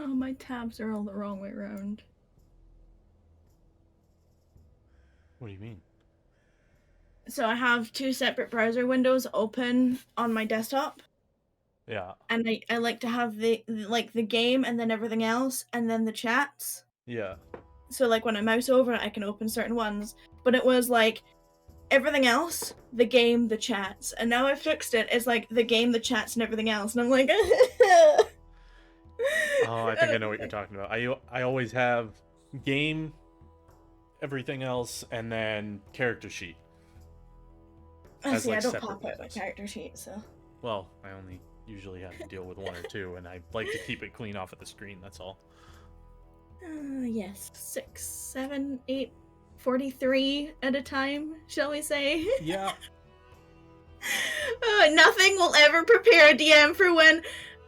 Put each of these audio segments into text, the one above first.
Oh, my tabs are all the wrong way around. What do you mean? So I have two separate browser windows open on my desktop. Yeah. And I like to have the game and then everything else and then the chats. Yeah. So like when I mouse over it, I can open certain ones. But it was like everything else, the game, the chats. And now I fixed it. It's like the game, the chats, and everything else. And I'm like, Oh, I think I know what you're talking about. I always have game, everything else, and then character sheet. As see, like I don't separate pop out my windows. character sheet, so. Well, I only usually have to deal with one or two, and I like to keep it clean off of the screen. That's all. Yes, 6, 7, 8, 43 at a time, shall we say? Yeah. Nothing will ever prepare a DM for when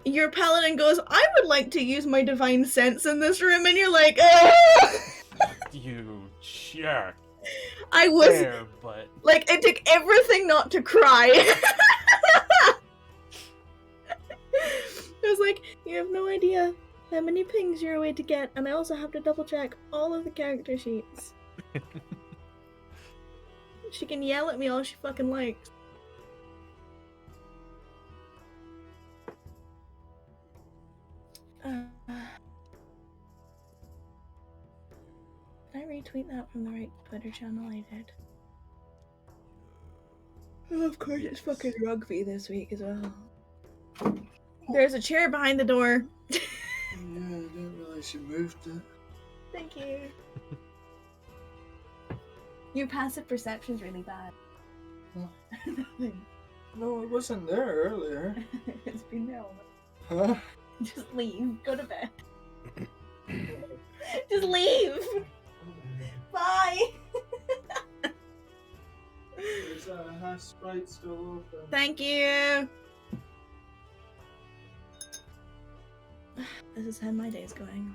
your paladin goes, I would like to use my divine sense in this room, and you're like, You jerk. I was Fair, but like, it took everything not to cry. I was like, you have no idea how many pings you're away to get, and I also have to double check all of the character sheets. She can yell at me all she fucking likes. Did I retweet that from the right Twitter channel? I did. Oh, of course, Yes. it's fucking rugby this week as well. There's a chair behind the door. Yeah, I didn't realize you moved it. Thank you. Your passive perception's really bad. Nothing. No, it wasn't there earlier. It's been there all Huh? night. Just leave. Go to bed. Just leave. Bye. Is that a hash sprite still open? Thank you. This is how my day's going.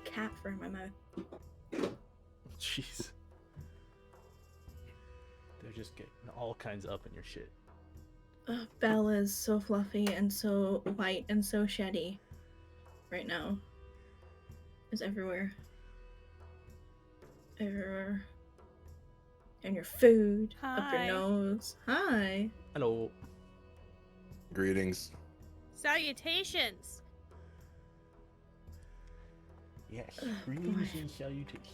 Cat fur in my mouth. jeez. They're just getting all kinds up in your shit. Belle is so fluffy and so white and so sheddy right now. It's everywhere. Everywhere. And your food. Up your Hi. nose. Hi. Hello. Greetings. Salutations. Yes. Ugh, Greetings boy. and salutations.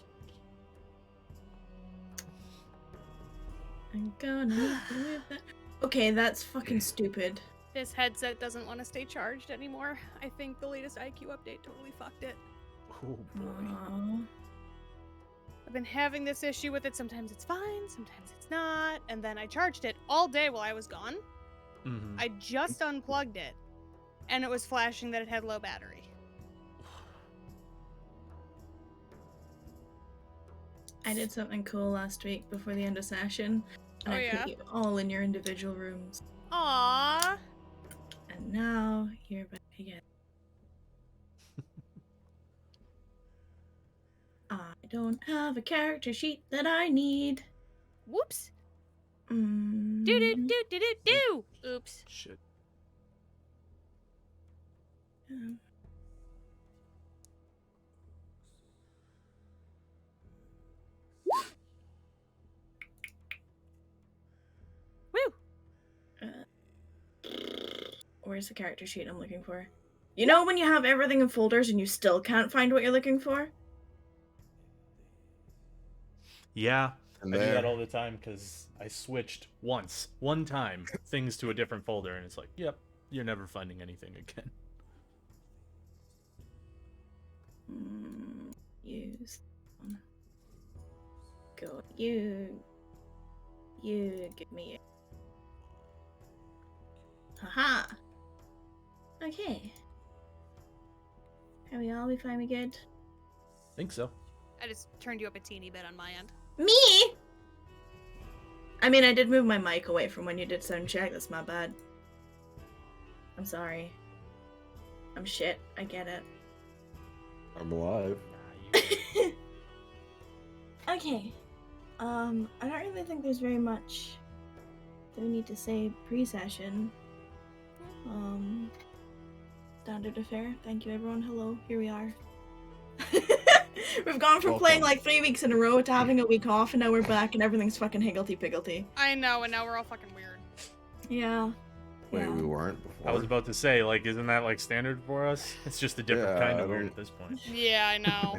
I'm gonna live that. Okay, that's fucking stupid. This headset doesn't want to stay charged anymore. I think the latest IQ update totally fucked it. Oh boy. Aww. I've been having this issue with it. Sometimes it's fine, sometimes it's not. And then I charged it all day while I was gone. Mm-hmm. I just unplugged it, and it was flashing that it had low battery. I did something cool last week before the end of session, and Oh, I yeah? put you all in your individual rooms. Aww. And now you're back again. I don't have a character sheet that I need. Whoops. Mm. Do do do do do do. Oops. Shit. Um, Woo. Where's the character sheet I'm looking for? You know when you have everything in folders and you still can't find what you're looking for? Yeah. And I do that there. all the time because I switched one time, things to a different folder, and it's like, yep, you're never finding anything again. Use. Go. You give me it. Haha. Okay. Are we all? We find me good? Think so. I just turned you up a teeny bit on my end. Me? I mean, I did move my mic away from when you did sound check. That's my bad. I'm sorry. I'm shit. I get it. I'm alive. Nah, you Okay. I don't really think there's very much that we need to say pre-session. standard affair. Thank you, everyone. Hello, here we are. We've gone from playing Welcome. like 3 weeks in a row to having a week off, and now we're back, and everything's fucking higgledy-piggledy. I know, and now we're all fucking weird. Yeah. Wait, Yeah. we weren't before. I was about to say, like, isn't that like standard for us? It's just a different Yeah, kind I of weird don't- at this point. Yeah, I know.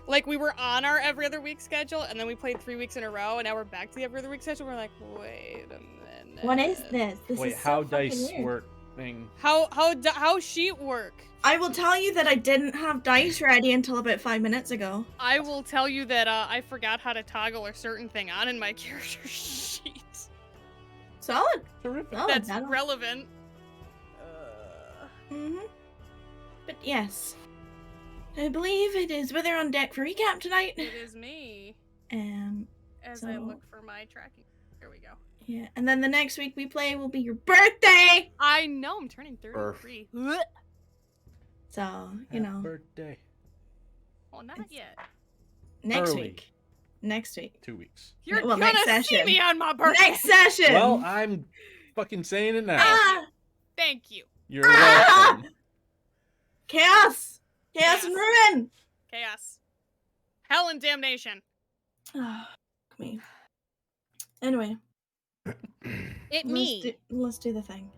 Like, we were on our every other week schedule, and then we played 3 weeks in a row, and now we're back to the every other week schedule. We're like, wait a minute. What is this? This Wait, is how so fucking dice weird. work thing? How sheet work? I will tell you that I didn't have dice ready until about 5 minutes ago. I will tell you that I forgot how to toggle a certain thing on in my character sheet. Solid. Terrific. Solid. That's That'll- relevant. Mhm. But yes, I believe it is Wither on deck for recap tonight. It is me as I So- look for my tracking. There we go. Yeah, and then the next week we play will be your birthday. I know I'm turning 33. So you Happy know, birthday. Well, not It's- yet. next Early. week. Next week. 2 weeks. You're well, gonna next see session. me on my birthday. Next session. Well, I'm fucking saying it now. Ah, Thank you. You're Ah! welcome. chaos, chaos Chaos. and ruin. Chaos. Hell and damnation. Ah, me. Anyway, let's do the thing.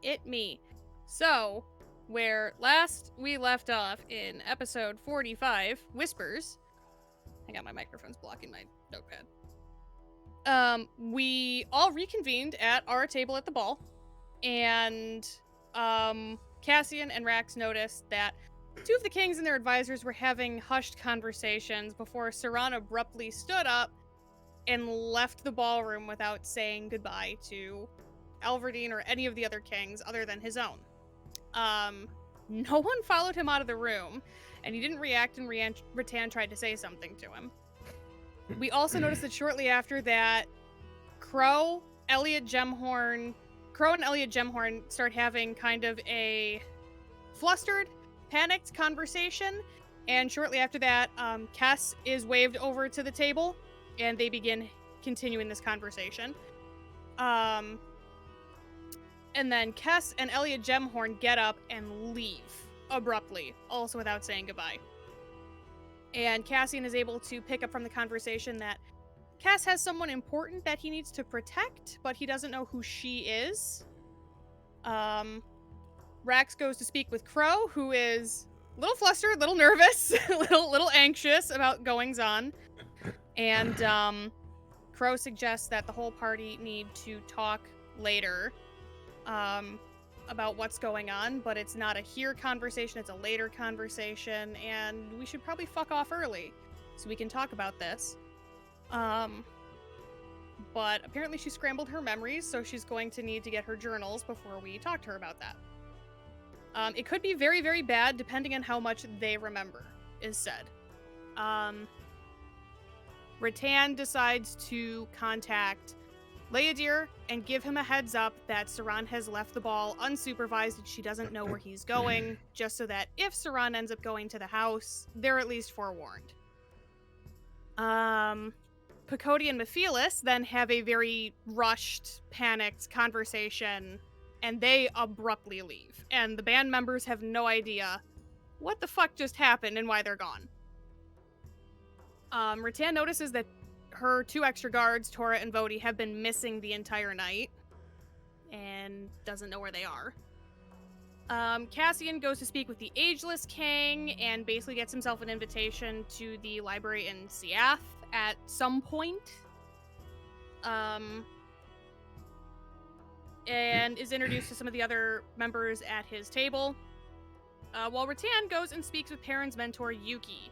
It me. So, where last we left off in episode 45, Whispers. I got my microphone's blocking my notepad. We all reconvened at our table at the ball, and Cassian and Rax noticed that two of the kings and their advisors were having hushed conversations before Saran abruptly stood up and left the ballroom without saying goodbye to Alverdine or any of the other kings other than his own. No one followed him out of the room, and he didn't react, and Rattan tried to say something to him. We also noticed that shortly after that, Crow and Elliot Gemhorn start having kind of a flustered, panicked conversation, and shortly after that, Kess is waved over to the table, and they begin continuing this conversation. And then Kess and Elliot Gemhorn get up and leave abruptly, also without saying goodbye. And Cassian is able to pick up from the conversation that Kess has someone important that he needs to protect, but he doesn't know who she is. Rax goes to speak with Crow, who is a little flustered, a little nervous, a little anxious about goings on. And Crow suggests that the whole party need to talk later about what's going on, but it's not a here conversation, it's a later conversation, and we should probably fuck off early so we can talk about this. But apparently she scrambled her memories, so she's going to need to get her journals before we talk to her about that. It could be very, very bad depending on how much they remember, is said. Rattan decides to contact Leodir and give him a heads up that Saran has left the ball unsupervised and she doesn't know where he's going, just so that if Saran ends up going to the house, they're at least forewarned. Picodi and Mephilis then have a very rushed, panicked conversation, and they abruptly leave. And the band members have no idea what the fuck just happened and why they're gone. Rattan notices that her two extra guards, Tora and Vodi, have been missing the entire night and doesn't know where they are. Cassian goes to speak with the Ageless King and basically gets himself an invitation to the library in Siath at some point. And is introduced to some of the other members at his table. While Rattan goes and speaks with Perrin's mentor, Yuki,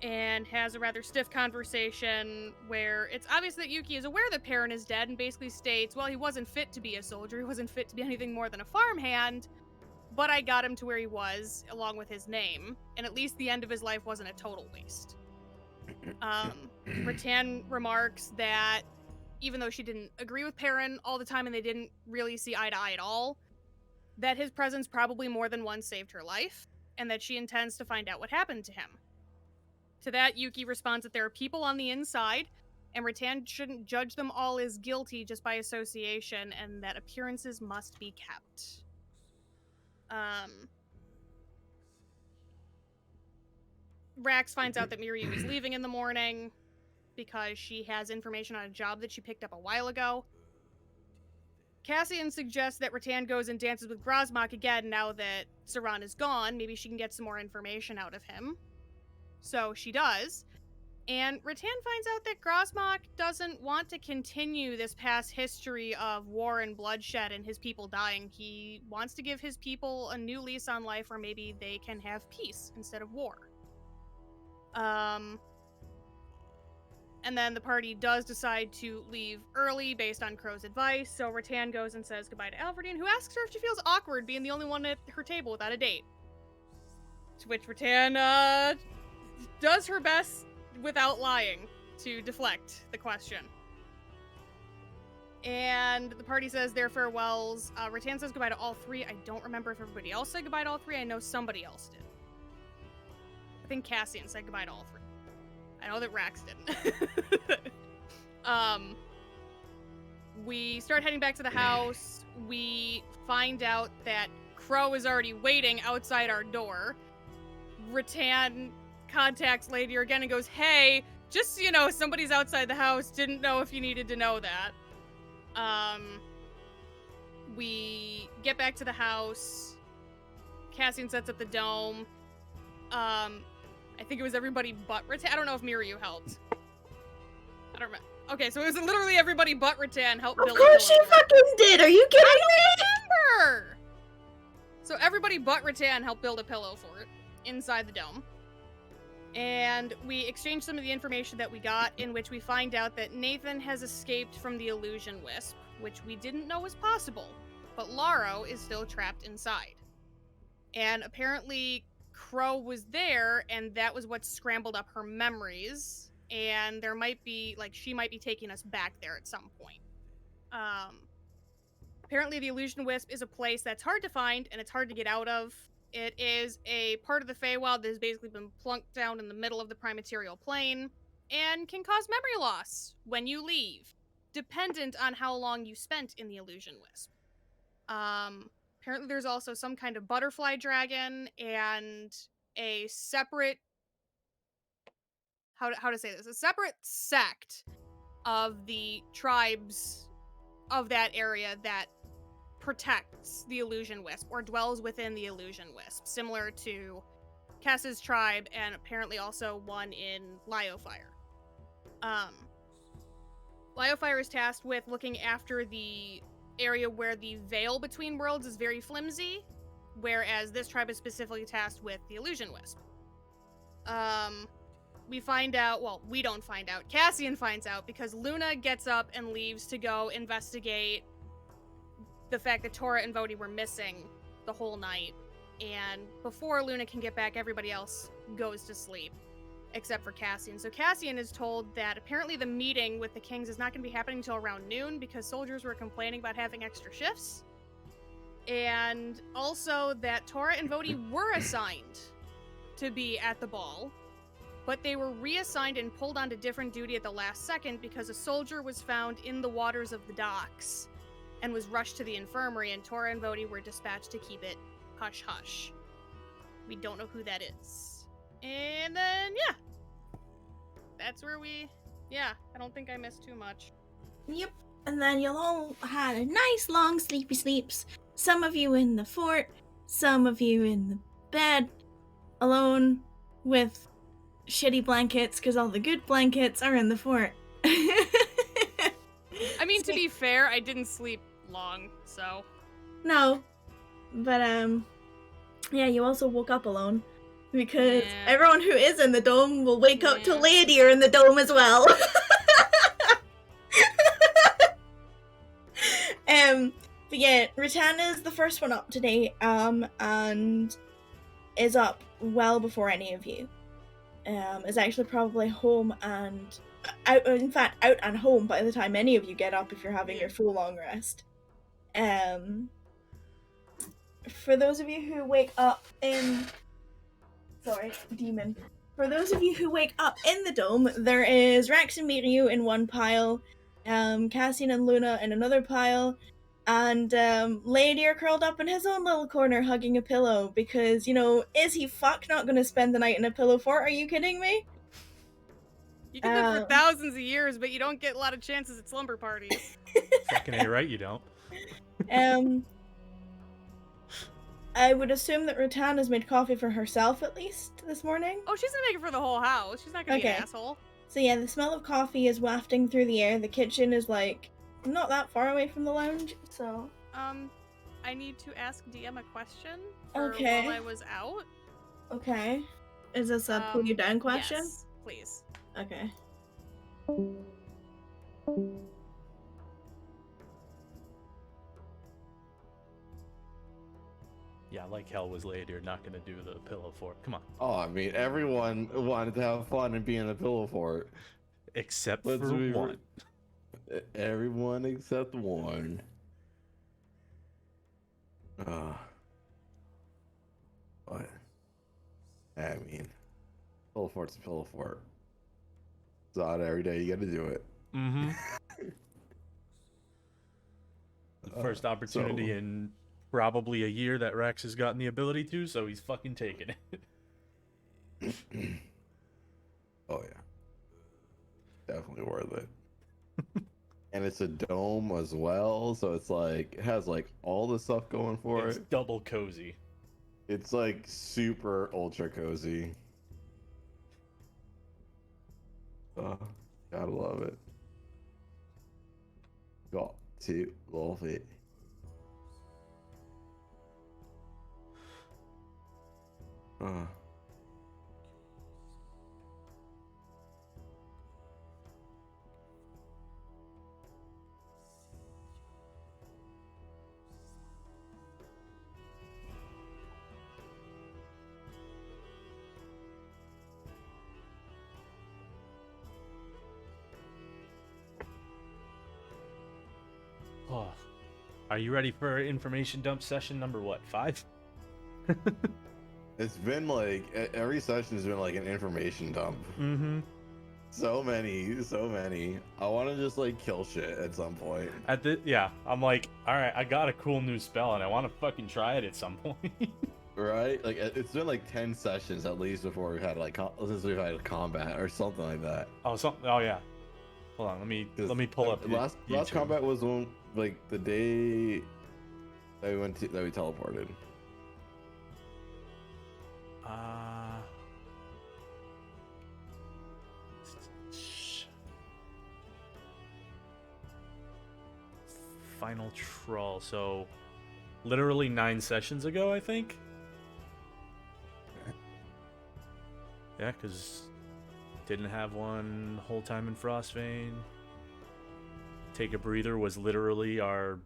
and has a rather stiff conversation where it's obvious that Yuki is aware that Perrin is dead and basically states, well, he wasn't fit to be a soldier, he wasn't fit to be anything more than a farmhand, but I got him to where he was, along with his name, and at least the end of his life wasn't a total waste. Rattan remarks that even though she didn't agree with Perrin all the time and they didn't really see eye to eye at all, that his presence probably more than once saved her life, and that she intends to find out what happened to him. To that, Yuki responds that there are people on the inside, and Rattan shouldn't judge them all as guilty just by association, and that appearances must be kept. Rax finds out that Miriu is leaving in the morning because she has information on a job that she picked up a while ago. Cassian suggests that Rattan goes and dances with Grosmok again now that Saran is gone. Maybe she can get some more information out of him. So she does. And Rattan finds out that Grosmok doesn't want to continue this past history of war and bloodshed and his people dying. He wants to give his people a new lease on life where maybe they can have peace instead of war. And then the party does decide to leave early based on Crow's advice, so Rattan goes and says goodbye to Alfredine, who asks her if she feels awkward being the only one at her table without a date. To which Rattan, does her best without lying to deflect the question. And the party says their farewells. Rattan says goodbye to all three. I don't remember if everybody else said goodbye to all three. I know somebody else did. I think Cassian said goodbye to all three. I know that Rax didn't. We start heading back to the house. We find out that Crow is already waiting outside our door. Rattan contacts Ladier again and goes, hey, just so you know, somebody's outside the house. Didn't know if you needed to know that. We get back to the house. Cassian sets up the dome. I think it was everybody but Rattan. I don't know if Miriu helped. I don't remember. Okay, so it was literally everybody but Rattan helped build. Of course she fucking did. Are you kidding me? Remember. So everybody but Rattan helped build a pillow for it inside the dome. And we exchange some of the information that we got, in which we find out that Nathan has escaped from the Illusion Wisp, which we didn't know was possible. But Laro is still trapped inside. And apparently Crow was there, and that was what scrambled up her memories. And there might be, like, she might be taking us back there at some point. Apparently the Illusion Wisp is a place that's hard to find, and it's hard to get out of. It is a part of the Feywild that has basically been plunked down in the middle of the Primaterial Plane, and can cause memory loss when you leave, dependent on how long you spent in the Illusion Wisp. Apparently there's also some kind of butterfly dragon, and a separate... How to say this? A separate sect of the tribes of that area that protects the Illusion Wisp, or dwells within the Illusion Wisp, similar to Kess's tribe, and apparently also one in Lyofire. Lyofire is tasked with looking after the area where the veil between worlds is very flimsy, whereas this tribe is specifically tasked with the Illusion Wisp. We find out, well, we don't find out, Cassian finds out, because Luna gets up and leaves to go investigate the fact that Tora and Voti were missing the whole night. And before Luna can get back, everybody else goes to sleep, except for Cassian. So Cassian is told that apparently the meeting with the Kings is not going to be happening until around noon, because soldiers were complaining about having extra shifts. And also that Tora and Voti were assigned to be at the ball, but they were reassigned and pulled onto different duty at the last second because a soldier was found in the waters of the docks and was rushed to the infirmary, and Tora and Voti were dispatched to keep it hush-hush. We don't know who that is. And then, yeah. That's where we... Yeah, I don't think I missed too much. Yep. And then you'll all had a nice long sleepy sleeps. Some of you in the fort, some of you in the bed, alone with shitty blankets, because all the good blankets are in the fort. I mean, to be fair, I didn't sleep long, so... No. But, yeah, you also woke up alone. Because Yeah. everyone who is in the dome will wake up to Yeah. Ladier in the dome as well. But yeah, Rattan is the first one up today, and is up well before any of you. Is actually probably home and out, in fact, out and home by the time any of you get up if you're having your full long rest. For those of you who wake up in... Sorry, demon. For those of you who wake up in the dome, there is Rax and Miriu in one pile, Cassian and Luna in another pile, And Lady are curled up in his own little corner hugging a pillow because, is he not gonna spend the night in a pillow fort? Are you kidding me? You can live for thousands of years, but you don't get a lot of chances at slumber parties. Fucking A right, you don't. I would assume that Rutan has made coffee for herself at least this morning. Oh, she's gonna make it for the whole house. She's not gonna be an asshole. So yeah, the smell of coffee is wafting through the air. The kitchen is like not that far away from the lounge, so I need to ask DM a question for Okay. while I was out. Okay. Is this a pull you down question? Yes, please. Okay. Yeah, like hell was Lady not gonna do the pillow fort. Come on. Oh, I mean, everyone wanted to have fun and be in a pillow fort. Except Let's for be one. Everyone except one. What? I mean, pillow fort's a pillow fort. It's not every day you gotta do it. Mm-hmm. The first opportunity in probably a year that Rax has gotten the ability to, so he's fucking taking it. Oh yeah. Definitely worth it. And it's a dome as well, so it's like it has like all the stuff going for It's it. double cozy. It's like super ultra cozy. Gotta love it. Got to love it. Oh. Are you ready for information dump session number what, 5? It's been like every session's been like an information dump. Mm-hmm. So many. I want to just like kill shit at some point. I'm like, all right, I got a cool new spell and I want to fucking try it at some point. Right? Like it's been like 10 sessions at least before we've had like since we've had a combat or something like that. Oh yeah. Hold on, let me pull up. Last combat was when like the day that we teleported. Final Troll. So, literally 9 sessions ago, I think. Yeah, because didn't have one the whole time in Frostvein. Take a Breather was literally our...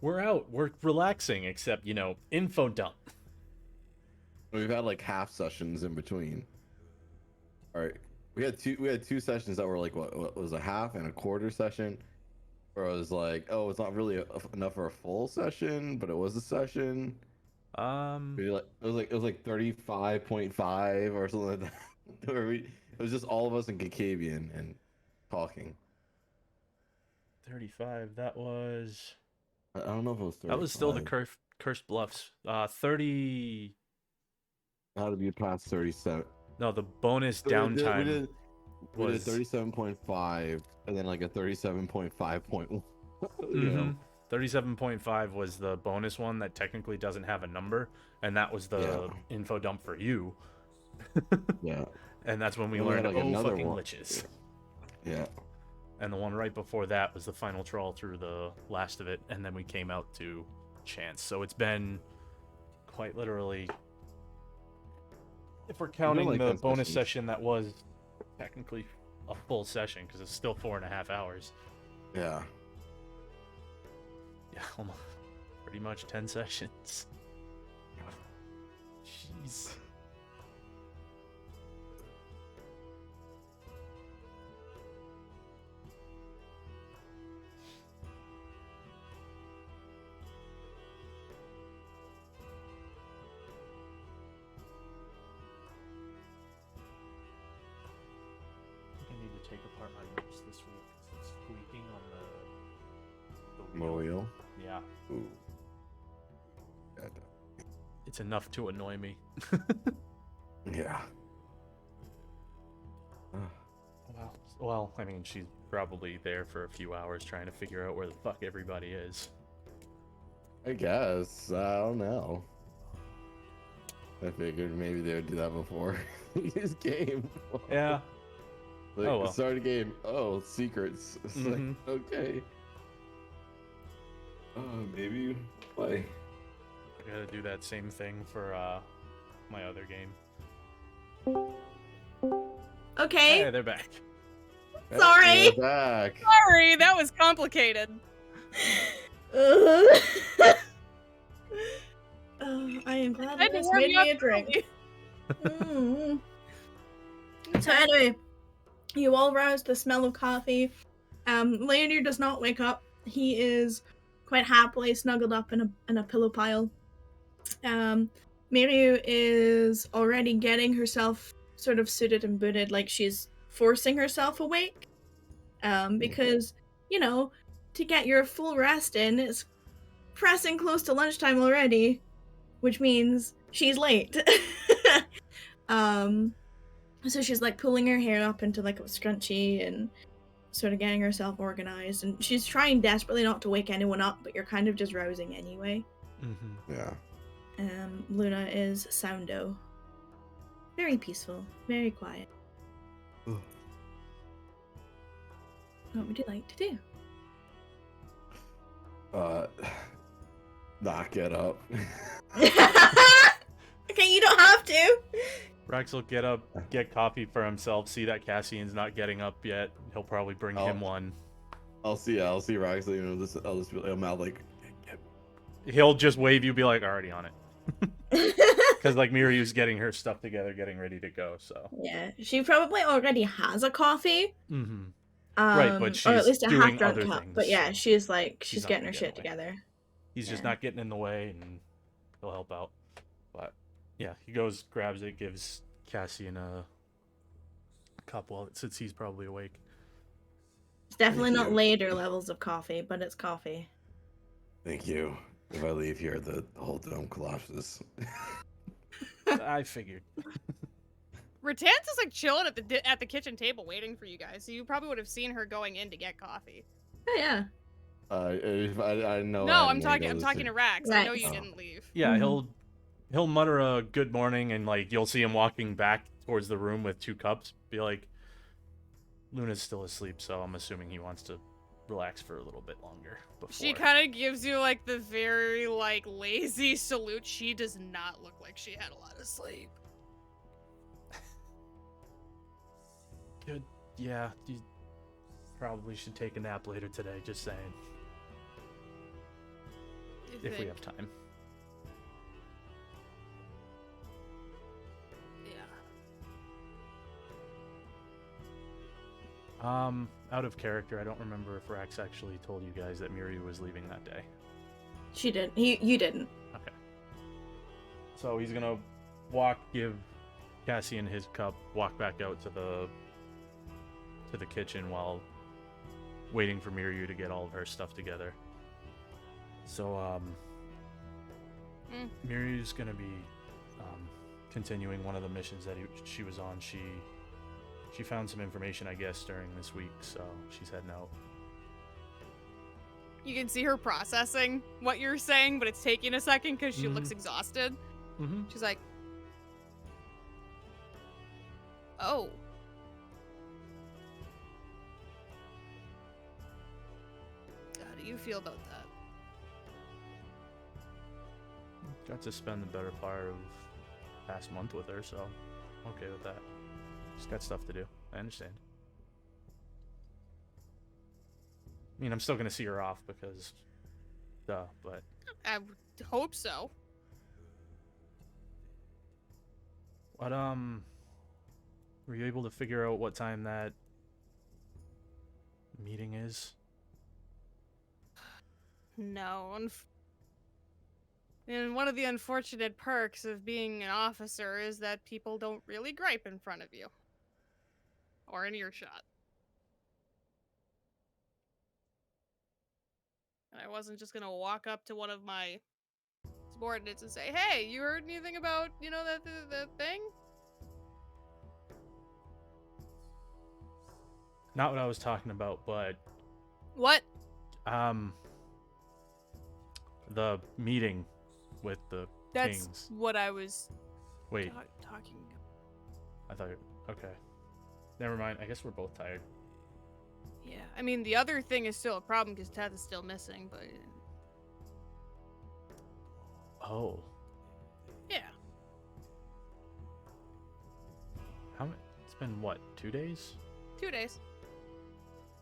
We're out, we're relaxing, except, info dump. We've had like half sessions in between. All right, we had two sessions that were like what was a half and a quarter session, where it was like, oh, it's not really enough for a full session, but it was a session. It was like 35.5 or something like that. Where it was just all of us in Kakabian and talking. 35. That was. I don't know if it was 35. That was still the Cursed Bluffs. 30. How did you pass 37? No, the bonus downtime we was did 37.5 and then like a 37.5.1. Mm-hmm. 37.5 was the bonus one that technically doesn't have a number, and that was the info dump for you. Yeah. And that's when we And learned, had, like, another fucking one. liches. Yeah. And the one right before that was the final trawl through the last of it, and then we came out to Chance. So it's been quite literally, if we're counting like the 10 bonus sessions. session that was technically a full session, because it's still 4.5 hours. Yeah. Yeah, almost pretty much 10 sessions. Jeez. I think I need to take apart my notes this week. It's squeaking on the The Moil. Yeah, Ooh. God. it's enough to annoy me. Yeah. Well, I mean, she's probably there for a few hours trying to figure out where the fuck everybody is. I guess. I don't know. I figured maybe they would do that before this game. Yeah. Like, Oh, well. start a game. Oh, secrets. It's Mhm. like, okay. Maybe play. I gotta do that same thing for my other game. Okay. Hey, they're back. Sorry. We're back. Sorry, that was complicated. Oh, I am glad Had you to just warm made you me up a drink. early. So anyway, you all rouse the smell of coffee. Leonard does not wake up. He is quite happily snuggled up in a pillow pile. Miru is already getting herself sort of suited and booted, like she's forcing herself awake. Because, you know, to get your full rest in, it's pressing close to lunchtime already, which means she's late. So she's like pulling her hair up into like a scrunchie and sort of getting herself organized, and she's trying desperately not to wake anyone up, but you're kind of just rousing anyway. Mm-hmm. Yeah. Luna is soundo. Very peaceful, very quiet. Ugh. What would you like to do? Not get up. Okay, you don't have to. Rex will get up, get coffee for himself, see that Cassian's not getting up yet. He'll probably bring him one. I'll see Rox, you know, I'll just be like, I'm out like, He'll just wave you, be like, already on it. Because, like, Miryu's getting her stuff together, getting ready to go, so. Yeah, she probably already has a coffee. Mm-hmm. Right, but Or at she's least a doing half-drunk other cup. things. But yeah, she's like, He's she's not getting gonna her get shit away. together. He's just Yeah. not getting in the way, and he'll help out. But, yeah, he goes, grabs it, gives Cassian a cup since he's probably awake. It's definitely Thank not you. later levels of coffee, but it's coffee. thank you. If I leave here, the whole dome collapses. I figured. Ratance is like chilling at the kitchen table waiting for you guys, so you probably would have seen her going in to get coffee. Oh yeah. If I know. No, I I'm talking goes to Rax. I know Rax. you Oh. didn't leave. Yeah, Mhm. he'll mutter a good morning, and like you'll see him walking back towards the room with 2 cups. Be like, Luna's still asleep, so I'm assuming he wants to relax for a little bit longer before. She kind of gives you like the very like lazy salute. She does not look like she had a lot of sleep. Good. Yeah, you probably should take a nap later today. Just saying, You if we think? have time. Yeah. Out of character, I don't remember if Rax actually told you guys that Miru was leaving that day. She did. You didn't. Okay. So he's gonna give Cassian his cup, walk back out to the kitchen while waiting for Miru to get all of her stuff together. So Miru's gonna be continuing one of the missions that she was on. She found some information, I guess, during this week, so she's heading out. You can see her processing what you're saying, but it's taking a second because she looks exhausted. Mm-hmm. She's like, "Oh, how do you feel about that?" Got to spend the better part of past month with her, so I'm okay with that. Just got stuff to do. I understand. I mean, I'm still gonna see her off because, duh. But I would hope so. what were you able to figure out what time that meeting is? No. And one of the unfortunate perks of being an officer is that people don't really gripe in front of you. Or in earshot. And I wasn't just gonna walk up to one of my subordinates and say, "Hey, you heard anything about, you know, the thing?" Not what I was talking about, but What? the meeting with the That's kings. what I was Wait, talking about. I thought. Okay, never mind. I guess we're both tired. Yeah, I mean, the other thing is still a problem because Teth is still missing, but Oh, yeah. how many? It's been what? 2 days? 2 days.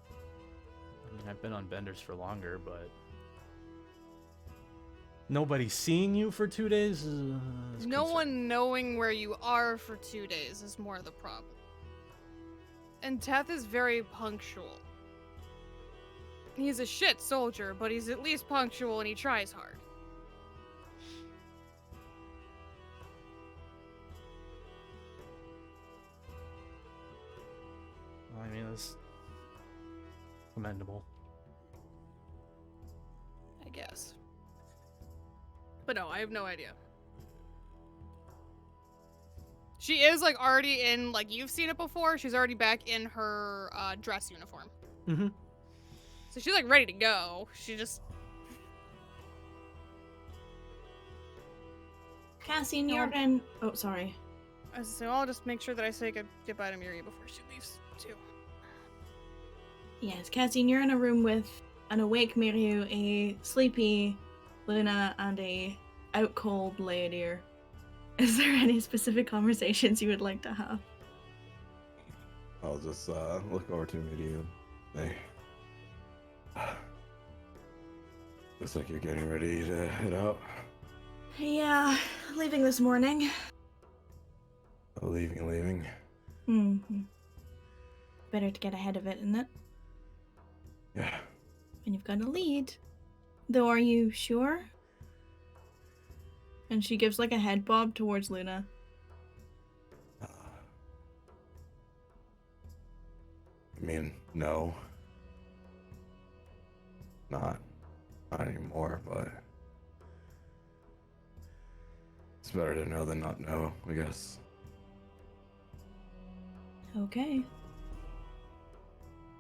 I mean, I've been on benders for longer, but nobody seeing you for 2 days. Is No concern- one knowing where you are for 2 days is more the problem. And Teth is very punctual. He's a shit soldier, but he's at least punctual and he tries hard. I mean, it's commendable. I guess. But no, I have no idea. She is like already in, like, you've seen it before. She's already back in her dress uniform. Mm-hmm. So she's like ready to go. She just Cassian, you're in. Oh, sorry. so I'll just make sure that I say goodbye to Miri before she leaves too. Yes, Cassian, you're in a room with an awake Miryu, a sleepy Luna, and a out cold Leodir. Is there any specific conversations you would like to have? I'll just look over to Miri and say, looks like you're getting ready to head out. Yeah, leaving this morning. Leaving. Mm-hmm. Better to get ahead of it, isn't it? Yeah. And you've got a lead. Though, are you sure? And she gives like a head bob towards Luna. I mean, no. Not anymore, but it's better to know than not know, I guess. Okay.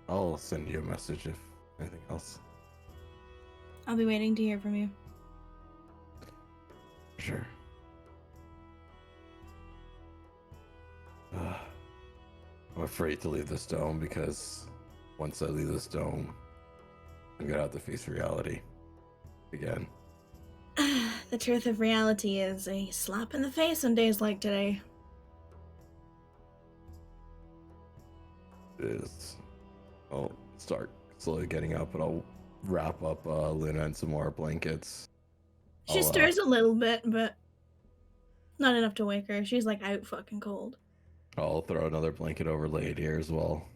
I'll send you a message if anything else. I'll be waiting to hear from you. Sure. I'm afraid to leave this dome because once I leave this dome, I'm gonna have to face reality again. The truth of reality is a slap in the face on days like today. It is. I'll start slowly getting up, and I'll wrap up Luna in some more blankets. She stirs a little bit, but not enough to wake her. She's like out fucking cold. I'll throw another blanket over Leodir as well.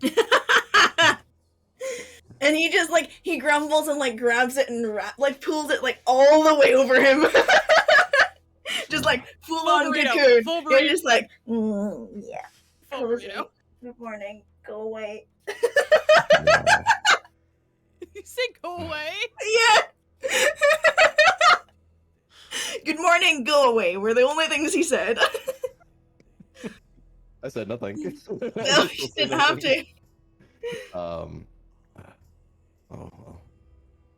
And he just like he grumbles and like grabs it and pulls it like all the way over him. Just like full on burrito, cocoon. full You're burrito. just like, yeah. Full cozy. burrito. Good morning. Go away. Yeah. You say go away? Yeah. Good morning. Go away. Were the only things he said. I said nothing. No, you didn't have to. Oh well,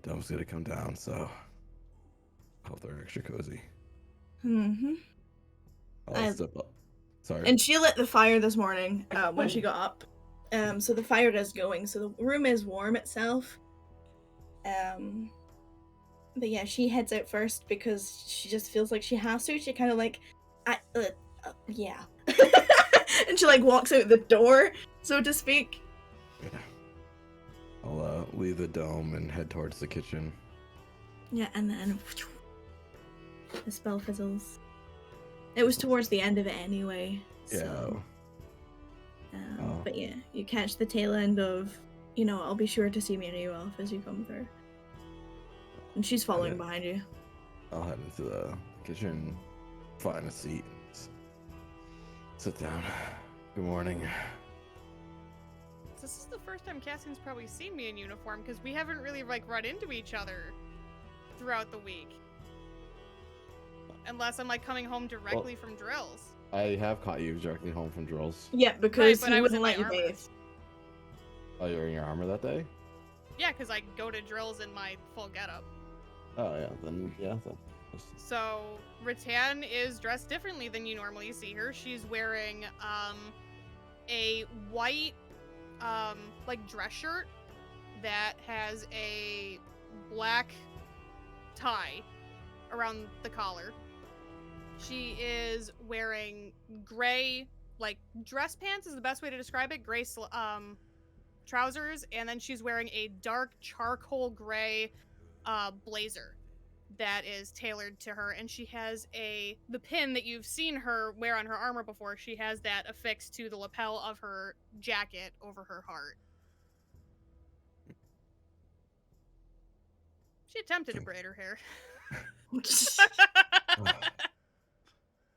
dome's gonna come down, so I hope they're extra cozy. Mm-hmm. I'll step up. Sorry. And she lit the fire this morning when she got up. So the fire is going. So the room is warm itself. But yeah, she heads out first because she just feels like she has to. She kind of like, yeah. And she like walks out the door, so to speak. Yeah. I'll leave the dome and head towards the kitchen. Yeah, and then the spell fizzles. It was towards the end of it anyway. So, Oh. But yeah, you catch the tail end of, I'll be sure to see Miryu off as you come through. And she's following Okay. behind you. I'll head into the kitchen, find a seat, and sit down. Good morning. this is the first time Cassian's probably seen me in uniform, because we haven't really, like, run into each other throughout the week. Unless I'm, like, coming home directly from drills. I have caught you directly home from drills. Yeah, because but he I was wouldn't in let my you armor. bathe. Oh, you're in your armor that day? Yeah, because I go to drills in my full getup. Oh yeah, then yeah. So, Rattan is dressed differently than you normally see her. She's wearing, a white, like, dress shirt that has a black tie around the collar. She is wearing gray, like, dress pants is the best way to describe it. Gray, trousers, and then she's wearing a dark charcoal gray, blazer that is tailored to her, and she has the pin that you've seen her wear on her armor before. She has that affixed to the lapel of her jacket over her heart. She attempted to braid her hair.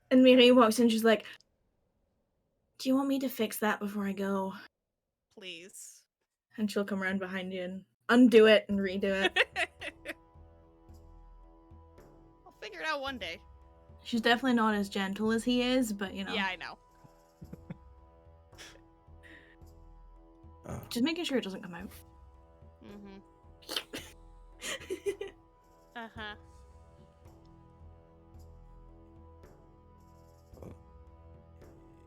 And Miri walks in, she's like, do you want me to fix that before I go? Please. And she'll come around behind you and undo it and redo it. I'll figure it out one day. She's definitely not as gentle as he is, but you know. Yeah, I know. Just making sure it doesn't come out. Mm-hmm. Uh-huh.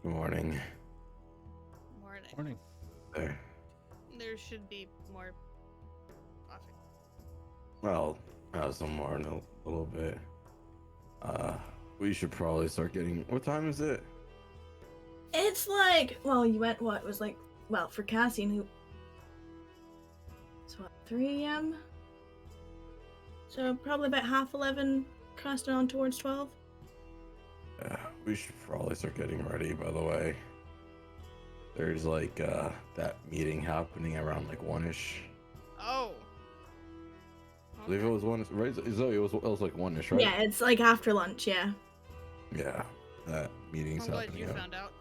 Good morning. Morning. Morning. There. There should be more coffee. Well, have some more in a little bit. We should probably start getting. What time is it? It's like, well, you went, what, it was like, well, for Cassian, who, it's what, 3 a.m.? So probably about 11:30, crossing on towards 12. Yeah, we should probably start getting ready, by the way. There's like that meeting happening around like 1-ish. Oh. I believe it was 1, right? Zoe, it was like 1-ish, right? Yeah, it's like after lunch, yeah. Yeah, that meeting's I'm glad happening. you found out.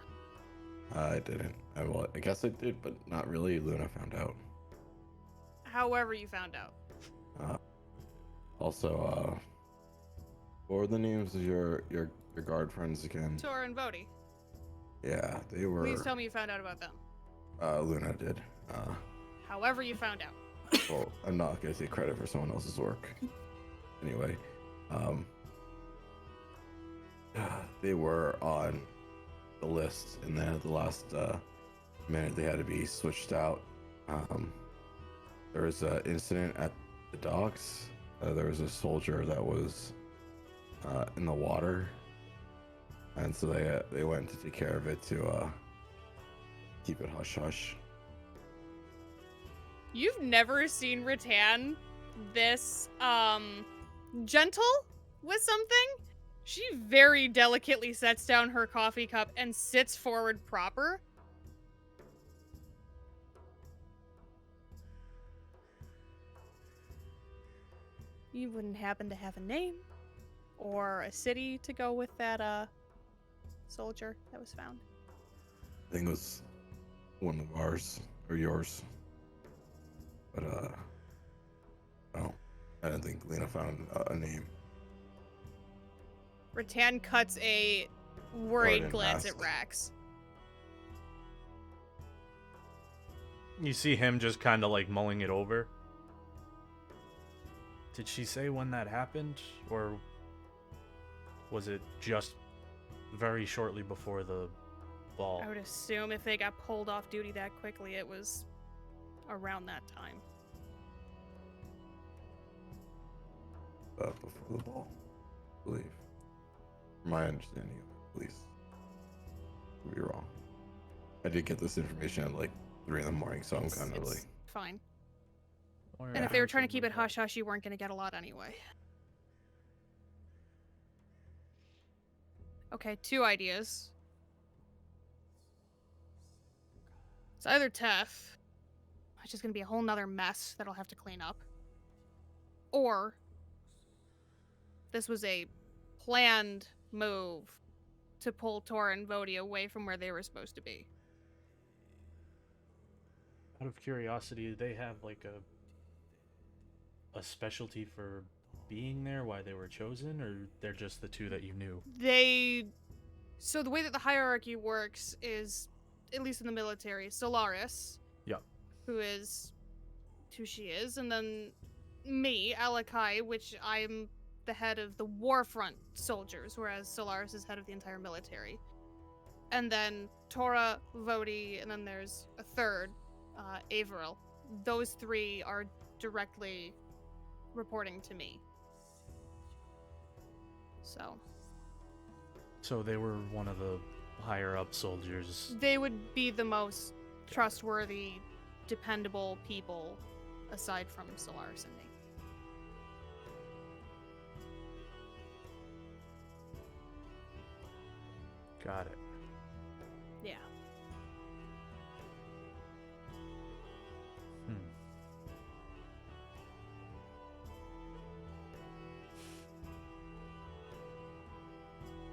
I didn't. I guess I did, but not really. Luna found out. However you found out. Also, what were the names of your guard friends again? Tor and Vody. Yeah, they were. Please tell me you found out about them. Luna did. However you found out. Well, I'm not gonna take credit for someone else's work. Anyway, they were on the list, and then at the last minute they had to be switched out. There was an incident at the docks. There was a soldier that was in the water, and so they went to take care of it to keep it hush hush. You've never seen Rattan this gentle with something? She very delicately sets down her coffee cup and sits forward proper. You wouldn't happen to have a name or a city to go with that soldier that was found? I think it was one of ours or yours, but well, I didn't think Lena found a name. Rattan cuts a worried didn't glance ask. at Rax. You see him just kind of like mulling it over. Did she say when that happened, or was it just very shortly before the ball? I would assume if they got pulled off duty that quickly, it was around that time. Before the ball, I believe. From my understanding of it, at least. Could be wrong. I did get this information at like 3 in the morning, so I'm kind of It's like. fine. Or And if they were trying to actually keep it was that? hush hush, you weren't going to get a lot anyway. Okay, 2 ideas. It's either Tef, which is going to be a whole nother mess that I'll have to clean up, or this was a planned move to pull Tor and Vody away from where they were supposed to be. Out of curiosity, do they have like a specialty for being there, why they were chosen, or they're just the two that you knew? So the way that the hierarchy works is, at least in the military, Solaris. Yep. Who she is, and then me, Alakai, which I'm the head of the Warfront soldiers, whereas Solaris is head of the entire military. And then Tora, Vodi, and then there's a third, Averill. Those three are directly reporting to me. So they were one of the higher up soldiers. They would be the most trustworthy, dependable people aside from Solaris and me. Got it. Yeah.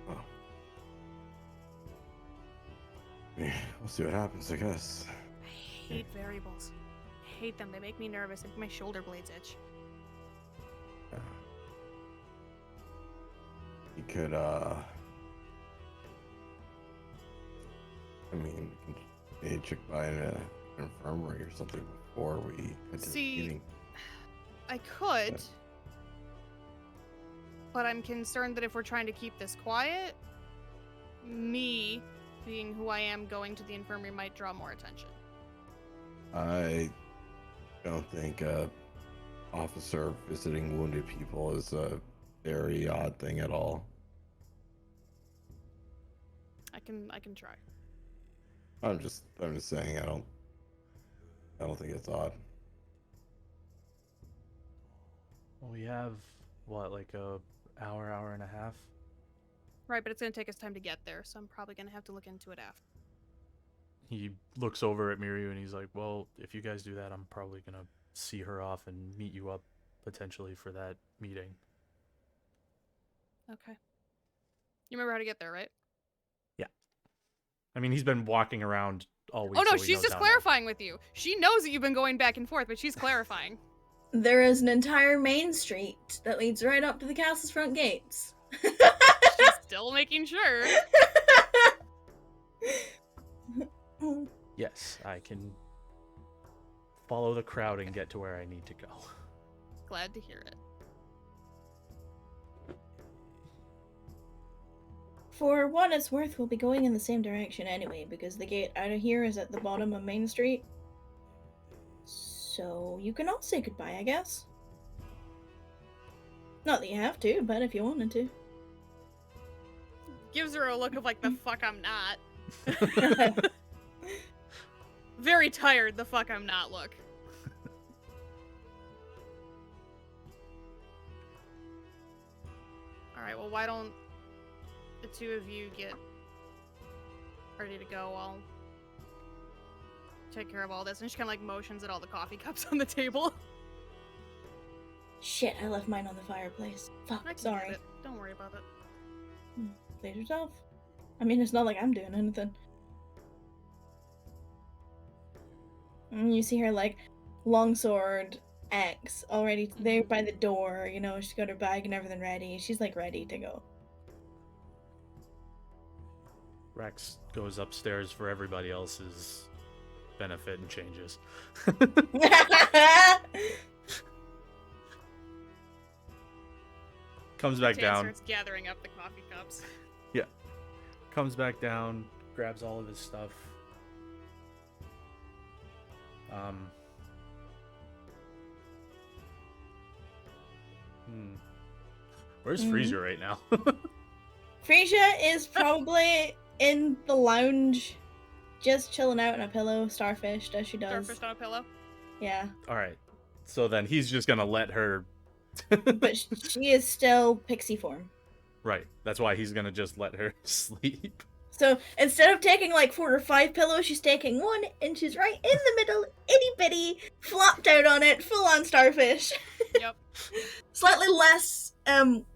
Well, yeah, we'll see what happens, I guess. I hate variables. I hate them. They make me nervous. They make my shoulder blades itch. You could, I mean, maybe check by an infirmary or something before we head to the See, meeting. I could, but I'm concerned that if we're trying to keep this quiet, me, being who I am, going to the infirmary might draw more attention. I don't think a officer visiting wounded people is a very odd thing at all. I can try. I'm just saying I don't think it's odd. Well, we have what, like a hour and a half? Right, but it's gonna take us time to get there, so I'm probably gonna have to look into it after. He looks over at Miryu and he's like, well, if you guys do that, I'm probably gonna see her off and meet you up potentially for that meeting. Okay. You remember how to get there, right? I mean, he's been walking around all week. Oh no, so he she's knows just how clarifying with you. She knows that you've been going back and forth, but she's clarifying. There is an entire main street that leads right up to the castle's front gates. She's still making sure. Yes, I can follow the crowd and get to where I need to go. Glad to hear it. For what it's worth, we'll be going in the same direction anyway, because the gate out of here is at the bottom of Main Street. So you can all say goodbye, I guess. Not that you have to, but if you wanted to. Gives her a look of like, the fuck I'm not. Very tired, the fuck I'm not look. Alright, well, why don't the two of you get ready to go? I'll take care of all this. And she kind of like motions at all the coffee cups on the table. Shit, I left mine on the fireplace. Fuck, I can sorry. get it. Don't worry about it. Please yourself. I mean, it's not like I'm doing anything. And you see her, like, longsword X already there by the door, you know, she's got her bag and everything ready. She's, like, ready to go. Rex goes upstairs for everybody else's benefit and changes. Comes back Tan down. starts gathering up the coffee cups. Yeah. Comes back down, grabs all of his stuff. Where's Frisia right now? Frisia is probably in the lounge, just chilling out on a pillow, starfished as she does. Starfish on a pillow. Yeah. Alright. So then he's just gonna let her... But she is still pixie form. Right. That's why he's gonna just let her sleep. So instead of taking like 4 or 5 pillows, she's taking one, and she's right in the middle, itty bitty, flopped out on it, full on starfish. Yep. Slightly less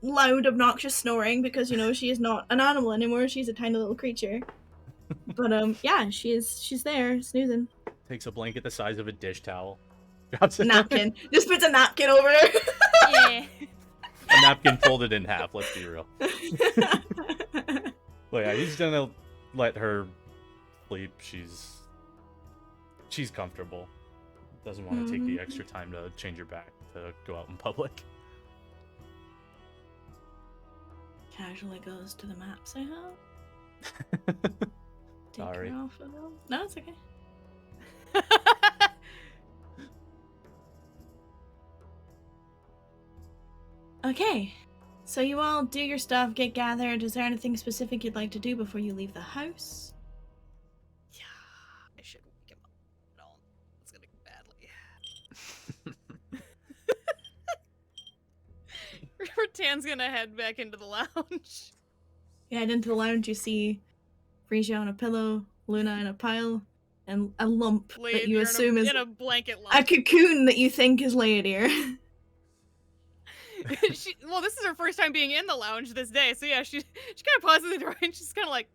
loud, obnoxious snoring because, you know, she is not an animal anymore. She's a tiny little creature. But yeah, she's there snoozing. Takes a blanket the size of a dish towel. Grabs it. Napkin. Just puts a napkin over there. Yeah. A napkin folded in half, let's be real. But yeah, he's gonna let her sleep. She's comfortable. Doesn't want to take the extra time to change her back to go out in public. Casually goes to the maps I have. Take Sorry. her off of them. No, it's okay. Okay. So you all do your stuff, get gathered. Is there anything specific you'd like to do before you leave the house? Yeah, I shouldn't wake him up. No, it's gonna go badly. Rattan's gonna head back into the lounge. You head into the lounge, you see Frisia on a pillow, Luna in a pile, and a lump that you Leadir assume is in a blanket a lump. cocoon that you think is Leadir. Well, this is her first time being in the lounge this day, so yeah, she kind of pauses the door and she's kind of like.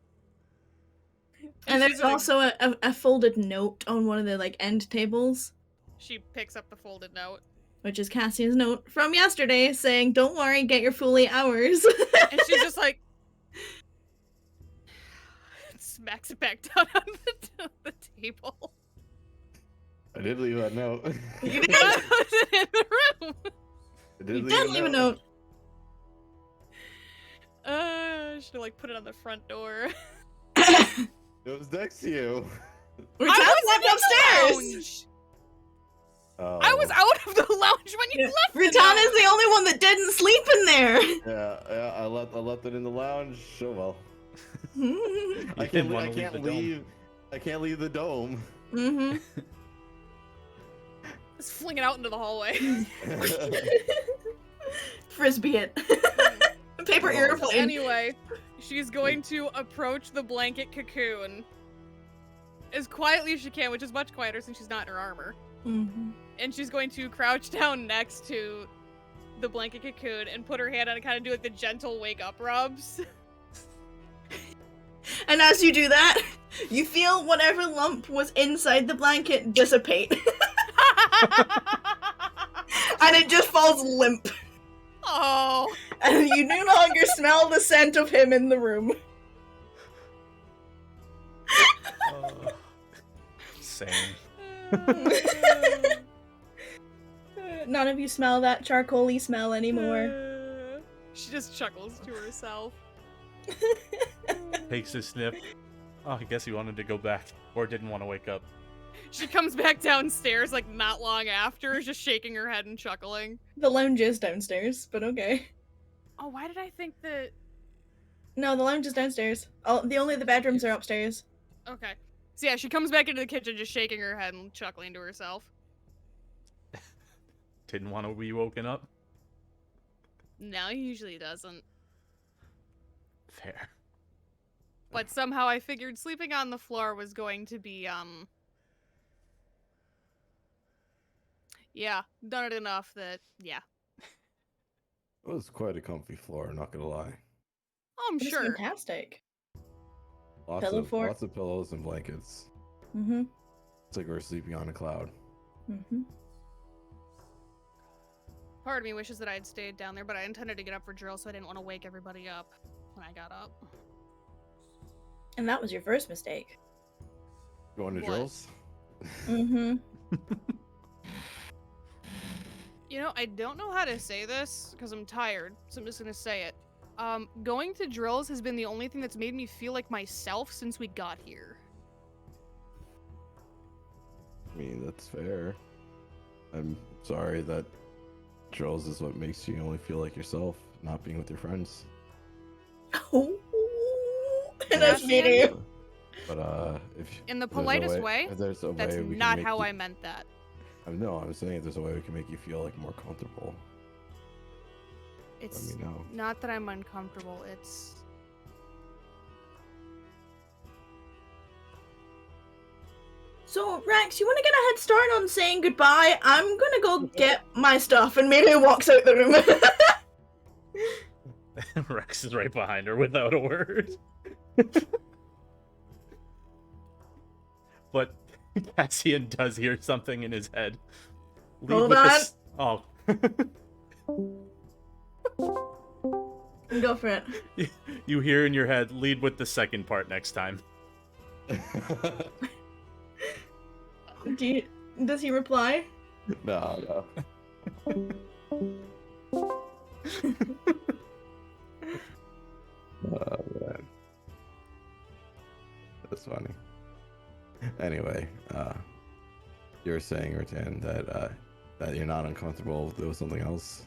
And she's there's like- also a folded note on one of the like end tables, She picks up the folded note which is Cassian's note from yesterday saying, "Don't worry, get your full 8 hours." and she's just like. Smacks it back down on the table. I did leave that note. You Put it in the room. I did You did leave a note. Should have like put it on the front door. It was next to you. We're I left wasn't in the upstairs. lounge. Oh. I was out of the lounge when you left. Rutan the is the only one that didn't sleep in there. Yeah, I left it in the lounge. Oh well. You I didn't can't, wanna leave the dome. leave. I can't leave the dome. Mm-hmm. Just fling it out into the hallway. Frisbee it. Paper Oh. airplane. Anyway, she's going to approach the blanket cocoon as quietly as she can, which is much quieter since she's not in her armor. Mm-hmm. And she's going to crouch down next to the blanket cocoon and put her hand on it, kind of do like the gentle wake up rubs. And as you do that, you feel whatever lump was inside the blanket dissipate. And it just falls limp. Oh. And you no longer smell the scent of him in the room. Same. None of you smell that charcoaly smell anymore. She just chuckles to herself. Takes a sniff. Oh, I guess he wanted to go back. Or didn't want to wake up. She comes back downstairs like not long after, just shaking her head and chuckling. The lounge is downstairs, but okay. Oh, why did I think that? No, the lounge is downstairs. Only the bedrooms are upstairs. Okay. So yeah, she comes back into the kitchen just shaking her head and chuckling to herself. Didn't want to be woken up. No, he usually doesn't. Fair. But somehow I figured sleeping on the floor was going to be, yeah, done it enough that, yeah. It was quite a comfy floor, not gonna lie. Oh, I'm It's sure. fantastic. Lots Pillow of fort. lots of pillows and blankets. Mm-hmm. It's like we're sleeping on a cloud. Mm-hmm. Part of me wishes that I had stayed down there, but I intended to get up for drill, so I didn't want to wake everybody up when I got up. And that was your first mistake. Going to What? drills? Mm-hmm. You know, I don't know how to say this because I'm tired, so I'm just gonna say it. Going to drills has been the only thing that's made me feel like myself since we got here. I mean, that's fair. I'm sorry that drills is what makes you only feel like yourself, not being with your friends. Oh, and Yeah, that's me. But if In the there's a politest way, if there's a That's way we can not make how you- I meant that. No, I'm saying if there's a way we can make you feel like more comfortable, let It's me know. not that I'm uncomfortable, it's... So, Rex, you want to get a head start on saying goodbye? I'm gonna go get my stuff, and Miri walks out the room. Rex is right behind her without a word. But Cassian does hear something in his head. Hold with on. this- Oh. Go for it. You hear in your head, lead with the second part next time. Does he reply? No. Oh, man. That's funny. Anyway, you were saying, Rattan, that you're not uncomfortable with something else.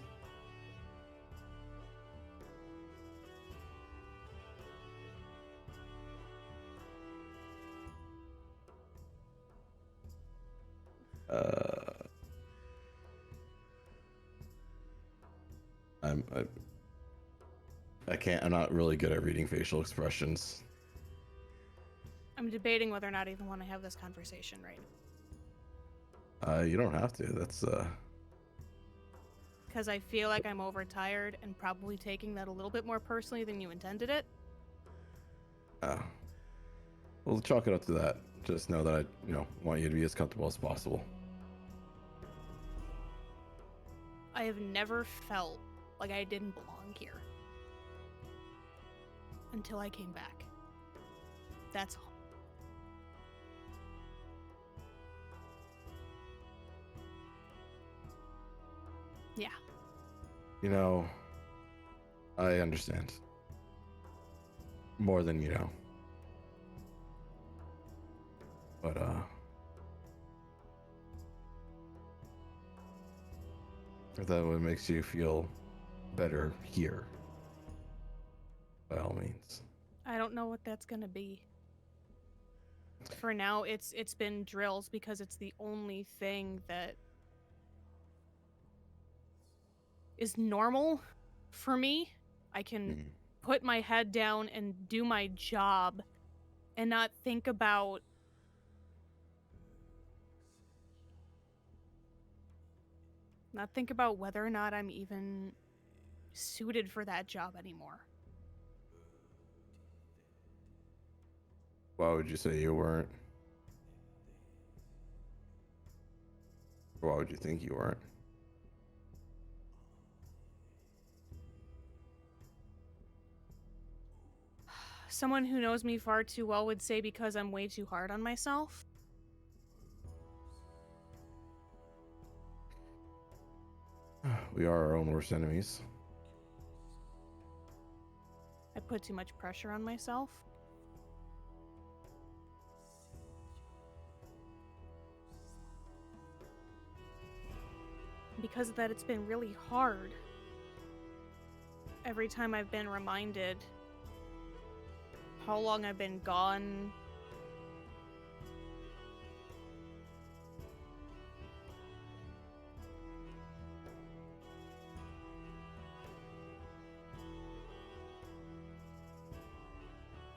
I can't. I'm not really good at reading facial expressions. I'm debating whether or not I even want to have this conversation right now. You don't have to. That's Because I feel like I'm overtired and probably taking that a little bit more personally than you intended it. We'll chalk it up to that. Just know that I, want you to be as comfortable as possible. I have never felt like I didn't belong here. Until I came back. That's all. Yeah. I understand. More than you know. But, if that what makes you feel better here, by all means. I don't know what that's gonna be. For now, it's been drills because it's the only thing that is normal for me. I can put my head down and do my job and not think about whether or not I'm even suited for that job anymore. Why would you say you weren't? Or why would you think you weren't? Someone who knows me far too well would say because I'm way too hard on myself. We are our own worst enemies. I put too much pressure on myself. Because of that, it's been really hard. Every time I've been reminded how long I've been gone.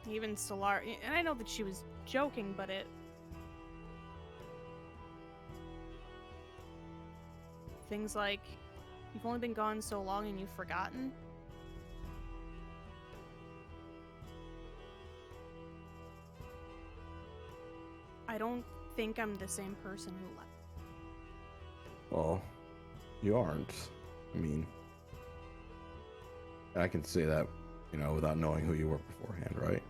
Even Solar, and I know that she was joking, but things like, you've only been gone so long and you've forgotten. I don't think I'm the same person who left. Well, you aren't. I mean, I can say that, without knowing who you were beforehand, right?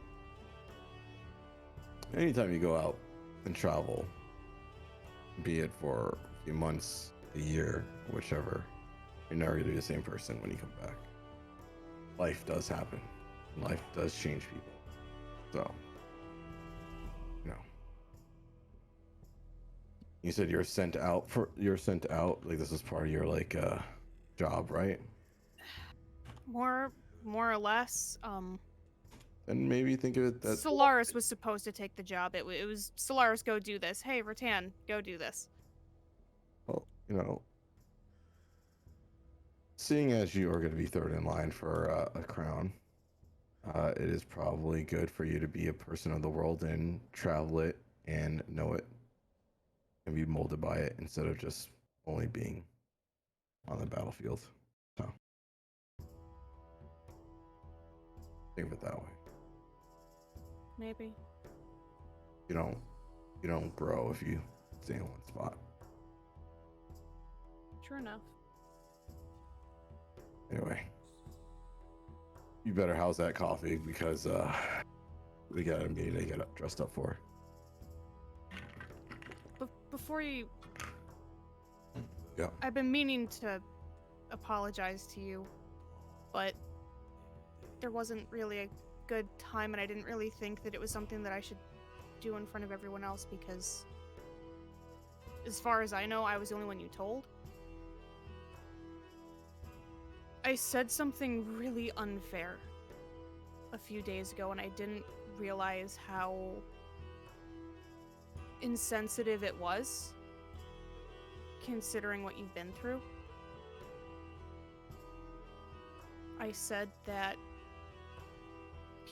Anytime you go out and travel, be it for a few months, a year, whichever, you're never going to be the same person when you come back. Life does happen. Life does change people. So, you said you're sent out, like this is part of your, job, right? More or less, And maybe think of it that... Solaris was supposed to take the job. It was, Solaris, go do this. Hey, Rattan, go do this. Well, seeing as you are going to be third in line for a crown, it is probably good for you to be a person of the world and travel it and know it and be molded by it instead of just only being on the battlefield. So, think of it that way. Maybe. You don't You don't grow if you stay in one spot. True enough. Anyway, you better house that coffee because we got a meeting to get dressed up for. Before you... Yeah. I've been meaning to apologize to you, but there wasn't really a good time, and I didn't really think that it was something that I should do in front of everyone else because, as far as I know, I was the only one you told. I said something really unfair a few days ago, and I didn't realize how insensitive it was, considering what you've been through. I said that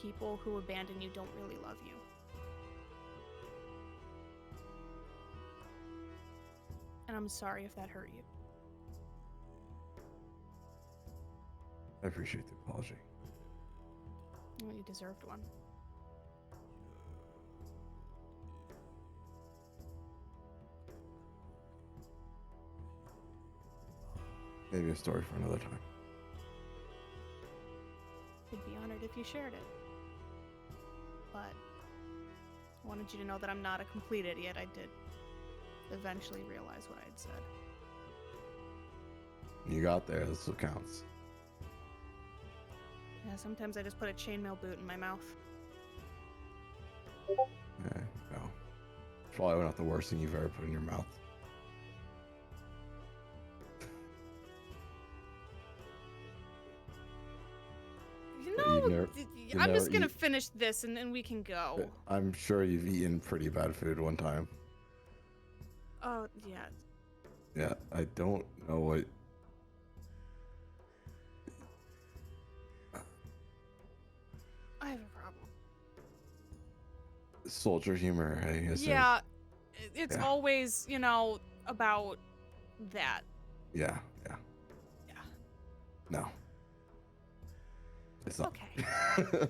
people who abandon you don't really love you. And I'm sorry if that hurt you. I appreciate the apology. Well, you deserved one. Maybe a story for another time. I'd be honored if you shared it. But I wanted you to know that I'm not a complete idiot. I did eventually realize what I had said. You got there. That's what counts. Yeah, sometimes I just put a chainmail boot in my mouth. Yeah, no. Probably not the worst thing you've ever put in your mouth. You But know, you've never- I'm just never gonna eat- finish this and then we can go. I'm sure you've eaten pretty bad food one time. Oh, yeah. Yeah, I don't know what. I have a problem. Soldier humor, I guess. Yeah, it's Yeah. always, about that. Yeah. Yeah. No. It's not. Okay.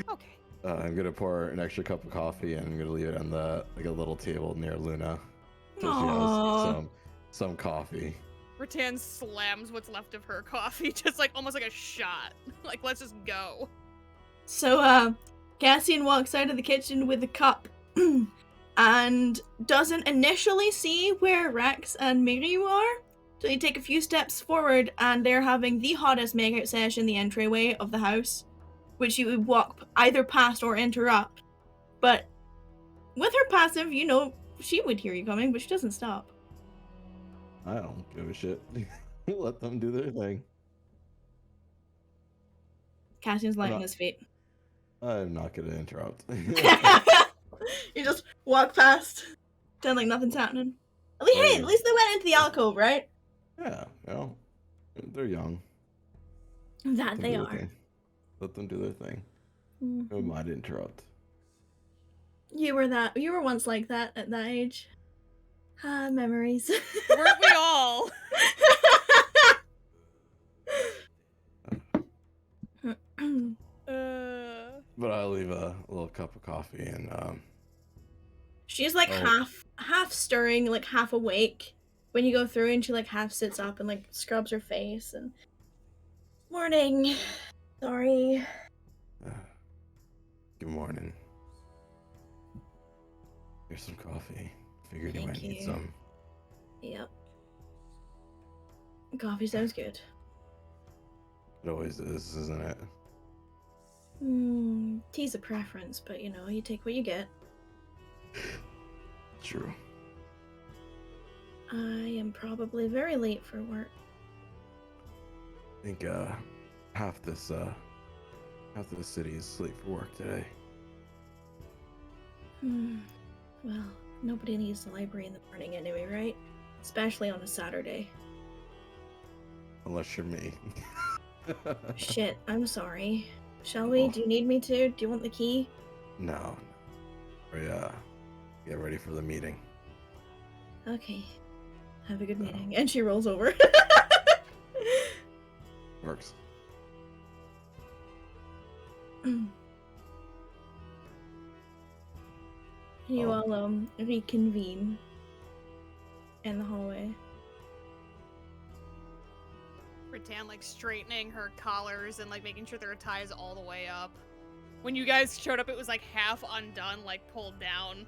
Okay. I'm gonna pour an extra cup of coffee and I'm gonna leave it on a little table near Luna, so she Aww. has some coffee. Rattan slams what's left of her coffee, just like almost like a shot. Like, let's just go. So, Cassian walks out of the kitchen with a cup and doesn't initially see where Rex and Miryu are. So you take a few steps forward and they're having the hottest makeout session in the entryway of the house, which you would walk either past or interrupt. But with her passive, she would hear you coming, but she doesn't stop. I don't give a shit. Let them do their thing. Cassian's light I'm on not- his feet. I'm not gonna interrupt. You just walk past, pretend like nothing's happening. At least, hey, at least they went into the alcove, right? Yeah, they're young. That Let them they do their are. thing. Let them do their thing. Mhm. Who am I to interrupt? You were once like that at that age. Ah, memories. Weren't we all? But I'll leave a little cup of coffee and She's like Oh. half stirring, like half awake when you go through, and she like half sits up and like scrubs her face and morning. Sorry. Good morning. Here's some coffee. Figured you Thank might need you. some. Yep. Coffee sounds good. It always is, isn't it? Tea's a preference, but you take what you get. True. I am probably very late for work. I think half the city is late for work today. Well, nobody needs the library in the morning anyway, right? Especially on a Saturday. Unless you're me. Shit, I'm sorry. Shall we? Oh. Do you need me to? Do you want the key? No. We get ready for the meeting. Okay. Have a good No. meeting. And she rolls over. Works. You all reconvene in the hallway. Rattan like straightening her collars and like making sure there are ties all the way up. When you guys showed up, it was like half undone, like pulled down.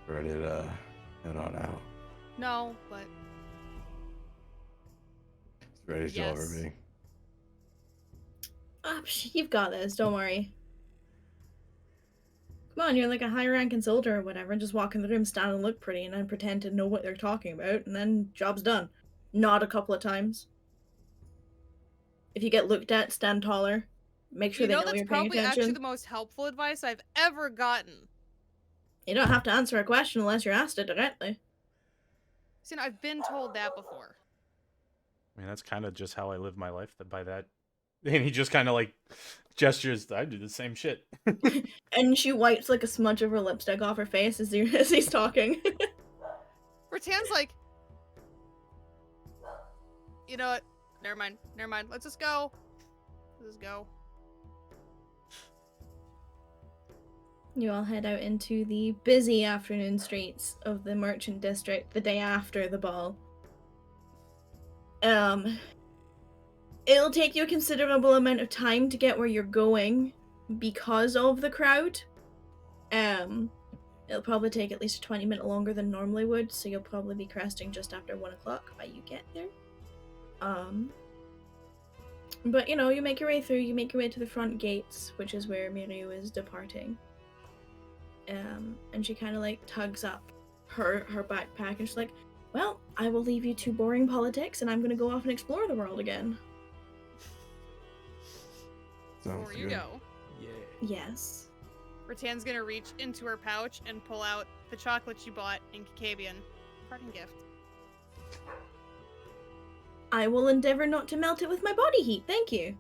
Ready to head on out. No, but It's ready to Yes. over me. You've got this, don't worry. Come on, you're like a high-ranking soldier or whatever. Just walk in the room, stand and look pretty, and then pretend to know what they're talking about, and then job's done. Nod a couple of times. If you get looked at, stand taller. Make sure you they know know that's you're paying probably actually attention. the most helpful advice I've ever gotten. You don't have to answer a question unless you're asked it directly. See, I've been told that before. I mean, that's kind of just how I live my life. By that, and he just kind of like gestures. I do the same shit. And she wipes like a smudge of her lipstick off her face as he's talking. Rattan's like, you know what? Never mind. Let's just go. You all head out into the busy afternoon streets of the merchant district the day after the ball. It'll take you a considerable amount of time to get where you're going because of the crowd. It'll probably take at least a 20-minute longer than normally would, so you'll probably be cresting just after 1 o'clock by you get there. But you know, you make your way through, you make your way to the front gates, which is where Miru is departing. And she kind of like tugs up her backpack and she's like, well, I will leave you to boring politics and I'm gonna go off and explore the world again. Sounds Before you good. go, Yeah. Yes. Rattan's gonna reach into her pouch and pull out the chocolate she bought in Kakabian. Parting gift. I will endeavor not to melt it with my body heat, thank you.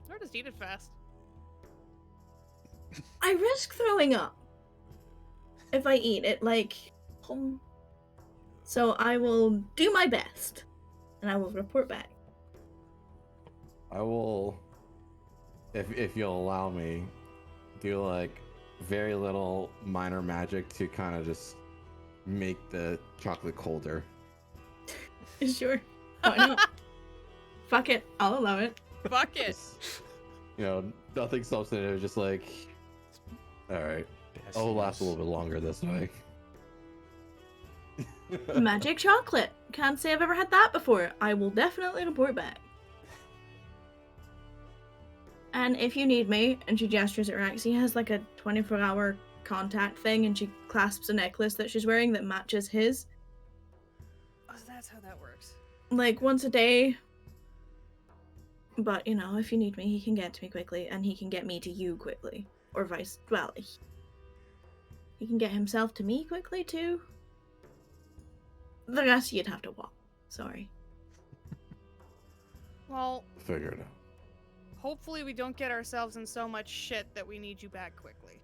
Or just eat it fast. I risk throwing up if I eat it, like, so I will do my best, and I will report back. I will, if you'll allow me, do like very little minor magic to kind of just make the chocolate colder. Sure. Why not? Fuck it, I'll allow it. Fuck it. Just, you know, nothing substantive, just like, all right, I'll last a little bit longer this way. Magic chocolate. Can't say I've ever had that before. I will definitely report back. And if you need me, and she gestures at Rax, he has like a 24-hour contact thing, and she clasps a necklace that she's wearing that matches his. Oh, so that's how that works. Like once a day. But, you know, if you need me, he can get to me quickly, and he can get me to you quickly. Or vice, well, he can get himself to me quickly, too. The rest you'd have to walk. Sorry. Well, Figure it out. hopefully we don't get ourselves in so much shit that we need you back quickly.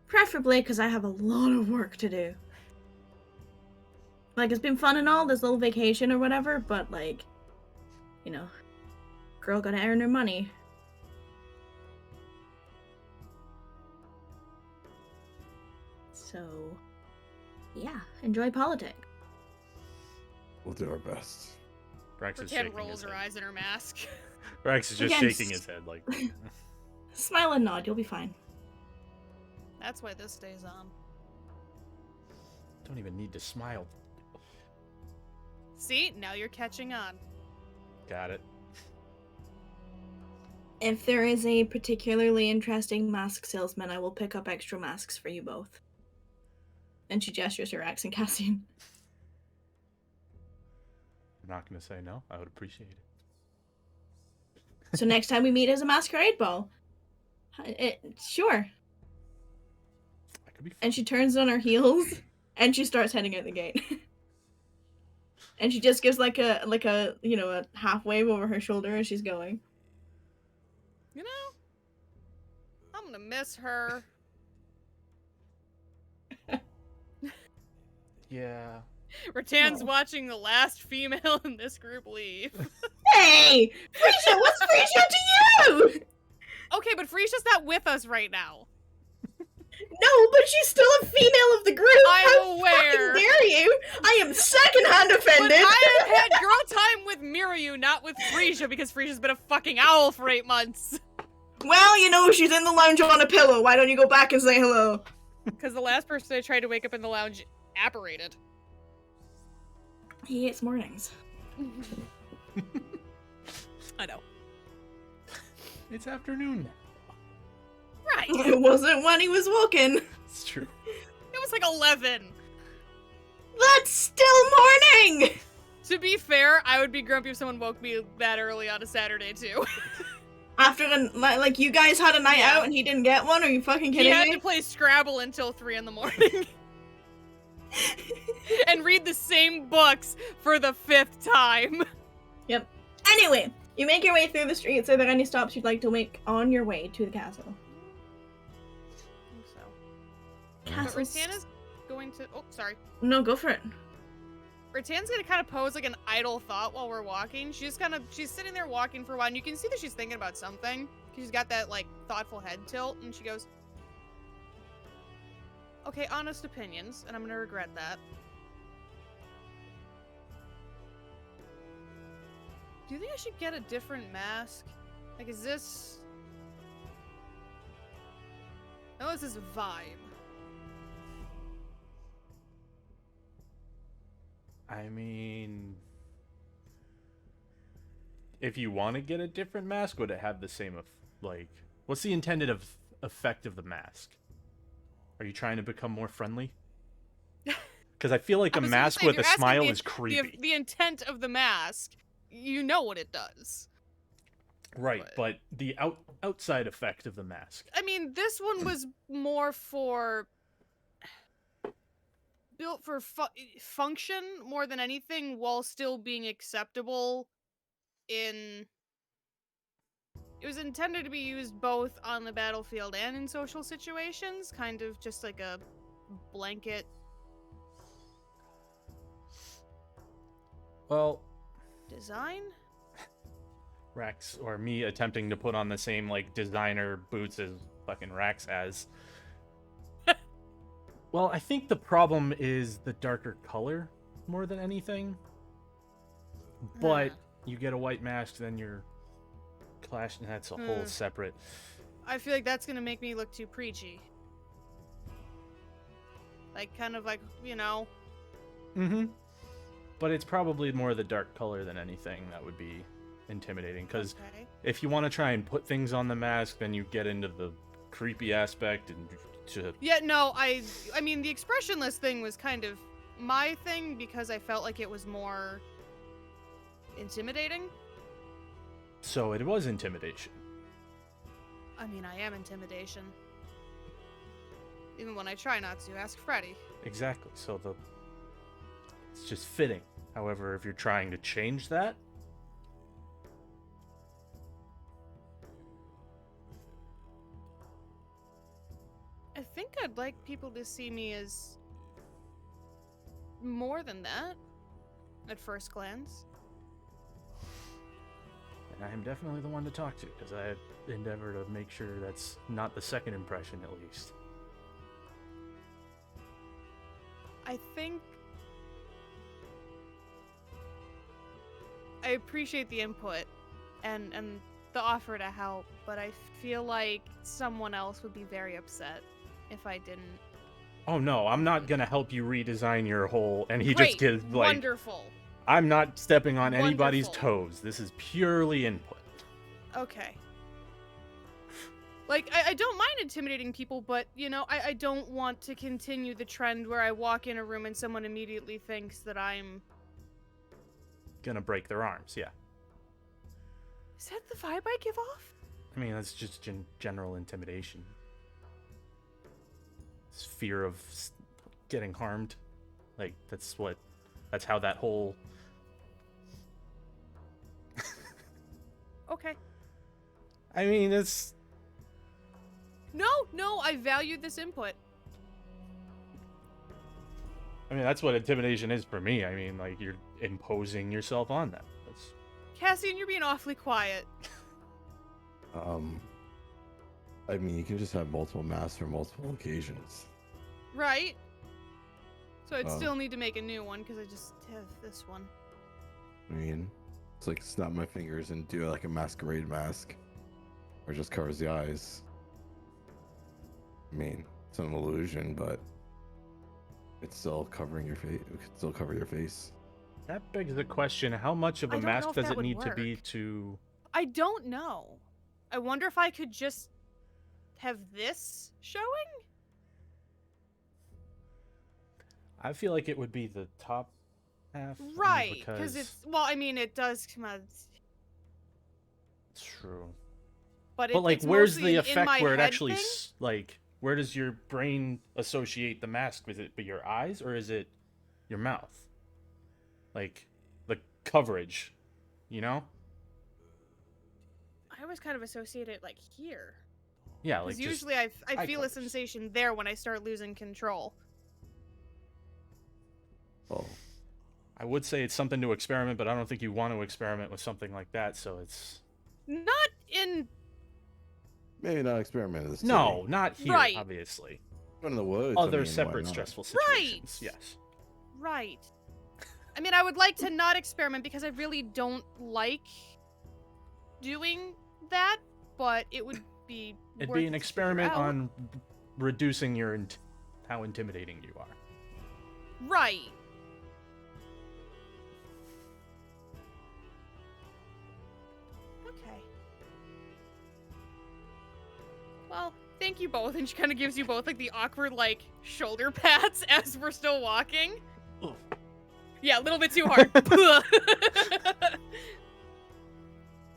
Preferably because I have a lot of work to do. Like, it's been fun and all, this little vacation or whatever, but, like, you know, girl gotta earn her money. So, yeah, enjoy politics. We'll do our best. Rex is Rattan shaking rolls his her head. eyes in her mask. Rex is just Again, shaking his head like. Smile and nod, you'll be fine. That's why this stays on. Don't even need to smile. See, now you're catching on. Got it. If there is a particularly interesting mask salesman, I will pick up extra masks for you both. And she gestures to Rax and Cassian. I'm not gonna say no. I would appreciate it. So next time we meet as a masquerade ball. Sure. I could be. And she turns on her heels and she starts heading out the gate. And she just gives like a you know, a half wave over her shoulder as she's going. You know, I'm gonna miss her. Yeah. Rattan's Oh. watching the last female in this group leave. Hey! Frisia, what's Frisia to you? Okay, but Frisia's not with us right now. No, but she's still a female of the group. I'm How aware. fucking dare you? I am secondhand But offended. I have had girl time with Miryu, not with Frisia, because Frisia's been a fucking owl for 8 months. Well, you know, she's in the lounge on a pillow. Why don't you go back and say hello? Because the last person I tried to wake up in the lounge apparated. He hates mornings. I know. It's afternoon. Right. It wasn't when he was walking. It's true. It was like 11. That's still morning! To be fair, I would be grumpy if someone woke me that early on a Saturday, too. After, like, you guys had a night Yeah. out and he didn't get one? Are you fucking He kidding had me? to play Scrabble until 3 in the morning. And read the same books for the 5th time. Anyway, you make your way through the streets. Are there any stops you'd like to make on your way to the castle? I think so. But Castle's... Ratana's going to... Oh, sorry. No, go for it. Ratana's gonna kind of pose like an idle thought while we're walking. She's sitting there walking for a while, and you can see that she's thinking about something. She's got that, like, thoughtful head tilt, and she goes, okay, honest opinions, and I'm gonna regret that. Do you think I should get a different mask? Like, is this... Oh, this is a vibe. I mean, if you want to get a different mask, would it have the same like? What's the intended effect of the mask? Are you trying to become more friendly? Because I feel like I a was gonna mask say, if with a you're asking smile the- is creepy. The intent of the mask, you know what it does. Right, but the outside effect of the mask. I mean, this one was more for built for function more than anything, while still being acceptable in. It was intended to be used both on the battlefield and in social situations, kind of just like a blanket. Well, Design? Rax, or me attempting to put on the same, like, designer boots as fucking Rax has. Well, I think the problem is the darker color more than anything. But you get a white mask, then you're clashing. That's a whole separate. I feel like that's gonna make me look too preachy. Like, kind of like, you know. Mm-hmm. But it's probably more the dark color than anything that would be intimidating. Because Okay. if you want to try and put things on the mask, then you get into the creepy aspect and to... Yeah, no, I mean, the expressionless thing was kind of my thing because I felt like it was more intimidating. So it was intimidation. I mean, I am intimidation. Even when I try not to. Ask Freddy. Exactly. So it's just fitting. However, if you're trying to change that, I think I'd like people to see me as more than that at first glance. and I am definitely the one to talk to because I endeavor to make sure that's not the second impression, at least. I think I appreciate the input and the offer to help, but I feel like someone else would be very upset if I didn't. Oh no, I'm not gonna help you redesign your whole. And he Great, just gives like, wonderful. I'm not stepping on anybody's Wonderful. toes. This is purely input. Okay. Like, I don't mind intimidating people, but, you know, I don't want to continue the trend where I walk in a room and someone immediately thinks that I'm... Gonna break their arms, yeah. Is that the vibe I give off? I mean, that's just general intimidation. It's fear of getting harmed. Like, that's how that whole... Okay. I mean, it's... No, I value this input. I mean, that's what intimidation is for me. I mean, like, you're imposing yourself on them. That's... Cassian, you're being awfully quiet. I mean, you can just have multiple masks for multiple occasions. Right? So I'd Oh. still need to make a new one because I just have this one. I mean, it's like snap my fingers and do like a masquerade mask, or just covers the eyes. I mean, it's an illusion, but it's still covering your face. It could still cover your face. That begs the question: how much of I a don't know mask if does that it would need to be work. to? I don't know. I wonder if I could just have this showing? I feel like it would be the top half. only Right, because because it's, well, I mean, it does come out, it's true. but But like, it's where's mostly the an in effect my where it head actually thing. like? Where does your brain associate the mask with it? But your eyes, or is it your mouth? Like the coverage, you know? I always kind of associate it like here. Yeah, like Because just usually I eye feel a covers. sensation there when I start losing control. Oh, I would say it's something to experiment, but I don't think you want to experiment with something like that. So it's Not in, maybe not experiment in this. no, not here, Right. obviously. One in the woods. I Other mean, why separate not? stressful Right. situations. Yes. right. I mean, I would like to not experiment because I really don't like doing that, but it would be It'd worth be it an to figure experiment out. on reducing your how intimidating you are. Right. Okay. Well, thank you both. And she kind of gives you both like the awkward like shoulder pats as we're still walking. Ugh. Yeah, a little bit too hard.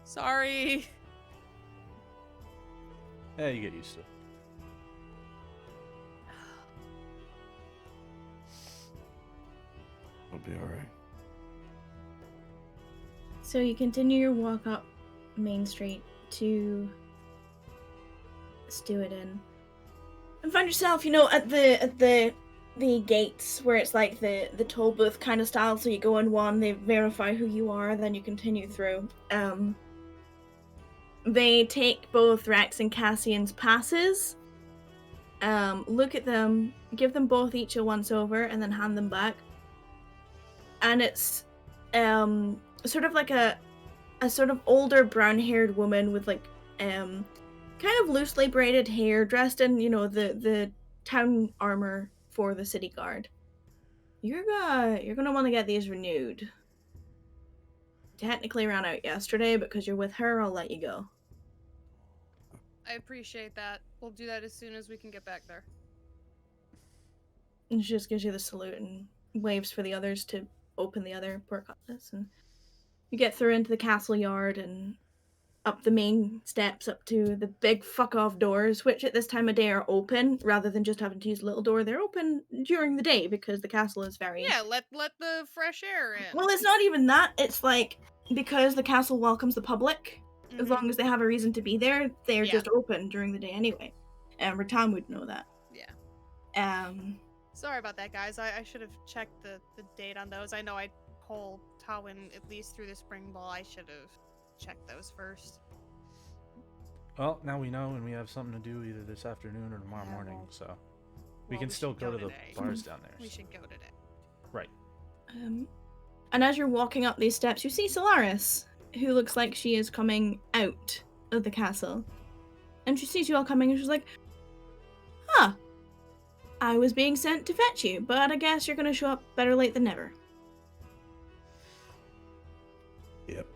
Sorry. Yeah, you get used to it. It'll be all right. So you continue your walk up Main Street to Stewart Inn, and find yourself, at the gates where it's like the toll booth kind of style. So you go in one, they verify who you are, then you continue through. They take both Rex and Cassian's passes, look at them, give them both each a once over, and then hand them back. And it's sort of like a sort of older brown-haired woman with like kind of loosely braided hair, dressed in the town armor for the city guard. You're gonna want to get these renewed. Technically ran out yesterday, but because you're with her, I'll let you go. I appreciate that. We'll do that as soon as we can get back there. And she just gives you the salute and waves for the others to open the other portcullis, and you get through into the castle yard and up the main steps up to the big fuck off doors, which at this time of day are open rather than just having to use a little door. They're open during the day because the castle is very Yeah, let the fresh air in. well, it's not even that. It's like because the castle welcomes the public, as Mhm. long as they have a reason to be there, they're Yeah. just open during the day anyway. And Ratan would know that. Yeah. Um Sorry about that, guys. I should have checked the date on those. I know I pulled Tawin at least through the spring ball. I should have checked those first. Well, now we know, and we have something to do either this afternoon or tomorrow Yeah, morning. well- So we Well, can still should go to the today. bars down there. We should go today. Right. And as you're walking up these steps, you see Solaris, who looks like she is coming out of the castle. And she sees you all coming and she's like, huh, I was being sent to fetch you, but I guess you're gonna show up better late than never. Yep.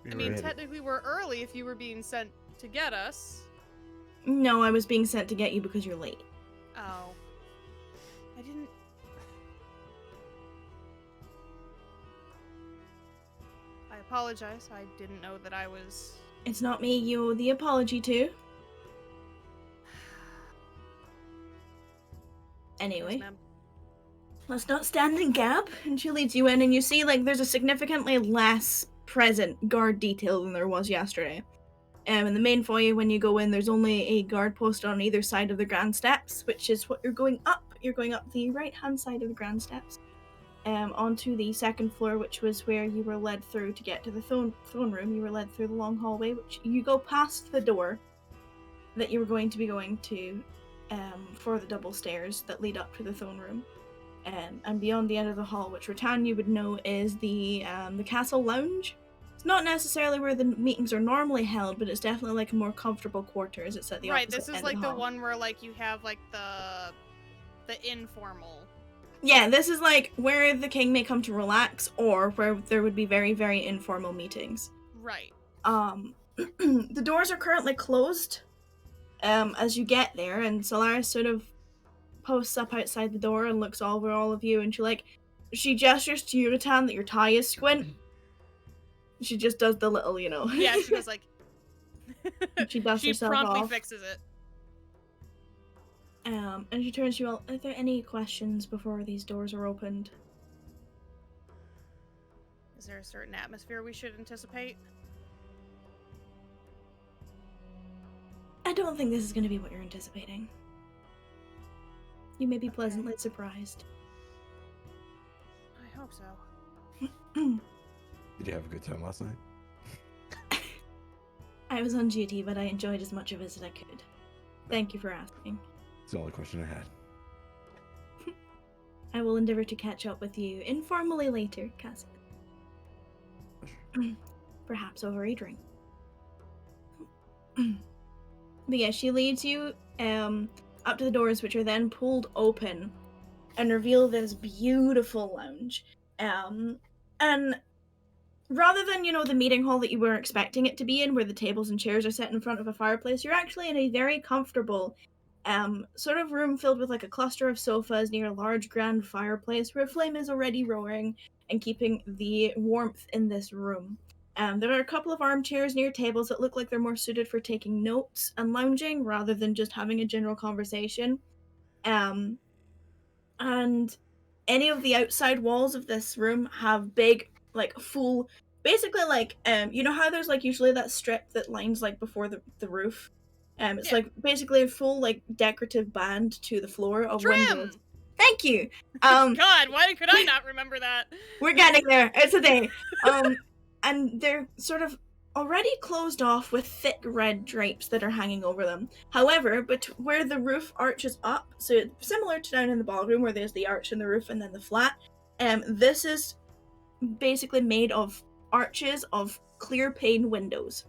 Be I mean, ready. technically we're early if you were being sent to get us. No, I was being sent to get you because you're late. Oh. I didn't... I apologize. I didn't know that I was... It's not me you owe the apology to. Anyway. Yes, ma'am. Let's not stand and gab. And she leads you in, and you see, like, there's a significantly less present guard detail than there was yesterday. In the main foyer, when you go in, there's only a guard posted on either side of the grand steps, which is what you're going up. You're going up the right-hand side of the grand steps. onto the second floor, which was where you were led through to get to the throne room. You were led through the long hallway, which you go past the door that you were going to be going to for the double stairs that lead up to the throne room. And beyond the end of the hall, which Rattan you would know is the castle lounge. It's not necessarily where the meetings are normally held, but it's definitely like a more comfortable quarters. It's at the Right, opposite this is end like of the hall. one where like you have like the informal. Yeah, this is like where the king may come to relax, or where there would be very, very informal meetings. Right. The doors are currently closed as you get there, and Solaris sort of posts up outside the door and looks over all of you, and she gestures to you, Rattan, that your tie is squint. She just does the little, Yeah, she goes like. She dusts She herself promptly off. fixes it. And she turns to you all. Are there any questions before these doors are opened? Is there a certain atmosphere we should anticipate? I don't think this is going to be what you're anticipating. You may be pleasantly surprised. I hope so. Did you have a good time last night? I was on duty, but I enjoyed as much of it as I could. Thank you for asking. It's the only question I had. I will endeavor to catch up with you informally later, Cassie. Perhaps over a drink. But yeah, she leads you up to the doors, which are then pulled open and reveal this beautiful lounge. And rather than, the meeting hall that you were expecting it to be in, where the tables and chairs are set in front of a fireplace, you're actually in a very comfortable sort of room filled with like a cluster of sofas near a large grand fireplace where a flame is already roaring and keeping the warmth in this room. There are a couple of armchairs near tables that look like they're more suited for taking notes and lounging rather than just having a general conversation. And any of the outside walls of this room have big, like, full, basically like, you know how there's like usually that strip that lines like before the roof? It's Yeah. like basically a full like decorative band to the floor of Trim! windows. Thank you. God, why could I not remember that? We're getting there. It's a day. And they're sort of already closed off with thick red drapes that are hanging over them. However, but where the roof arches up, so similar to down in the ballroom where there's the arch in the roof and then the flat, this is basically made of arches of clear pane windows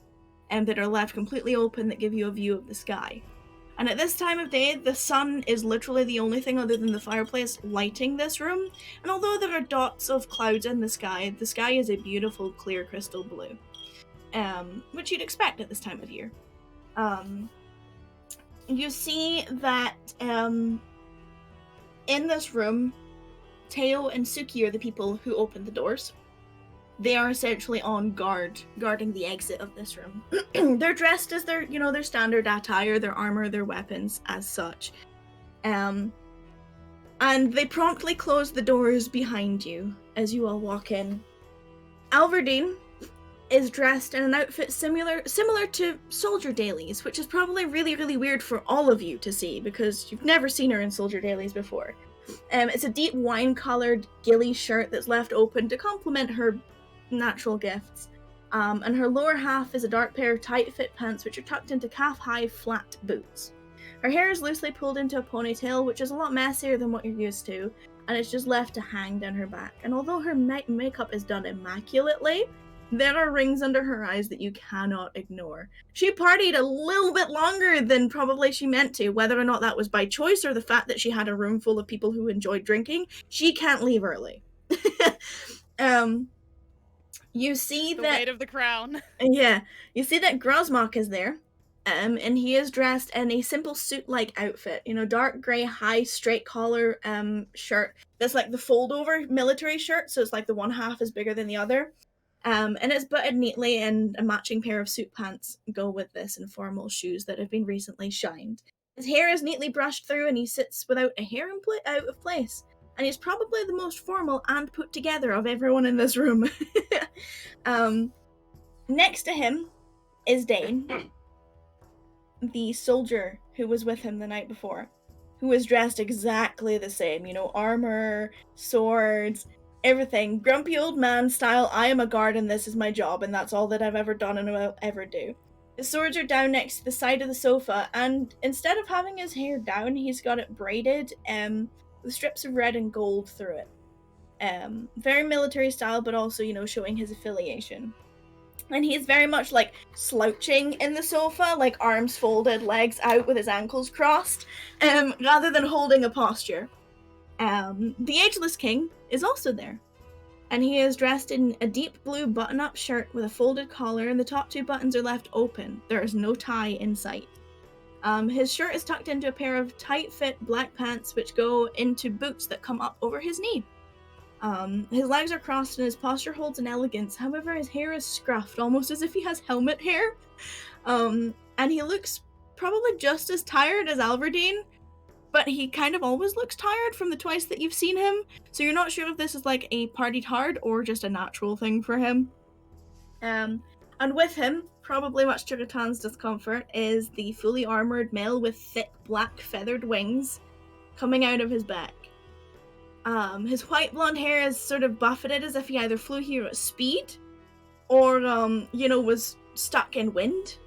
that are left completely open that give you a view of the sky. And at this time of day, the sun is literally the only thing other than the fireplace lighting this room. And although there are dots of clouds in the sky is a beautiful, clear crystal blue. Which you'd expect at this time of year. You see that in this room, Teo and Suki are the people who opened the doors. They are essentially on guard, guarding the exit of this room. They're dressed as their standard attire, their armor, their weapons, as such. And they promptly close the doors behind you as you all walk in. Alverdine is dressed in an outfit similar to Soldier Dailies, which is probably really, really weird for all of you to see because you've never seen her in Soldier Dailies before. It's a deep wine-colored ghillie shirt that's left open to complement her natural gifts. And her lower half is a dark pair of tight-fit pants which are tucked into calf-high flat boots. Her hair is loosely pulled into a ponytail, which is a lot messier than what you're used to, and it's just left to hang down her back. And although her makeup is done immaculately, there are rings under her eyes that you cannot ignore. She partied a little bit longer than probably she meant to, whether or not that was by choice or the fact that she had a room full of people who enjoyed drinking. She can't leave early. You see The that weight of the crown. yeah, you see that Grosmok is there, and he is dressed in a simple suit-like outfit. Dark grey, high, straight collar shirt. That's like the fold-over military shirt, so it's like the one half is bigger than the other. And it's buttoned neatly, and a matching pair of suit pants go with this, and formal shoes that have been recently shined. His hair is neatly brushed through, and he sits without a hair out of place. And he's probably the most formal and put together of everyone in this room. Next to him is Dane, the soldier who was with him the night before, who is dressed exactly the same. Armor, swords, everything. Grumpy old man style, I am a guard and this is my job, and that's all that I've ever done and will ever do. His swords are down next to the side of the sofa, and instead of having his hair down, he's got it braided with strips of red and gold through it. Very military style, but also, showing his affiliation. And he's very much like slouching in the sofa, like arms folded, legs out with his ankles crossed, rather than holding a posture. The Ageless King is also there, and he is dressed in a deep blue button-up shirt with a folded collar, and the top 2 buttons are left open. There is no tie in sight. His shirt is tucked into a pair of tight-fit black pants which go into boots that come up over his knee. His legs are crossed and his posture holds an elegance. However, his hair is scruffed, almost as if he has helmet hair. And he looks probably just as tired as Alverdine, but he kind of always looks tired from the twice that you've seen him, so you're not sure if this is like a partied hard or just a natural thing for him. And with him, probably much to Ratan's discomfort, is the fully armored male with thick black feathered wings coming out of his back. His white blonde hair is sort of buffeted as if he either flew here at speed or, was stuck in wind.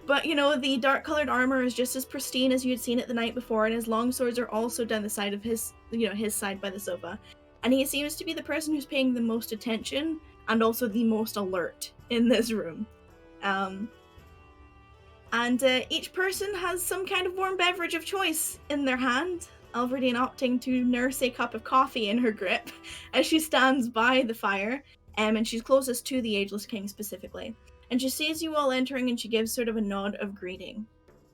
But, the dark-colored armor is just as pristine as you had seen it the night before, and his long swords are also down the side of his side by the sofa. And he seems to be the person who's paying the most attention, and also the most alert in this room. Each person has some kind of warm beverage of choice in their hand, Alverdine opting to nurse a cup of coffee in her grip as she stands by the fire, and she's closest to the Ageless King specifically. And she sees you all entering, and she gives sort of a nod of greeting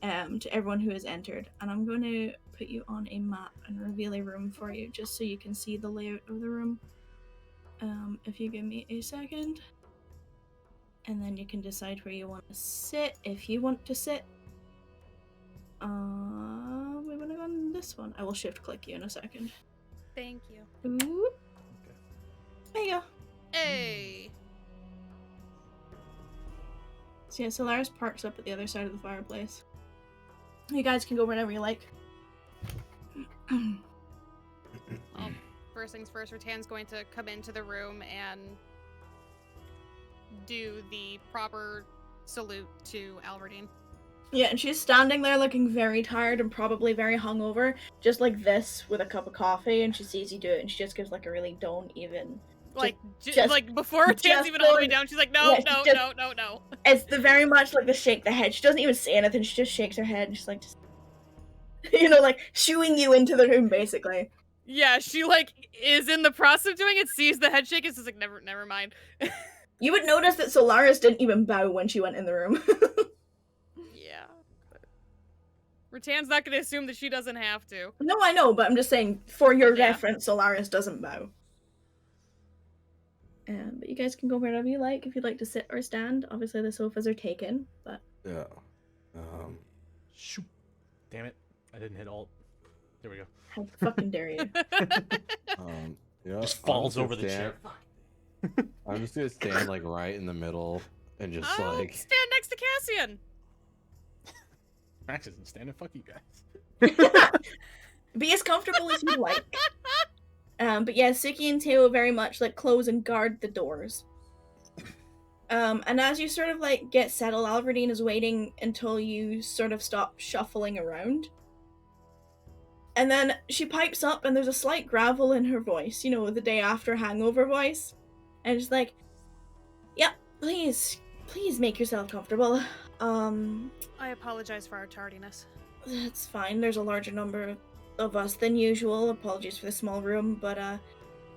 to everyone who has entered. And I'm going to put you on a map and reveal a room for you, just so you can see the layout of the room. If you give me a second. And then you can decide where you want to sit, if you want to sit. We want to go on this one. I will shift click you in a second. Thank you. Ooh. There you go. Hey. So yeah, Solaris parks up at the other side of the fireplace. You guys can go wherever you like. First things first, Ratan's going to come into the room and do the proper salute to Alverdine. Yeah, and she's standing there looking very tired and probably very hungover, just like this with a cup of coffee, and she sees you do it and she just gives like a really don't even... Like before Ratan's even all the way down, she's like, no. It's the very much like the shake the head. She doesn't even say anything, she just shakes her head and she's like, just... like shooing you into the room basically. Yeah, she like is in the process of doing it, sees the head shake, and is like, never mind. You would notice that Solaris didn't even bow when she went in the room. Yeah. Ratan's not going to assume that she doesn't have to. No, I know, but I'm just saying, for your reference, Solaris doesn't bow. But you guys can go wherever you like, if you'd like to sit or stand. Obviously the sofas are taken, but... Yeah. Shoot. Damn it. I didn't hit alt. There we go. How fucking dare you. Just falls over the chair. I'm just gonna stand like right in the middle and just like... stand next to Cassian! Max isn't standing. Fuck you guys. Be as comfortable as you like. But yeah, Suki and Teo very much like close and guard the doors. And as you sort of like get settled, Alverdine is waiting until you sort of stop shuffling around. And then she pipes up and there's a slight gravel in her voice, the day after hangover voice. And she's like, yeah, please make yourself comfortable. I apologize for our tardiness. That's fine. There's a larger number of us than usual. Apologies for the small room, but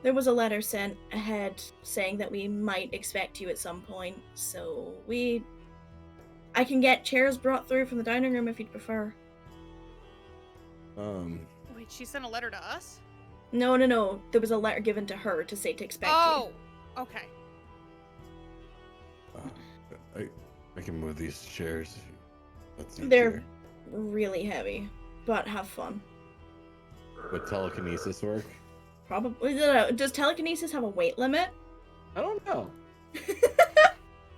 there was a letter sent ahead saying that we might expect you at some point, so I can get chairs brought through from the dining room if you'd prefer. Wait, she sent a letter to us? No. There was a letter given to her to say to expect you. Okay. I can move these chairs. That's easier. They're really heavy, but have fun. Would telekinesis work? Probably. Does telekinesis have a weight limit? I don't know.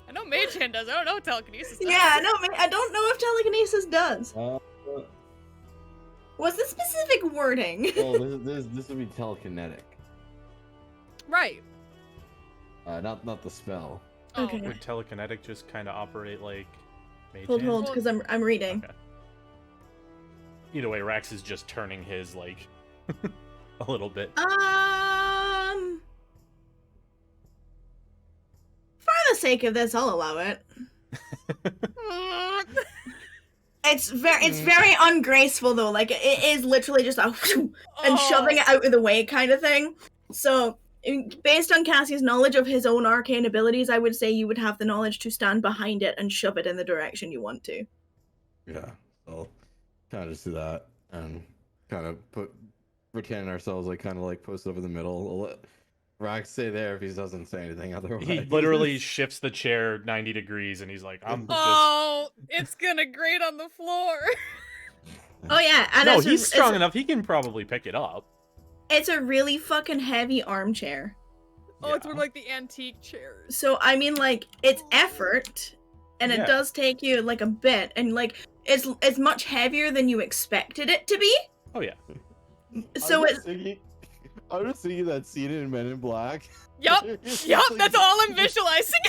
I know Mage Hand does. I don't know what telekinesis does. Yeah, no, I don't know if telekinesis does. What's the specific wording? Well, this would be telekinetic. Right. Not the spell. Oh, Okay. Would telekinetic just kind of operate like mage Hold, hand? because I'm reading. Okay. Either way, Rax is just turning his like a little bit. For the sake of this, I'll allow it. It's very ungraceful though. Like it is literally just a and shoving it out of the way kind of thing. So, based on Cassie's knowledge of his own arcane abilities, I would say you would have the knowledge to stand behind it and shove it in the direction you want to. Yeah. So kind of just do that and kind of pretend ourselves like kind of like post over the middle. We'll let Rax stay there if he doesn't say anything otherwise. He literally shifts the chair 90 degrees, and he's like, "I'm just." Oh, it's gonna grate on the floor. Oh yeah, and No, it's he's strong enough. He can probably pick it up. It's a really fucking heavy armchair. Oh, it's Yeah. one of like the antique chairs. So I mean, like it's effort, and Yeah. it does take you like a bit, and like it's much heavier than you expected it to be. Oh yeah. So it's I'm just thinking that scene in Men in Black. Yup, It's yup, like- that's all I'm visualizing.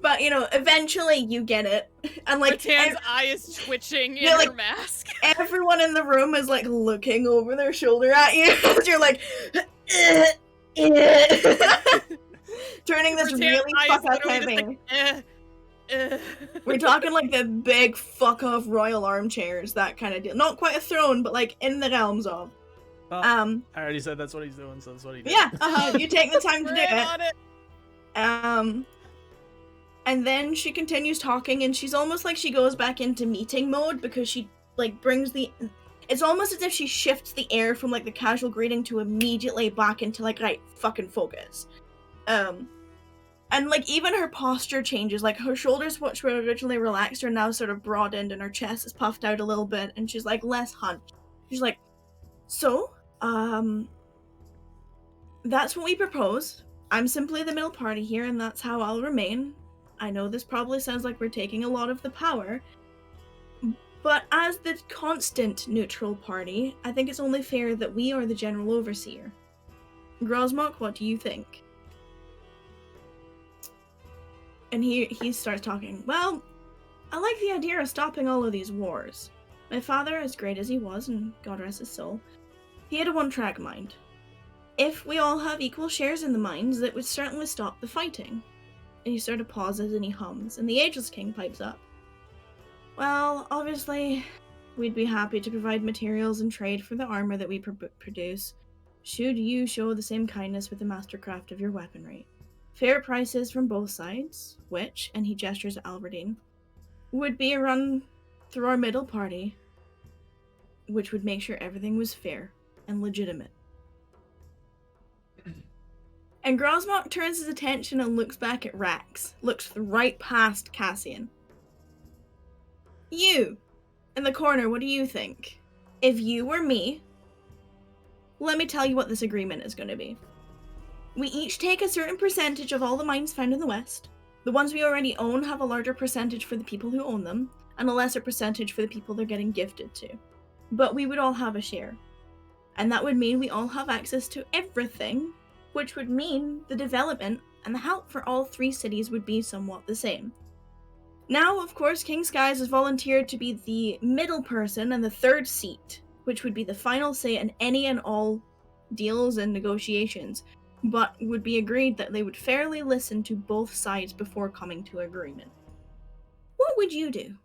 but you know, eventually you get it, and like Ratan's eye is twitching in Yeah, like- her mask. everyone in the room is like looking over their shoulder at you as you're like turning this Ratan's really eye is fuck up literally just heavy. like, We're talking like the big fuck off royal armchairs, that kind of deal. Not quite a throne, but like in the realms of. Well, I already said that's what he's doing, so that's what he did. Yeah, you take the time to We're do in it. on it. And then she continues talking, and she's almost like she goes back into meeting mode because she like brings the. It's almost as if she shifts the air from like the casual greeting to immediately back into like right fucking focus. And like even her posture changes. Like her shoulders, which were originally relaxed, are now sort of broadened, and her chest is puffed out a little bit, and she's like less hunched. She's like, so, that's what we propose. I'm simply the middle party here, and that's how I'll remain. I know this probably sounds like we're taking a lot of the power, but as the constant neutral party, I think it's only fair that we are the general overseer. Grosmok, what do you think? And he starts talking. Well, I like the idea of stopping all of these wars. My father, as great as he was, and God rest his soul, he had a one-track mind. If we all have equal shares in the mines, that would certainly stop the fighting. And he sort of pauses and he hums, and the Ageless King pipes up. Well, obviously, we'd be happy to provide materials and trade for the armor that we produce, should you show the same kindness with the mastercraft of your weaponry. Fair prices from both sides, which, and he gestures at Alberdine, would be a run through our middle party, which would make sure everything was fair and legitimate. And Grosmok turns his attention and looks back at Rax, looks right past Cassian. You, in the corner, what do you think? If you were me, let me tell you what this agreement is going to be. We each take a certain percentage of all the mines found in the West. The ones we already own have a larger percentage for the people who own them, and a lesser percentage for the people they're getting gifted to. But we would all have a share. And that would mean we all have access to everything, which would mean the development and the help for all three cities would be somewhat the same. Now, of course, King Skies has volunteered to be the middle person and the third seat, which would be the final say in any and all deals and negotiations, but would be agreed that they would fairly listen to both sides before coming to agreement. What would you do?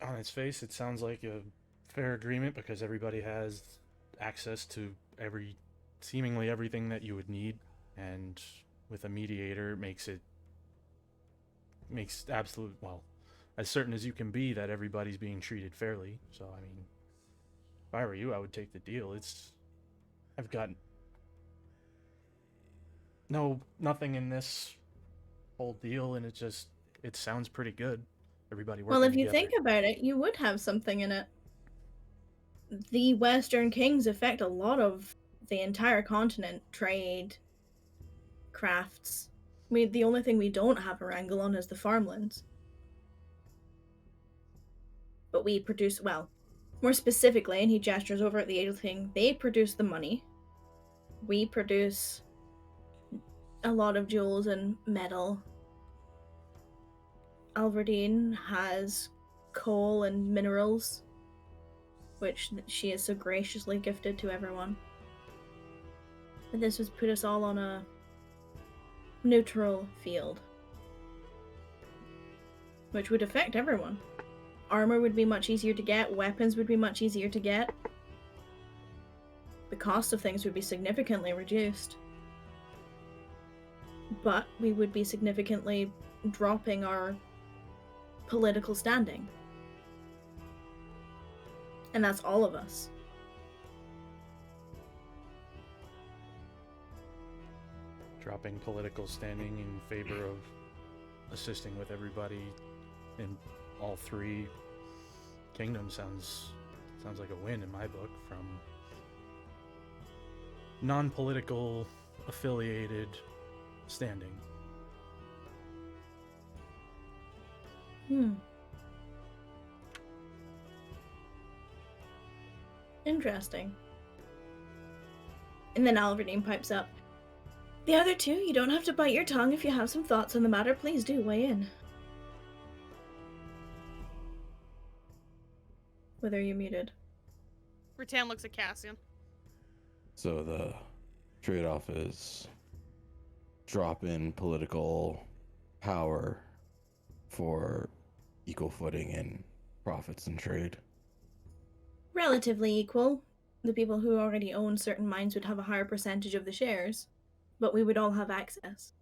On its face, it sounds like a fair agreement because everybody has access to seemingly everything that you would need, and with a mediator, makes absolute, well, as certain as you can be that everybody's being treated fairly. So, I mean, if I were you, I would take the deal. I've got nothing in this whole deal, and it sounds pretty good. Everybody working Well, if you together. think about it, you would have something in it. The Western Kings affect a lot of the entire continent, trade, crafts. The only thing we don't have a wrangle on is the farmlands. But we produce, well, More specifically, and he gestures over at the Angel King, they produce the money. We produce a lot of jewels and metal. Alverdine has coal and minerals, which she has so graciously gifted to everyone. But this would put us all on a neutral field, which would affect everyone. Armor would be much easier to get, weapons would be much easier to get. The cost of things would be significantly reduced. But we would be significantly dropping our political standing. And that's all of us. Dropping political standing in favor of assisting with everybody in all three kingdoms sounds like a win in my book from non-political affiliated standing. Interesting. And then Alverdine pipes up. The other two, you don't have to bite your tongue. If you have some thoughts on the matter, please do weigh in. Whether you're muted. Rattan looks at Cassian. So the trade-off is drop in political power for equal footing in profits and trade. Relatively equal. The people who already own certain mines would have a higher percentage of the shares, but we would all have access.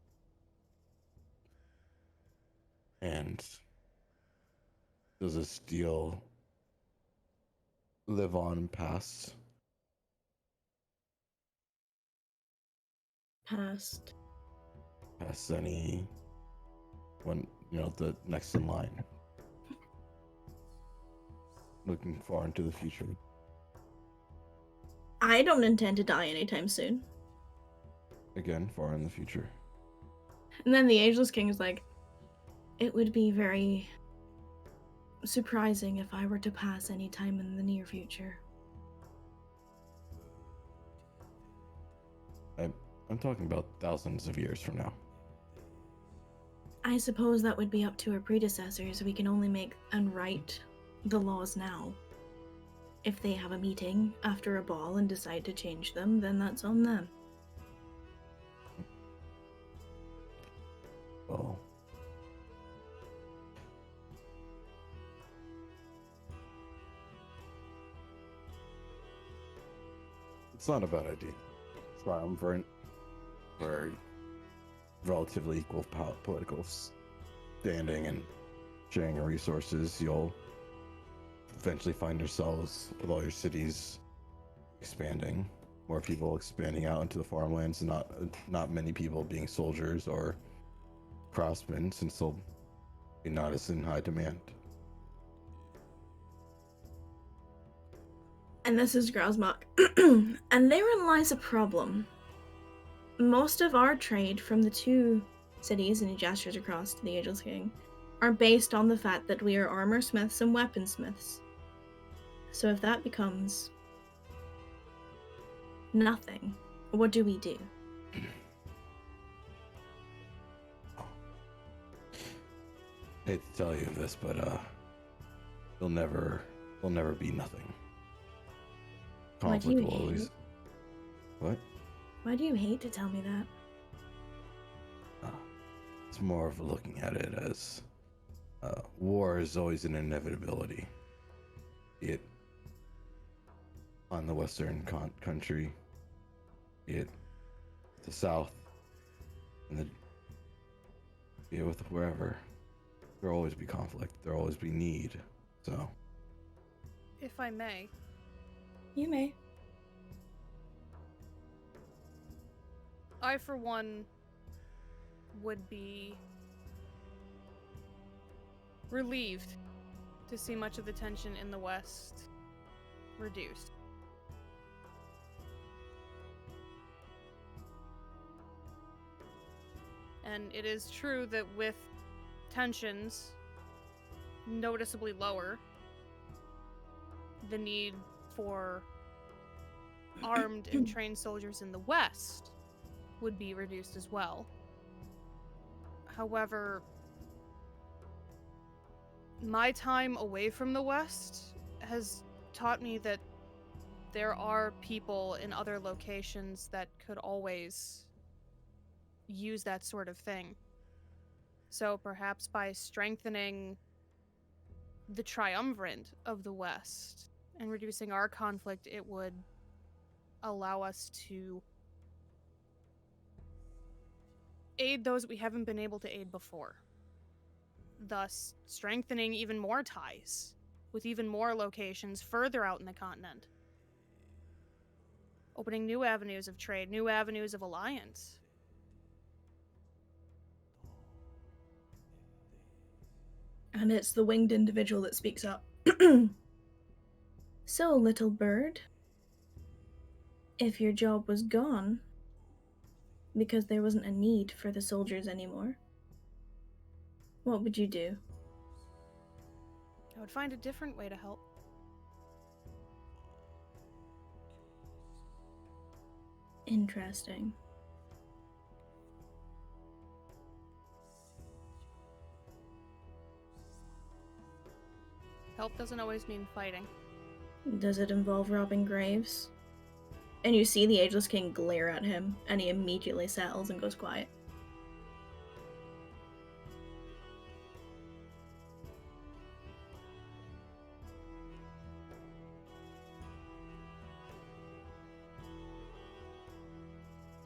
And does this deal live on past any when the next in line? Looking far into the future. I don't intend to die anytime soon. Again, far in the future. And then the Ageless King is like, it would be very surprising if I were to pass any time in the near future. I'm talking about thousands of years from now. I suppose that would be up to our predecessors. We can only make and write the laws now. If they have a meeting after a ball and decide to change them, then that's on them. Well, it's not a bad idea. Triumvirate, or relatively equal political standing and sharing of resources, you'll eventually find yourselves with all your cities expanding, more people expanding out into the farmlands, and not many people being soldiers or craftsmen, since they'll be not as in high demand. And this is Grasmok. And therein lies a problem. Most of our trade from the two cities, and he gestures across to the Ageless King, are based on the fact that we are armor smiths and weaponsmiths. So if that becomes nothing, what do we do? Hate to tell you this, but they'll never be nothing. Why do Conflict you will always. hate? What? Why do you hate to tell me that? It's more of looking at it as war is always an inevitability. Be it on the western country, be it the south, and be it with wherever. There'll always be conflict. There'll always be need. So. If I may. You may. I, for one, would be relieved to see much of the tension in the West reduced. And it is true that with tensions noticeably lower, the need for armed and trained soldiers in the West would be reduced as well. However, my time away from the West has taught me that there are people in other locations that could always use that sort of thing. So perhaps by strengthening the triumvirate of the West and reducing our conflict, it would allow us to aid those we haven't been able to aid before, thus strengthening even more ties with even more locations further out in the continent, opening new avenues of trade, new avenues of alliance. And it's the winged individual that speaks up. So, little bird, if your job was gone because there wasn't a need for the soldiers anymore, what would you do? I would find a different way to help. Interesting. Help doesn't always mean fighting. Does it involve robbing graves? And you see the Ageless King glare at him, and he immediately settles and goes quiet.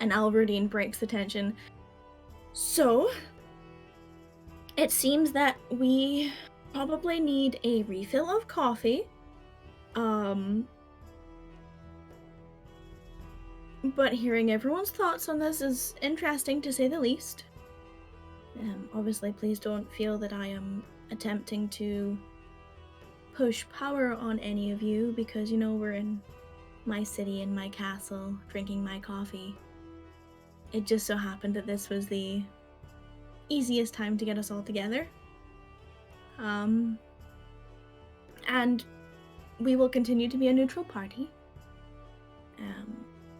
And Alverdine breaks the tension. So, it seems that we probably need a refill of coffee. But hearing everyone's thoughts on this is interesting to say the least. Obviously, please don't feel that I am attempting to push power on any of you, because, you know, we're in my city, in my castle, drinking my coffee. It just so happened that this was the easiest time to get us all together. And we will continue to be a neutral party.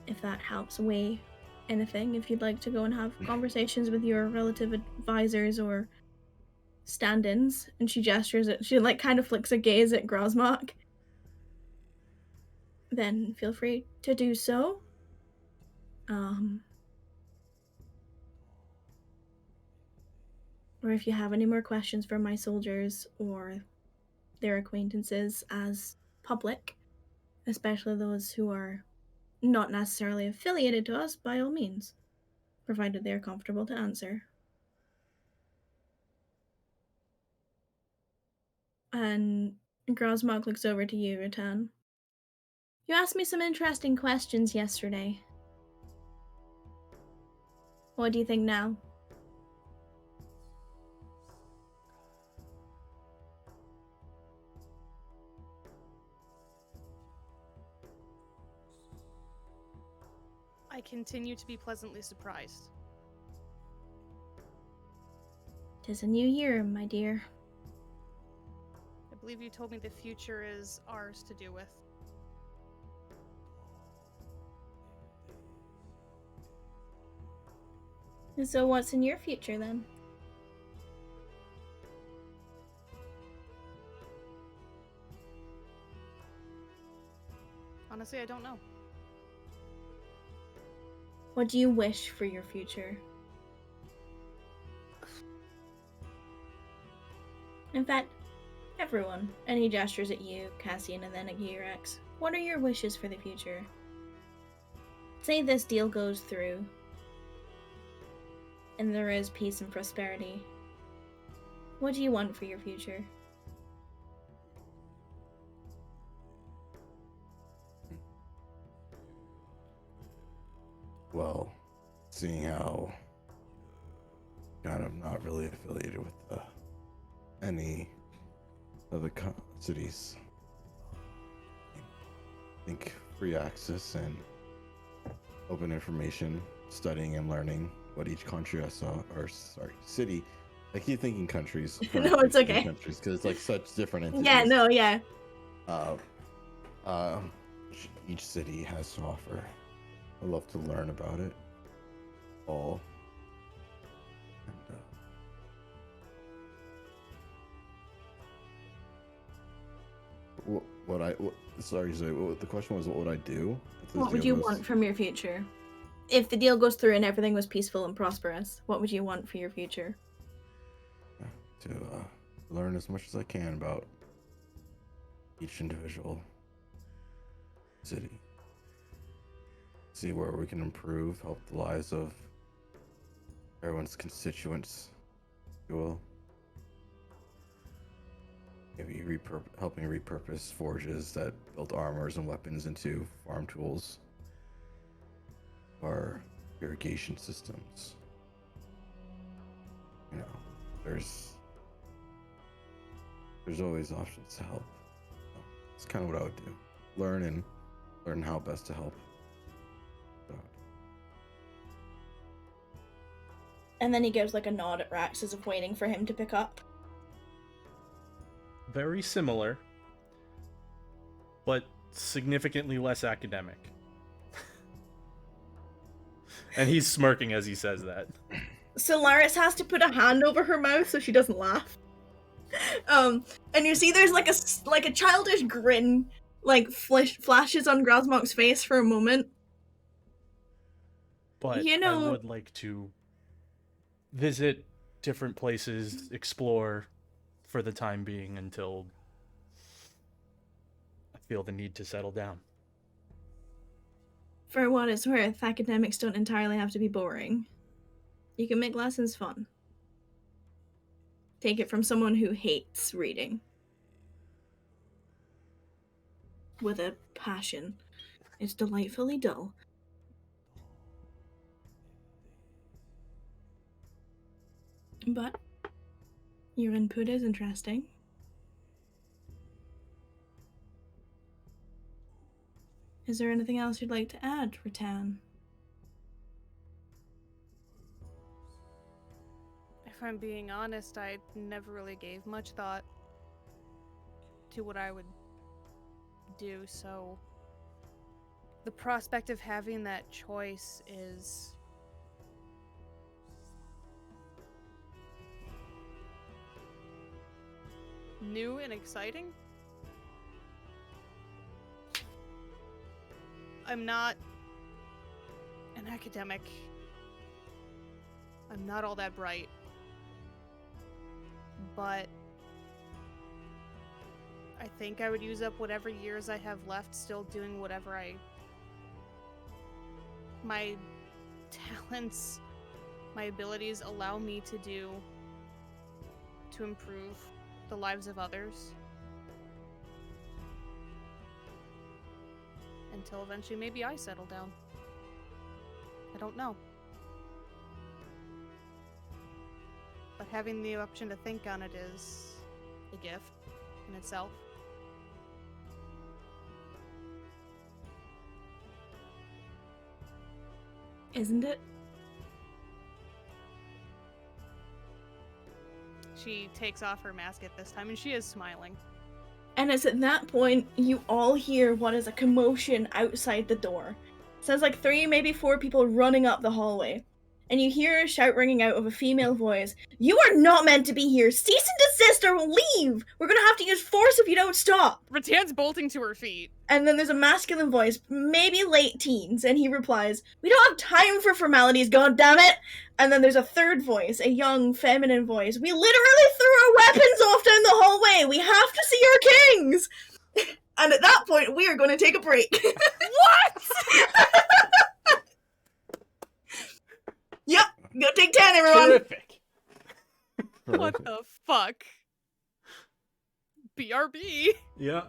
If that helps weigh anything, if you'd like to go and have conversations with your relative advisors or stand-ins, and she gestures at, she like kind of flicks a gaze at Grosmark, then feel free to do so. Or if you have any more questions for my soldiers or their acquaintances as public, especially those who are not necessarily affiliated to us, by all means, provided they are comfortable to answer. And Grosmark looks over to you, Ratan. You asked me some interesting questions yesterday. What do you think now? I continue to be pleasantly surprised. 'Tis a new year, my dear. I believe you told me the future is ours to do with. And so what's in your future, then? Honestly, I don't know. What do you wish for your future? In fact, everyone. And he gestures at you, Cassian, and then at Eurex. What are your wishes for the future? Say this deal goes through, and there is peace and prosperity. What do you want for your future? Well, seeing how kind of not really affiliated with any of the cities, I think free access and open information, studying and learning what each country city. I keep thinking countries. No, it's okay. Countries, because it's like such different entities. Yeah, no, yeah. each city has to offer. I'd love to learn about it all. And, sorry, Zoe, the question was, what would I do? If this What would deal you goes- want from your future? If the deal goes through and everything was peaceful and prosperous, what would you want for your future? To learn as much as I can about each individual city. See where we can improve, help the lives of everyone's constituents, if you will. Maybe helping repurpose forges that built armors and weapons into farm tools or irrigation systems. You know, there's always options to help. It's kind of what I would do. Learn how best to help. And then he gives like a nod at Rax as if waiting for him to pick up. Very similar, but significantly less academic. And he's smirking as he says that. Solaris has to put a hand over her mouth so she doesn't laugh. And you see there's like a childish grin flashes on Grasmok's face for a moment. But You know- I would like to visit different places, explore for the time being until I feel the need to settle down. For what it's worth, academics don't entirely have to be boring. You can make lessons fun. Take it from someone who hates reading. With a passion. It's delightfully dull. But your input is interesting. Is there anything else you'd like to add, Rattan? If I'm being honest, I never really gave much thought to what I would do, so the prospect of having that choice is new and exciting. I'm not an academic. I'm not all that bright. But I think I would use up whatever years I have left still doing whatever my talents, my abilities allow me to do to improve the lives of others. Until eventually maybe I settle down. I don't know. But having the option to think on it is a gift in itself. Isn't it? She takes off her mask at this time and she is smiling. And it's at that point you all hear what is a commotion outside the door. Sounds like 3, maybe 4 people running up the hallway. And you hear a shout ringing out of a female voice. "You are not meant to be here! Cease and desist or leave! We're gonna have to use force if you don't stop!" Rattan's bolting to her feet. And then there's a masculine voice, maybe late teens, and he replies, "We don't have time for formalities, goddammit!" And then there's a third voice, a young, feminine voice. "We literally threw our weapons off down the hallway! We have to see our kings!" And at that point, we are going to take a break. What? Yep, go take 10, everyone! Terrific. What the fuck? BRB. Yeah.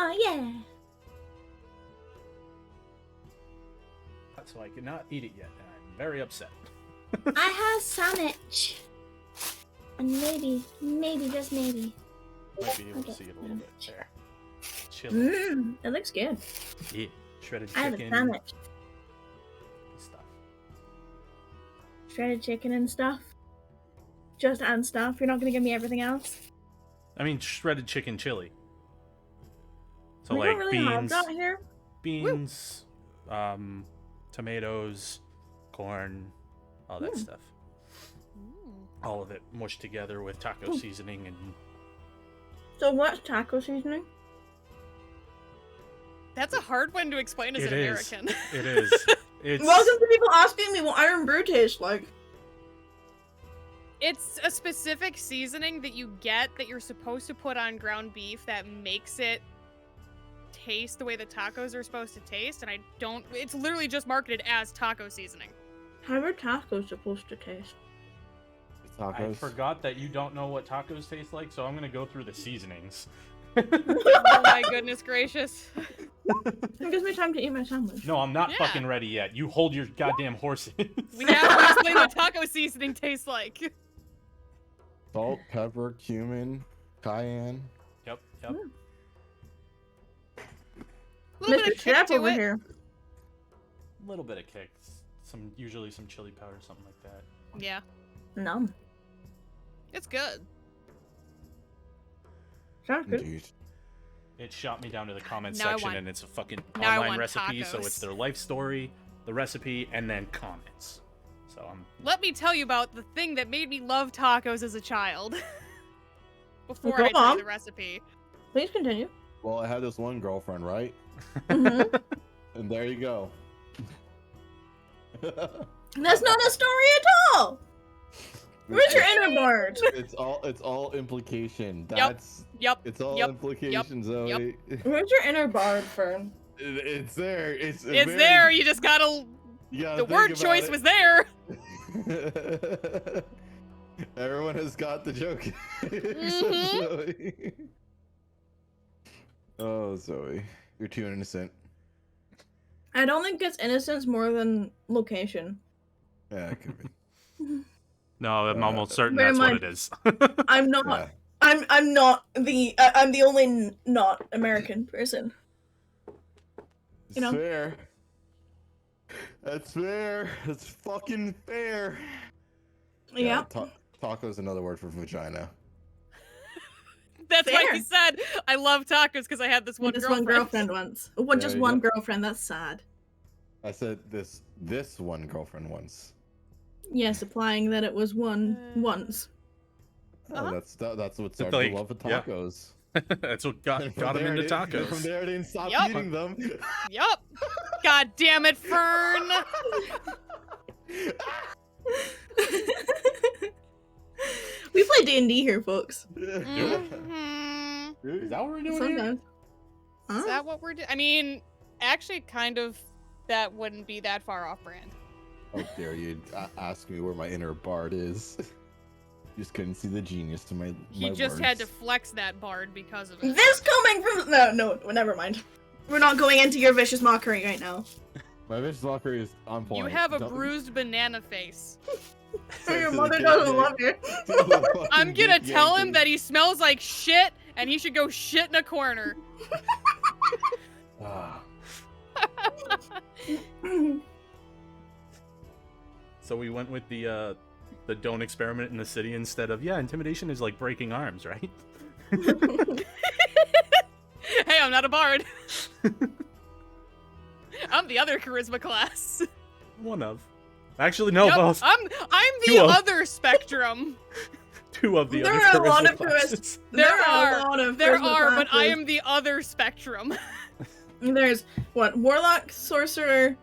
Oh, yeah. So I cannot eat it yet, and I'm very upset. I have sandwich. And maybe, just maybe. Might be able to Okay. see it a little bit there. Chili. It looks good. Yeah. Shredded I have a chicken sandwich. stuff. Shredded chicken and stuff. Just and stuff. You're not gonna give me everything else. I mean, shredded chicken chili. So We like don't really have beans, that here. tomatoes, corn, all that stuff. All of it mushed together with taco seasoning and So what's taco seasoning? That's a hard one to explain as It an is. American. it is. It's Welcome to people asking me what Iron Brew tastes like. It's a specific seasoning that you get that you're supposed to put on ground beef that makes it taste the way the tacos are supposed to taste, and it's literally just marketed as taco seasoning. How are tacos supposed to taste? I Tacos. forgot that you don't know what tacos taste like, so I'm gonna go through the seasonings. Oh my goodness gracious. It gives me time to eat my sandwich. No, I'm not Yeah. fucking ready yet. You hold your goddamn horses. We have to explain what taco seasoning tastes like. Salt, pepper, cumin, cayenne. Yep. A little bit Mr. of kick Chef to over it. here. A little bit of kicks. Usually some chili powder, something like that. Yeah, Numb. it's good. Sounds good. Indeed. It shot me down to the comment Now I section, want- and it's a fucking now I online want recipe, so tacos. it's their life story, the recipe, and then comments. So I'm Let me tell you about the thing that made me love tacos as a child. Before Go I tell on. you the recipe. Please continue. Well, I had this one girlfriend, right? Mhm. And there you go. That's not a story at all. Where's your inner board? It's all implication. That's Yep. it's all Yep. implication, Zoe. Where's your inner bard, Fern? It's there. It's It's very- there. You just gotta. you gotta The think word about choice it. was there. Everyone has got the joke. Except Mhm. Zoe. Oh, Zoe, you're too innocent. I don't think it's innocence more than location. Yeah, it could be. no, I'm Uh, almost certain bear in that's what mind- it is. I'm not. Yeah. I'm not the. I'm the only not American person. It's You know. fair. That's fair. That's fucking fair. Yeah. Taco's another word for vagina. That's why he Fair. said I love tacos because I had this one Just girlfriend. one girlfriend once. What? There Just you one go. girlfriend. That's sad. I said this one girlfriend once. Yes, implying that it was one Uh, once. Oh, Uh-huh. that's what started like- the love of yeah. tacos. That's what got And him from there, into I didn't- tacos. From there, I didn't stop Yup. eating them. Yup. God damn it, Fern. We play D&D here, folks. Mhm. Is that what we're doing here? Sometimes. Is Huh? that what we're doing? I mean, actually, kind of. That wouldn't be that far off brand. How dare you ask me where my inner bard is? You just couldn't see the genius to my He my just had to words. flex that bard because of it. This coming from no, never mind. We're not going into your vicious mockery right now. My vicious mockery is on point. You have a Don't- bruised banana face. say Your to the mother kid, doesn't yeah. love you. I'm gonna Big tell him Yankee. that he smells like shit and he should go shit in a corner. Ah, So we went with the don't experiment in the city instead of intimidation is like breaking arms, right? Hey, I'm not a bard. I'm the other charisma class. One of. Actually, no, Yup, both. I'm Two the of. other spectrum. Two of the There other are a lot charisma of classes. There are are. a lot of There charisma are, but I classes. am the other spectrum. There's what? Warlock, sorcerer,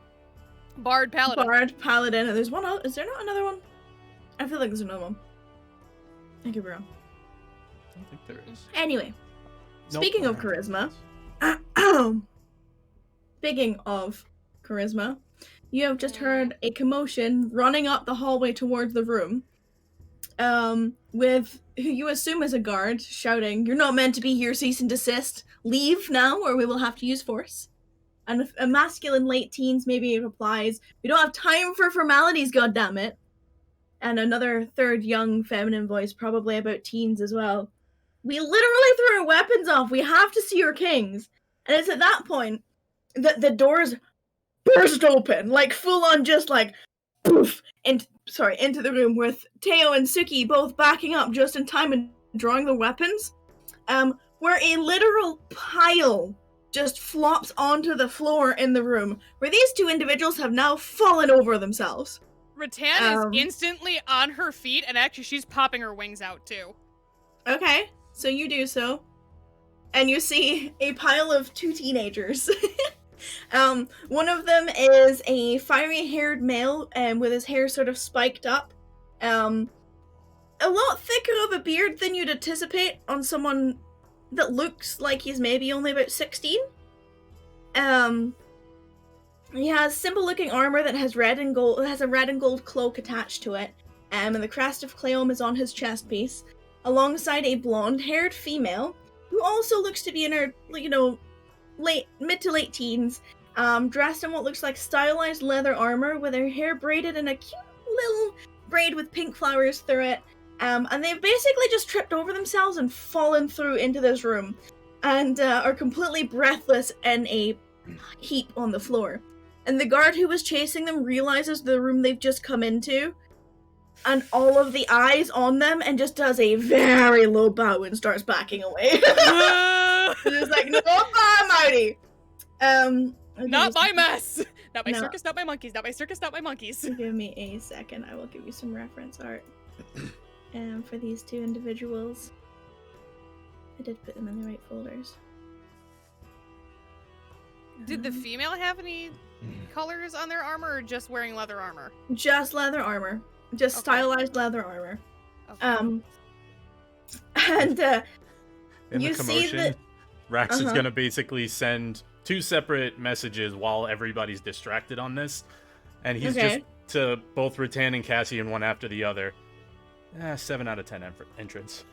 Bard, paladin. bard, paladin, and there's one other. Is there not another one? I feel like there's another one. I could be wrong. I don't think there is. Anyway, Nope. speaking of charisma, speaking of charisma, you have just heard a commotion running up the hallway towards the room. with who you assume is a guard shouting, "You're not meant to be here, cease and desist. Leave now or we will have to use force." And a masculine late teens maybe replies, "We don't have time for formalities, goddammit." And another third young feminine voice, probably about teens as well. "We literally threw our weapons off. We have to see your kings." And it's at that point that the doors burst open, like full on just like poof, into the room with Teo and Suki both backing up just in time and drawing their weapons. Where a literal pile just flops onto the floor in the room, where these two individuals have now fallen over themselves. Rattan is instantly on her feet, and actually she's popping her wings out too. Okay, so you do so. And you see a pile of two teenagers. One of them is a fiery-haired male, with his hair sort of spiked up. A lot thicker of a beard than you'd anticipate on someone that looks like he's maybe only about 16. He has simple-looking armor that has a red and gold cloak attached to it, and the crest of Cleome is on his chest piece, alongside a blonde-haired female who also looks to be in her, mid to late teens, dressed in what looks like stylized leather armor with her hair braided in a cute little braid with pink flowers through it. And they've basically just tripped over themselves and fallen through into this room, and are completely breathless in a heap on the floor. And the guard who was chasing them realizes the room they've just come into, and all of the eyes on them, and just does a very low bow and starts backing away. Just like, no, bye, mighty. Not my mess. Not my circus, not my monkeys. Not my circus, not my monkeys. Give me a second. I will give you some reference art. For these two individuals. I did put them in the right folders. Did the female have any colors on their armor, or just wearing leather armor? Just leather armor. Just stylized leather armor. Okay. And in you the see commotion, that Rax is gonna basically send two separate messages while everybody's distracted on this, and he's just to both Rattan and Cassian one after the other. 7 out of 10 entrance.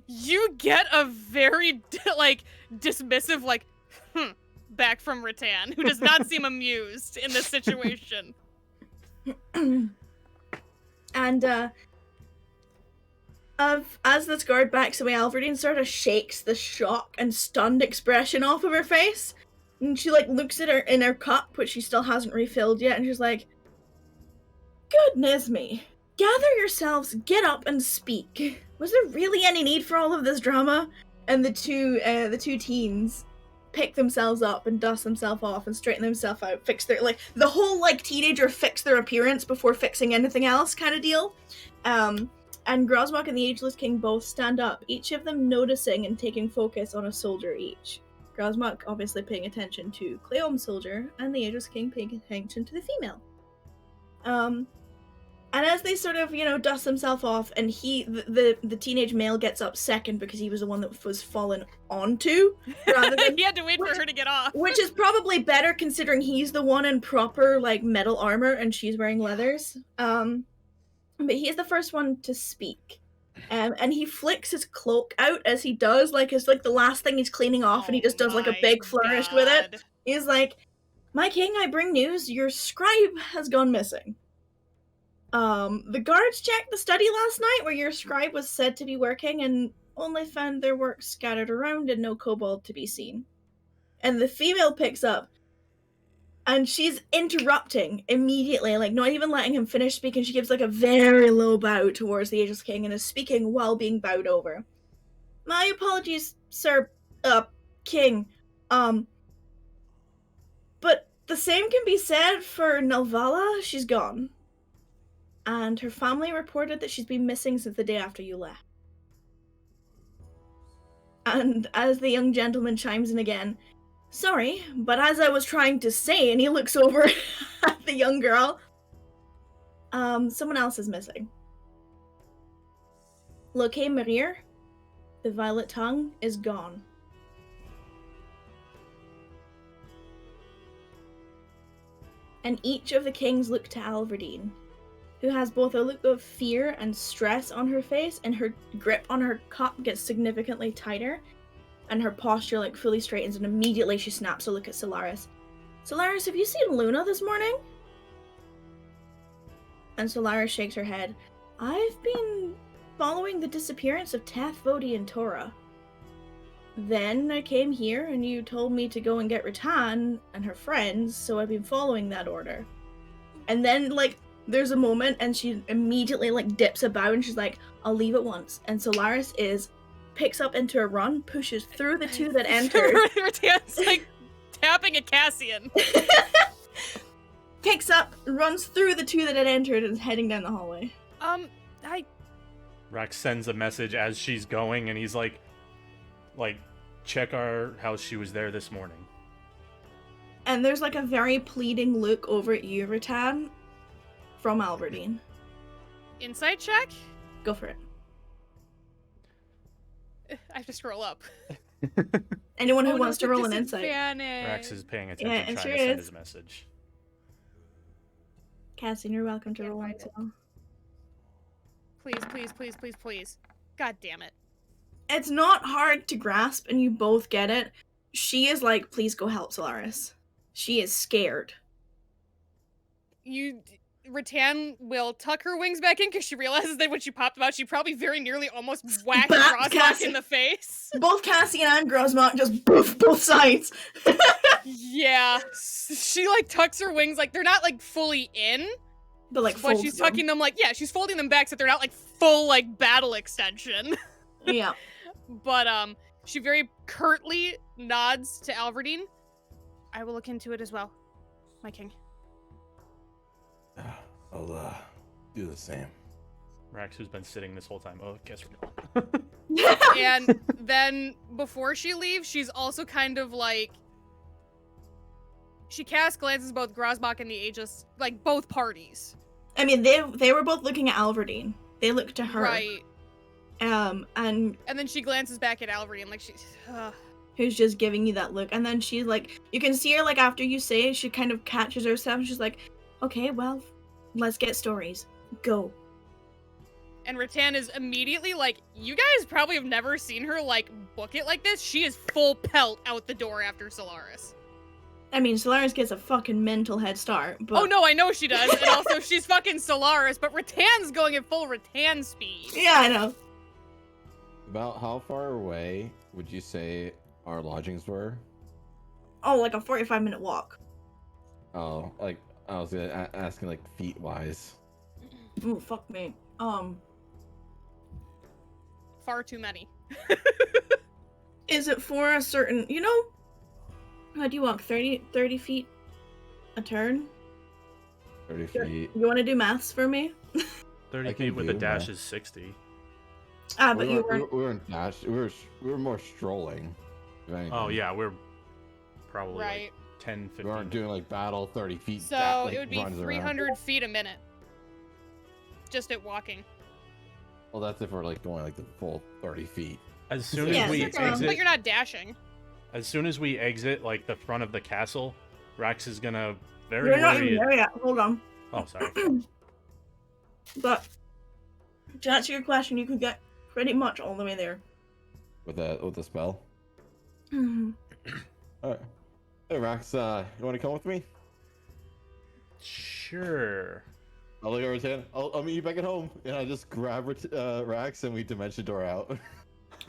You get a very dismissive back from Rattan, who does not seem amused in this situation. And as this guard backs away, Alverdine sort of shakes the shock and stunned expression off of her face, and she looks at her in her cup, which she still hasn't refilled yet, and she's like, "Goodness me, gather yourselves, get up and speak. Was there really any need for all of this drama?" And the two teens pick themselves up and dust themselves off and straighten themselves out, fix their the whole teenager fix their appearance before fixing anything else kind of deal. And Grosmok and the Ageless King both stand up, each of them noticing and taking focus on a soldier each. Grosmok obviously paying attention to Cleome's soldier, and the Ageless King paying attention to the female. And as they sort of, dust themselves off, and the teenage male gets up second because he was the one that was fallen onto, rather than, he had to wait for her to get off. which is probably better considering he's the one in proper metal armor and she's wearing leathers. But he's the first one to speak, and he flicks his cloak out as he does, it's the last thing he's cleaning off, and he just does a big flourish with it. He's like, "My king, I bring news. Your scribe has gone missing. The guards checked the study last night where your scribe was said to be working and only found their work scattered around and no kobold to be seen." And the female picks up, and she's interrupting immediately, not even letting him finish speaking. She gives a very low bow towards the Ageless King and is speaking while being bowed over. "My apologies, sir, king. But the same can be said for Nelvala. She's gone. And her family reported that she's been missing since the day after you left." And as the young gentleman chimes in again, "Sorry, but as I was trying to say," and he looks over at the young girl, "someone else is missing. Loke Marir, the Violet Tongue, is gone." And each of the kings look to Alverdine, who has both a look of fear and stress on her face, and her grip on her cup gets significantly tighter, and her posture like fully straightens, and immediately she snaps a look at Solaris. Solaris, have you seen Luna this morning? And Solaris shakes her head. I've been following the disappearance of Tath, Vodi, and Tora. Then I came here and you told me to go and get Rattan and her friends, so I've been following that order. And then, like, there's a moment and she immediately, like, dips a bow and she's like, I'll leave at once. And Solaris picks up into a run, pushes through the two that entered. Rattan's, like, tapping at Cassian. Picks up, runs through the two that had entered, and is heading down the hallway. Rax sends a message as she's going, and he's like, check our house. She was there this morning. And there's like a very pleading look over at you, Rattan, from Alverdine. Insight check? Go for it. I have to scroll up. Anyone who Oh, wants no, to roll an it's insight. disadvantage. Rax is paying attention, Yeah, it trying sure to send is. his message. Cassian, you're welcome to Can't roll one find it. too. Please, please, please, please, please. God damn it. It's not hard to grasp, and you both get it. She is like, please go help Solaris. She is scared. Rattan will tuck her wings back in because she realizes that when she popped them out, she probably very nearly almost whacked Back, Grosbach Cassie. in the face. Both Cassian and Grosmont just boof both sides. Yeah. She, like, tucks her wings, like, they're not, like, fully in, But like, but folds she's them. tucking them, like, yeah, she's folding them back so they're not, like, full, like, battle extension. Yeah. But, she very curtly nods to Alverdine. I will look into it as well, my king. I'll do the same. Rax, who's been sitting this whole time. Oh, guess we're going. And then before she leaves, she's also kind of like, she casts glances both Grosbach and the Aegis, like both parties. I mean, they were both looking at Alverdine. They looked to her. Right. And And then she glances back at Alverdine like she's who's just giving you that look. And then she's like, you can see her, like, after you say it, she kind of catches herself and she's like, okay, well, let's get stories. Go. And Rattan is immediately like, you guys probably have never seen her like book it like this. She is full pelt out the door after Solaris. I mean, Solaris gets a fucking mental head start, but... Oh no, I know she does. And also she's fucking Solaris, but Rattan's going at full Rattan speed. Yeah, I know. About how far away would you say our lodgings were? Oh, like a 45-minute walk. Oh, like I was asking like feet wise. Ooh, fuck me. Far too many. Is it for a certain... You know? How do you walk? 30 feet a turn? 30 Sure. feet. You want to do maths for me? 30 I feet can with a do dash that. is 60. Ah, but we you weren't, weren't... we weren't dash. We were more strolling. if anything. Oh, yeah, we're probably Right. like 10, 15. We weren't doing like battle 30 feet. So like, it would be runs around. 300 feet a minute. Just at walking. Well, that's if we're like going like the full 30 feet. As soon Yeah, as we that's around. exit, But you're not dashing. as soon as we exit, like the front of the castle, Rax is gonna very You're not worried. even there yet. Hold on. Oh, sorry. But to answer your question, you could get pretty much all the way there. With the spell. Mhm. Alright. Hey Rax, you wanna come with me? Sure. I'll look over his hand. I'll meet you back at home. And I just grab Rax and we dimension door out.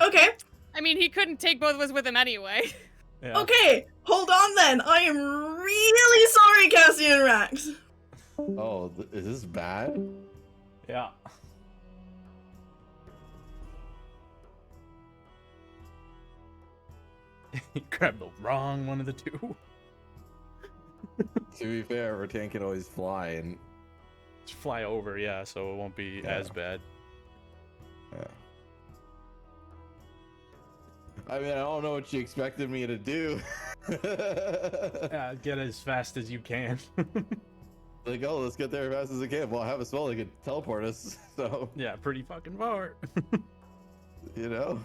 Okay. I mean, he couldn't take both of us with him anyway. Yeah. Okay. Hold on then. I am really sorry, Cassian and Rax. Oh, is this bad? Yeah. He grabbed the wrong one of the two. To be fair, Rattan can always fly and Just fly over, yeah, so it won't be as bad. yeah. I mean, I don't know what you expected me to do. Yeah, get as fast as you can. Like, oh, let's get there as fast as we can. Well, I have a spell that could teleport us, so, Yeah, pretty fucking far. you know.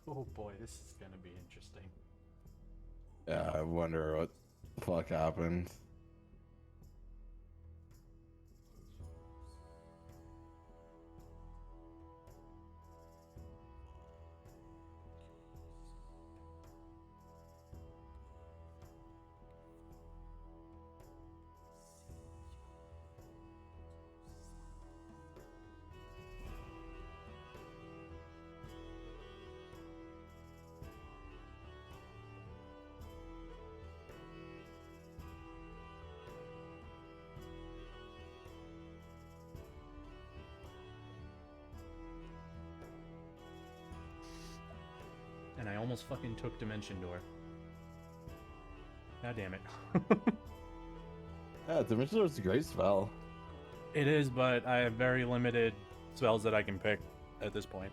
Oh boy, this is gonna be interesting. Yeah, I wonder what the fuck happened. And I almost fucking took Dimension Door. God damn it. Yeah, Dimension Door is a great spell. It is, but I have very limited spells that I can pick at this point.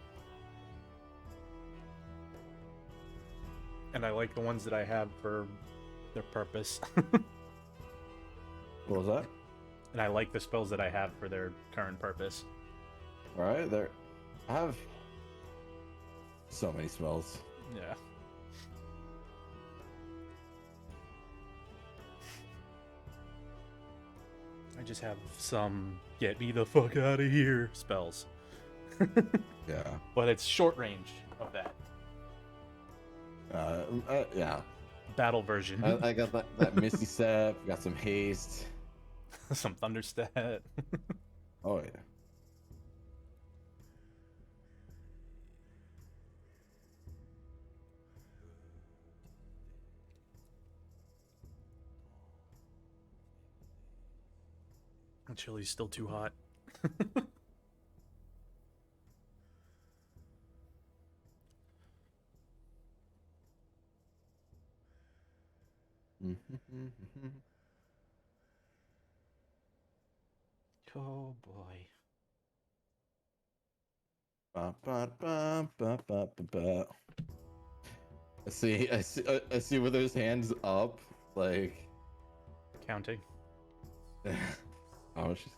And I like the ones that I have for their purpose. What was that? And I like the spells that I have for their current purpose. All right, there. I have so many spells. Yeah. I just have some get me the fuck out of here spells. Yeah. But it's short range of that Yeah. battle version. I got that Misty Step. Got some haste. Some Thunderstat. Oh yeah. The chili's still too hot. Oh boy. Ba, ba, ba, ba, ba, ba, ba. I see with his hands up, like. Counting. Oh, she's.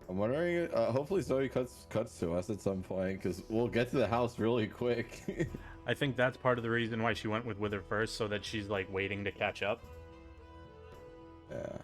I'm wondering. Hopefully, Zoe cuts to us at some point because we'll get to the house really quick. I think that's part of the reason why she went with Wither first, so that she's like waiting to catch up. Yeah.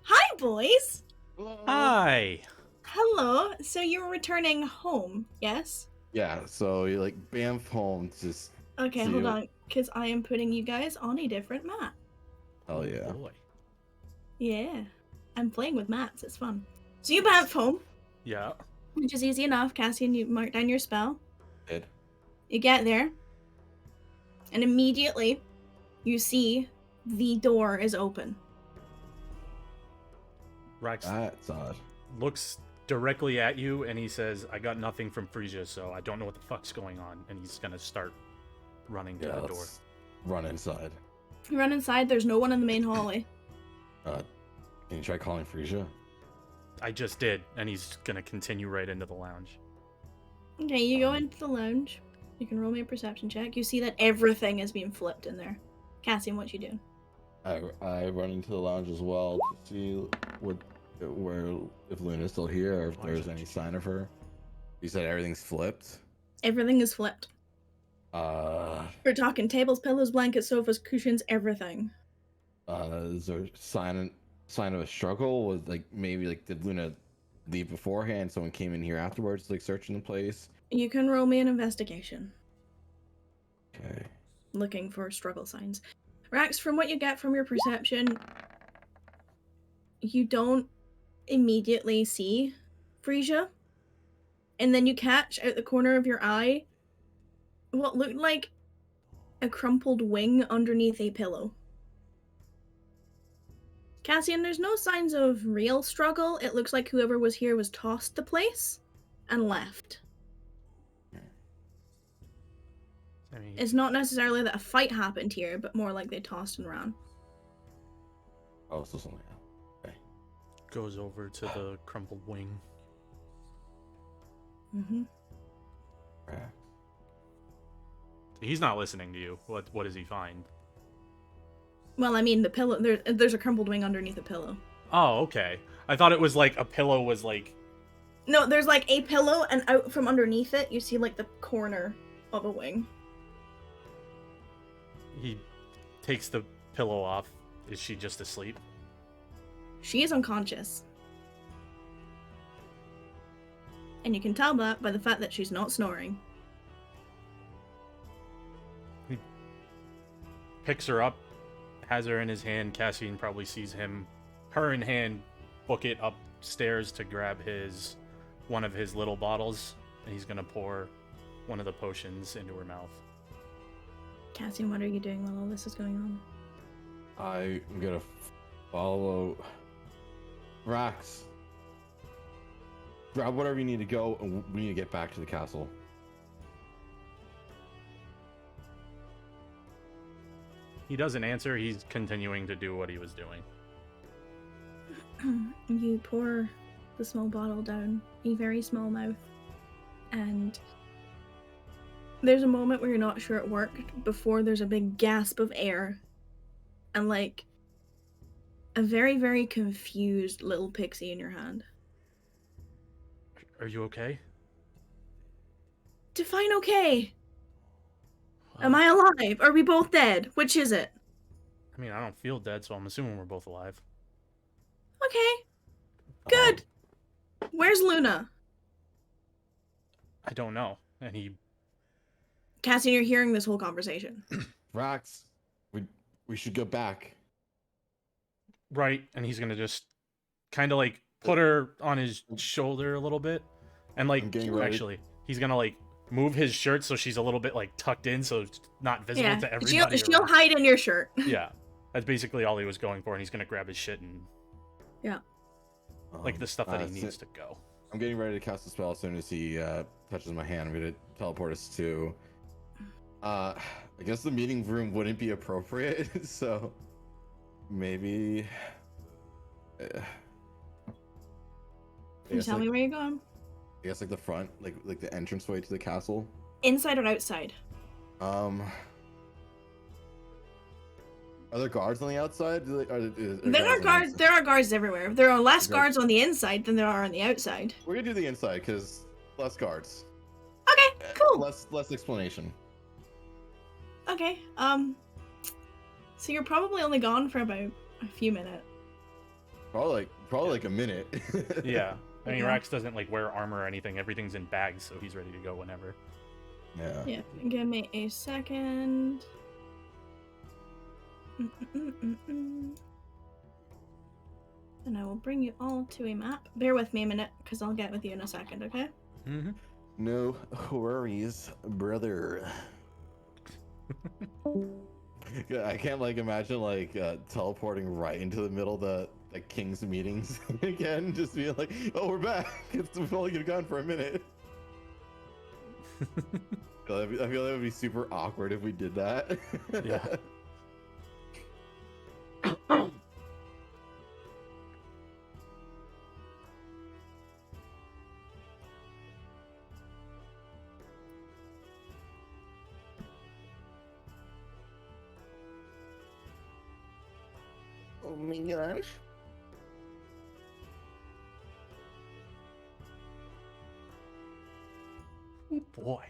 Hi, boys. Hi! Hello. So you're returning home, yes? Yeah. So you like Banff home, just Okay, See hold you. on, because I am putting you guys on a different map. hell yeah. Boy. Yeah, I'm playing with maps. It's fun. So you Banff home, Yeah. which is easy enough. Cassian, you mark down your spell. Did. You get there, and immediately you see the door is open. Rax That's odd. looks directly at you, and he says, "I got nothing from Frisia, so I don't know what the fuck's going on." And he's gonna start running to Yeah, the door. let's run inside. You run inside, there's no one in the main hallway. Can you try calling Frisia? I just did, and he's gonna continue right into the lounge. Okay, you go into the lounge. You can roll me a perception check. You see that everything is being flipped in there. Cassian, what you doing? I run into the lounge as well to see where if Luna's still here or if there's any sign of her. You said everything's flipped. Everything is flipped. Is We're talking tables, pillows, blankets, sofas, cushions, everything. there a sign of a struggle? Was like maybe like did Luna leave beforehand? Someone came in here afterwards, like searching the place. You can roll me an investigation, Okay. looking for struggle signs. Rax, from what you get from your perception, you don't immediately see Frisia. And then you catch out the corner of your eye what looked like a crumpled wing underneath a pillow. Cassian, there's no signs of real struggle. It looks like whoever was here was tossed the place and left. I mean, It's not necessarily that a fight happened here, but more like they tossed and ran. Oh, so something. Okay. goes over to the crumpled wing. Mm-hmm. Right. He's not listening to you. What does he find? Well, I mean, the pillow. There's a crumpled wing underneath the pillow. Oh, okay. I thought it was like a pillow was like. No, there's like a pillow, and out from underneath it, you see like the corner of a wing. He takes the pillow off. Is she just asleep? She is unconscious. And you can tell that by the fact that she's not snoring. He picks her up, has her in his hand. Cassian probably sees her in hand, book it upstairs to grab one of his little bottles, and he's gonna pour one of the potions into her mouth. Cassian, what are you doing while all this is going on? I'm gonna follow Rax. Grab whatever you need to go, and we need to get back to the castle. He doesn't answer. He's continuing to do what he was doing. You pour the small bottle down a very small mouth, and there's a moment where you're not sure it worked before there's a big gasp of air and like a very, very confused little pixie in your hand. Are you okay? Define okay. Am I alive? Are we both dead? Which is it? I mean, I don't feel dead, so I'm assuming we're both alive. Okay, good. Where's Luna? I don't know. And he Cassian, you're hearing this whole conversation. Rax, we should go back. right, and he's gonna just kind of like put her on his shoulder a little bit, and like I'm getting ready. actually, he's gonna like move his shirt so she's a little bit like tucked in, so it's not visible to everybody. She'll around. hide in your shirt. Yeah, that's basically all he was going for, and he's gonna grab his shit and like the stuff that he needs to go. I'm getting ready to cast a spell as soon as he touches my hand. I'm gonna teleport us to. I guess the meeting room wouldn't be appropriate, so maybe. Can you tell me where you're going? I guess like the front, like the entranceway to the castle. Inside or outside? Are there guards on the outside? There are guards. There are guards everywhere. There are less guards on the inside than there are on the outside. We're gonna do the inside because less guards. Okay, cool. Less explanation. Okay. So you're probably only gone for about a few minutes. Probably like a minute. Yeah, I mean, Yeah. Rax doesn't like wear armor or anything. Everything's in bags, so he's ready to go whenever. Yeah. Yeah. Give me a second. And I will bring you all to a map. Bear with me a minute, because I'll get with you in a second, okay? Mm-hmm. No worries, brother. I can't like imagine like teleporting right into the middle of the like king's meetings again, just be like, oh, we're back. We've only been gone for a minute. I feel like it would be super awkward if we did that. Yeah. Oh my gosh. Oh boy.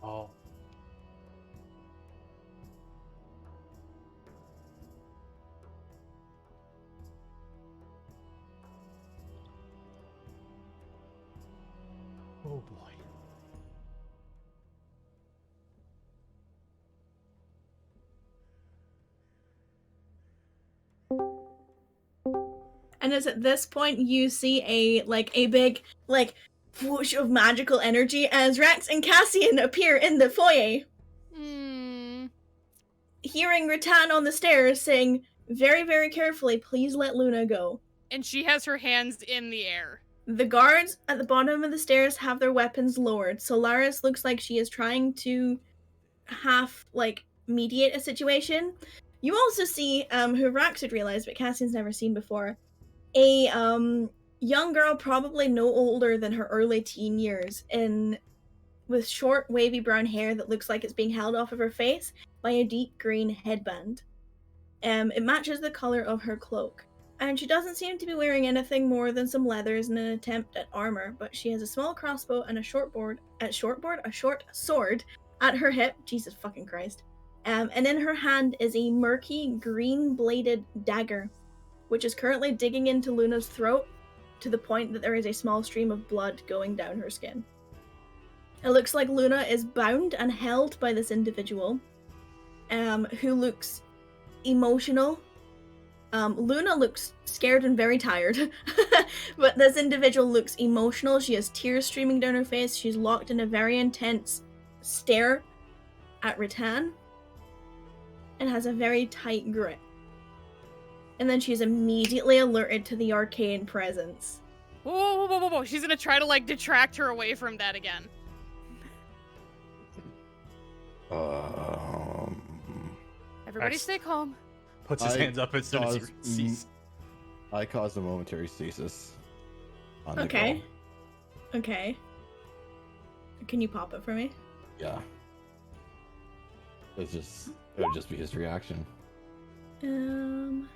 Oh. Oh boy. And it's at this point you see a big whoosh of magical energy as Rex and Cassian appear in the foyer, hearing Rattan on the stairs saying very, very carefully, "Please let Luna go." And she has her hands in the air. The guards at the bottom of the stairs have their weapons lowered. Solaris looks like she is trying to half mediate a situation. You also see who Rax had realized, but Cassian's never seen before, a young girl, probably no older than her early teen years, with short wavy brown hair that looks like it's being held off of her face by a deep green headband. It matches the color of her cloak, and she doesn't seem to be wearing anything more than some leathers in an attempt at armor, but she has a small crossbow and a short sword at her hip. Jesus fucking Christ. And in her hand is a murky green bladed dagger, which is currently digging into Luna's throat to the point that there is a small stream of blood going down her skin. It looks like Luna is bound and held by this individual, who looks emotional. Luna looks scared and very tired, but this individual looks emotional. She has tears streaming down her face. She's locked in a very intense stare at Rattan and has a very tight grip. And then she's immediately alerted to the arcane presence. Whoa. She's gonna try to detract her away from that again. Everybody stay calm. Puts his hands up as soon as he caused sees. I caused a momentary stasis. On the Okay. girl. Okay. Can you pop it for me? Yeah. It would just be his reaction. To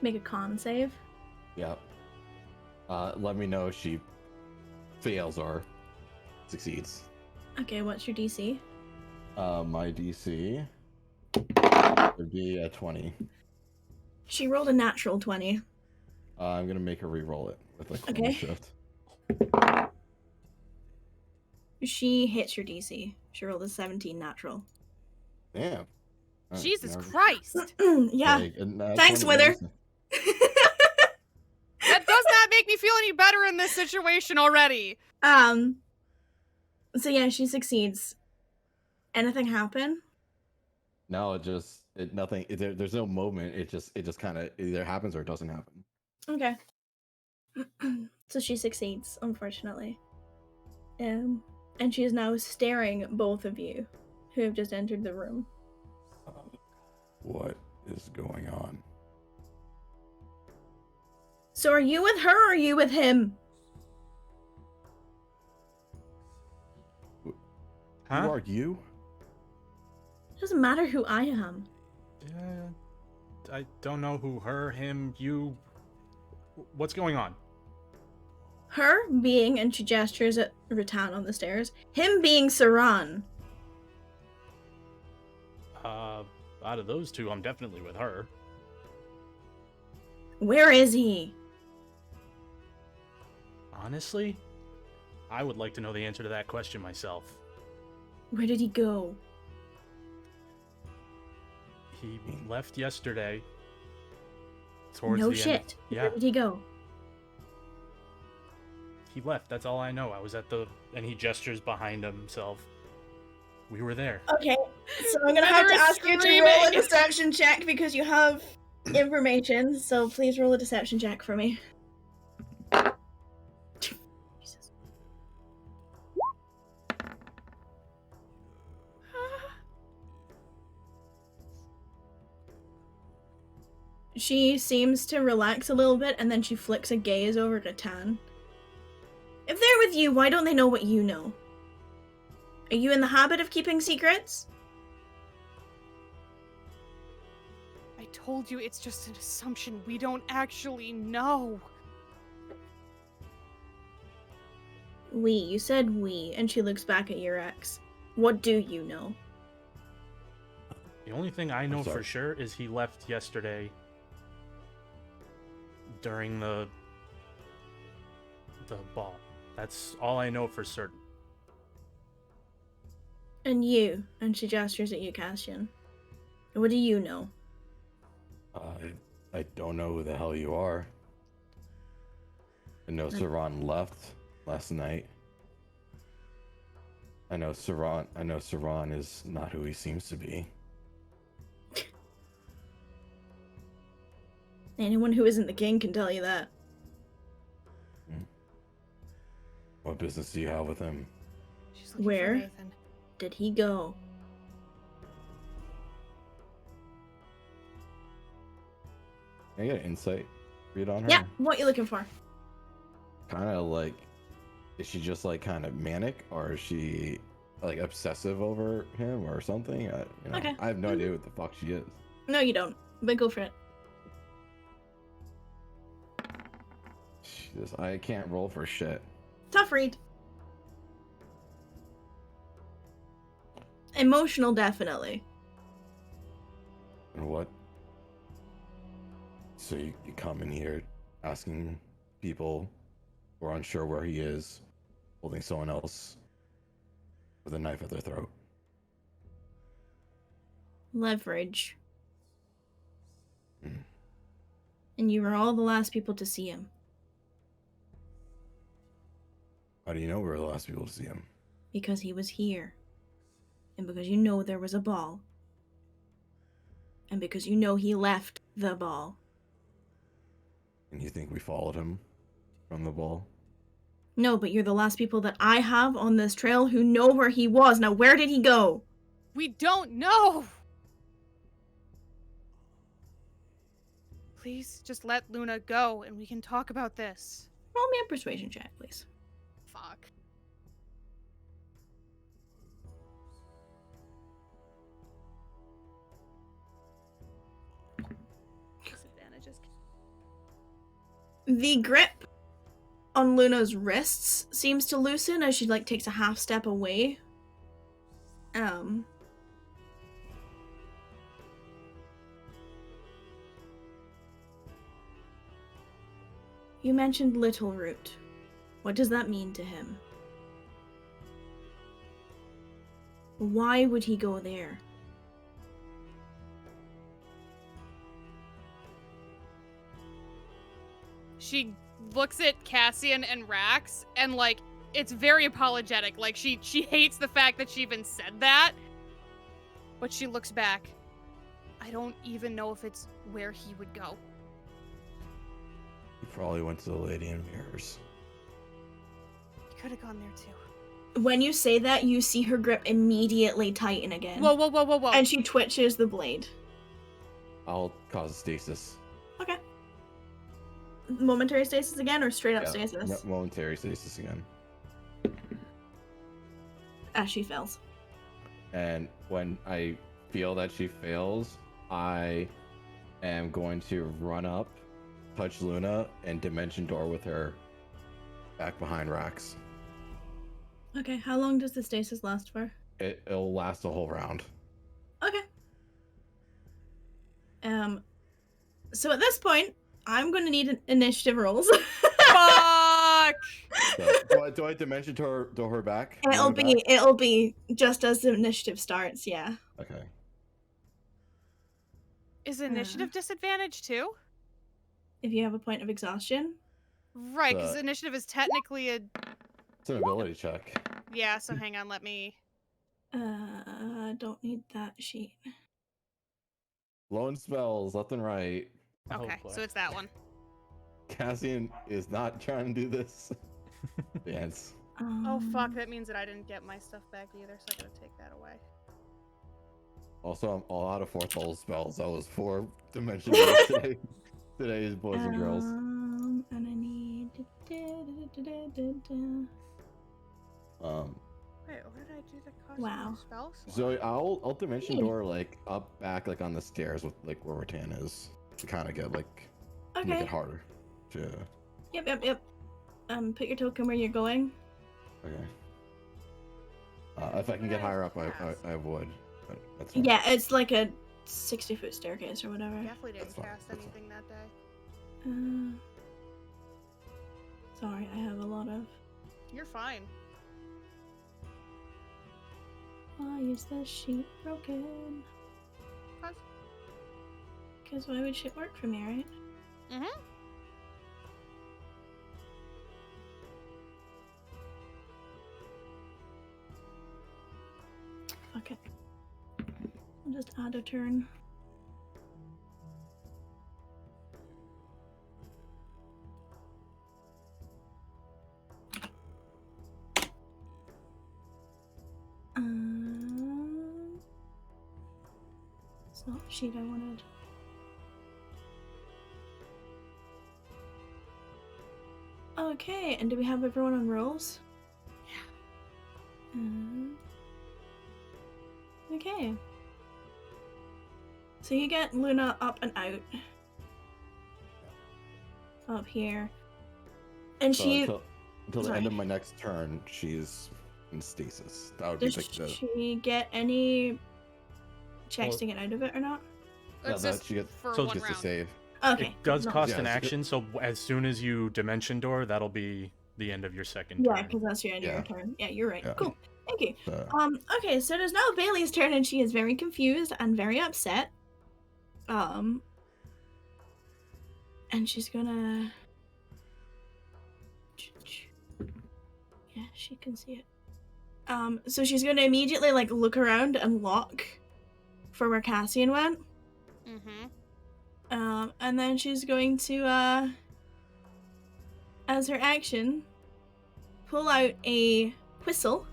make a con save. Yeah. Let me know if she fails or succeeds. Okay, what's your DC? My DC would be a 20. She rolled a natural 20. I'm gonna make her re-roll it with a Okay. shift. She hits your DC. She rolled a 17 natural. Damn. Alright, Jesus now- Christ. Yeah. Like, Thanks, 20 Wither. is- That does not make me feel any better in this situation already. So yeah, she succeeds. Anything happen? No, there's no moment. It just kind of either happens or it doesn't happen. Okay. So she succeeds, unfortunately. And she is now staring both of you who have just entered the room. What is going on? So are you with her or are you with him? Huh? Who are you? It doesn't matter who I am. Yeah, I don't know who her, him, you. What's going on? Her being, and she gestures at Rattan on the stairs, him being Saran. Out of those two, I'm definitely with her. Where is he? Honestly, I would like to know the answer to that question myself. Where did he go? He left yesterday. Towards No the shit. end. Yeah, Where did he go? he left. That's all I know. I was at the, and he gestures behind himself. We were there. Okay, so I'm gonna have to Better ask you to screaming. roll a deception check because you have information, so please roll a deception check for me. Jesus. She seems to relax a little bit and then she flicks a gaze over to Tan. If they're with you, why don't they know what you know? Are you in the habit of keeping secrets? I told you it's just an assumption. We don't actually know. We, you said we, and she looks back at your ex. What do you know? The only thing I know for sorry. sure is he left yesterday during the ball. That's all I know for certain. And you, and she gestures at you, Cassian. What do you know? I don't know who the hell you are. I know Saran left last night. I know Saran is not who he seems to be. Anyone who isn't the king can tell you that. What business do you have with him? She's looking Where? for Nathan. Did he go? Can I get an insight read on her? Yeah, what you looking for? Kind of like, is she just like kind of manic, or is she like obsessive over him or something? Okay. I have no idea what the fuck she is. No, you don't. But go for it. Jesus, I can't roll for shit. Tough read. Emotional, definitely. And what? So you come in here asking people who are unsure where he is, holding someone else with a knife at their throat. Leverage. Mm. And you were all the last people to see him. How do you know we were the last people to see him? Because he was here. And because you know there was a ball. And because you know he left the ball. And you think we followed him from the ball? No, but you're the last people that I have on this trail who know where he was. Now, where did he go? We don't know! Please, just let Luna go and we can talk about this. Roll me a persuasion check, please. Fuck. Disadvantages. The grip on Luna's wrists seems to loosen as she takes a half step away. You mentioned Little Root. What does that mean to him? Why would he go there? She looks at Cassian and Rax and it's very apologetic. She hates the fact that she even said that. But she looks back. I don't even know if it's where he would go. He probably went to the Lady in Mirrors. He could have gone there too. When you say that, you see her grip immediately tighten again. Whoa, whoa, whoa, whoa, whoa. And she twitches the blade. I'll cause a stasis. Okay. Momentary stasis again or straight up Yeah, stasis? momentary stasis again. As she fails. and when I feel that she fails, I am going to run up, touch Luna, and dimension door with her back behind Rax. Okay, how long does the stasis last for? It'll last a whole round. Okay. So at this point, I'm going to need initiative rolls. Fuck! So, do I dimension door her back? Luna back? It'll be just as the initiative starts, yeah. Okay. Is initiative disadvantage too? If you have a point of exhaustion. Right, because initiative is technically a. It's an ability check. Yeah, so hang on, let me. Don't need that sheet. Lone spells left and right. Oh, Okay, boy. so it's that one. Cassian is not trying to do this. Yes. Oh fuck, that means that I didn't get my stuff back either, so I gotta take that away. Also, I'm all out of fourth level spells. That was 4 dimension doors today. Today's boys and girls. And I need. Wait, what did I do that cost Wow. more spells? Zoe, I'll dimension door like up back like on the stairs with like where Rattan is to kind of get like make Okay. it harder. To Yep. Put your token where you're going. okay. If I can get higher up, I would. But that's fine. Yeah, it's like a 60-foot staircase or whatever. Definitely didn't That's fine, cast that's fine. anything that day. Sorry, I have a lot of. You're fine. Why is the sheet broken? Because why would shit work for me, right? Mm-hmm. Fuck it. I'll just add a turn. It's not the sheet I wanted. Okay, and do we have everyone on rolls? Yeah. Okay. So you get Luna up and out. Up here. And So she... until the Sorry. end of my next turn, she's in stasis. That would be Does like the she get any checks Well- to get out of it or not? yeah, It's that just she gets for so one gets to round. save. Okay. It does no. cost Yeah, an so- action, so as soon as you dimension door, that'll be the end of your second Yeah, turn. because that's your end of Yeah. your turn. Yeah, you're right. Yeah. Cool. Thank you. So, Okay, so it is now Bailey's turn and she is very confused and very upset. And she's gonna... Yeah, she can see it. So she's gonna immediately, like, look around and look for where Cassian went. Mm-hmm. And then she's going to, as her action, pull out a whistle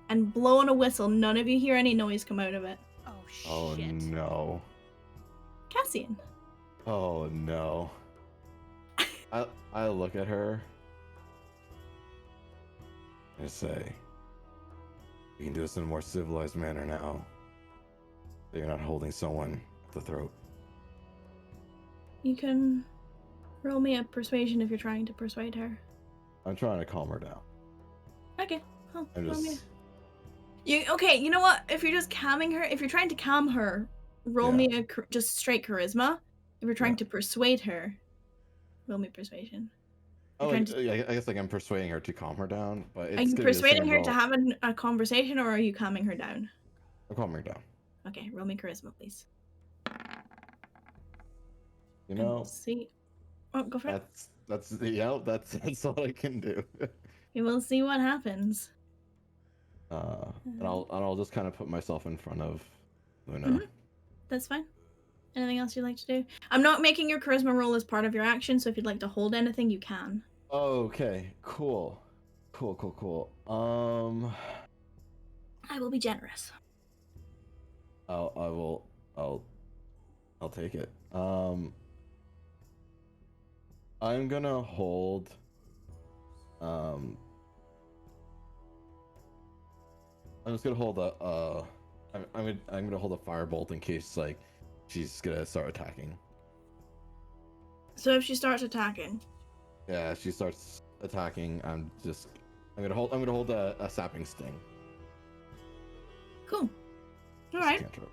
and blow on a whistle. None of you hear any noise come out of it. Oh shit. oh no. Cassian. Oh no. I look at her and say, "You can do this in a more civilized manner now. So you're not holding someone at the throat." You can roll me a persuasion if you're trying to persuade her. I'm trying to calm her down. Okay. Oh, I'm roll me just okay, you know what? If you're just calming her, if you're trying to calm her, roll Yeah. me a just straight charisma. If you're trying Yeah. to persuade her, roll me persuasion. oh, trying like, I guess like I'm persuading her to calm her down, but it's Are you gonna be the persuading same her to roll. have a conversation, or are you calming her down? I'm calming her down. Okay, roll me charisma, please. You And know, see. Oh, go for it. that's that's all I can do. We will see what happens. And I'll just kind of put myself in front of Luna. Mhm. That's fine. Anything else you'd like to do? I'm not making your charisma roll as part of your action, so if you'd like to hold anything, you can. Okay, cool. I will be generous. I'll take it. I'm gonna hold I'm just gonna hold a I'm gonna hold a firebolt in case like she's gonna start attacking. So if she starts attacking, Yeah, if she starts attacking, I'm gonna hold a sapping sting. cool. All Just a right. cantrip.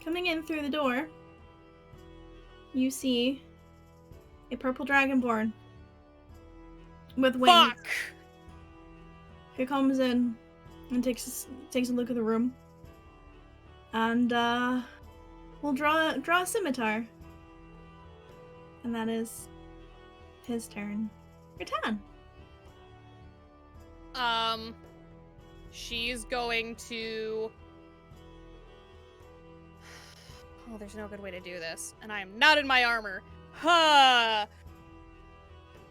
Coming in through the door, you see a purple dragonborn with wings Fuck! who comes in and takes a look at the room, and we'll draw a scimitar, and that is his turn. Ratan. She's going to. Oh, there's no good way to do this, and I am not in my armor. Huh.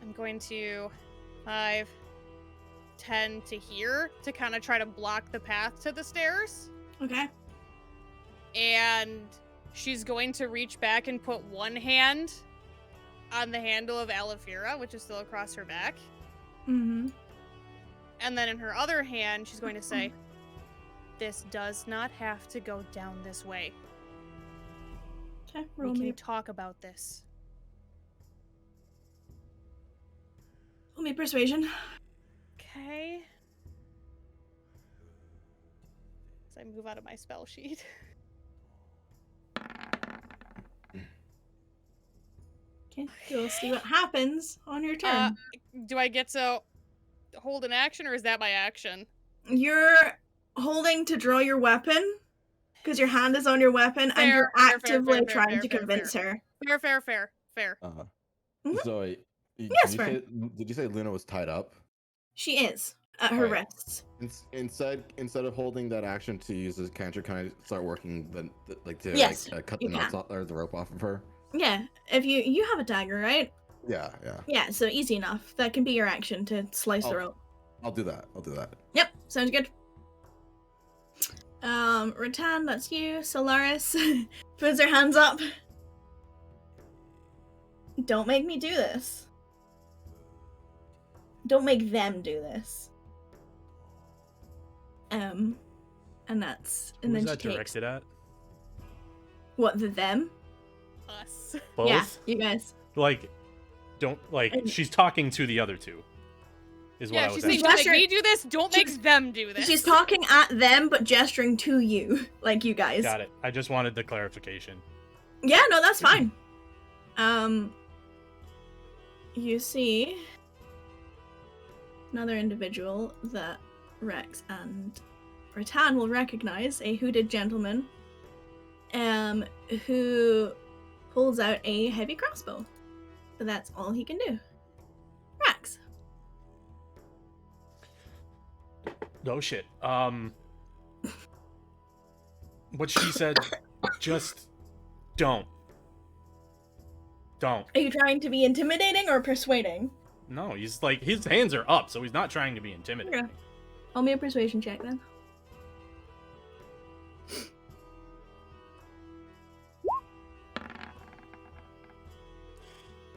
I'm going to 5, 10 to here to kind of try to block the path to the stairs. Okay. And she's going to reach back and put one hand on the handle of Alifira, which is still across her back. Mm-hmm. And then in her other hand, she's going to say, "This does not have to go down this way. Okay. We Roll can me talk about this." persuasion. Okay. As I move out of my spell sheet. Okay. You'll see what happens on your turn. Do I get to hold an action, or is that my action? You're holding to draw your weapon because your hand is on your weapon, and you're Fair, fair, actively fair, trying fair, to fair, convince her. Fair. Mhm. Zoe, Yes, did you say Luna was tied up? She is at her Alright. wrists. Instead of holding that action to use as cantrip, can I start working to Yes, cut you the knots can. off, or the rope off of her? Yeah, if you have a dagger, right? Yeah. Yeah, so easy enough. That can be your action to slice the Oh. rope. I'll do that. Yep, sounds good. Ratan, that's you. Solaris puts her hands up. Don't make me do this. Don't make them do this. And that's and Who's then that she takes directed at? what, the them? Us. Both? Yeah, you guys. Like, don't, like, And- she's talking to the other two. Is what Yeah, I she's was saying, asking. "Don't make Gesturing- me do this. Don't make she's- them do this." She's talking at them but gesturing to you, like you guys. Got it. I just wanted the clarification. Yeah, no, that's fine. You see another individual that Rex and Ratan will recognize, a hooded gentleman, who pulls out a heavy crossbow. But that's all he can do. Rex. No shit. What she said, just don't. Don't. Are you trying to be intimidating or persuading? No, he's like, his hands are up, so he's not trying to be intimidating. Yeah. Roll me a persuasion check then.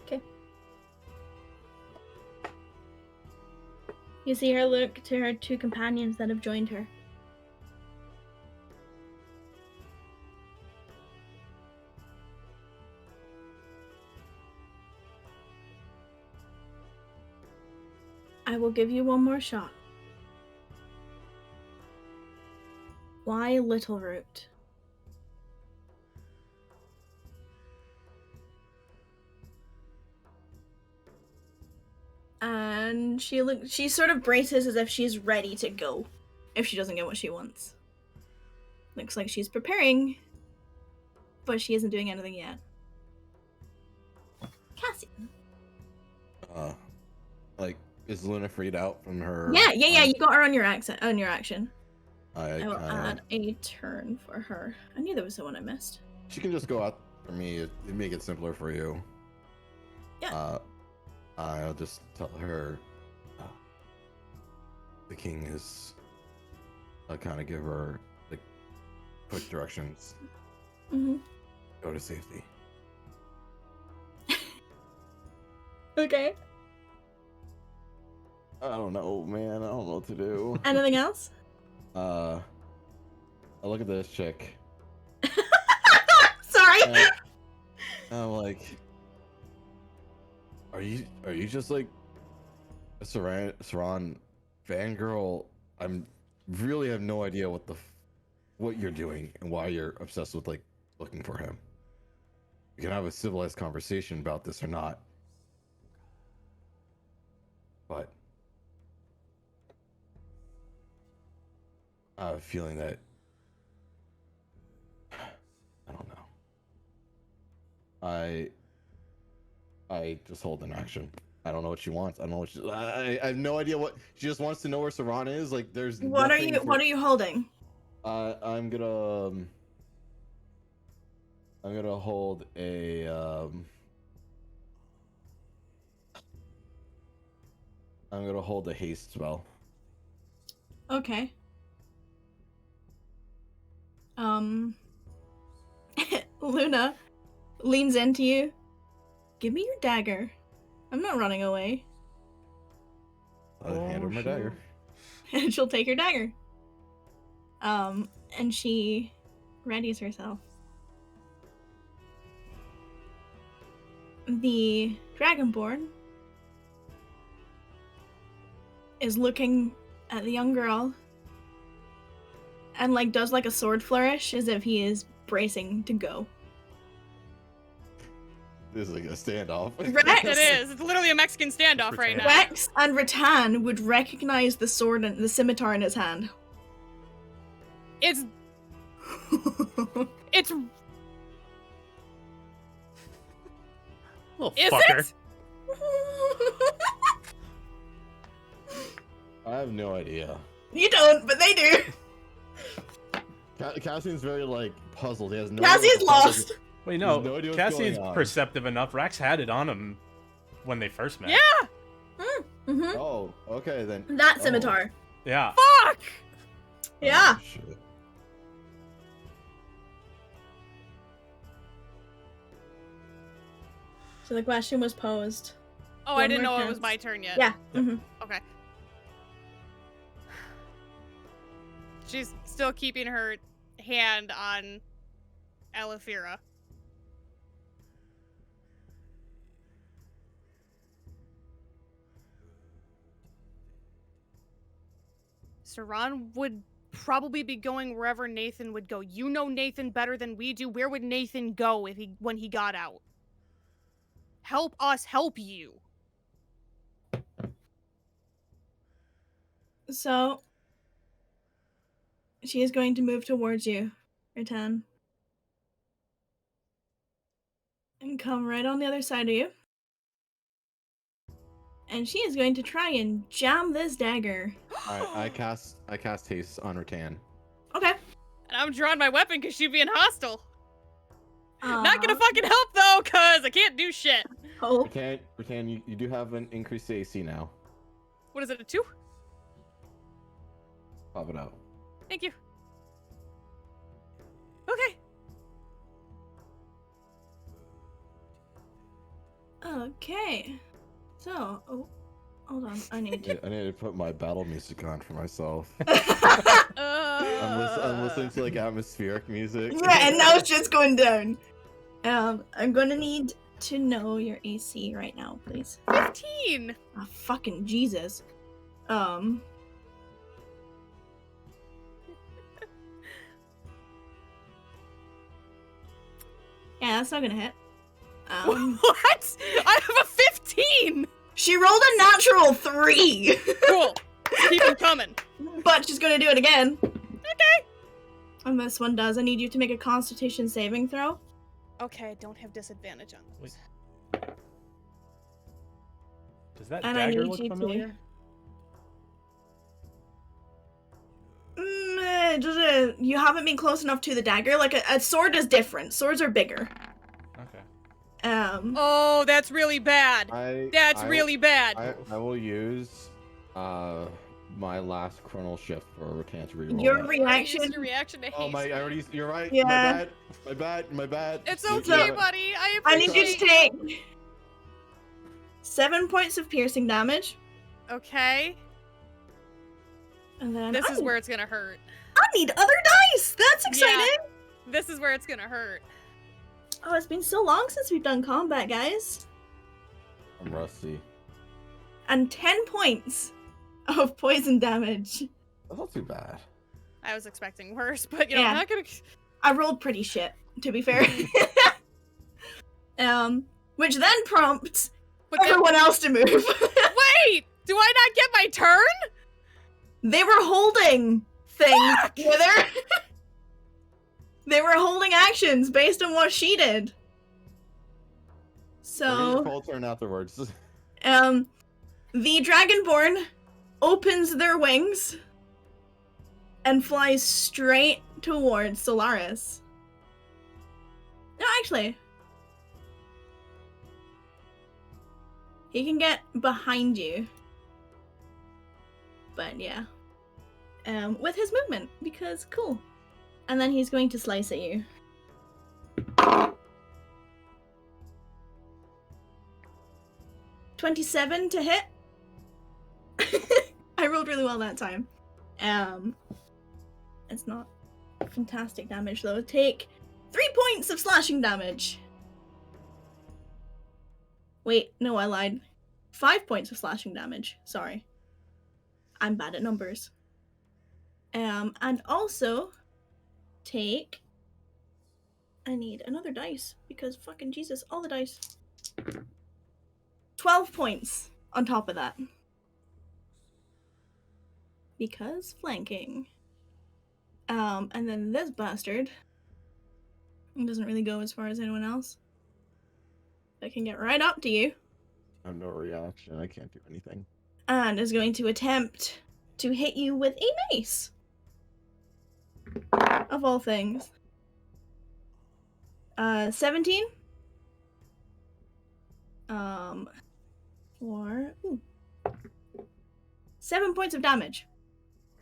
Okay. You see her look to her two companions that have joined her. I will give you one more shot. Why Little Root? And she sort of braces as if she's ready to go if she doesn't get what she wants. Looks like she's preparing, but she isn't doing anything yet. Cassian. Like, is Luna freed out from her? Yeah, you got her on your action. I I will add a turn for her. I knew there was someone I missed. She can just go out for me. It'd make it simpler for you. Yeah. I'll just tell her the king is. I'll kind of give her like quick directions. Mm-hmm. Go to safety. Okay. I don't know, man. I don't know what to do. Anything else? I look at this chick. Sorry. And I'm like, are you just like a Saran fangirl? I'm really have no idea what you're doing and why you're obsessed with like looking for him. We can have a civilized conversation about this or not. But I have a feeling that I don't know. I just hold an action. I don't know what she wants. I don't know what I have no idea what she just wants to know where Saran is. Like there's What are nothing you? for- What are you holding? I'm gonna hold a I'm gonna hold a haste spell. Okay. Luna leans into you. Give me your dagger. I'm not running away. I'll hand her my dagger. And she'll take your dagger. And she readies herself. The Dragonborn is looking at the young girl and like does like a sword flourish as if he is bracing to go. This is like a standoff. Rex, It is. It's literally a Mexican standoff right now. Rex and Rattan would recognize the sword and the scimitar in his hand. It's Little is fucker. it? I have no idea. You don't, but they do. Cassian's very like puzzled. He has no. Cassie's idea what the fuck lost. Wait, no no. idea what's Cassie's going on. perceptive enough. Rax had it on him when they first met. Yeah. Mm-hmm. Oh, okay then. That Oh. scimitar. Yeah. Fuck. Yeah. Oh, shit. So the question was posed. Oh, One I didn't more know it chance. was my turn yet. Yeah. Yep. Mm-hmm. Okay. She's still keeping her hand on Alethera. Saran would probably be going wherever Nathan would go. You know Nathan better than we do. Where would Nathan go when he got out? Help us help you. So she is going to move towards you, Rattan. And come right on the other side of you. And she is going to try and jam this dagger. I cast haste on Rattan. Okay. And I'm drawing my weapon because she's being hostile. Not gonna Aw. fucking help though, cause I can't do shit. Oh. Rattan, you do have an increased AC now. What is it, a 2? Pop it out. Thank you. Okay. Okay. So, oh, hold on. I need to. I need to put my battle music on for myself. Uh, I'm listening to like atmospheric music. Yeah, and now it's just going down. I'm gonna need to know your AC right now, please. 15. Oh, fucking Jesus. Yeah, that's not gonna hit. What? I have a 15. She rolled a natural 3, Cool. Keep them coming. but she's gonna do it again. Okay. And this one does. I need you to make a Constitution saving throw. Okay, I don't have disadvantage on those. Does that And I dagger need look you to- familiar? You haven't been close enough to the dagger. Like a sword is different. Swords are bigger. Okay. Oh, that's really bad. That's really bad. I will use my last chronal shift for Rattan to reroll. Your that. reaction. Use your reaction to haste. Oh my! I already used. You're right. Yeah. My bad. It's You- okay, you- buddy. I I appreciate need you to take 7 points of piercing damage, Okay. And then This is where it's gonna hurt. I need other dice. That's exciting. This is where it's gonna hurt. Oh, it's been so long since we've done combat, guys. I'm rusty. And 10 points of poison damage. That's not too bad. I was expecting worse, but you know, Yeah. I'm not gonna. I rolled pretty shit, to be fair. Which then prompts But then, everyone else to move. wait! Do I not get my turn? They were holding things, Wither. They were holding actions based on what she did. We'll get So, your full turn afterwards. the Dragonborn opens their wings and flies straight towards Solaris. No, actually. He can get behind you. But yeah. With his movement, because cool. And then he's going to slice at you. $27 to hit. I rolled really well that time. It's not fantastic damage though. Take 3 points of slashing damage. Wait, no, I lied. 5 points of slashing damage. Sorry. I'm bad at numbers. And also take. I need another dice because fucking Jesus, all the dice. 12 points on top of that. Because flanking. And then this bastard doesn't really go as far as anyone else. I can get right up to you I have no reaction. I can't do anything. and is going to attempt to hit you with a mace. Of all things. 17. For 7 points of damage.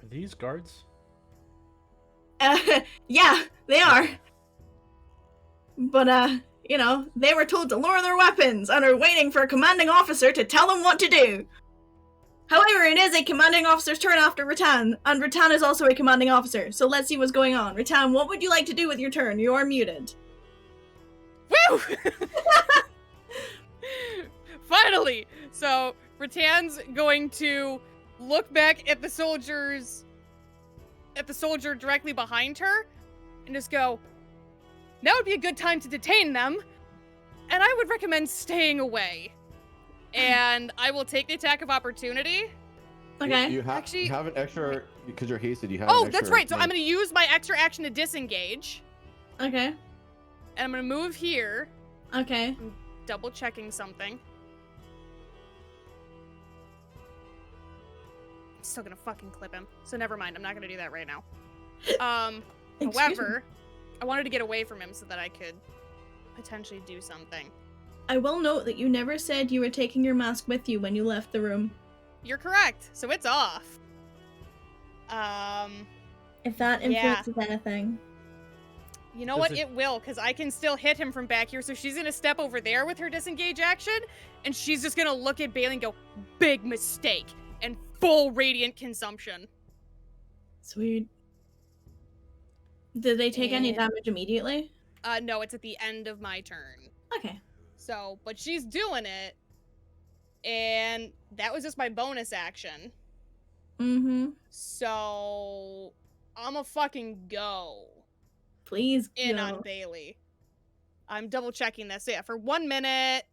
Are these guards? Yeah, they are. But, you know, they were told to lower their weapons and are waiting for a commanding officer to tell them what to do. However, it is a commanding officer's turn after Rattan, and Rattan is also a commanding officer, so let's see what's going on. Rattan, what would you like to do with your turn? You are muted. Woo! Finally! So, Rattan's going to look back at the soldiers, at the soldier directly behind her, and just go, now would be a good time to detain them, and I would recommend staying away. And I will take the attack of opportunity. Okay. You have, Actually- you have an extra, because you're hasted, you have Oh, an that's extra, right. So I'm going to use my extra action to disengage, Okay. and I'm going to move here, Okay. double checking something. I'm still going to fucking clip him. So never mind. I'm not going to do that right now. Excuse However, I wanted to get away from him so that I could potentially do something. I will note that you never said you were taking your mask with you when you left the room. You're correct. So it's off. If that Yeah. influences anything. You know Does what? it- It will, because I can still hit him from back here. So she's gonna step over there with her disengage action, and she's just gonna look at Bailey and go, big mistake, and full radiant consumption. Sweet. Did they take any And- damage immediately? No, it's at the end of my turn. Okay. So, but she's doing it, and that was just my bonus action. Mm-hmm. So, I'ma fucking go Please in go. on Bailey. I'm double checking this. So yeah, for 1 minute,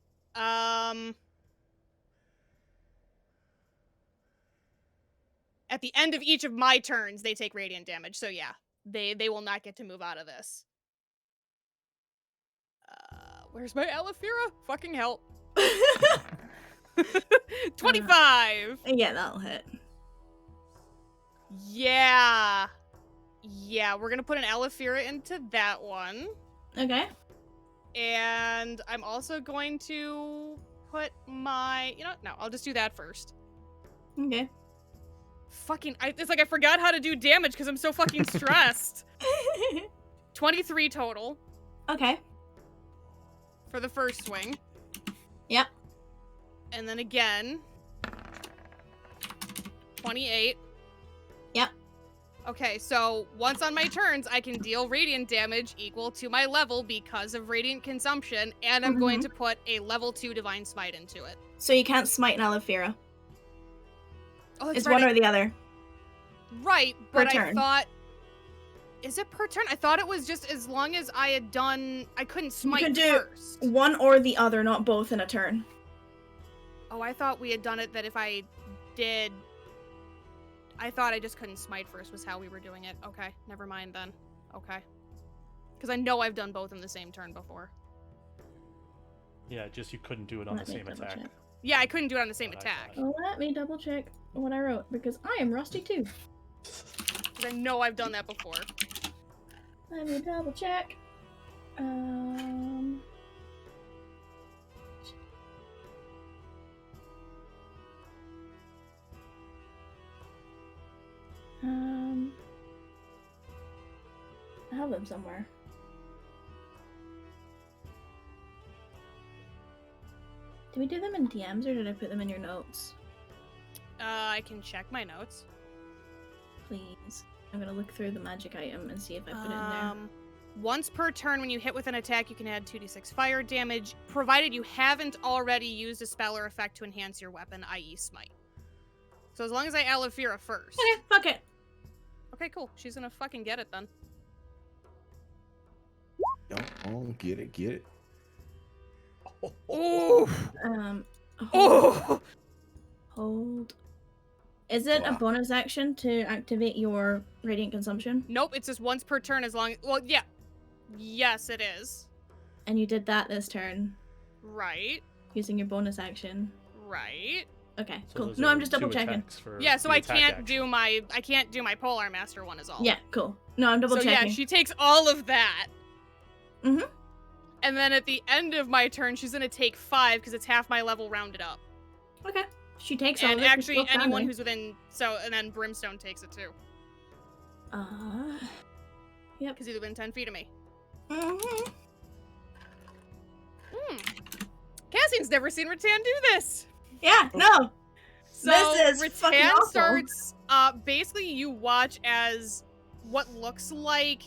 at the end of each of my turns, they take radiant damage. So yeah, they will not get to move out of this. Where's my Alefira? Fucking help. 25. Yeah, that'll hit. Yeah. Yeah, we're gonna put an Alefira into that one. Okay. And I'm also going to put my... You know what? No, I'll just do that first. Okay. It's like I forgot how to do damage because I'm so fucking stressed. 23 total Okay. for the first swing. Yep. And then again. 28. Yep. Okay, so once on my turns, I can deal radiant damage equal to my level because of radiant consumption, and I'm going to put a level 2 divine smite into it. So you can't smite Nalafira. Oh, It's one or the other. Right, Per but I turn. thought... Is it per turn? I thought it was just as long as I had done... I couldn't smite can do first. One or the other, not both in a turn. Oh, I thought we had done it that if I did... I thought I just couldn't smite first was how we were doing it. Okay, never mind then. Okay. Because I know I've done both in the same turn before. Yeah, just you couldn't do it on Let the me same double attack. check. Yeah, I couldn't do it on the same What I attack. thought. Let me double check what I wrote, because I am rusty too. Because I know I've done that before. Let me double check. I have them somewhere. Did we do them in DMs or did I put them in your notes? I can check my notes. Please. I'm gonna look through the magic item and see if I put it in there. Once per turn, when you hit with an attack, you can add 2d6 fire damage, provided you haven't already used a spell or effect to enhance your weapon, i.e. smite. So as long as I Alefira first. Okay, fuck it. Okay, cool. She's gonna fucking get it then. Oh, get it, get it. Ooh! Hold. Hold. Is it a Wow. bonus action to activate your radiant consumption? Nope, it's just once per turn as long... Well, yeah. Yes, it is. And you did that this turn Right. using your bonus action. Right. Okay, So cool. those No, are I'm just double two checking. attacks for Yeah, so the I attack can't action. do my Polar Master one is all. Yeah, cool. No, I'm double so checking. yeah, she takes all of that. Mhm. And then at the end of my turn, she's gonna take 5 because it's half my level rounded up. Okay. She takes all And of it. She's actually, still anyone standing. who's within... So, and then Brimstone takes it too. Yep. Because he's within 10 feet of me. Mhm. Cassian's never seen Rattan do this! Yeah, no. So This is fucking Rattan awful. starts, basically you watch as what looks like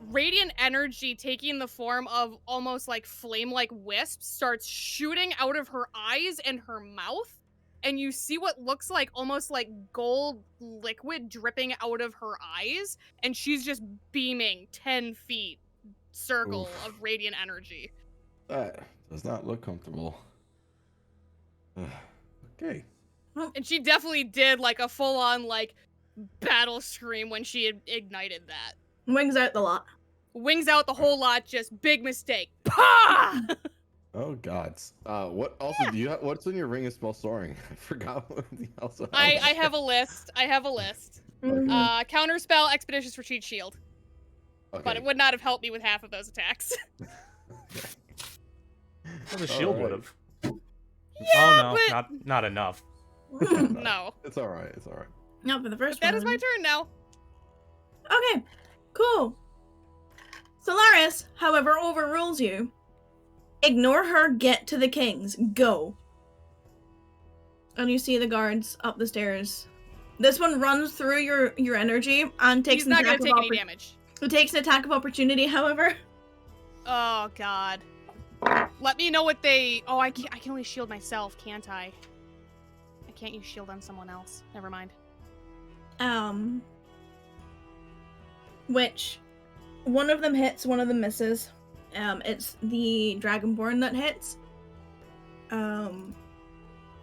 radiant energy taking the form of almost like flame-like wisps starts shooting out of her eyes and her mouth, and you see what looks like almost like gold liquid dripping out of her eyes, and she's just beaming 10 feet circle Oof. of radiant energy. That does not look comfortable. Okay. And she definitely did like a full-on like battle scream when she had ignited that. Wings out the lot. Wings out the whole lot, just big mistake. Pah! Oh gods. What also do you have? What's in your ring of spell soaring? I forgot what you also. I have a list. I have a list. Mhm. Counter spell, Expeditious Retreat, Shield. Okay. But it would not have helped me with half of those attacks. Well, the shield Alright. would have. Oh no, but- not enough. No. It's all right. It's all right. No, for the first That one. is my turn now. Okay, cool. Solaris, however, overrules you. Ignore her, get to the kings, go. And you see the guards up the stairs. This one runs through your energy and takes He's an not attack gonna of take any oppor- damage. It takes an attack of opportunity, however. Oh god. Let me know what they... Oh, I can only shield myself, can't I? I can't use shield on someone else. Never mind. Which one of them hits, one of them misses. It's the Dragonborn that hits.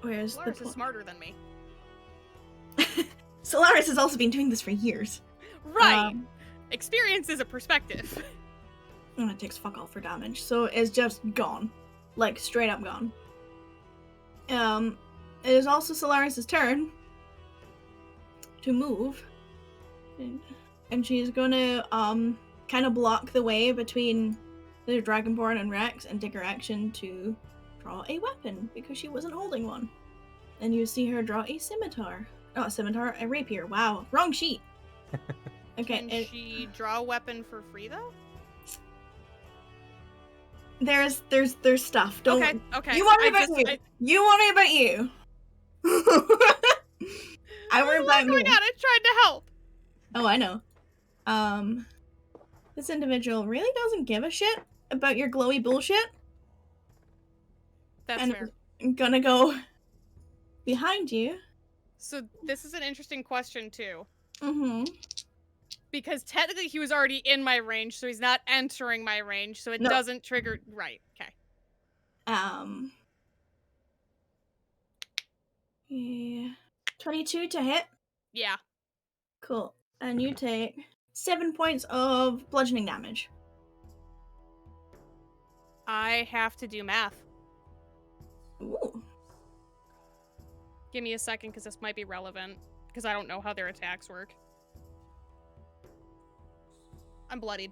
Where's Solaris the is smarter than me. Solaris has also been doing this for years. Right. Experience is a perspective. And it takes fuck all for damage, so it's just gone. Like, straight up gone. It is also Solaris' turn to move. And she's gonna, kind of block the way between the Dragonborn and Rex and take her action to draw a weapon, because she wasn't holding one. And you see her draw a scimitar. Oh, a scimitar, a rapier. Wow, wrong sheet. Okay, Can she draw a weapon for free though? there's stuff. Don't Okay. You want I it about just- you. You want it about you. I worry There's a about lot going me. on. I tried to help. Oh, I know. This individual really doesn't give a shit about your glowy bullshit. That's and fair. I'm gonna go behind you. So this is an interesting question too, Mm-hmm. because technically he was already in my range, so he's not entering my range, so it No. doesn't trigger. Right. Okay. Yeah. 22 to hit. Yeah. Cool. And you take 7 points of bludgeoning damage. I have to do math. Ooh. Give me a second, because this might be relevant, because I don't know how their attacks work. I'm bloodied.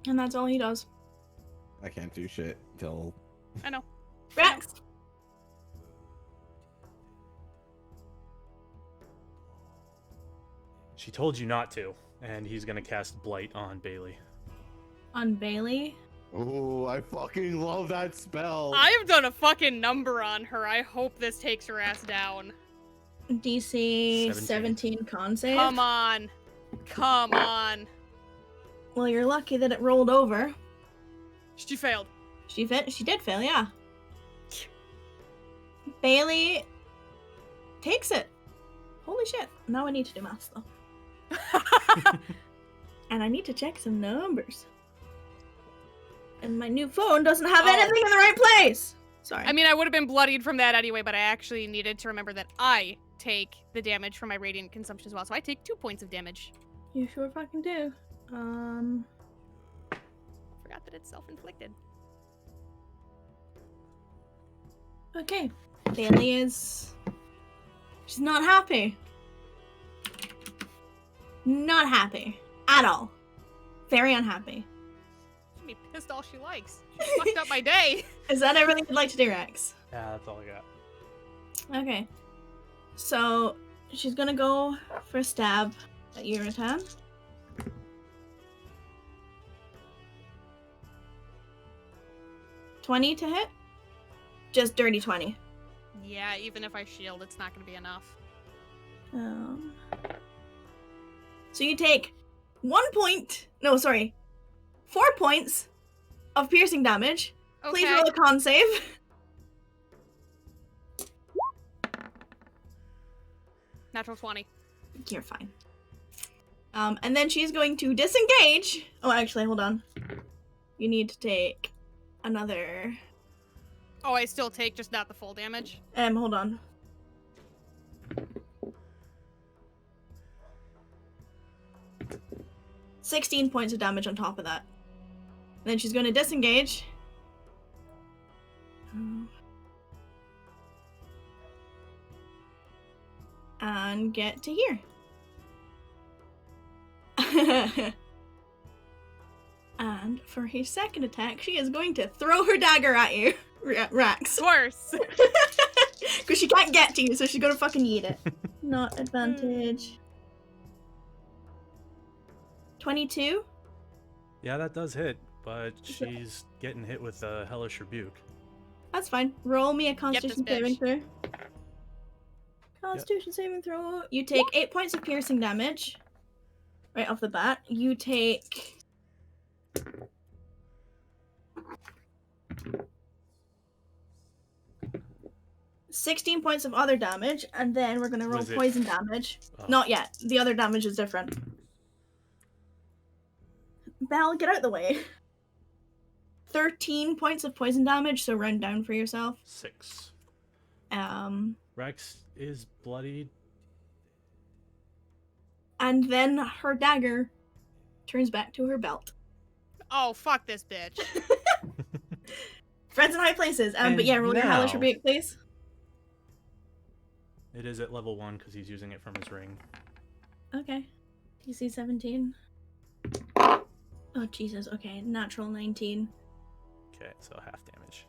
And that's all he does. I can't do shit until. I know. Rex! She told you not to, and he's gonna cast Blight on Bailey. On Bailey. Oh, I fucking love that spell. I've done a fucking number on her. I hope this takes her ass down. DC 17. 17 con save. Come on. Come on. Well, you're lucky that it rolled over. She failed. She did fail, yeah. Bailey takes it. Holy shit. Now I need to do maths, though. And I need to check some numbers. And my new phone doesn't have Oh. anything in the right place! Sorry. I mean, I would have been bloodied from that anyway, but I actually needed to remember that I take the damage from my radiant consumption as well, so I take 2 points of damage. You sure fucking do. Forgot that it's self-inflicted. Okay. Bailey is... She's not happy. Not happy. At all. Very unhappy. She can be pissed all she likes. She fucked up my day. Is that everything you'd like to do, Rex? Yeah, that's all I got. Okay. So, she's gonna go for a stab at Yuratan. $20 to hit? Just dirty 20. Yeah, even if I shield, it's not gonna be enough. So you take 1 point. No, sorry. 4 points of piercing damage. Please Okay. roll a con save. Natural 20. You're fine. And then she's going to disengage. Oh, actually, hold on. You need to take another. Oh, I still take just not the full damage. Hold on. $16 points of damage on top of that. Then she's going to disengage. And get to here. And for her second attack, she is going to throw her dagger at you, Rax. Of course. Because she can't get to you, so she's gonna fucking eat it. Not advantage. 22? Yeah, that does hit, but she's getting hit with a Hellish Rebuke. That's fine. Roll me a this Constitution saving bitch. throw. Constitution saving throw. You take 8 points of piercing damage. Right off the bat. You take... $16 points of other damage, and then we're gonna roll Was it- poison damage. Oh. Not yet. The other damage is different. Belle, get out the way. 13 points of poison damage, so round down for yourself. 6. Um, Rex is bloodied. and then her dagger turns back to her belt. Oh, fuck this bitch. Friends in high places. But And yeah, roll your hellish now- rebuke, please. It is at level 1 because he's using it from his ring. Okay. DC 17. Oh, Jesus. Okay, natural 19. Okay, so half damage.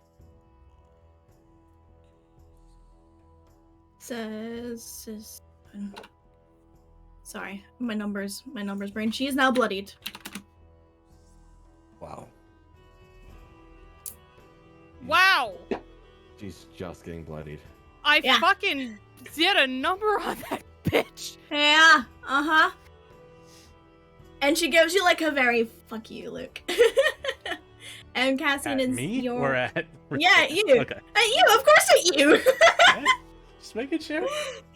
Says... Sorry, my numbers brain. She is now bloodied. Wow. Wow. She's just getting bloodied. I Yeah. fucking did a number on that bitch. Yeah, uh-huh. And she gives you like a very fuck you look. And Cassian At is me your or at? Yeah, you. Okay. At you, of course at you. Yeah, just making sure.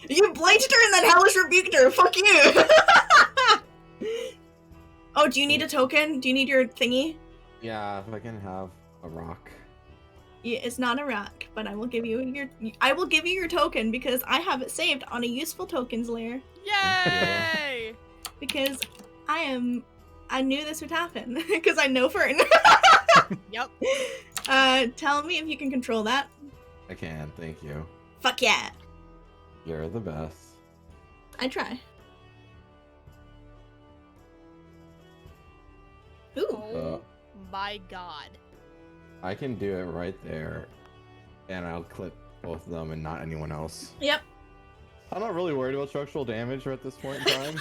You blighted her and then Hellish rebuked her. Fuck you. Oh, do you need a token? Do you need your thingy? Yeah, if I can have a rock. Yeah, it's not a rock, but I will give you your token because I have it saved on a useful tokens layer Yay! because I knew this would happen because I know Fern. Yep. Tell me if you can control that. I can, thank you. Fuck yeah. You're the best. I try. Ooh. Oh my god. I can do it right there, and I'll clip both of them and not anyone else. Yep. I'm not really worried about structural damage at this point in time.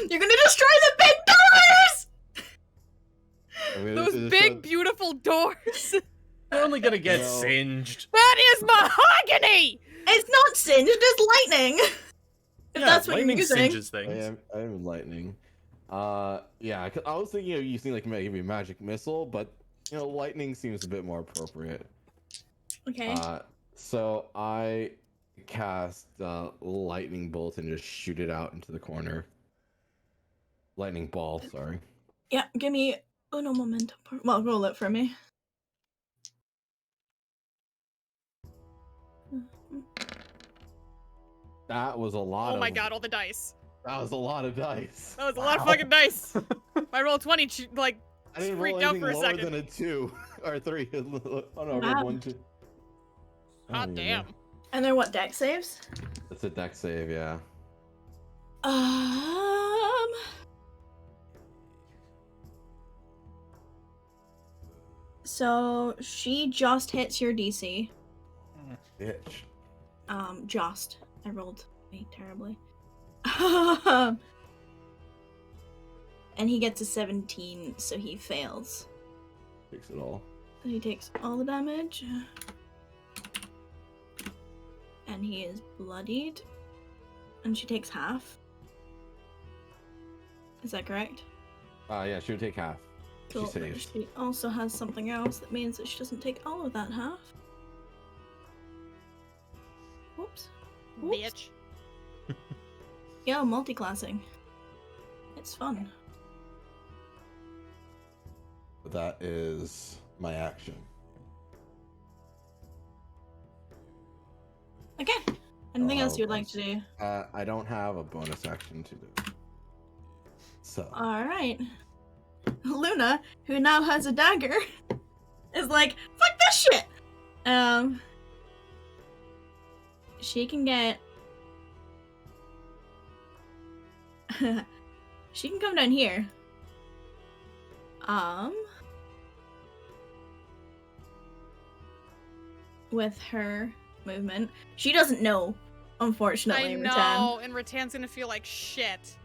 You're gonna destroy the big doors! I mean, Those it's big, just- beautiful doors. You're only gonna get No. singed. That is mahogany! It's not singed, it's lightning! If Yeah, that's what you're lightning using. singes things. I am lightning. Yeah, 'cause I was thinking of using like maybe a magic missile, but you know, lightning seems a bit more appropriate. Okay. So I cast lightning bolt and just shoot it out into the corner. Lightning ball, sorry. Yeah, give me uno momento. Well, roll it for me. That was a lot. Oh my god, all the dice. That was a lot of dice. That was a lot of fucking dice. My roll 20, like, I didn't roll freaked out anything for a lower second. than a 2 or 3. Oh no, I rolled Wow. 1, 2. I don't Hot even damn. know. And they're what, deck saves? It's a deck save, yeah. So she just hits your DC. Bitch. Just. I rolled terribly. And he gets a 17, so he fails. Fix it all. He takes all the damage. And he is bloodied. And she takes half. Is that correct? Yeah, she would take half. Cool. She saves. She also has something else that means that she doesn't take all of that half. Whoops. Whoops. Bitch. Yeah, multi-classing. It's fun. That is my action. Okay. Anything else Oh, you would like to do? I don't have a bonus action to do. So. Alright. Luna, who now has a dagger, is like, fuck this shit! She can get... she can come down here. With her movement. She doesn't know, unfortunately, I Rattan. know, and Rattan's gonna feel like shit.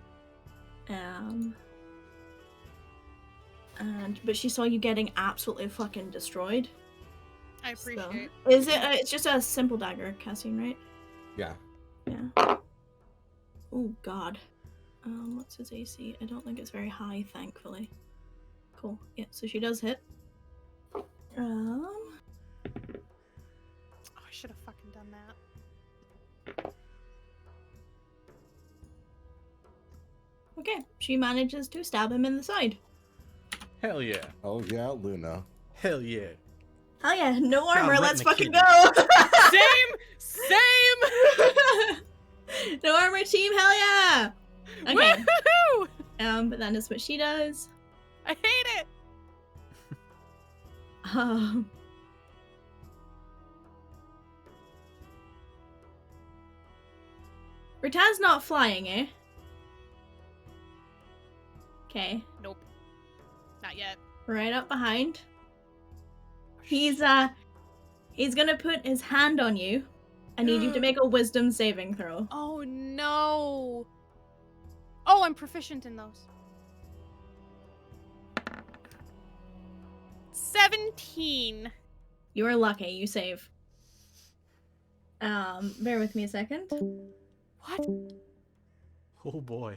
But she saw you getting absolutely fucking destroyed. I appreciate. So, is it? It's just a simple dagger, Cassian, right? Yeah. Yeah. Oh God. What's his AC? I don't think it's very high, thankfully. Cool. Yeah. So she does hit. Oh, I should have fucking done that. Okay. She manages to stab him in the side. Hell yeah. Oh yeah, Luna. Hell yeah. Oh yeah. No Got armor. right Let's in the fucking kidney. go. Same! No armor team. Hell yeah. Okay. Woohoo! But that is what she does. I hate it! Rattan's not flying, eh? Okay. Nope. Not yet. Right up behind. He's gonna put his hand on you. I need you to make a wisdom saving throw. Oh no! Oh, I'm proficient in those. 17. You are lucky. You save. Bear with me a second. What? Oh boy.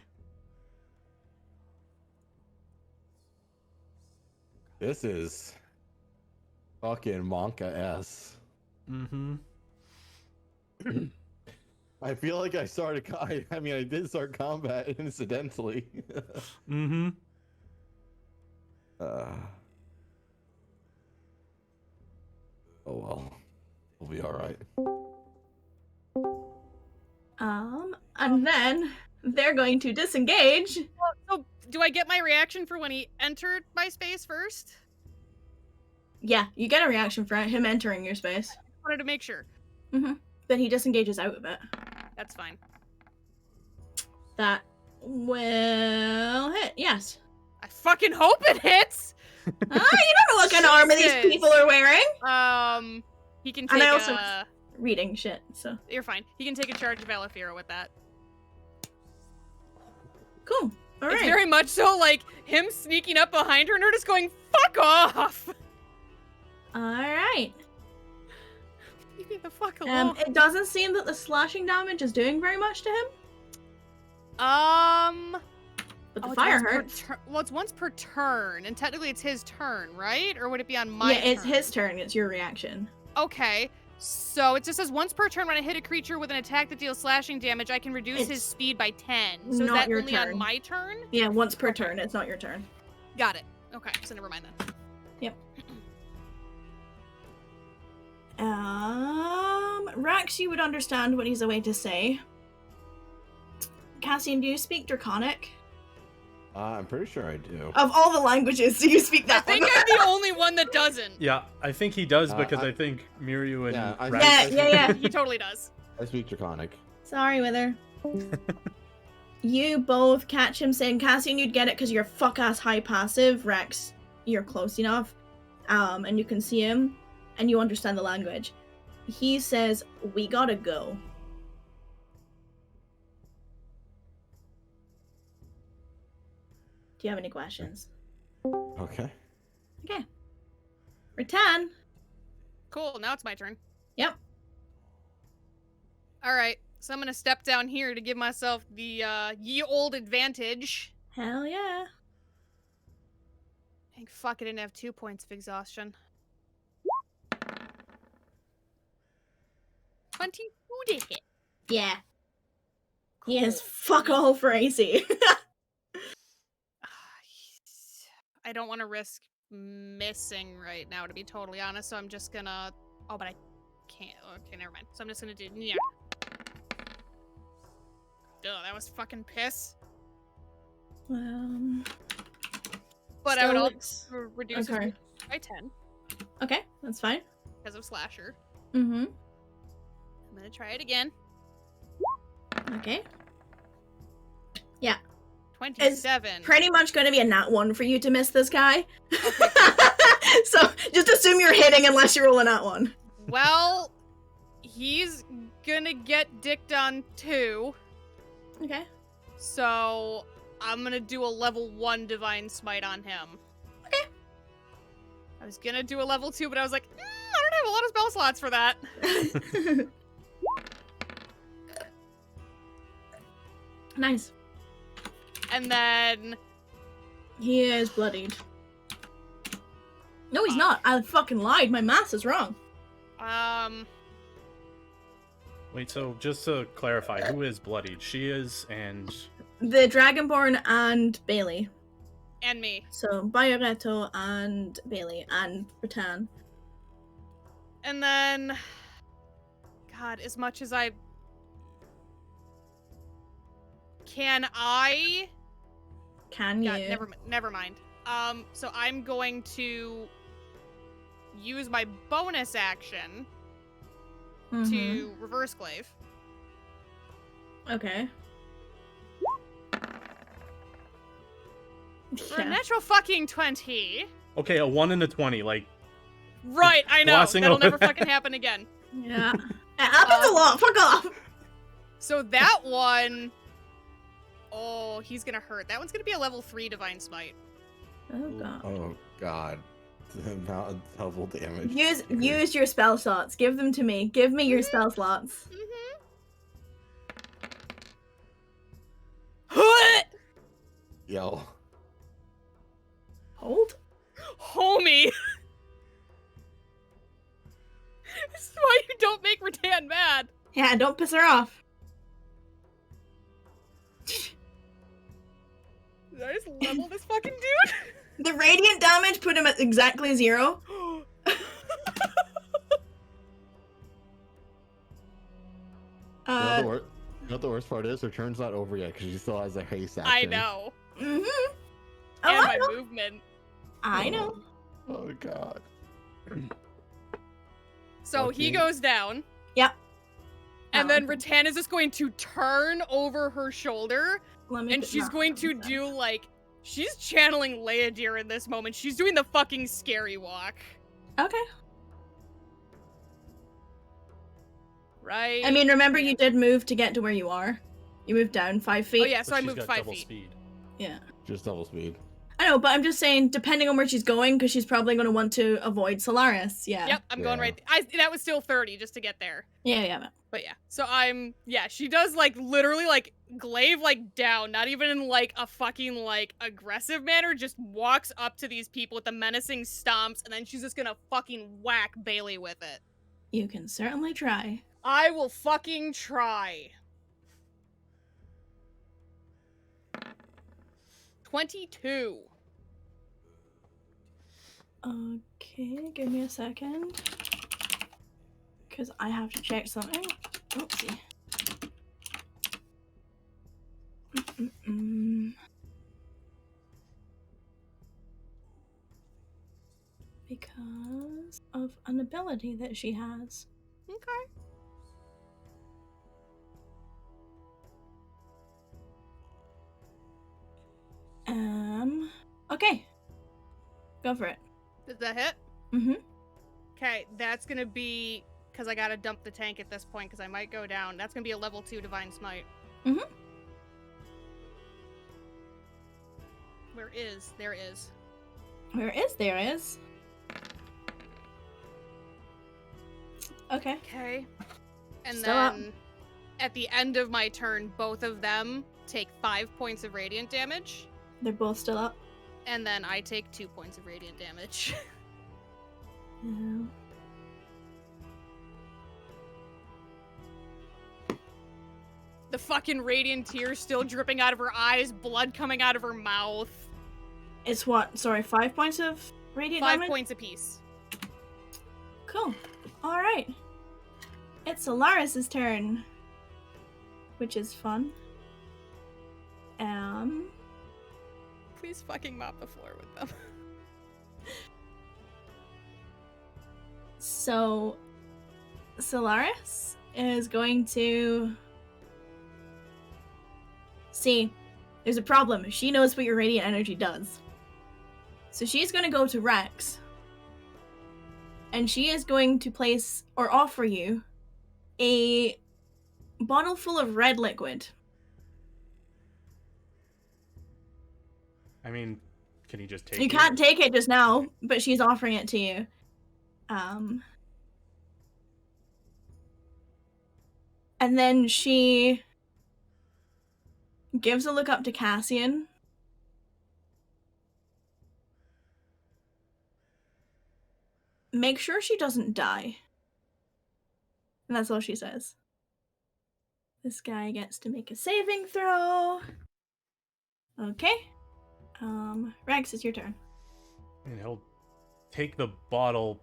This is fucking Monka S. Mm-hmm. I feel like I started. I mean, I did start combat incidentally. Mm-hmm. Oh well, we'll be all right. And then they're going to disengage. So, do I get my reaction for when he entered my space first? Yeah, you get a reaction for him entering your space. Wanted to make sure. Then he disengages out of it. That's fine. That will hit, yes. I fucking hope it hits! You don't know what kind of armor these Jesus. people are wearing. He can And take I also- a... Reading shit, so. You're fine. He can take a charge of Alafira with that. Cool. It's Alright. very much so like him sneaking up behind her and her just going, fuck off! Alright. Leave me the fuck alone. It doesn't seem that the slashing damage is doing very much to him, but the it's fire once per hurts. well, it's once per turn, and technically it's his turn, right? Or would it be on my Yeah, it's turn? his turn. It's your reaction. Okay, so it just says once per turn when I hit a creature with an attack that deals slashing damage, I can reduce his It's speed by 10. So is not that your only turn. on my turn? Yeah, once per turn. It's not your turn. Got it. Okay, so never mind then. Rax, you would understand what he's away to say. Cassian, do you speak Draconic? I'm pretty sure I do. Of all the languages, do you speak I that think one? I'm the only one that doesn't. Yeah, I think he does Uh, because I- I think Miryu and Yeah, I- Rax- Yeah. He totally does. I speak Draconic. Sorry, Wither. You both catch him saying, Cassian, you'd get it because you're fuck-ass high passive. Rex, you're close enough. And you can see him, and you understand the language. He says, we gotta go. Do you have any questions? Okay. Okay. Rattan. Cool, now it's my turn. Yep. Alright, so I'm gonna step down here to give myself the ye old advantage. Hell yeah. Thank fuck I didn't have 2 points of exhaustion. 22 to hit. Yeah. He is Cool. fuck all for AC. I don't want to risk missing right now, to be totally honest, so I'm just gonna... Oh, but I can't. Okay, never mind. So I'm just gonna do... Yeah. Ugh, that was fucking piss. But I would still also looks- reduce his Okay. movement by 10 Okay, that's fine. because of Slasher. Mm-hmm. I'm gonna try it again. Okay. 27. Pretty much going to be a nat 1 for you to miss this guy. So just assume you're hitting unless you roll a nat 1. Well, he's gonna get dicked on 2. Okay. So I'm gonna do a level 1 Divine Smite on him. Okay. I was gonna do a level 2, but I was like, I don't have a lot of spell slots for that. Nice. And then He is bloodied. No, he's not. I fucking lied. My math is wrong. Wait, so just to clarify, who is bloodied? She is, and The Dragonborn and Bailey. and me. So Bayoreto and Bailey and Rattan. And then God, as much as I can I Can God, you? never mind. So I'm going to use my bonus action Mhm. to reverse glaive. Okay. For a Yeah. natural fucking 20. okay, a 1 and a 20. Like, Right, I know. Glossing That'll over never that. fucking happen again. Yeah. It happens a lot. Fuck off. So that one, oh, he's gonna hurt. That one's gonna be a level 3 Divine Smite. Oh god. Oh God. the amount of double damage. Use your spell slots. Give them to me. Give me your spell slots. Yo. Hold. Homie! This is why you don't make Rattan mad. Yeah, don't piss her off. Did I just level this fucking dude? The radiant damage put him at exactly 0. You know what the worst part is? Her turn's not over yet because she still has a haste action. I know. Mm-hmm. Oh, And I my know. movement. I know. Oh god. So he Okay. goes down. Yep. And Oh, then okay. Rattan is just going to turn over her shoulder, Let me and put she's that going on to then. do like she's channeling Leodir in this moment. She's doing the fucking scary walk. Okay. Right? I mean, remember you did move to get to where you are. You moved down 5 feet. Oh yeah, so But I she's moved got 5 double feet. speed. Yeah. Just double speed. I know, but I'm just saying, depending on where she's going, because she's probably going to want to avoid Solaris. Yeah. Yep, I'm going Yeah. right. That was still 30 just to get there. Yeah. But yeah, so she does like literally like glaive like down, not even in like a fucking like aggressive manner, just walks up to these people with the menacing stomps, and then she's just gonna fucking whack Bailey with it. You can certainly try. I will fucking try. 22. Okay, give me a second. Because I have to check something. Oopsie. Mm-mm-mm. Because of an ability that she has. Okay. Okay. Go for it. Does that hit? Mm-hmm. Okay, that's gonna be because I gotta dump the tank at this point because I might go down. That's gonna be a level 2 Divine Smite. Mhm. Where is? There is. Where is there is? Okay. Okay. And Still up. then at the end of my turn, both of them take 5 points of radiant damage, They're both still up. and then I take 2 points of radiant damage. Yeah. The fucking radiant tears still dripping out of her eyes, blood coming out of her mouth. It's what? Sorry, 5 points of radiant 5 damage? points apiece. Cool. Alright. It's Solaris' turn. Which is fun. Please fucking mop the floor with them. So Solaris is going to see, there's a problem. She knows what your radiant energy does. So she's going to go to Rex. And she is going to place or offer you a bottle full of red liquid. I mean, can he just take You it? can't take it just now, but she's offering it to you. And then she gives a look up to Cassian. Make sure she doesn't die. And that's all she says. This guy gets to make a saving throw. Okay. Rex, it's your turn. And he'll take the bottle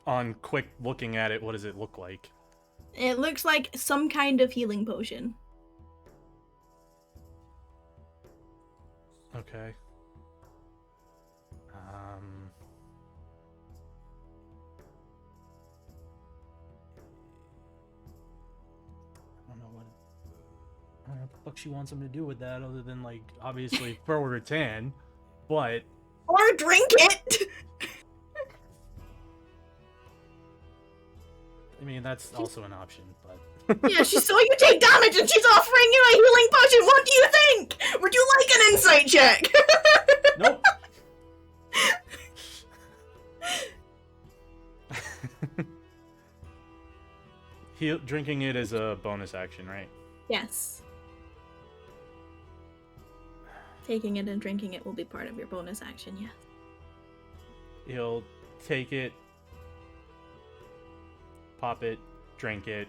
on quick looking at it. What does it look like? It looks like some kind of healing potion. Okay. I don't know what the fuck she wants him to do with that other than, like, obviously throw her a tan, but Or drink it! I mean, that's also an option, but Yeah, she saw you take damage and she's offering you a healing potion. What do you think? Would you like an insight check? nope. Drinking it is a bonus action, right? Yes. Taking it and drinking it will be part of your bonus action, yes. He'll take it, pop it, drink it,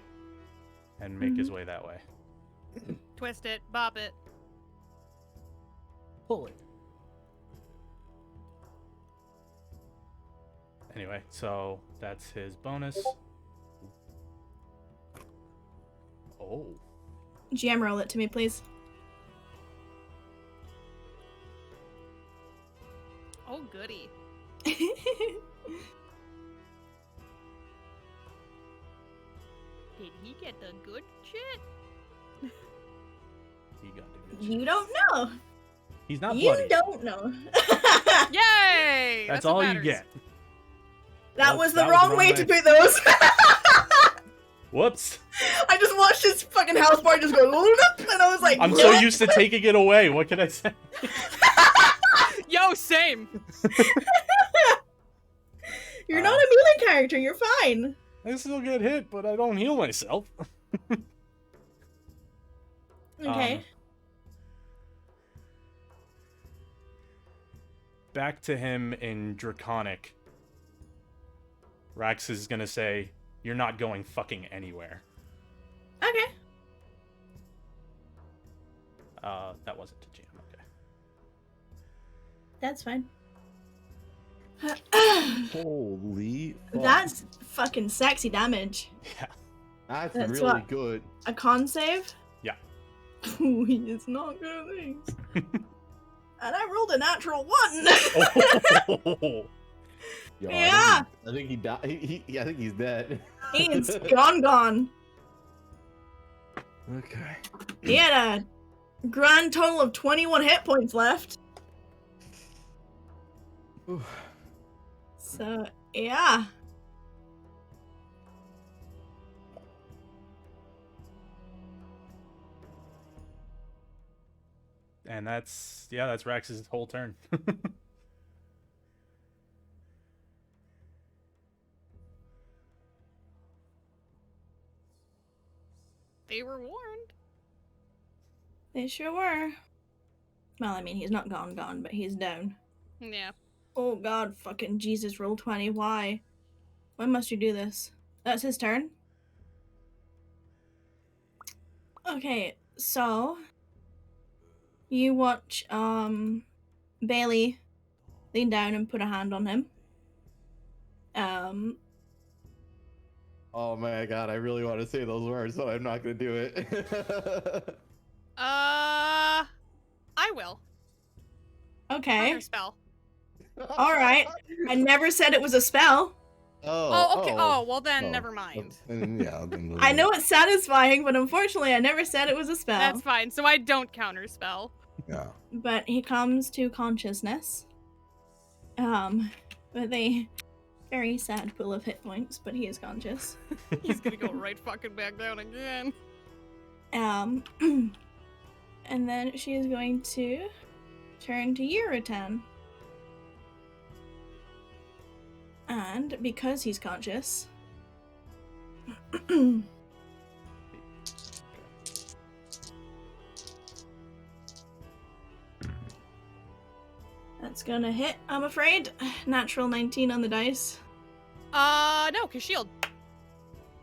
and make his way that way. Twist it, bop it. Pull it. Anyway, so that's his bonus. Oh. GM roll it to me, please. Oh, goody. Did he get the good shit? He got it. You don't know. He's not You bloody. don't know. Yay! That's what all you matters. get. That Well, was the that wrong way to put those. Whoops. I just watched his fucking house bar just go loop, and I was like, I'm no. so used to taking it away. What can I say? Yo, same. You're not a melee character. You're fine. I still get hit, but I don't heal myself. Okay. Back to him in Draconic. Rax is gonna say, "You're not going fucking anywhere." Okay. That wasn't a jam. Okay. That's fine. Holy fuck. That's fucking sexy damage. Yeah. That's That's really what- good. A con save? Yeah. Ooh, he is not good at these. And I rolled a natural 1. Oh. Yo, Yeah. I think he died. I think he's dead. He's gone. Okay. He had a grand total of 21 hit points left. So, yeah. And that's Rax's whole turn. They were warned. They sure were. Well, I mean, he's not gone, but he's down. Yeah. Oh god, fucking Jesus, roll 20, why? Why must you do this? That's his turn. Okay, so you watch Bailey lean down and put a hand on him. Oh my god, I really want to say those words, but I'm not gonna do it. I will. Okay. Counter spell. Alright. I never said it was a spell. Oh, okay. Oh, well then, never mind. Yeah. I know it's satisfying, but unfortunately I never said it was a spell. That's fine. So I don't counter spell. Yeah. But he comes to consciousness. With a very sad pool of hit points, but he is conscious. He's gonna go right fucking back down again. And then she is going to turn to Yuratan. And because he's conscious, that's gonna hit, I'm afraid. Natural 19 on the dice. No, cause shield.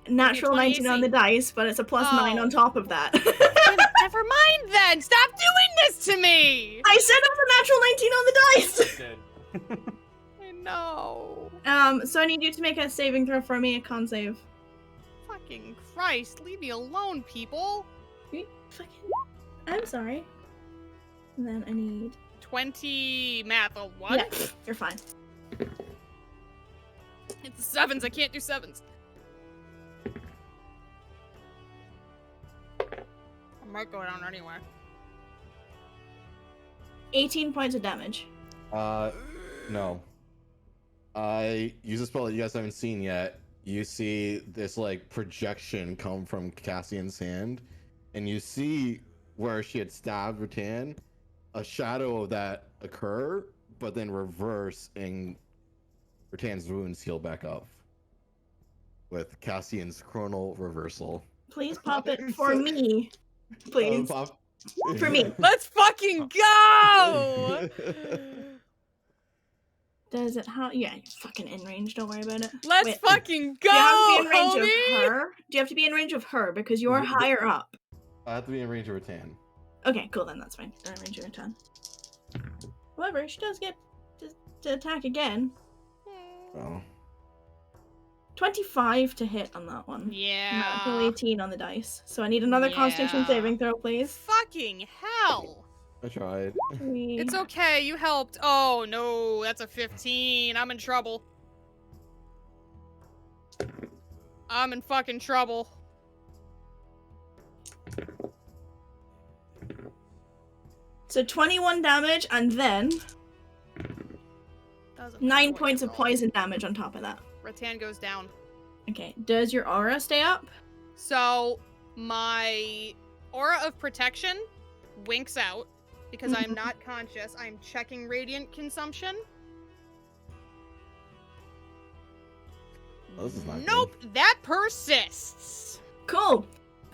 Natural 20 19 on AC. the dice, but it's a plus 9 Oh. on top of that. Never mind then. Stop doing this to me. I said it was a natural 19 on the dice! I know. So I need you to make a saving throw for me, a con save. Fucking Christ, leave me alone, people. Fucking... I'm sorry. And then I need... 20 math, a 1? Yeah, you're fine. It's sevens. I can't do sevens. I might go down anyway. 18 points of damage. No. I use a spell that you guys haven't seen yet. You see this like projection come from Cassian's hand, and you see where she had stabbed Rattan, a shadow of that occur, but then reverse and Rattan's wounds heal back up. with Cassian's chronal reversal. Please pop it for me. Please. Pop- For me. Let's fucking go! Does it have? Yeah, you're fucking in range. Don't worry about it. Let's Wait, fucking do you have to go, be in range homie! of her? Do you have to be in range of her because you're higher up? I have to be in range of Rattan. Okay, cool. Then that's fine. You're in range of her 10. However, she does get to attack again. Oh. 25 to hit on that one. Yeah. Natural 18 on the dice. So I need another Constitution Yeah. saving throw, please. Fucking hell! I tried. It's okay, you helped. Oh no, that's a 15. I'm in trouble. I'm in fucking trouble. So 21 damage, and then That was a 9 fucking points of roll. poison damage on top of that. Rattan goes down. Okay, does your aura stay up? So my aura of protection winks out because I'm not conscious. I'm checking radiant consumption. Oh, this is not good. Nope, that persists. Cool.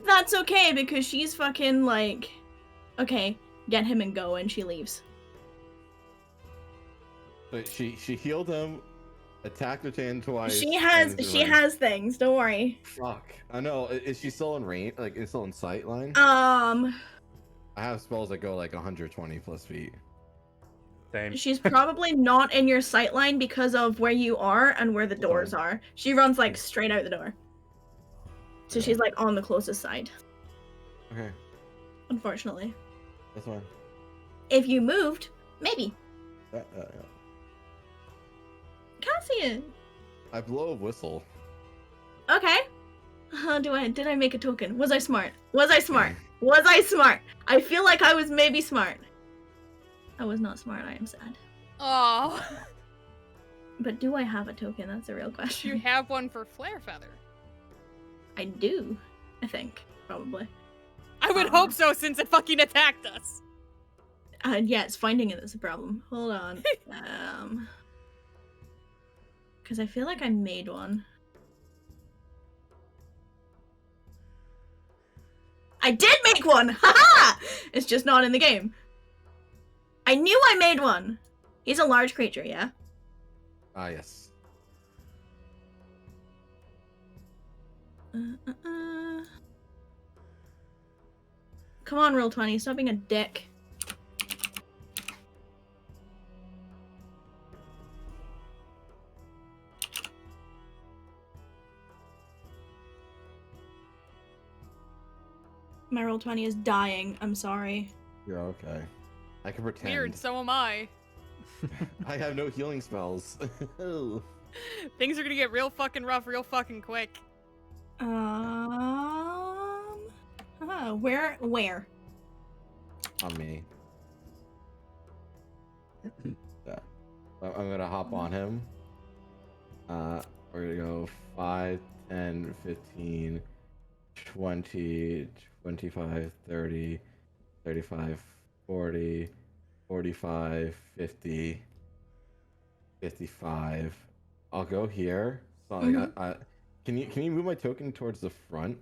That's okay, because she's fucking like, okay, get him and go, and she leaves. But she healed him, attacked Rattan twice. She and is in range. has things, don't worry. Fuck. I know. Is she still in range? Like, is still in sight line? Um, I have spells that go like 120 plus feet. Same. she's probably not in your sight line because of where you are and where the doors are. She runs like straight out the door. So she's like on the closest side, Okay, unfortunately. that's fine. If you moved, maybe. Yeah. Cassian. I blow a whistle. Okay. Did I make a token? Was I smart? Was I smart? Was I smart? I feel like I was maybe smart. I was not smart, I am sad. Oh, But do I have a token? That's a real you question. have one for Flare Feather. I do, I think, probably. I would hope so since it fucking attacked us. Yeah, it's finding it that's a problem. Hold on. Because I feel like I made one. I did make one! Haha! It's just not in the game. I knew I made one! He's a large creature, yeah? Ah, yes. Come on, roll 20. Stop being a dick. My roll 20 is dying. I'm sorry. You're okay. I can pretend. Weird, so am I. I have no healing spells. Things are gonna get real fucking rough real fucking quick. Where? On me. Yeah. I'm gonna hop on him. We're gonna go 5, 10, 15, 20, 25, 30, 35, 40, 45, 50, 55. I'll go here. So like, can you move my token towards the front?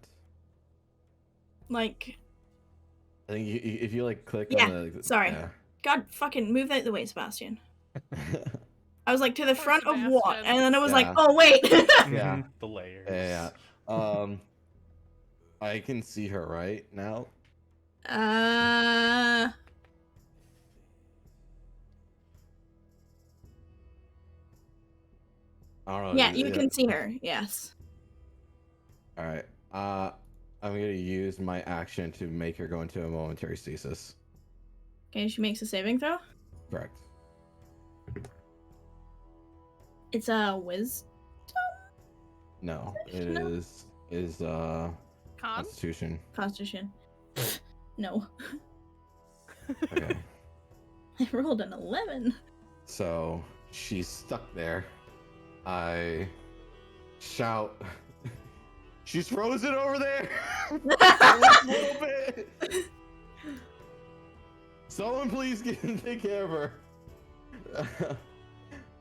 Like, I think if you like click Yeah, on the sorry. yeah. God, fucking move out the way, Sebastian. I was like, to the Poor front of what? Sebastian. And then I was like, Yeah. oh, wait. Yeah. The layers. Yeah. I can see her right now. I don't know. Yeah, you can see her. Yes. All right. I'm gonna use my action to make her go into a momentary stasis. Okay, she makes a saving throw. Correct. It's a whiz. No, it No. is Con? Constitution. Constitution. No. Okay. I rolled an 11. So she's stuck there. I shout, "She's frozen over there!" A little bit. Someone please take care of her.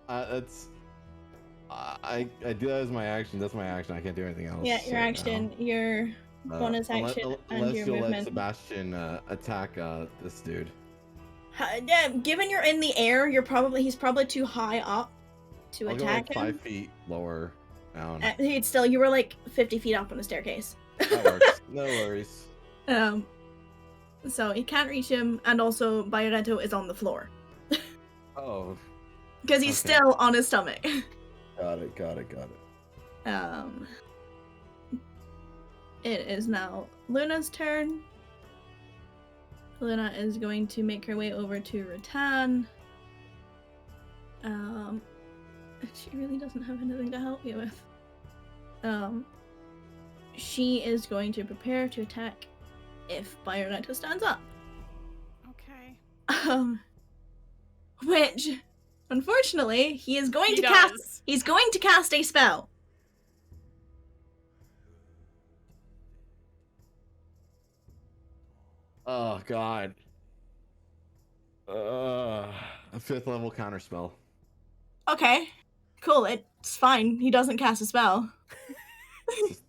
That's I do that as my action. That's my action. I can't do anything else. Yeah, your right action, your now. bonus Unless- action, and unless your you'll movement. let Sebastian attack this dude. Yeah, given you're in the air, he's probably too high up to I'll go attack like him. 5 feet lower down. It's still, you were like 50 feet up on a staircase. That works. No worries. So you can't reach him, and also Bayonetto is on the floor Oh, because he's Okay. still on his stomach. got it. It is now Luna's turn. Luna is going to make her way over to Rattan. She really doesn't have anything to help you with. She is going to prepare to attack if Bayonetto stands up. Okay. Which, unfortunately, he is going He to does. cast. He's going to cast a spell. Oh God. A 5th level counterspell. Okay, cool. It's fine. He doesn't cast a spell. That's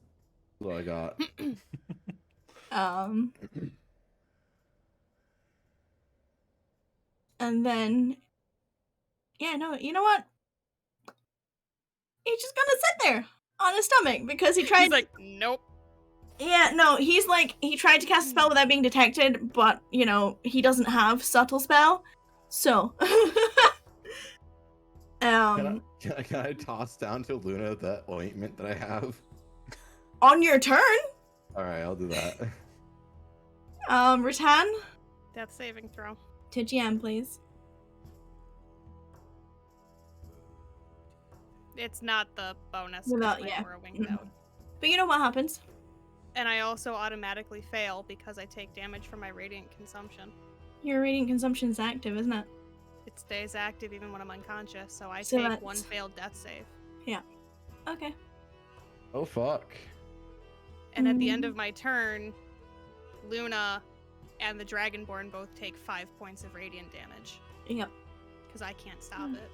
what I got. And then, yeah, no, you know what? He's just gonna sit there on his stomach because he tried. He's like, nope. Yeah, no, he's like, he tried to cast a spell without being detected, but, you know, he doesn't have subtle spell, so. Can I toss down to Luna that ointment that I have? On your turn, Alright, I'll do that. Rattan, Death saving throw. to GM, please. It's not the bonus. Without- 'cause my yeah. aura winged out. But you know what happens? And I also automatically fail because I take damage from my radiant consumption. Your radiant consumption's active, isn't it? It stays active even when I'm unconscious, so I So take that's- one failed death save. Okay. Oh fuck. And at the end of my turn, Luna and the Dragonborn both take 5 points of radiant damage. Yep. Because I can't stop it.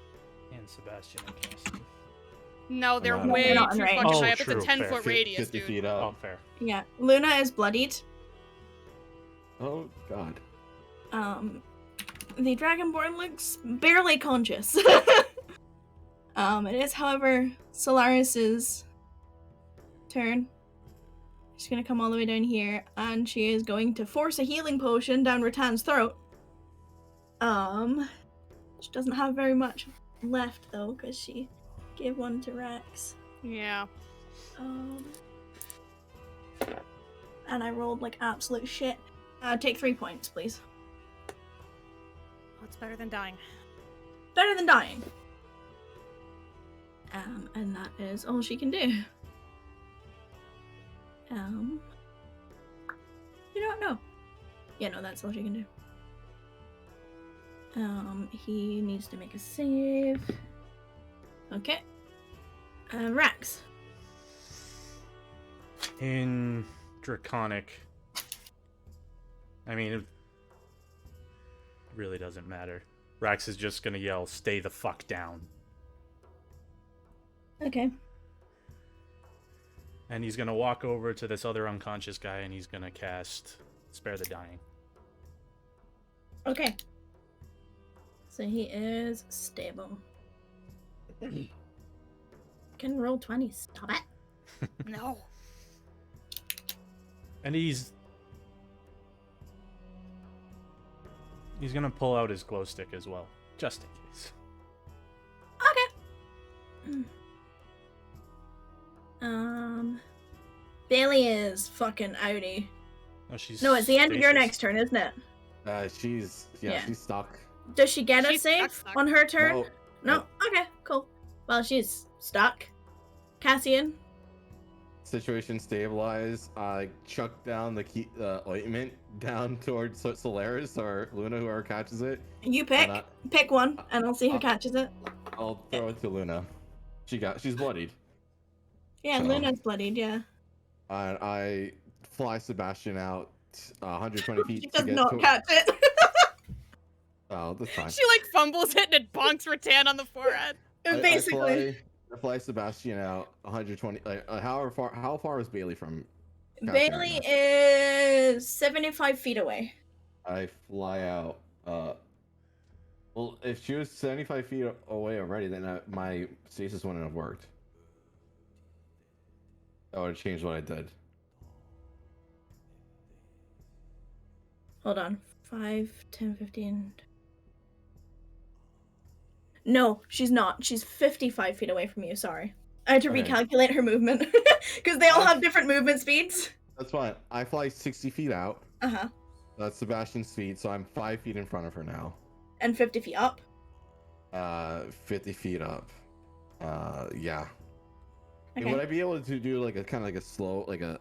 And Sebastian and Cassie. No, they're not- way They're not too in range. fucking Oh, high up. It's true, a 10-foot fair. radius, 50 dude. feet Oh, up. fair. Yeah. Luna is bloodied. Oh God. The Dragonborn looks barely conscious. It is, however, Solaris's turn. She's gonna come all the way down here, and she is going to force a healing potion down Rattan's throat. She doesn't have very much left though, because she gave one to Rex. Yeah. And I rolled like absolute shit. Take 3 points, please. What's better than dying? Better than dying. And that is all she can do. You don't know. Yeah, no, that's all she can do. He needs to make a save. Okay. Rax. In Draconic, I mean, it really doesn't matter. Rax is just gonna yell, "Stay the fuck down." Okay. And he's gonna walk over to this other unconscious guy and he's gonna cast Spare the Dying. Okay. So he is stable. Can roll 20. Stop it. No. And he's gonna pull out his glow stick as well, just in case. Okay. Bailey is fucking outie. No, it's the end of your stasis. next turn, isn't it? She's Yeah. she's stuck. Does she get a She's save stuck. on her turn? No, No? Okay, cool. Well, she's stuck. Cassian? Situation stabilized. I chuck down the ointment down towards Solaris or Luna, whoever catches it. You pick. And Pick one, and I'll see who catches it. I'll throw it to Luna. She's bloodied. Yeah, So- Luna's bloodied, yeah. And I fly Sebastian out 120 feet She to does get not to. catch it. Oh, that's fine. She like fumbles it and it bonks Rattan on the forehead. I Basically. I fly Sebastian out 120. Like, how far is Bailey from? Caspian Bailey right is 75 feet away. now? I fly out. Well, if she was 75 feet away already, then my stasis wouldn't have worked. That would have changed what I did. Hold on. 5, 10, 15. No, she's not. She's 55 feet away from you. Sorry. I had to Okay. recalculate her movement because they all have different movement speeds. That's fine. I fly 60 feet out. Uh huh. That's Sebastian's feet, so I'm 5 feet in front of her now. And 50 feet up. 50 feet up. Yeah. Okay. Would I be able to do like a kind of like a slow, like a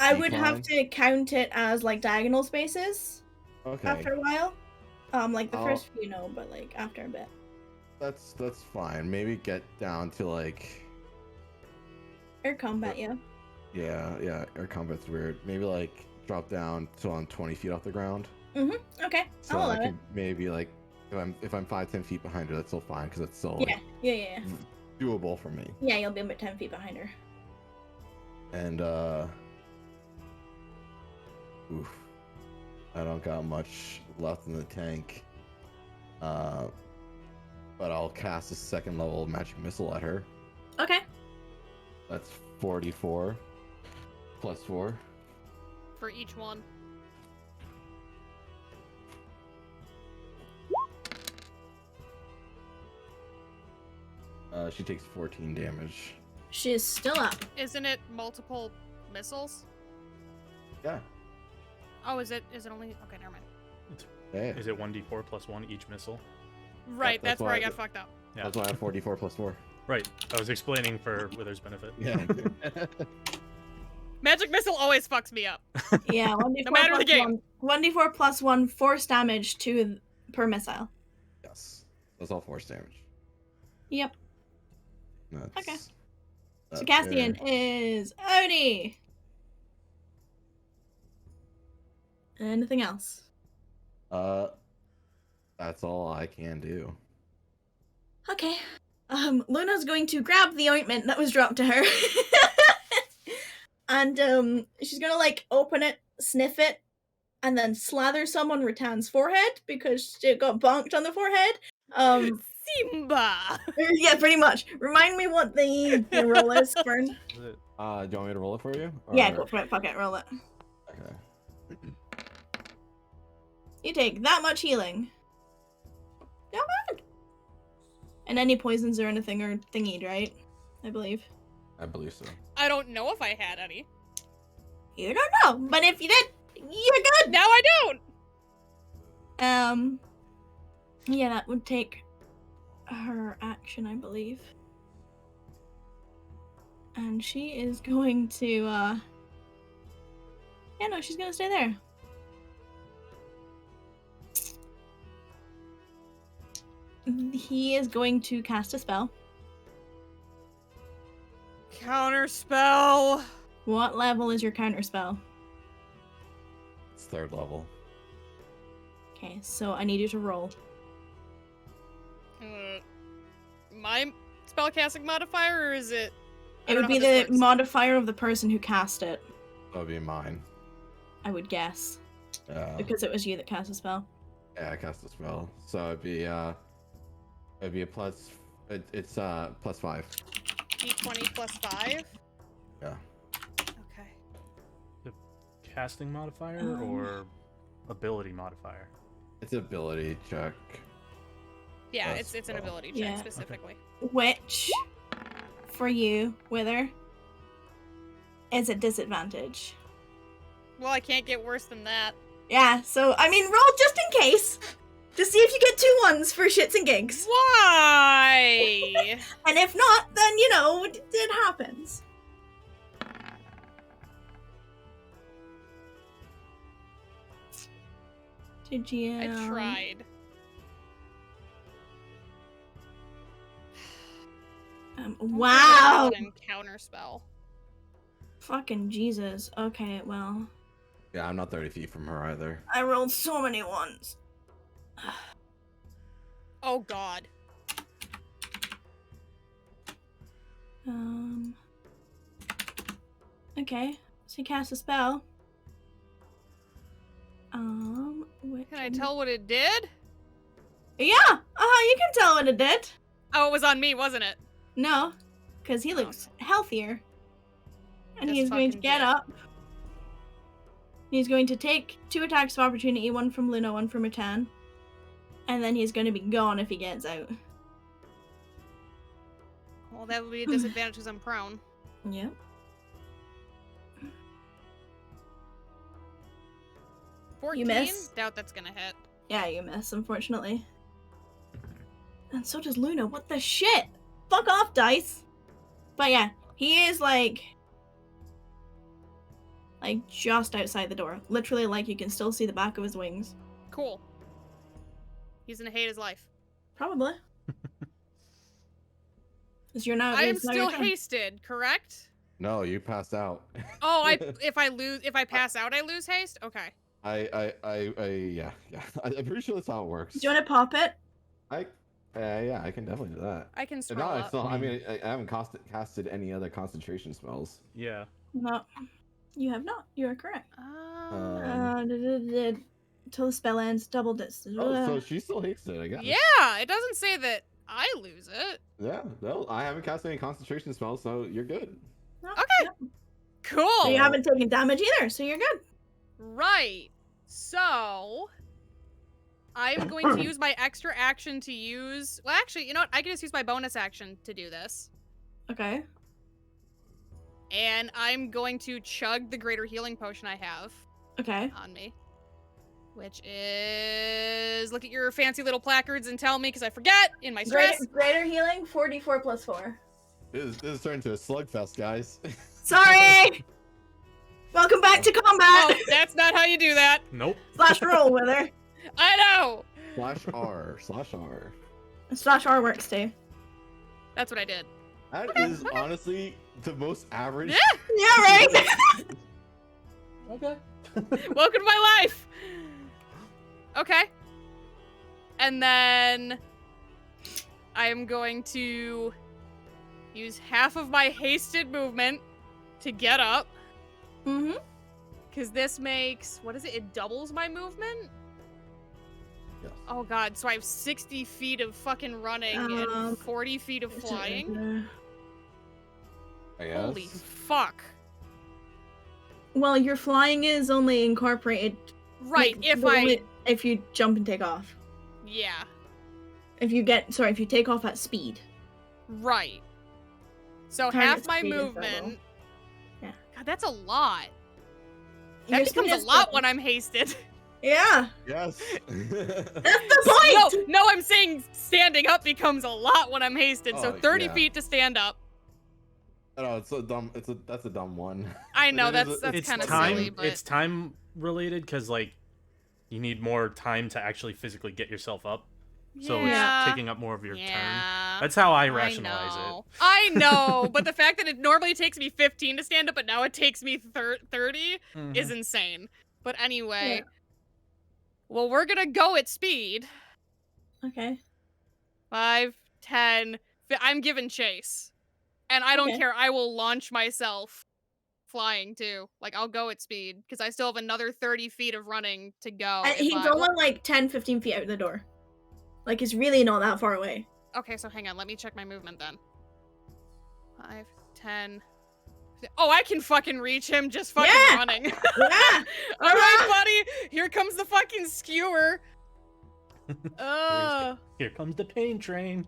I would have decline? to count it as like diagonal spaces Okay. after a while. Like the I'll- first few, no, but like after a bit. That's fine. Maybe get down to like Air combat, yeah. yeah, air combat's weird. Maybe like drop down till I'm 20 feet off the ground. Okay. So I'll I allow it. can maybe like if I'm 5-10 feet behind her, that's still fine because it's still Yeah. like Yeah. doable for me. Yeah, you'll be about 10 feet behind her. And oof, I don't got much left in the tank. But I'll cast a second level magic missile at her. Okay. That's 44 plus 4. For each one. She takes 14 damage. She is still up. Isn't it multiple missiles? Yeah. Oh, is it only okay, never mind. Yeah. Is it 1d4 plus 1 each missile? Right, that's that's where I why- got fucked up. Yeah. That's why I have 44 plus 4. Right. I was explaining for Wither's benefit. Yeah. Magic missile always fucks me up. Yeah, 1d4 No matter the plus game. 1d4 plus 1 force damage per missile. Yes. That's all force damage. Yep. That's, Okay. So that's Cassian fair. is Odie. Anything else? That's all I can do. Okay. Luna's going to grab the ointment that was dropped to her. And she's gonna like open it, sniff it, and then slather some on Ratan's forehead because she got bonked on the forehead. Simba! Yeah, pretty much. Remind me what the roll is, Fern. Is it- Do you want me to roll it for you? Yeah, Or- go for it. Fuck it, roll it. Okay. You take that much healing. Not bad. And any poisons or anything are thingied, right? I believe. I believe so. I don't know if I had any. You don't know, but if you did, you're good. Now I don't! Yeah, that would take her action, I believe. And she is going to, yeah, no, she's gonna stay there. He is going to cast a spell. Counter spell! What level is your counter spell? It's 3rd level. Okay, so I need you to roll. My spellcasting modifier, or is it? I It don't would know be how this the works. modifier of the person who cast it, That would be mine. I would guess. Yeah. Because it was you that cast the spell. Yeah, I cast a spell. So it'd be a plus. It's plus 5. D20 plus 5? Yeah. Okay. Casting modifier or ability modifier? It's ability check. Yeah, Plus it's an 12. ability check Yeah. specifically. Which, for you, Wither, is a disadvantage. Well, I can't get worse than that. Yeah, so, I mean, roll just in case. To see if you get 2 ones for shits and gigs. Why? And if not, then, you know, it happens. Did you... I tried. Wow! And counter spell. Fucking Jesus. Okay, well, Yeah, I'm not 30 feet from her either. I rolled so many ones. Oh god. Okay, so you cast a spell. Can I tell what it did? Yeah, you can tell what it did. Oh, it was on me, wasn't it? No, because he looks healthier. And This he's going to fucking get dick. up. He's going to take 2 attacks of opportunity, one from Luna, one from Ratan. And then he's going to be gone if he gets out. Well, that would be a disadvantage because I'm prone. Yep. $14? 14? miss. Doubt that's gonna hit. Yeah, you miss, unfortunately. And so does Luna. What the shit? Fuck off, dice. But yeah, he is like just outside the door. Literally, like you can still see the back of his wings. Cool. He's gonna hate his life. Probably. Because you're not. I am it's not still your turn. hasted, correct? No, you passed out. Oh, if I pass out, I lose haste. Okay. Yeah. I'm pretty sure that's how it works. Do you want to pop it? Yeah, I can definitely do that. I can No, scroll up. it's not. I mean, I haven't casted any other concentration spells. Yeah. No. You have not. You are correct. Um, Till the spell ends, double this. Oh, so she still hates it, I guess. Yeah, it doesn't say that I lose it. Yeah, no, I haven't cast any concentration spells, so you're good. Okay. Cool. So you haven't taken damage either, so you're good. Right. So I'm going to use my extra action to use. Well, actually, you know what? I can just use my bonus action to do this. Okay. And I'm going to chug the greater healing potion I have Okay. on me. Which is, look at your fancy little placards and tell me, because I forget in my stress. Greater healing, 4d4 plus 4. This is turned into a slugfest, guys. Sorry! Welcome back to combat! Oh, that's not how you do that. Nope. Slash roll, Wither. I know. /R. Slash R works too. That's what I did. That is honestly the most average. Yeah. Yeah, right? Okay. Welcome to my life. Okay. And then I am going to use half of my hasted movement to get up. Mm-hmm. Because this makes, what is it? It doubles my movement? Yes. Oh god, so I have 60 feet of fucking running and 40 feet of flying? I guess. Holy fuck. Well, your flying is only incorporated. Right, if you jump and take off. Yeah, If you take off at speed. right. So Target half my speed is double. double. Yeah. God, that's a lot. Your That speed becomes is a lot double. when I'm hasted. Yeah, Yes. that's the point! No, I'm saying standing up becomes a lot when I'm hasted. So Oh, 30 yeah. feet to stand up. No, it's a dumb. That's a dumb one. I know, It is that's It's kind of time. silly, but It's time related because like you need more time to actually physically get yourself up. So yeah. it's taking up more of your turn. Yeah. That's how I rationalize it. I know, but the fact that it normally takes me 15 to stand up, but now it takes me 30 is insane. But anyway, Yeah. well, we're gonna go at speed. Okay. 5, 10. I'm giving chase, and I don't Okay. care. I will launch myself flying too. Like I'll go at speed because I still have another 30 feet of running to go. if He's I- only like 10, 15 feet out the door. Like, it's really not that far away. Okay, so hang on. Let me check my movement then. 5, 10. Oh, I can fucking reach him just fucking Yeah! running. Yeah! All right, buddy. Here comes the fucking skewer. Here comes the pain train.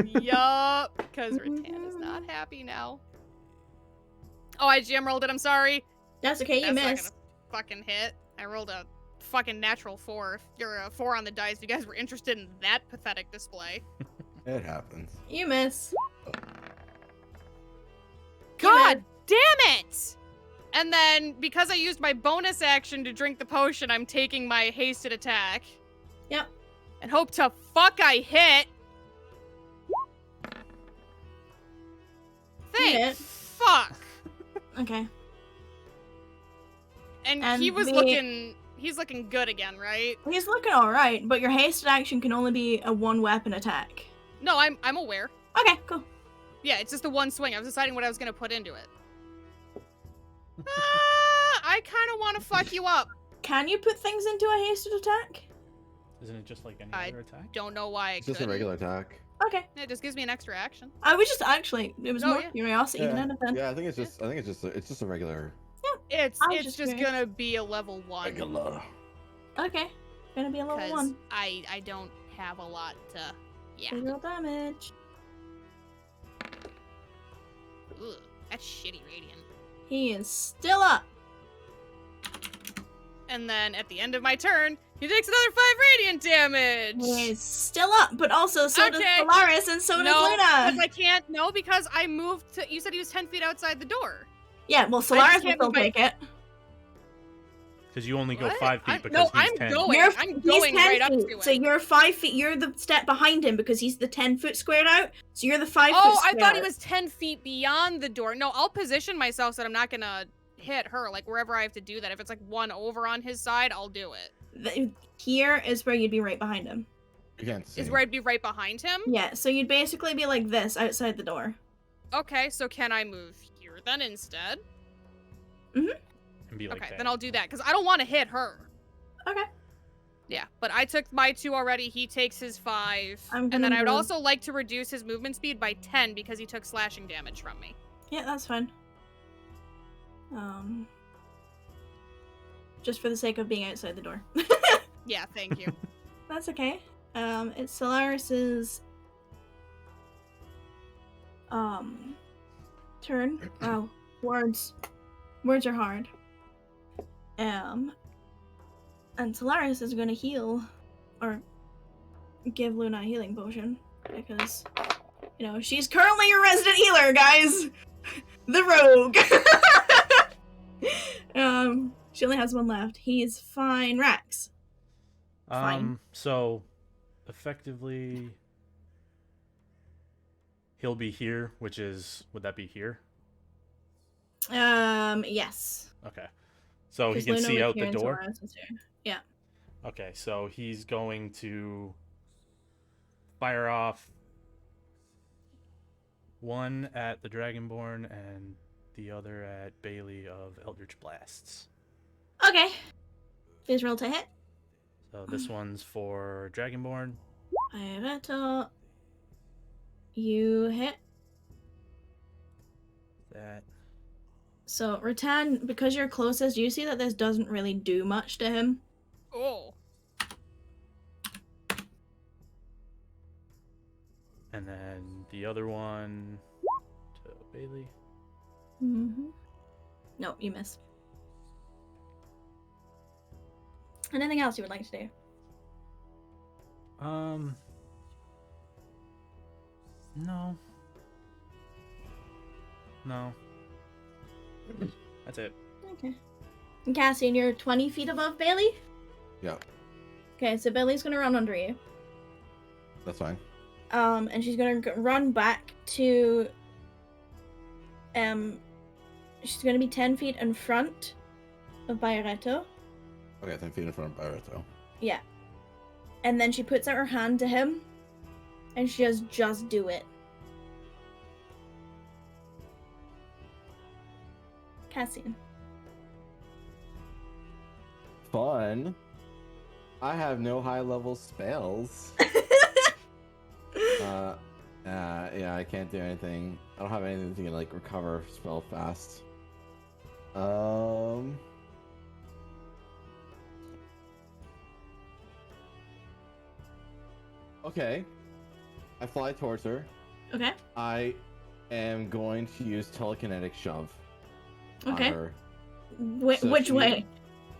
Yup. Because Rattan is not happy now. Oh, I GM rolled it. I'm sorry. That's okay, you That's not missed. gonna fucking hit. I rolled a fucking natural 4. If you're a 4 on the dice, if you guys were interested in that pathetic display. It happens. You miss. God damn it! And then, because I used my bonus action to drink the potion, I'm taking my hasted attack. Yep. And hope to fuck I hit. Thank hit. fuck. Okay. And And he was the- he's looking good again, right? He's looking alright, but your hasted action can only be a one weapon attack. No, I'm aware. Okay, cool. Yeah, it's just the one swing. I was deciding what I was gonna put into it. I kind of want to fuck you up. Can you put things into a hasted attack? Isn't it just like any I other attack? Don't know why I It's just a couldn't. regular attack. Okay. It just gives me an extra action. I was just actually, it was Oh, more yeah. curiosity than anything. Yeah, I think it's just a regular. It's I was it's just just curious. gonna be a level 1. Regular. Okay. Gonna be a level Because 1. I don't have a lot to. Yeah. Physical damage. Ugh, that's shitty radiant. He is still up. And then at the end of my turn, he takes another 5 radiant damage. He is still up, but also so does Okay. Solaris and so does No, Luna. because I can't. No, because I moved to. You said he was 10 feet outside the door. Yeah, well, Solaris will can't still move my- take it. Because you only go What? 5 feet I'm- because no, he's I'm 10. going. You're, I'm he's going 10 right up feet, to so him. you're 5 feet. You're the step behind him because he's the 10-foot squared out. So you're the 5 foot Oh, I squared thought he out. was 10 feet beyond the door. No, I'll position myself so that I'm not gonna hit her. Like wherever I have to do that. If it's like one over on his side, I'll do it. Here is where you'd be right behind him. You can't see. Is where I'd be right behind him. Yeah, so you'd basically be like this outside the door. Okay, so can I move here then instead? And be like Okay, that. then I'll do that because I don't want to hit her. Okay. Yeah, but I took my 2 already. He takes his 5, I'm and then gonna I would move. also like to reduce his movement speed by 10 because he took slashing damage from me. Yeah, that's fine. Just for the sake of being outside the door. Yeah, thank you. That's okay. It's Solaris's turn. Wow, words are hard. And Solaris is gonna heal, or give Luna a healing potion because, you know, she's currently your resident healer, guys. The rogue. She only has one left. He's fine, Rax. Fine. So, effectively, he'll be here, which is, would that be here? Yes. Okay. So he 'Cause can Luna see was out here the and door? Solaris was here. Yeah. Okay, so he's going to fire off one at the Dragonborn and the other at Bailey of Eldritch Blasts. Okay. Please roll to hit. So this one's for Dragonborn. Ireto. You hit. That. So, Rattan, because you're closest, you see that this doesn't really do much to him. Oh. And then the other one to Bailey. Mm-hmm. No, you miss. Anything else you would like to do? No. No. That's it. Okay. And Cassian, you're 20 feet above Bailey? Yeah, Okay, so Bailey's gonna run under you. that's fine. And she's gonna run back to... She's gonna be 10 feet in front of Bayareto. Okay, 10 feet in front of Baruto. Yeah. And then she puts out her hand to him, and she says, "Just do it." Cassian. Fun. I have no high level spells. Yeah, I can't do anything. I don't have anything to like recover spell fast. Okay. I fly towards her. Okay. I am going to use telekinetic shove. Okay. On her. So Which she- way?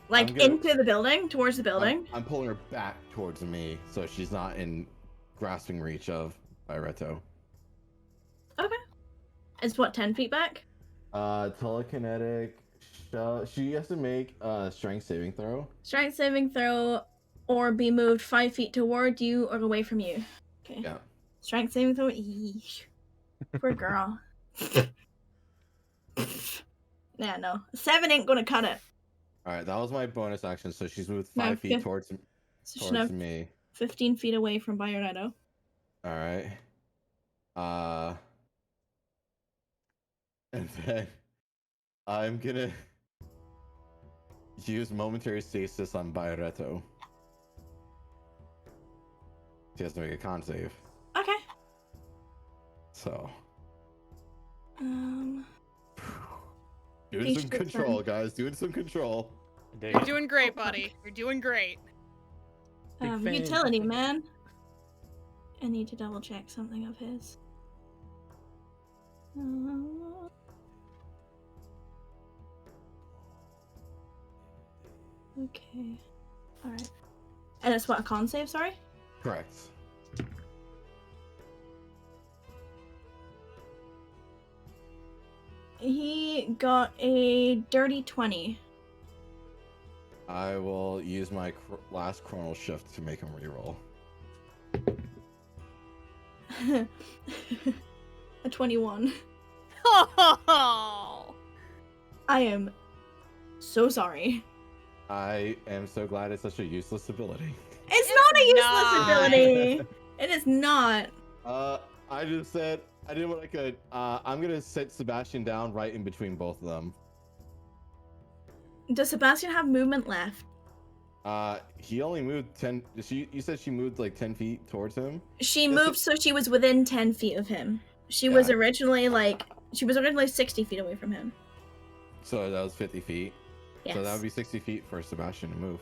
Like I'm gonna- into the building? Towards the building? I'm pulling her back towards me, so she's not in grasping reach of Byreto. Okay. It's what, 10 feet back? Telekinetic shove. She has to make a strength saving throw. Strength saving throw, or be moved 5 feet toward you or away from you. Okay. Yeah. Strength saving throw. Eesh. Poor girl. Yeah, no. 7 ain't gonna cut it. All right, that was my bonus action. So she's moved No, 5 feet fif- towards So she's now me. 15 feet away from Bayonetto. All right. And then I'm gonna use momentary stasis on Byretto. She has to make a con save. Okay. So Um. doing Each some their control, turn. guys. Doing some control. There you You're go. doing great, buddy. You're doing great. Big fan. Utility man. I need to double check something of his. Okay. Alright. And it's what, a con save, sorry? Correct. He got a dirty 20. I will use my last chronal shift to make him reroll. A 21. Oh, I am so sorry. I am so glad it's such a useless ability. It's It's not a useless not. ability! It is not. I just said I did what I could. I'm gonna sit Sebastian down right in between both of them. Does Sebastian have movement left? He only moved 10. You said she moved like 10 feet towards him. She Yes, moved so she was within 10 feet of him. She was Yeah. originally 60 feet away from him. So that was 50 feet. Yes. So that would be 60 feet for Sebastian to move.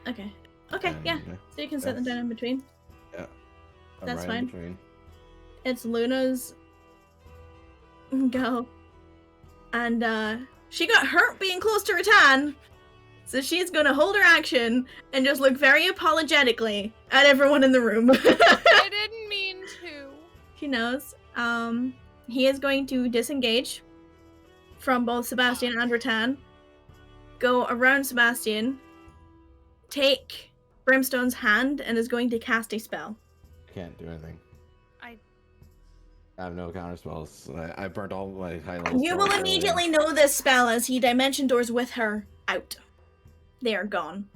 Okay. Okay, And, yeah. So you can set them down in between. I'm That's right in fine. between. It's Luna's go. And she got hurt being close to Rattan. So she's gonna hold her action and just look very apologetically at everyone in the room. I didn't mean to. She knows. He is going to disengage from both Sebastian and Rattan. Go around Sebastian. Take Brimstone's hand and is going to cast a spell. I can't do anything. I have no counter spells. I burnt all my high level. You will spells immediately earlier. know this spell as he dimension doors with her out. They are gone.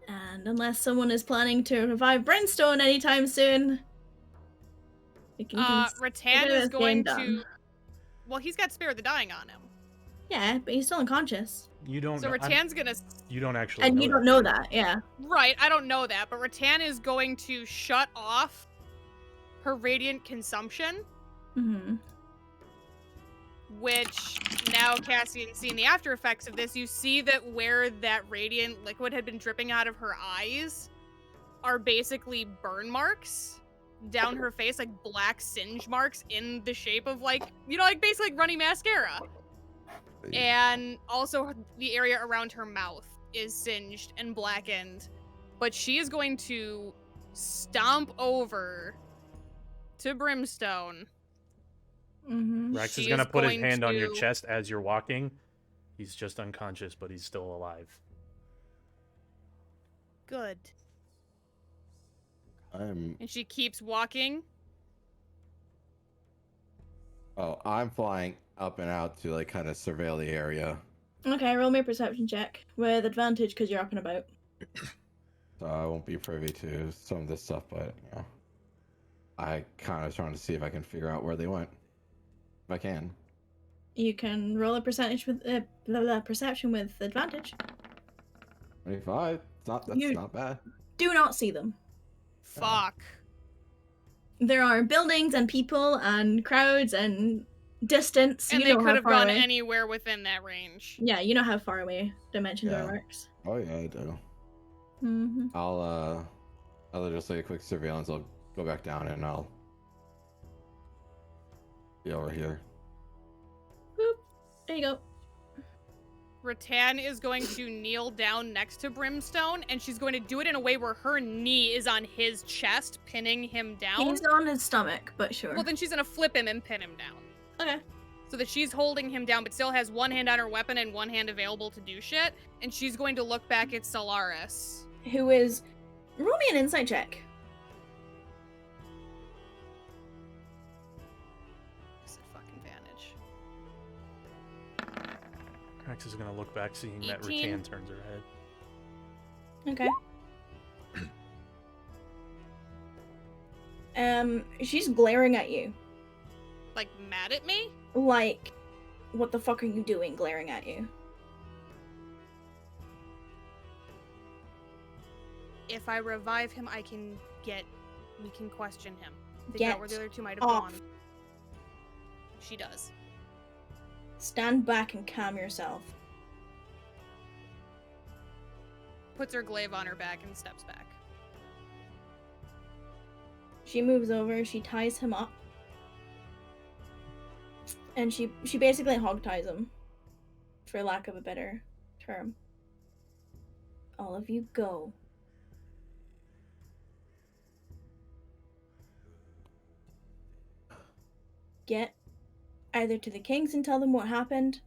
And unless someone is planning to revive Brimstone anytime soon, we can Rattan consider is this going game done. to. Well, he's got Spare the Dying on him, Yeah, but he's still unconscious. You don't. so know, Rattan's gonna. you don't actually. And know you don't know that, yeah. Right, I don't know that, but Rattan is going to shut off her radiant consumption, Mm-hmm. which now Cassian seeing the after effects of this, you see that where that radiant liquid had been dripping out of her eyes are basically burn marks down her face, like black singe marks in the shape of like basically like runny mascara. And also the area around her mouth is singed and blackened. But she is going to stomp over to Brimstone. Mm-hmm. Rex is She gonna is put his going hand on your to- chest as you're walking. He's just unconscious, but he's still alive. Good. I'm And she keeps walking. I'm flying up and out to like kind of surveil the area. Okay, roll me a perception check with advantage because you're up and about. So I won't be privy to some of this stuff, but you know, I kind of trying to see if I can figure out where they went. If I can. You can roll a percentage with perception with advantage. 25. That's You- not bad. Do not see them. Fuck. There are buildings and people and crowds and distance. And you they know could how have far gone away. anywhere within that range. Yeah, you know how far away Dimension Door Yeah. works. Oh yeah, I do. Mm-hmm. I'll just like a quick surveillance. I'll go back down and I'll be over here. There you go. Rattan is going to kneel down next to Brimstone, and she's going to do it in a way where her knee is on his chest, pinning him down. He's on his stomach, but sure. Well, then she's going to flip him and pin him down. Okay. So that she's holding him down, but still has one hand on her weapon and one hand available to do shit. And she's going to look back at Solaris. Who is... Roll me an insight check. Disadvantage. Rex is gonna look back, seeing that 18. Rattan turns her head. Okay. She's glaring at you. Like, mad at me? Like, what the fuck are you doing glaring at you? If I revive him, we can question him. Figure out where the Get other two might have off. gone. She does. Stand back and calm yourself. Puts her glaive on her back and steps back. She moves over, she ties him up. And she basically hog ties him, for lack of a better term. All of you go. Get either to the kings and tell them what happened,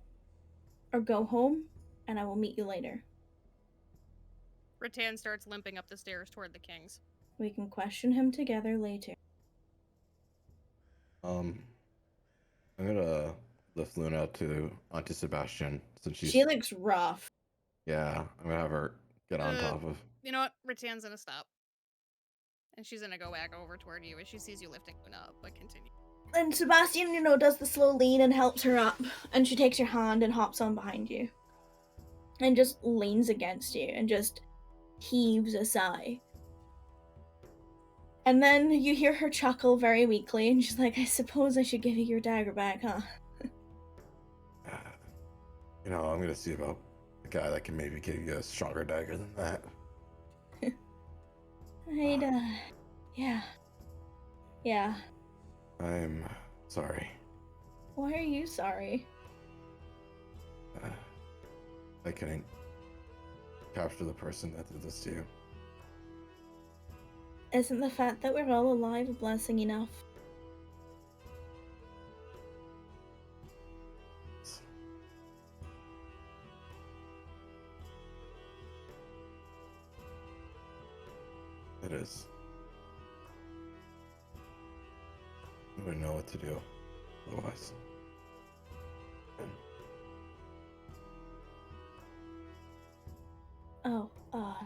or go home, and I will meet you later. Rattan starts limping up the stairs toward the kings. We can question him together later. I'm gonna lift Luna up to Auntie Sebastian since She looks rough. Yeah, I'm gonna have her get on top of. You know what? Rattan's gonna stop. And she's gonna go back over toward you as she sees you lifting Luna up, but continue. And Sebastian, does the slow lean and helps her up. And she takes your hand and hops on behind you. And just leans against you and just heaves a sigh. And then you hear her chuckle very weakly, and she's like, I suppose I should give you your dagger back, huh? I'm gonna see about the guy that can maybe give you a stronger dagger than that. Yeah. I'm sorry. Why are you sorry? I couldn't capture the person that did this to you. Isn't the fact that we're all alive a blessing enough? It is. I wouldn't know what to do otherwise.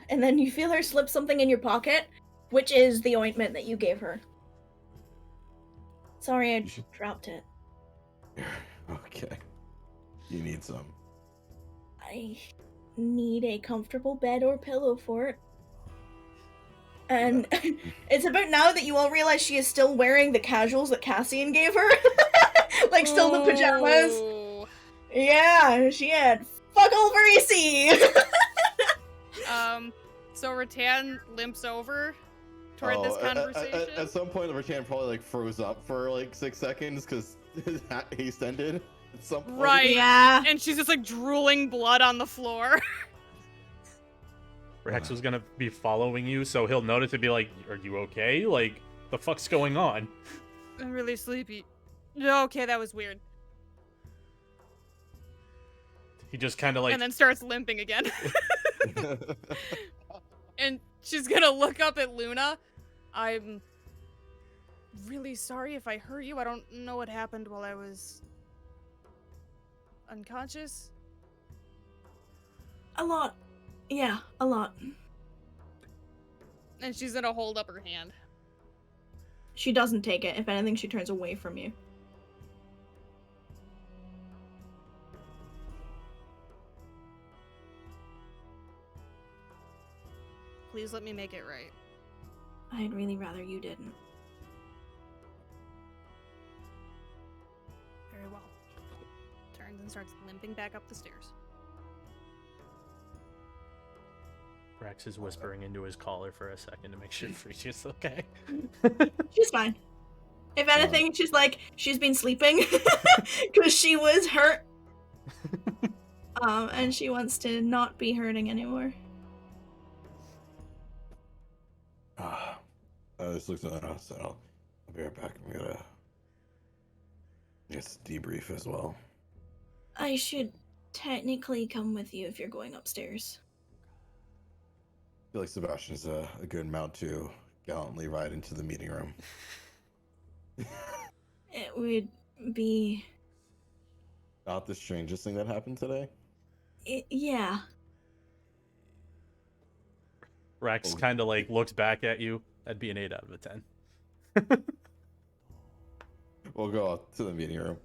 And then you feel her slip something in your pocket, which is the ointment that you gave her. Sorry, I dropped it. Okay. You need some. I need a comfortable bed or pillow for it. And it's about now that you all realize she is still wearing the casuals that Cassian gave her. Like, still the pajamas. Oh. Yeah, she had fuck over EC. So Rattan limps over toward this conversation. At some point, Rattan probably like froze up for like 6 seconds because his haste ended. At some point. Right. Yeah. And she's just like drooling blood on the floor. Rex was gonna be following you, so he'll notice and be like, "Are you okay? Like, the fuck's going on?" I'm really sleepy. Okay, that was weird. He just kind of like, And then starts limping again. And she's gonna look up at Luna. I'm really sorry if I hurt you. I don't know what happened while I was unconscious. A lot. Yeah, a lot. And she's gonna hold up her hand. She doesn't take it. If anything, she turns away from you. Please let me make it right. I'd really rather you didn't. Very well. Turns and starts limping back up the stairs. Rex is whispering into his collar for a second to make sure she's okay. She's fine. If anything, she's been sleeping because she was hurt. And she wants to not be hurting anymore. This looks like us, so I'll be right back. I'm gonna debrief as well. I should technically come with you if you're going upstairs. I feel like Sebastian's a good mount to gallantly ride into the meeting room. It would be... Not the strangest thing that happened today? Yeah. Rex kind of like looks back at you. That'd be an 8 out of a 10. We'll go to the meeting room.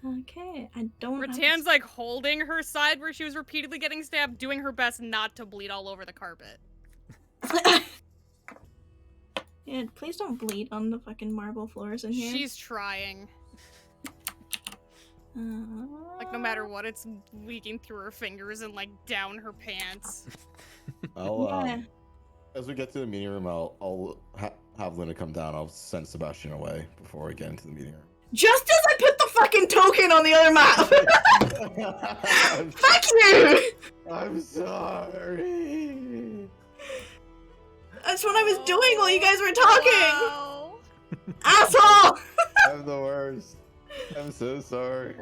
Okay, I don't. have Rattan's like holding her side where she was repeatedly getting stabbed, doing her best not to bleed all over the carpet. Yeah, please don't bleed on the fucking marble floors in here. She's trying. Like, no matter what, it's leaking through her fingers and, like, down her pants. Yeah. As we get to the meeting room, I'll have Luna come down. I'll send Sebastian away before we get into the meeting room. Just as I put the fucking token on the other map! Fuck you! I'm sorry. That's what I was doing while you guys were talking! Wow. Asshole! I'm the worst. I'm so sorry.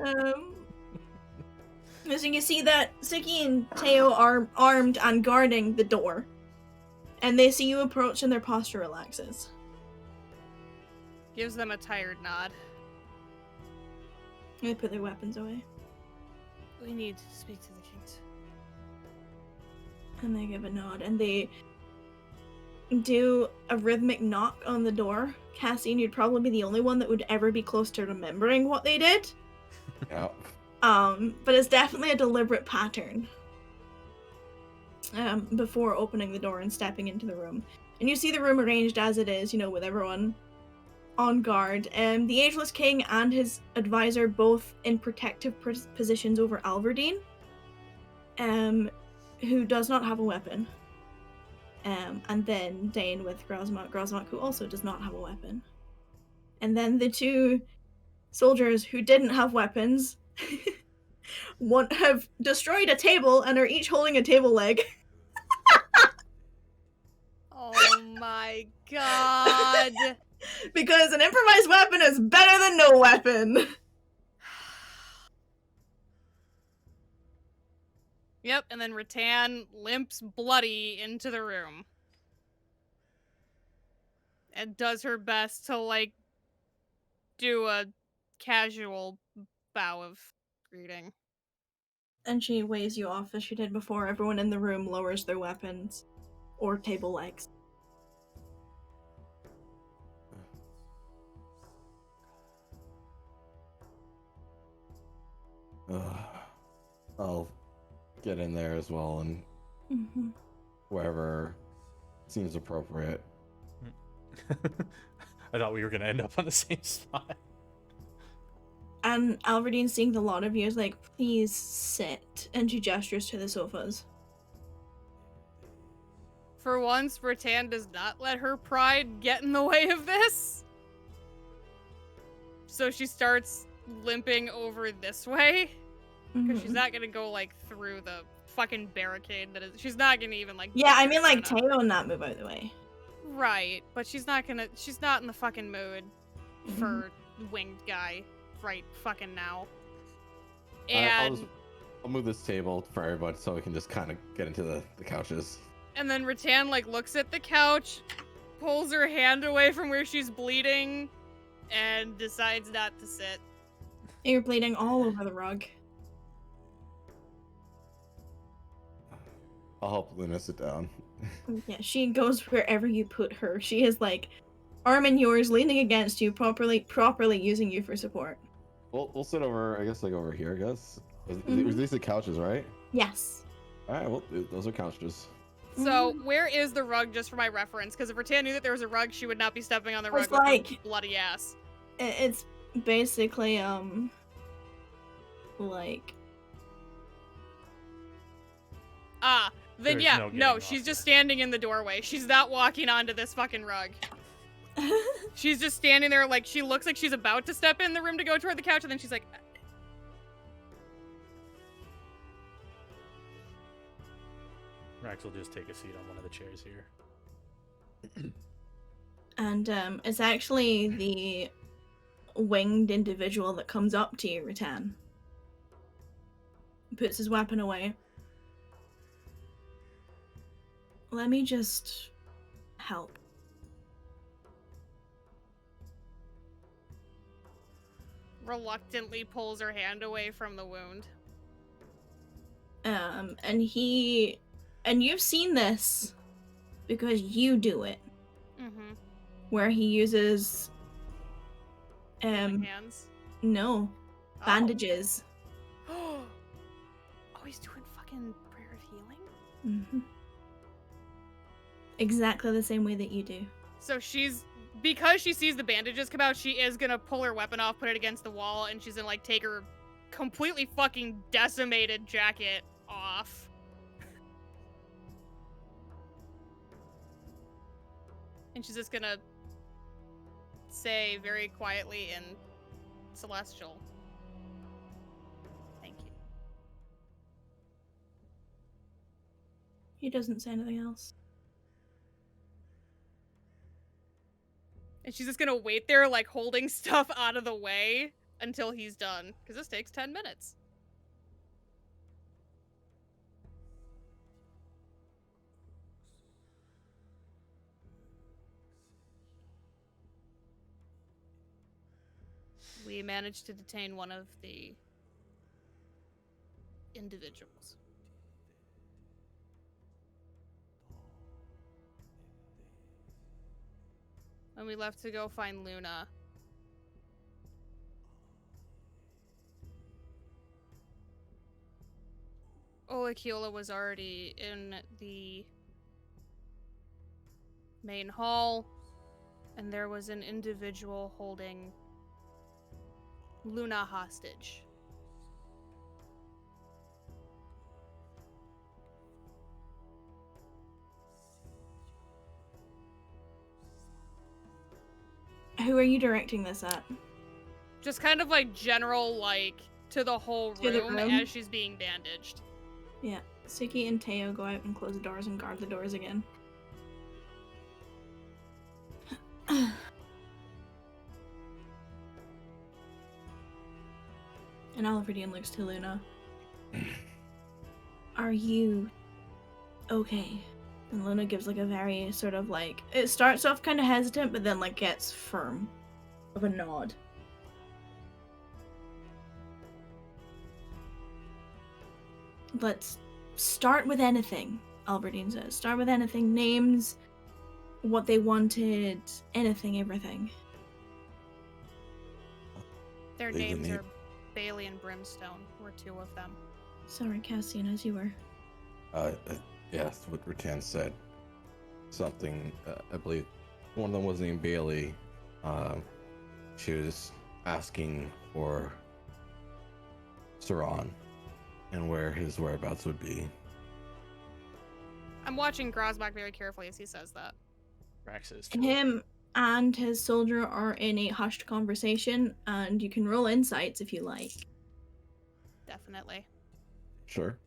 So you see that Siki and Teo are armed and guarding the door. And they see you approach and their posture relaxes. Gives them a tired nod. They put their weapons away. We need to speak to the kings. And they give a nod, and they do a rhythmic knock on the door. Cassian, you'd probably be the only one that would ever be close to remembering what they did. Yeah. But it's definitely a deliberate pattern. Before opening the door and stepping into the room. And you see the room arranged as it is, with everyone on guard. The Ageless King and his advisor both in protective positions over Alverdine, who does not have a weapon. And then Dane with Grozmak, who also does not have a weapon. And then the two soldiers who didn't have weapons have destroyed a table and are each holding a table leg. Oh my god. Because an improvised weapon is better than no weapon. Yep, and then Rattan limps bloody into the room. And does her best to, like, do a casual bow of greeting. And she waves you off as she did before. Everyone in the room lowers their weapons or table legs. I'll get in there as well and wherever seems appropriate. I thought we were gonna end up on the same spot. And Alverdine, seeing the lot of you, is like, please sit. And she gestures to the sofas. For once, Rattan does not let her pride get in the way of this. So she starts limping over this way. Because she's not gonna go, like, through the fucking barricade that is. She's not gonna even, like. Yeah, I mean, like, Teo and that move out of the way. Right, but she's not in the fucking mood for winged guy right fucking now. And I'll move this table for everybody so we can just kind of get into the couches. and then Rattan, like, looks at the couch, pulls her hand away from where she's bleeding, and decides not to sit. You're bleeding all over the rug. I'll help Luna sit down. Yeah, she goes wherever you put her. She is, like, arm in yours, leaning against you, properly using you for support. We'll sit over, I guess, like over here, I guess. These are couches, right? Yes. Alright, well, those are couches. So, where is the rug, just for my reference? Because if Rattan knew that there was a rug, she would not be stepping on the rug It's with her like- bloody ass. It's basically, like... Ah, then There's yeah, no getting no, off she's of just it. standing in the doorway. She's not walking onto this fucking rug. She's just standing there, like, she looks like she's about to step in the room to go toward the couch, and then she's like... Rax will just take a seat on one of the chairs here. And, it's actually the winged individual that comes up to you, Rattan. Puts his weapon away. Let me just help. reluctantly pulls her hand away from the wound. And you've seen this because you do it. Mm-hmm. where he uses Healing hands. no Oh. bandages. Oh, he's doing fucking prayer of healing? Hmm. Exactly the same way that you do. So because she sees the bandages come out, she is gonna pull her weapon off, put it against the wall, and she's gonna like take her completely fucking decimated jacket off. And she's just gonna say very quietly in Celestial, "Thank you." He doesn't say anything else. And she's just gonna wait there, like holding stuff out of the way until he's done, because this takes 10 minutes. We managed to detain one of the individuals. When we left to go find Luna, Olakiola was already in the main hall, and there was an individual holding Luna hostage. Who are you directing this at? Just kind of like general, like, to the whole To the room room? as she's being bandaged. Yeah. Suki and Teo go out and close the doors and guard the doors again. And Alfredian looks to Luna. Are you okay? And Luna gives like a very sort of like, it starts off kind of hesitant, but then like gets firm of a nod. Let's start with anything, Albertine says. Start with anything. Names, what they wanted, anything, everything. Their They names didn't are Bailey and Brimstone, were two of them. Sorry, Cassian, as you were. Yes, what Rattan said. Something, I believe one of them was named Bailey. She was asking for Saran and where his whereabouts would be. I'm watching Grosbach very carefully as he says that. Raxus. Him and his soldier are in a hushed conversation, and you can roll insights if you like. Definitely. Sure.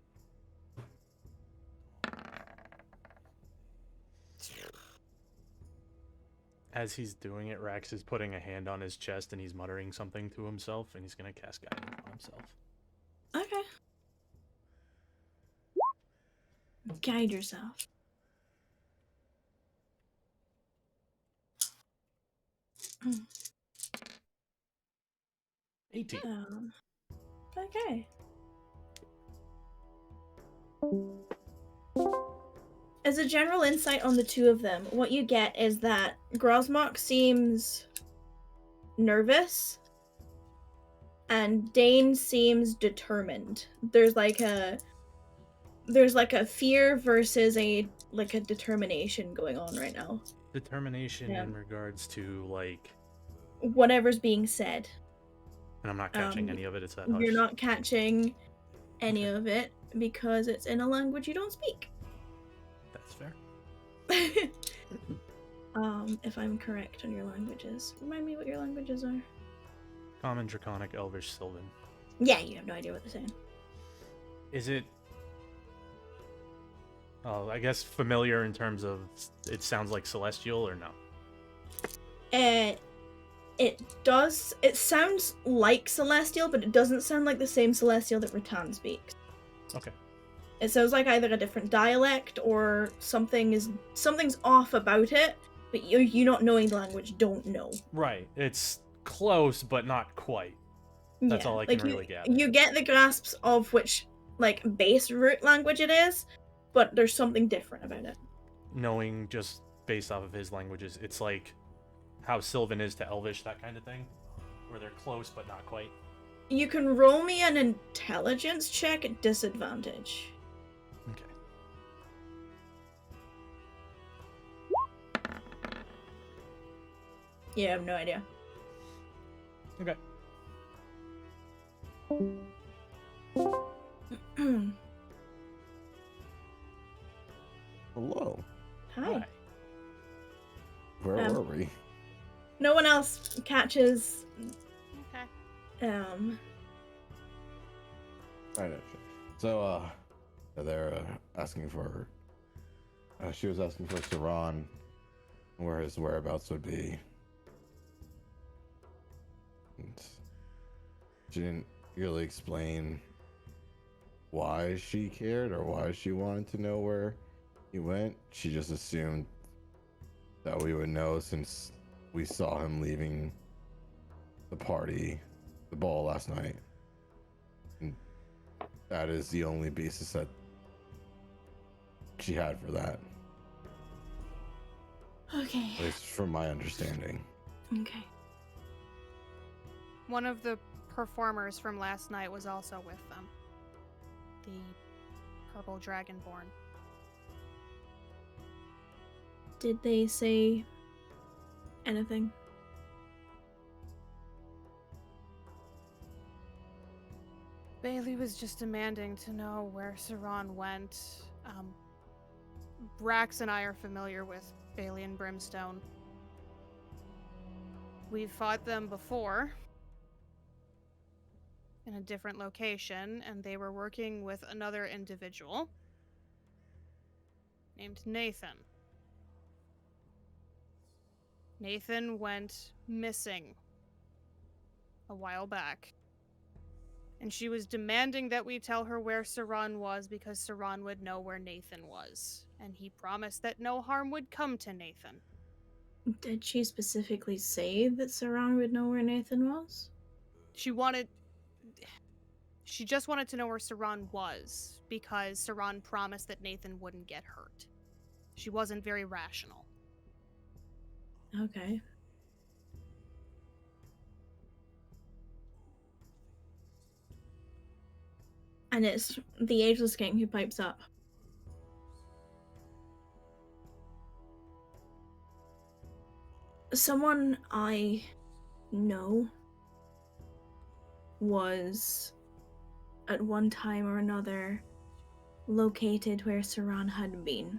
As he's doing it, Rax is putting a hand on his chest and he's muttering something to himself, and he's gonna cast guidance on himself. Okay. Guide yourself. 18. Okay. As a general insight on the two of them, what you get is that Grosmok seems nervous and Dane seems determined. There's like a fear versus a determination going on right now. Determination Yeah. in regards to, like, Whatever's being said. and I'm not catching any of it, it's that You're hush. not catching any of it because it's in a language you don't speak. That's fair. If I'm correct on your languages. Remind me what your languages are. Common, Draconic, Elvish, Sylvan. Yeah, you have no idea what they're saying. Is it... Oh, I guess familiar in terms of it sounds like Celestial, or no? It does. It sounds like Celestial, but it doesn't sound like the same Celestial that Rattan speaks. Okay. It sounds like either a different dialect or something's off about it, but you not knowing the language don't know. Right. It's close, but not quite. That's all I can really gather. You get the grasps of which like base root language it is, but there's something different about it. Knowing just based off of his languages, it's like how Sylvan is to Elvish, that kind of thing, where they're close but not quite. You can roll me an intelligence check at disadvantage. Okay. Yeah, I have no idea. Okay. Hello. Hi. Where Um, were we? No one else catches Okay. Right. So, they're asking for. She was asking for Saran, where his whereabouts would be. And she didn't really explain why she cared or why she wanted to know where he went. She just assumed that we would know since we saw him leaving the ball last night. And that is the only basis that she had for that, Okay. at least from my understanding. Okay. One of the performers from last night was also with them. The Purple Dragonborn. Did they say anything? Bailey was just demanding to know where Saran went. Brax and I are familiar with Bailey and Brimstone. We've fought them before in a different location, and they were working with another individual named Nathan. Nathan went missing a while back. And she was demanding that we tell her where Saran was because Saran would know where Nathan was. And he promised that no harm would come to Nathan. Did she specifically say that Saran would know where Nathan was? She just wanted to know where Saran was because Saran promised that Nathan wouldn't get hurt. She wasn't very rational. Okay. And it's the Ageless King who pipes up. Someone I know was at one time or another located where Saran had been.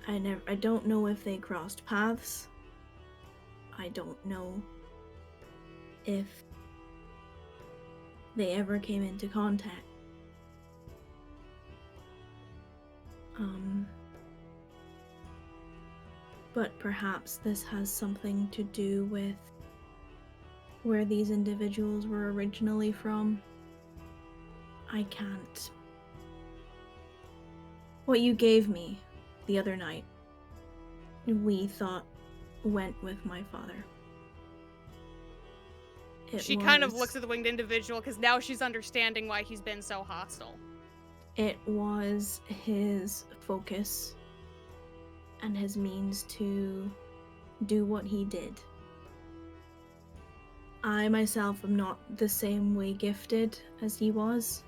I don't know if they crossed paths. I don't know if they ever came into contact. But perhaps this has something to do with where these individuals were originally from. I can't. What you gave me the other night, we thought went with my father. She kind of looks at the winged individual because now she's understanding why he's been so hostile. It was his focus and his means to do what he did. I myself am not the same way gifted as he was.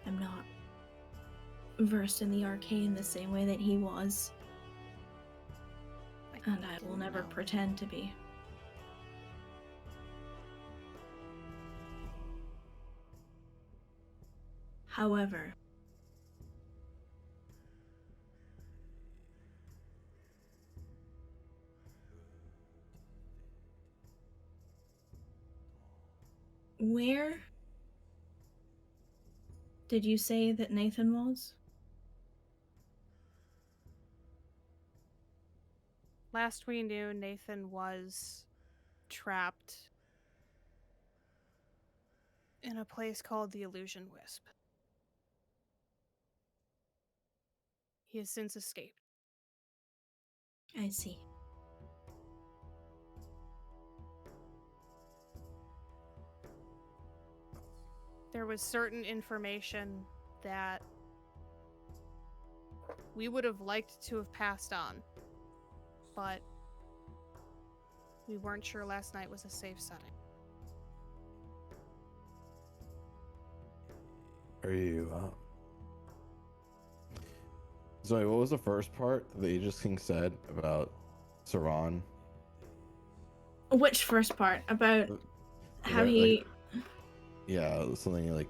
I'm not versed in the arcane the same way that he was. And I will never pretend to be. However, where did you say that Nathan was? Last we knew, Nathan was trapped in a place called the Illusion Wisp. He has since escaped. I see. There was certain information that we would have liked to have passed on but we weren't sure last night was a safe setting. Are you, Zoe, what was the first part that the Aegis King said about Saran? Which first part? About how Right, he... Yeah, something like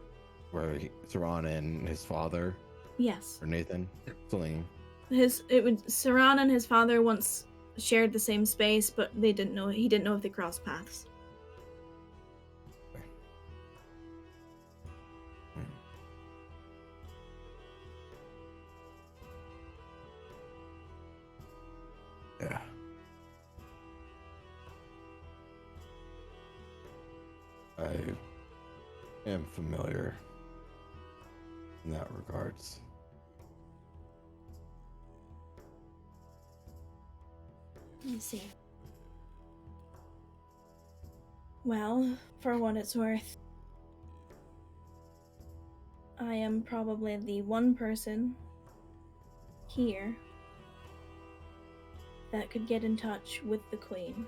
where Saran and his father, Yes. or Nathan, something. Saran and his father once shared the same space, but he didn't know if they crossed paths. Yeah. I am familiar in that regards. Let me see. Well, for what it's worth, I am probably the one person here that could get in touch with the Queen.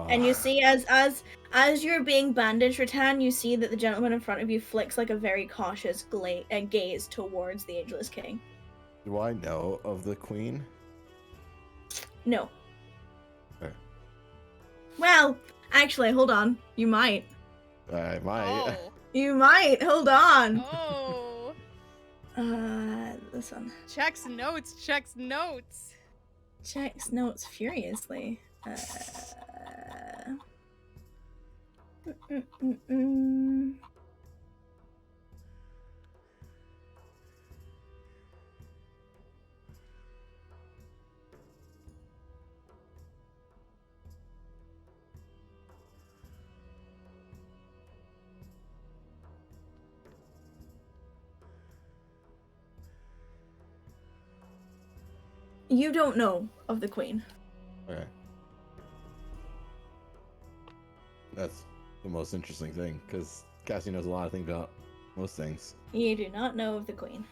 And you see, as you're being bandaged, Rattan, you see that the gentleman in front of you flicks like a very cautious gaze towards the Ageless King. Do I know of the Queen? No. Okay. Well, actually, hold on. You might. I might. Oh. You might. Hold on. Oh. This one. Checks notes. Checks notes. Checks notes furiously. You don't know of the Queen. Okay. That's the most interesting thing, because Cassie knows a lot of things about most things. You do not know of the Queen.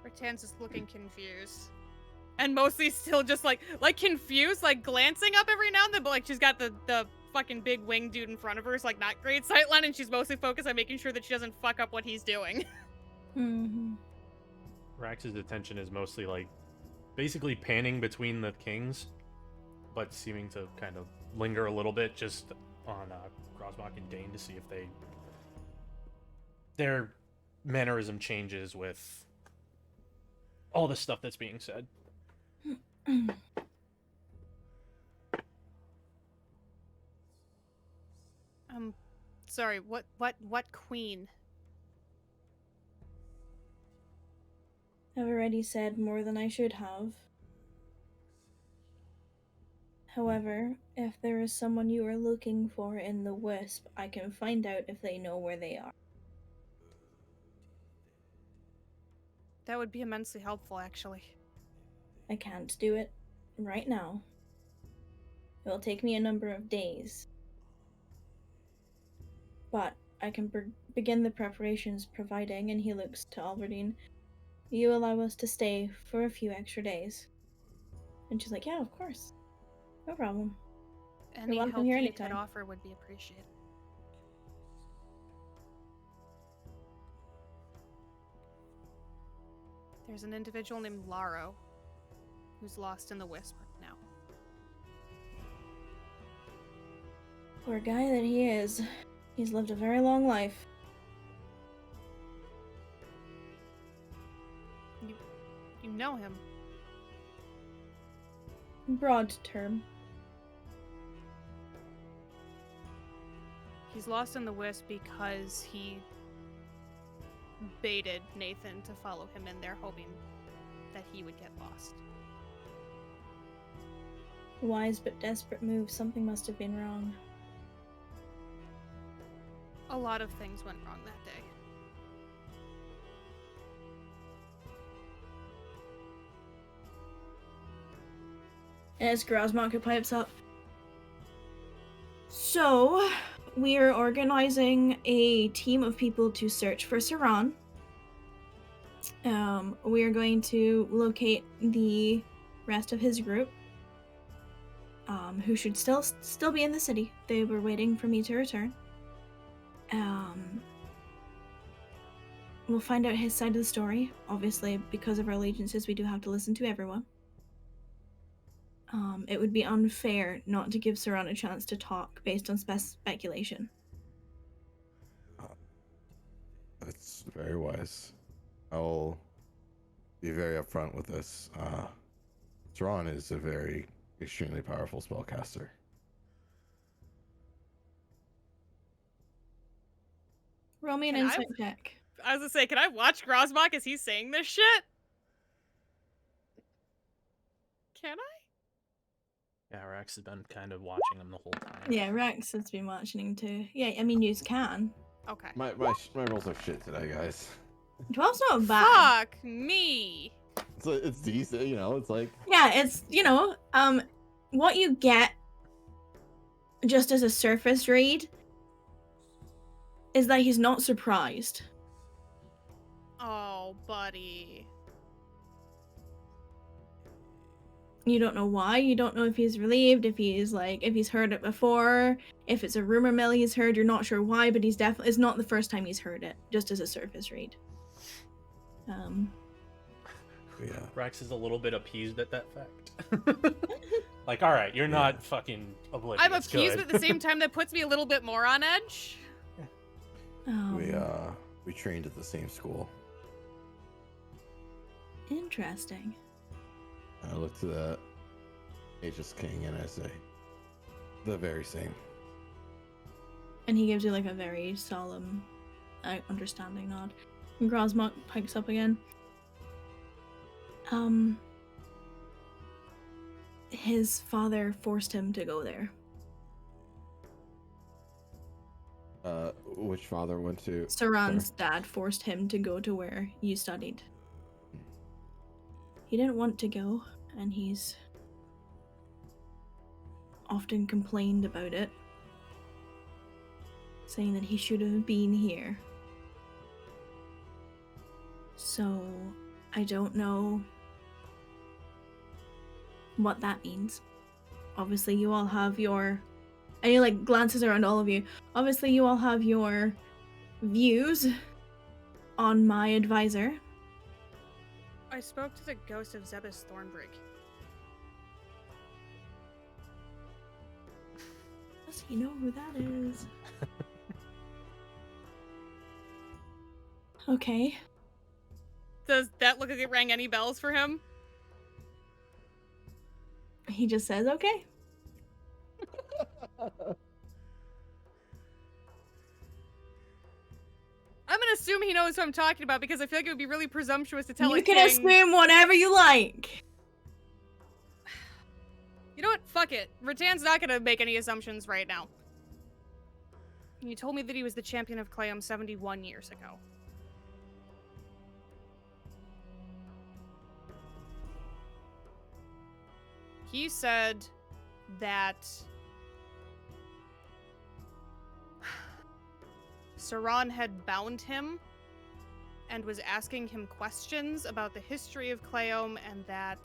Rattan's just looking confused. And mostly still just like confused, like glancing up every now and then, but like she's got the fucking big wing dude in front of her, so like not great sightline, and she's mostly focused on making sure that she doesn't fuck up what he's doing. Mm-hmm. Rax's attention is mostly like basically panning between the kings, but seeming to kind of linger a little bit just on Grosmach and Dane to see if their mannerism changes with all the stuff that's being said. Sorry, what queen? I've already said more than I should have. However, if there is someone you are looking for in the Wisp, I can find out if they know where they are. That would be immensely helpful, actually. I can't do it right now. It will take me a number of days. But I can begin the preparations providing, and he looks to Alverdine, you allow us to stay for a few extra days. And she's like, yeah, of course. No problem. Any welcome help here you could anytime. offer would be appreciated. There's an individual named Laro who's lost in the Wisp now. Poor guy that he is. He's lived a very long life. You know him. Broad term. He's lost in the Wisp because he baited Nathan to follow him in there, hoping that he would get lost. Wise but desperate move. Something must have been wrong. A lot of things went wrong that day. As Grosmach pipes up. So, we are organizing a team of people to search for Saran. We are going to locate the rest of his group, who should still be in the city. They were waiting for me to return. We'll find out his side of the story. Obviously, because of our allegiances, we do have to listen to everyone. It would be unfair not to give Saran a chance to talk based on speculation. That's very wise. I'll be very upfront with this. Saran is a very extremely powerful spellcaster. Roll me an Can I- insight check. I was gonna say, can I watch Grosmok as he's saying this shit? Can I? Yeah, Rax has been kind of watching him the whole time. Yeah, Rex has been watching him too. Yeah, I mean, you can. Okay. My rolls are shit today, guys. 12's not bad. Fuck me. It's decent, you know. It's like Yeah, it's, what you get just as a surface read is that he's not surprised. Oh, buddy. You don't know why. You don't know if he's relieved, if he's heard it before, if it's a rumor mill he's heard. You're not sure why, but it's not the first time he's heard it, just as a surface read. yeah. Rax is a little bit appeased at that fact. Like, all right, you're not fucking oblivious. I'm appeased, Good. but at the same time, that puts me a little bit more on edge. We trained at the same school. Interesting. I look to the Aegis King and I say, the very same. And he gives you like a very solemn, understanding nod. And Grosmok pipes up again. His father forced him to go there. Which father went to? Saran's dad forced him to go to where you studied. He didn't want to go, and he's often complained about it, saying that he should have been here. So, I don't know what that means. Obviously, you all have your... And he, glances around all of you. Obviously, you all have your views on my advisor. I spoke to the ghost of Zebus Thornbrig. Does he know who that is? Okay. Does that look like it rang any bells for him? He just says, okay. I'm gonna assume he knows who I'm talking about because I feel like it would be really presumptuous to tell You a can king... assume whatever you like. You know what? Fuck it. Rattan's not gonna make any assumptions right now. You told me that he was the champion of Clayum 71 years ago. He said that Saran had bound him and was asking him questions about the history of Clayum, and that...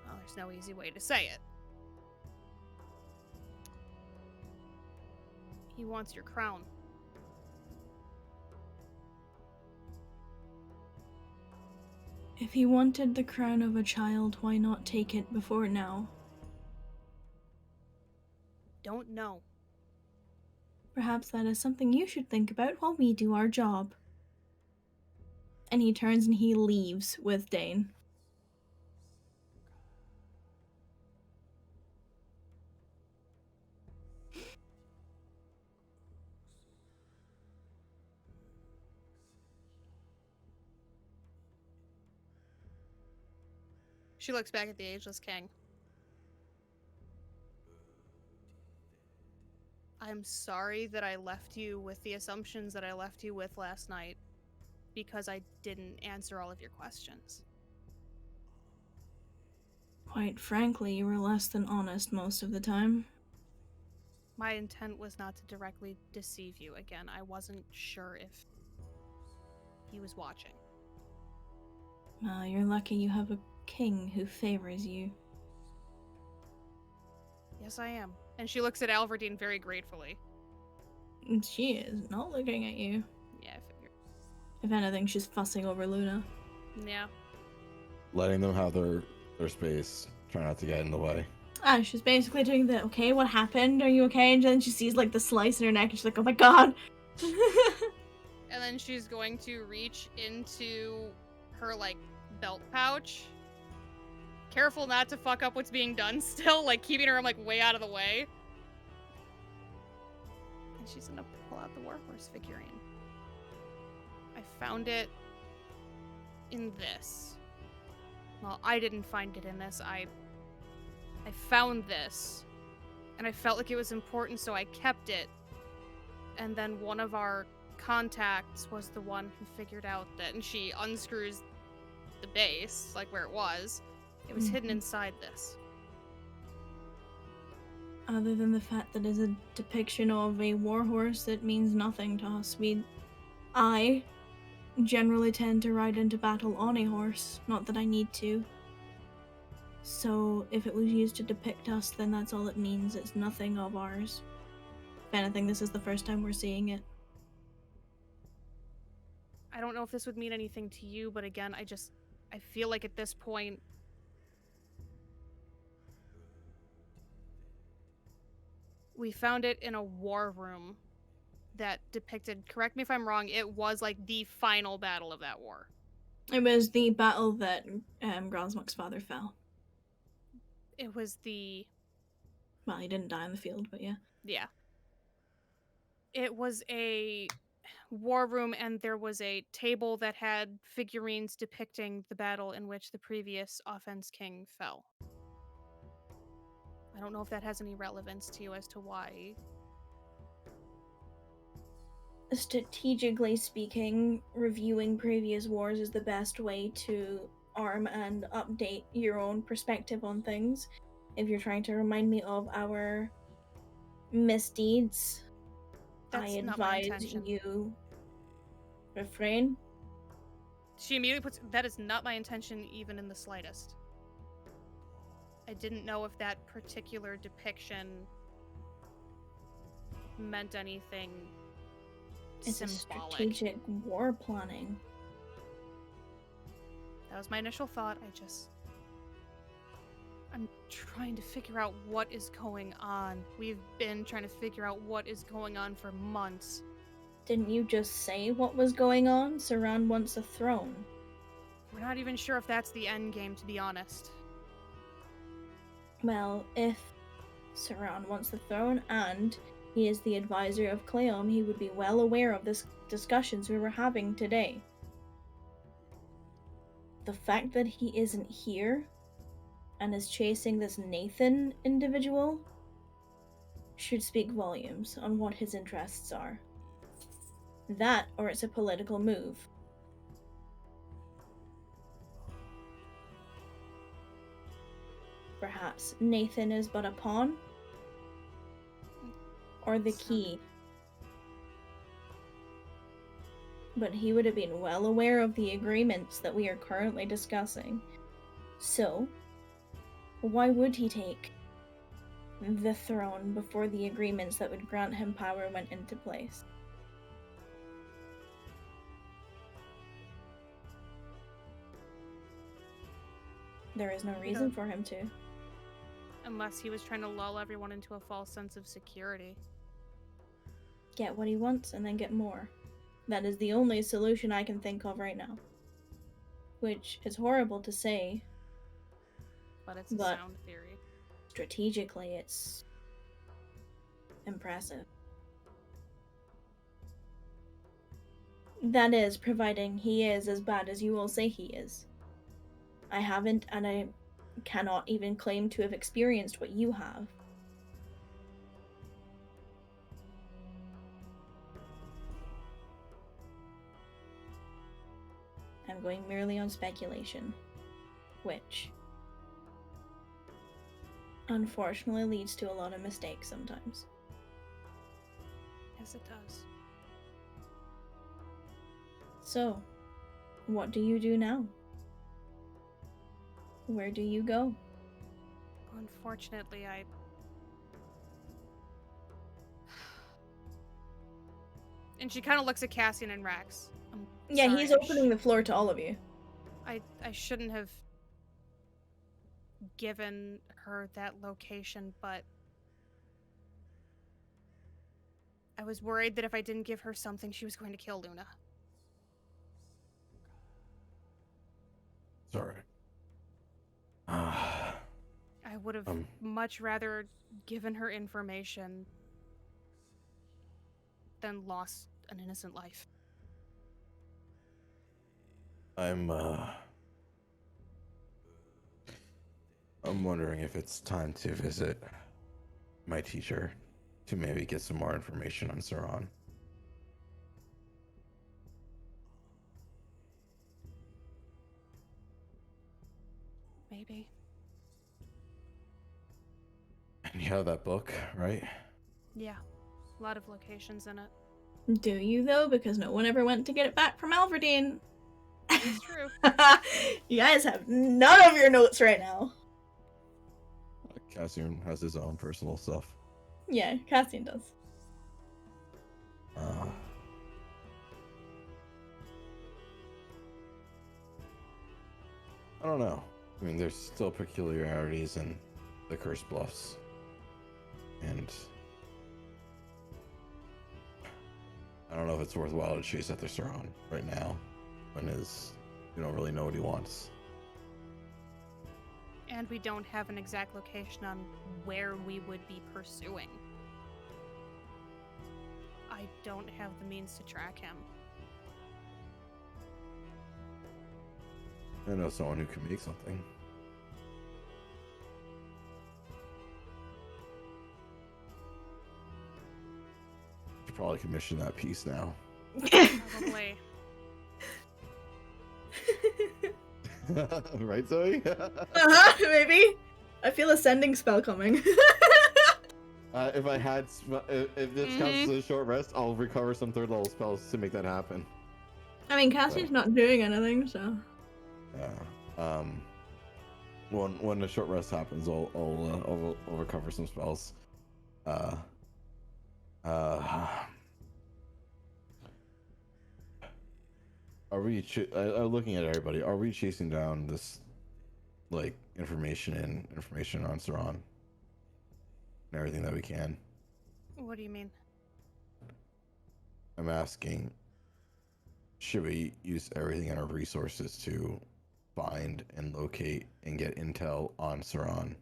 Well, there's no easy way to say it. He wants your crown. If he wanted the crown of a child, why not take it before now? Don't know. Perhaps that is something you should think about while we do our job. And he turns and he leaves with Dane. She looks back at the Ageless King. I'm sorry that I left you with the assumptions that I left you with last night, because I didn't answer all of your questions. Quite frankly, you were less than honest most of the time. My intent was not to directly deceive you. Again, I wasn't sure if he was watching. Well, you're lucky you have a king who favors you. Yes, I am. And she looks at Alverdine very gratefully. She is not looking at you. Yeah, I figured. If anything, she's fussing over Luna. Yeah. Letting them have their space. Try not to get in the way. She's basically doing the, okay, what happened? Are you okay? And then she sees, like, the slice in her neck, and she's like, oh my god! And then she's going to reach into her, like, belt pouch. Careful not to fuck up what's being done still, like, keeping her, like, way out of the way. And she's gonna pull out the Warhorse figurine. I found it in this. Well, I didn't find it in this. I found this, and I felt like it was important, so I kept it. And then one of our contacts was the one who figured out that, and she unscrews the base, like where it was. It was hidden inside this. Other than the fact that it's a depiction of a warhorse, it means nothing to us. I generally tend to ride into battle on a horse, not that I need to. So if it was used to depict us, then that's all it means. It's nothing of ours. If anything, this is the first time we're seeing it. I don't know if this would mean anything to you, but again, I feel like at this point, we found it in a war room that depicted, correct me if I'm wrong, it was like the final battle of that war. It was the battle that Grosmok's father fell. It was the... Well, he didn't die on the field, but yeah. Yeah. It was a war room, and there was a table that had figurines depicting the battle in which the previous Offense King fell. I don't know if that has any relevance to you as to why. Strategically speaking, reviewing previous wars is the best way to arm and update your own perspective on things. If you're trying to remind me of our misdeeds, That's I not my advise intention. you refrain. She immediately puts, that is not my intention even in the slightest. I didn't know if that particular depiction meant anything It's a symbolic. strategic war planning. That was my initial thought. I'm trying to figure out what is going on. We've been trying to figure out what is going on for months. Didn't you just say what was going on? Saran wants a throne. We're not even sure if that's the end game, to be honest. Well, if Saran wants the throne and he is the advisor of Cleom, he would be well aware of this discussions we were having today. The fact that he isn't here and is chasing this Nathan individual should speak volumes on what his interests are. That, or it's a political move. Perhaps Nathan is but a pawn? Or the key? But he would have been well aware of the agreements that we are currently discussing. So, why would he take the throne before the agreements that would grant him power went into place? There is no reason for him to. Unless he was trying to lull everyone into a false sense of security. Get what he wants and then get more. That is the only solution I can think of right now. Which is horrible to say. But it's a But- sound theory. Strategically, it's impressive. That is, providing he is as bad as you all say he is. I haven't, and I cannot even claim to have experienced what you have. I'm going merely on speculation, which unfortunately leads to a lot of mistakes sometimes. Yes, it does. So, what do you do now? Where do you go? Unfortunately, And she kind of looks at Cassian and Rex. I'm Yeah, sorry, he's opening the floor to all of you. I shouldn't have given her that location, but I was worried that if I didn't give her something, she was going to kill Luna. Sorry. I would have much rather given her information than lost an innocent life. I'm wondering if it's time to visit my teacher to maybe get some more information on Sauron. Maybe. And you have that book, right? Yeah. A lot of locations in it. Do you, though? Because no one ever went to get it back from Alverdine. It's true. You guys have none of your notes right now. Cassian has his own personal stuff. Yeah, Cassian does. I don't know. I mean, there's still peculiarities in the Cursed Bluffs. And I don't know if it's worthwhile to chase after Sauron right now, when you don't really know what he wants. And we don't have an exact location on where we would be pursuing. I don't have the means to track him. I know someone who can make something. Should probably commission that piece now. Probably. Right, Zoe? Maybe. I feel a sending spell coming. If I had, if this counts as a short rest, I'll recover some third level spells to make that happen. I mean, Cassie's not doing anything, so. When the short rest happens, I'll recover some spells. Are we looking at everybody? Are we chasing down this, like, information on Sauron and everything that we can? What do you mean? I'm asking, should we use everything in our resources to find and locate and get intel on Sauron?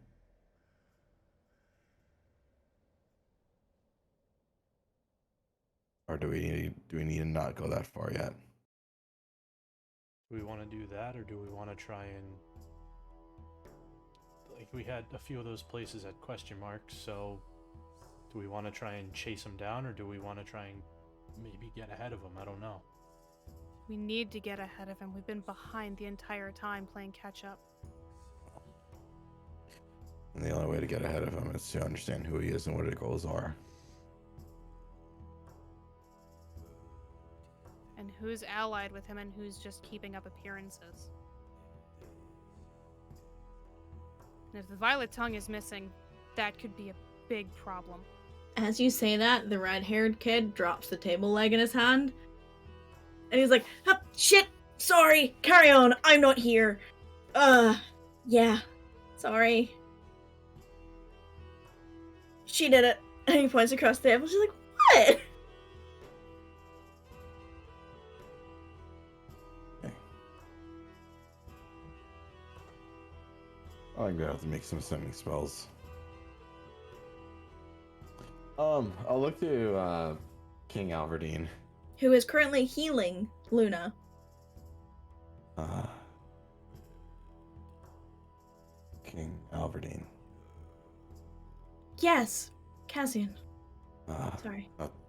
Or do we need to not go that far yet? Do we want to do that, or do we want to try and, like, we had a few of those places at question marks, so do we want to try and chase them down, or do we want to try and maybe get ahead of them? I don't know. We need to get ahead of him. We've been behind the entire time playing catch up. And the only way to get ahead of him is to understand who he is and what his goals are. And who's allied with him and who's just keeping up appearances. And if the Violet Tongue is missing, that could be a big problem. As you say that, the red-haired kid drops the table leg in his hand. And he's like, oh, shit, sorry, carry on, I'm not here. Yeah, sorry. She did it. And he points across the table. She's like, what? I'm gonna have to make some sending spells. I'll look to King Alverdine. Who is currently healing Luna. King Alverdine. Yes, Cassian. Sorry.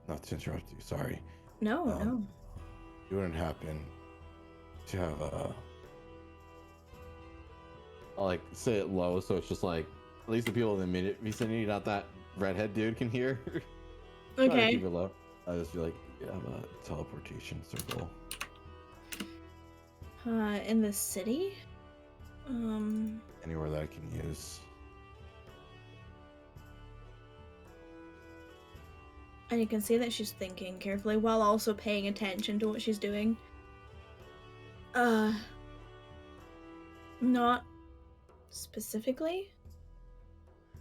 Not to interrupt you, sorry. No, no. You wouldn't happen to have I'll like say it low so it's just like at least the people in the immediate vicinity, not that redhead dude, can hear. Try to Okay. keep it low. I'll just be like, you have a teleportation circle. In the city? Anywhere that I can use. And you can see that she's thinking carefully while also paying attention to what she's doing. Not specifically.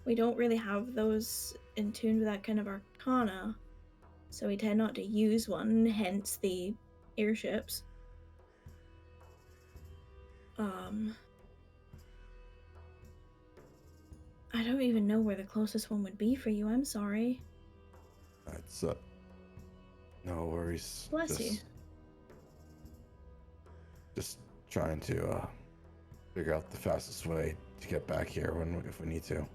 We don't really have those in tune with that kind of arcana, so we tend not to use one, hence the airships. I don't even know where the closest one would be for you, I'm sorry. It's no worries. Bless you. Just trying to figure out the fastest way to get back here if we need to.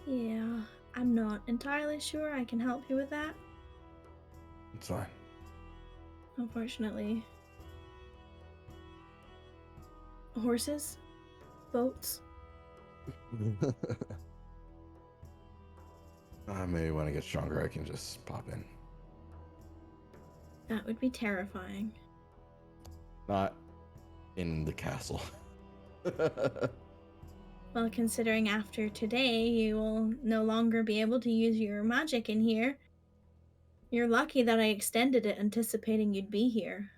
Yeah, I'm not entirely sure I can help you with that, It's fine. unfortunately. Horses? Boats? Maybe when I get stronger, I can just pop in. That would be terrifying. Not in the castle. Well, considering after today you will no longer be able to use your magic in here, you're lucky that I extended it anticipating you'd be here.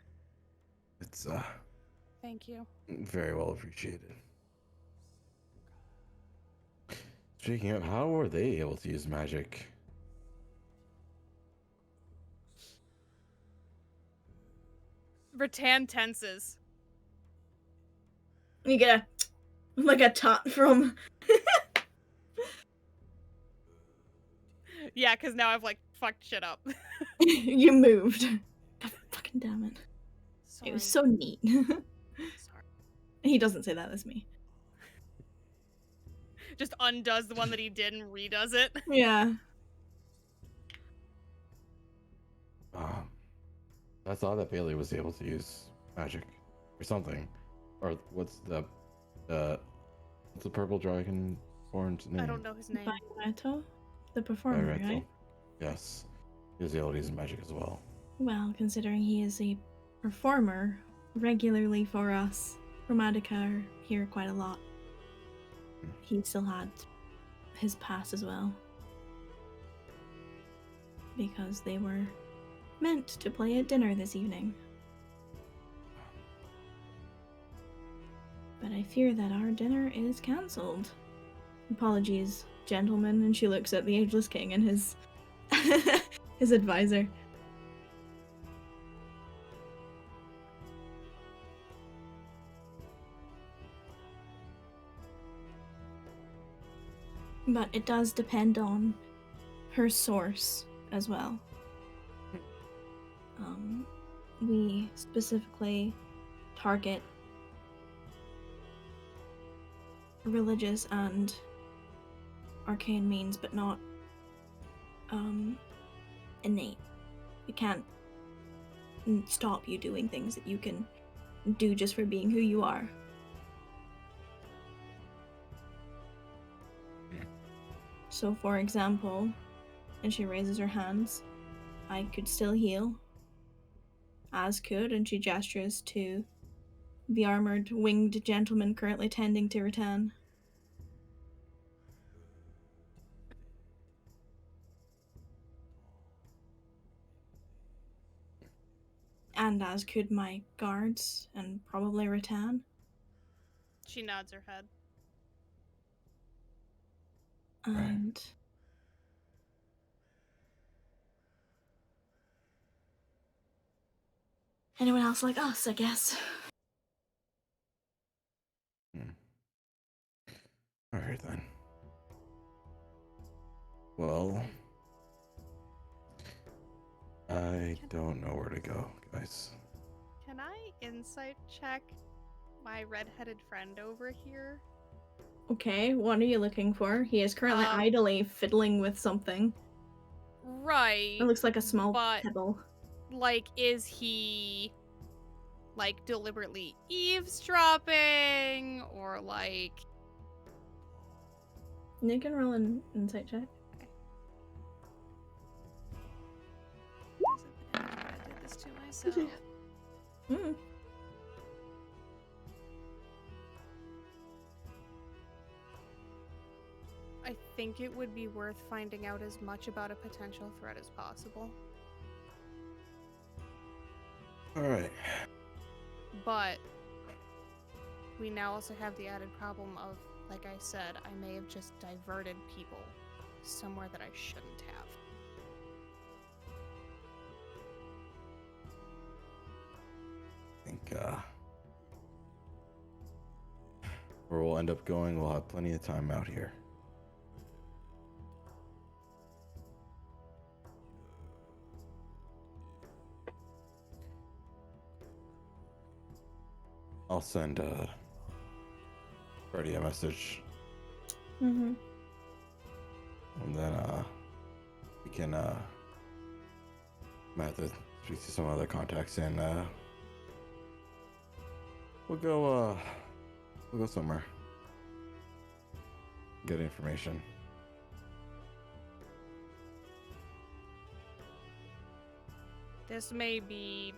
It's Thank you. very well appreciated. Speaking of, how were they able to use magic? Rattan tenses. You get a tot from... Yeah, because now I've like fucked shit up. You moved. God fucking damn it. Sorry. It was so neat. Sorry. He doesn't say that, that's me. Just undoes the one that he did and redoes it. Yeah. That's odd that Bailey was able to use magic or something. Or what's the purple dragonborn's name? I don't know his name. Bayareto? The performer, Bayareto. right? Yes. He was able to use magic as well. Well, considering he is a performer regularly for us, Chromatica are here quite a lot. He still had his pass as well. Because they were meant to play at dinner this evening. But I fear that our dinner is cancelled. Apologies, gentlemen. And she looks at the Ageless King and his his advisor. But it does depend on her source as well. We specifically target religious and arcane means, but not innate. We can't stop you doing things that you can do just for being who you are. So, for example, and she raises her hands, I could still heal, as could, and she gestures to the armored winged gentleman currently tending to Rattan. And as could my guards, and probably Rattan. She nods her head. And anyone else like us, I guess. Alright then. Well, I don't know where to go, guys. Can I insight check my redheaded friend over here? Okay, what are you looking for? He is currently Um, idly fiddling with something. Right. It looks like a small but- pebble. Like, is he like deliberately eavesdropping or like You can roll an insight check. So Hmm. I think it would be worth finding out as much about a potential threat as possible. All right. But we now also have the added problem of, like I said, I may have just diverted people somewhere that I shouldn't have. I think where we'll end up going, we'll have plenty of time out here. I'll send Freddie a message, Mm-hmm. and then we can might have to speak to some other contacts, and we'll go somewhere, get information. This may be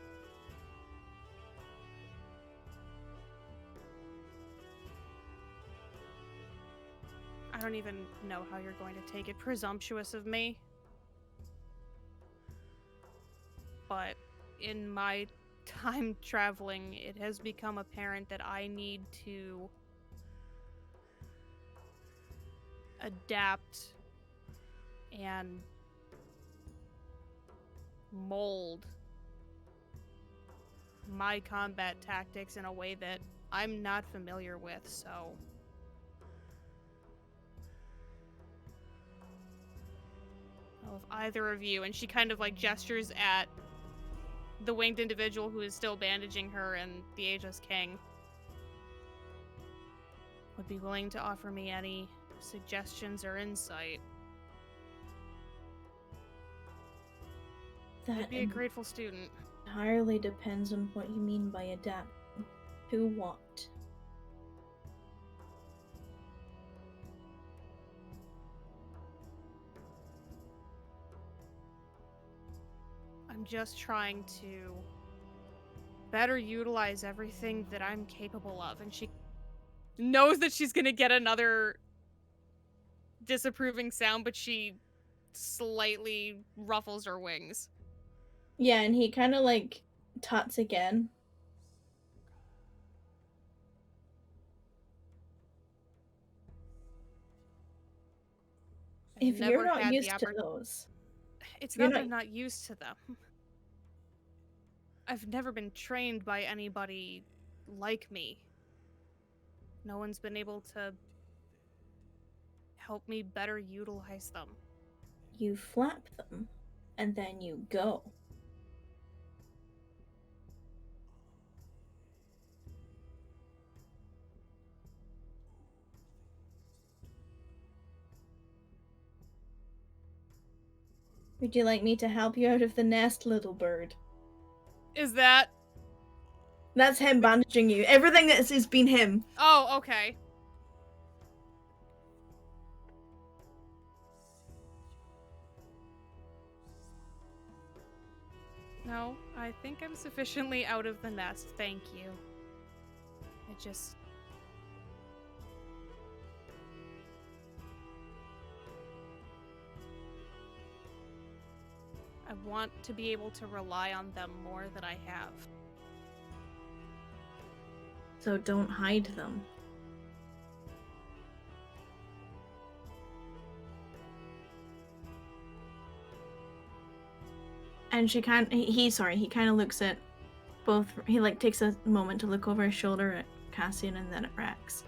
I don't even know how you're going to take it. Presumptuous of me. But in my time traveling, it has become apparent that I need to adapt and mold my combat tactics in a way that I'm not familiar with, so if either of you, and she kind of like gestures at the winged individual who is still bandaging her and the Aegis King, would be willing to offer me any suggestions or insight. I'd That be a grateful student. entirely depends on what you mean by adapt. To what? I'm just trying to better utilize everything that I'm capable of, and she knows that she's gonna get another disapproving sound, but she slightly ruffles her wings. Yeah, and he kind of like tuts again. I've If never you're not had the used to those, It's you're not that I'm not- not used to them. I've never been trained by anybody like me. No one's been able to help me better utilize them. you flap them, and then you go. Would you like me to help you out of the nest, little bird? Is that... That's him bandaging you. Everything that's has been him. Oh, okay. No, I think I'm sufficiently out of the nest, thank you. I just... I want to be able to rely on them more than I have. So don't hide them. And she kind he kind of looks at both. He like takes a moment to look over his shoulder at Cassian and then at Rex.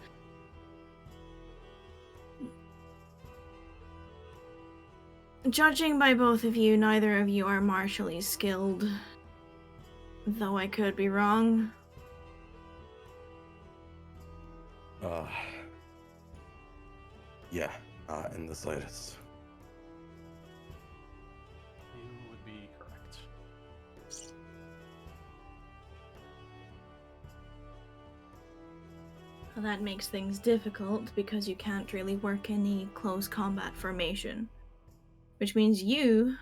Judging by both of you, neither of you are martially skilled. Though I could be wrong. Yeah, not in the slightest. You would be correct. Well, that makes things difficult because you can't really work any close combat formation. Which means you,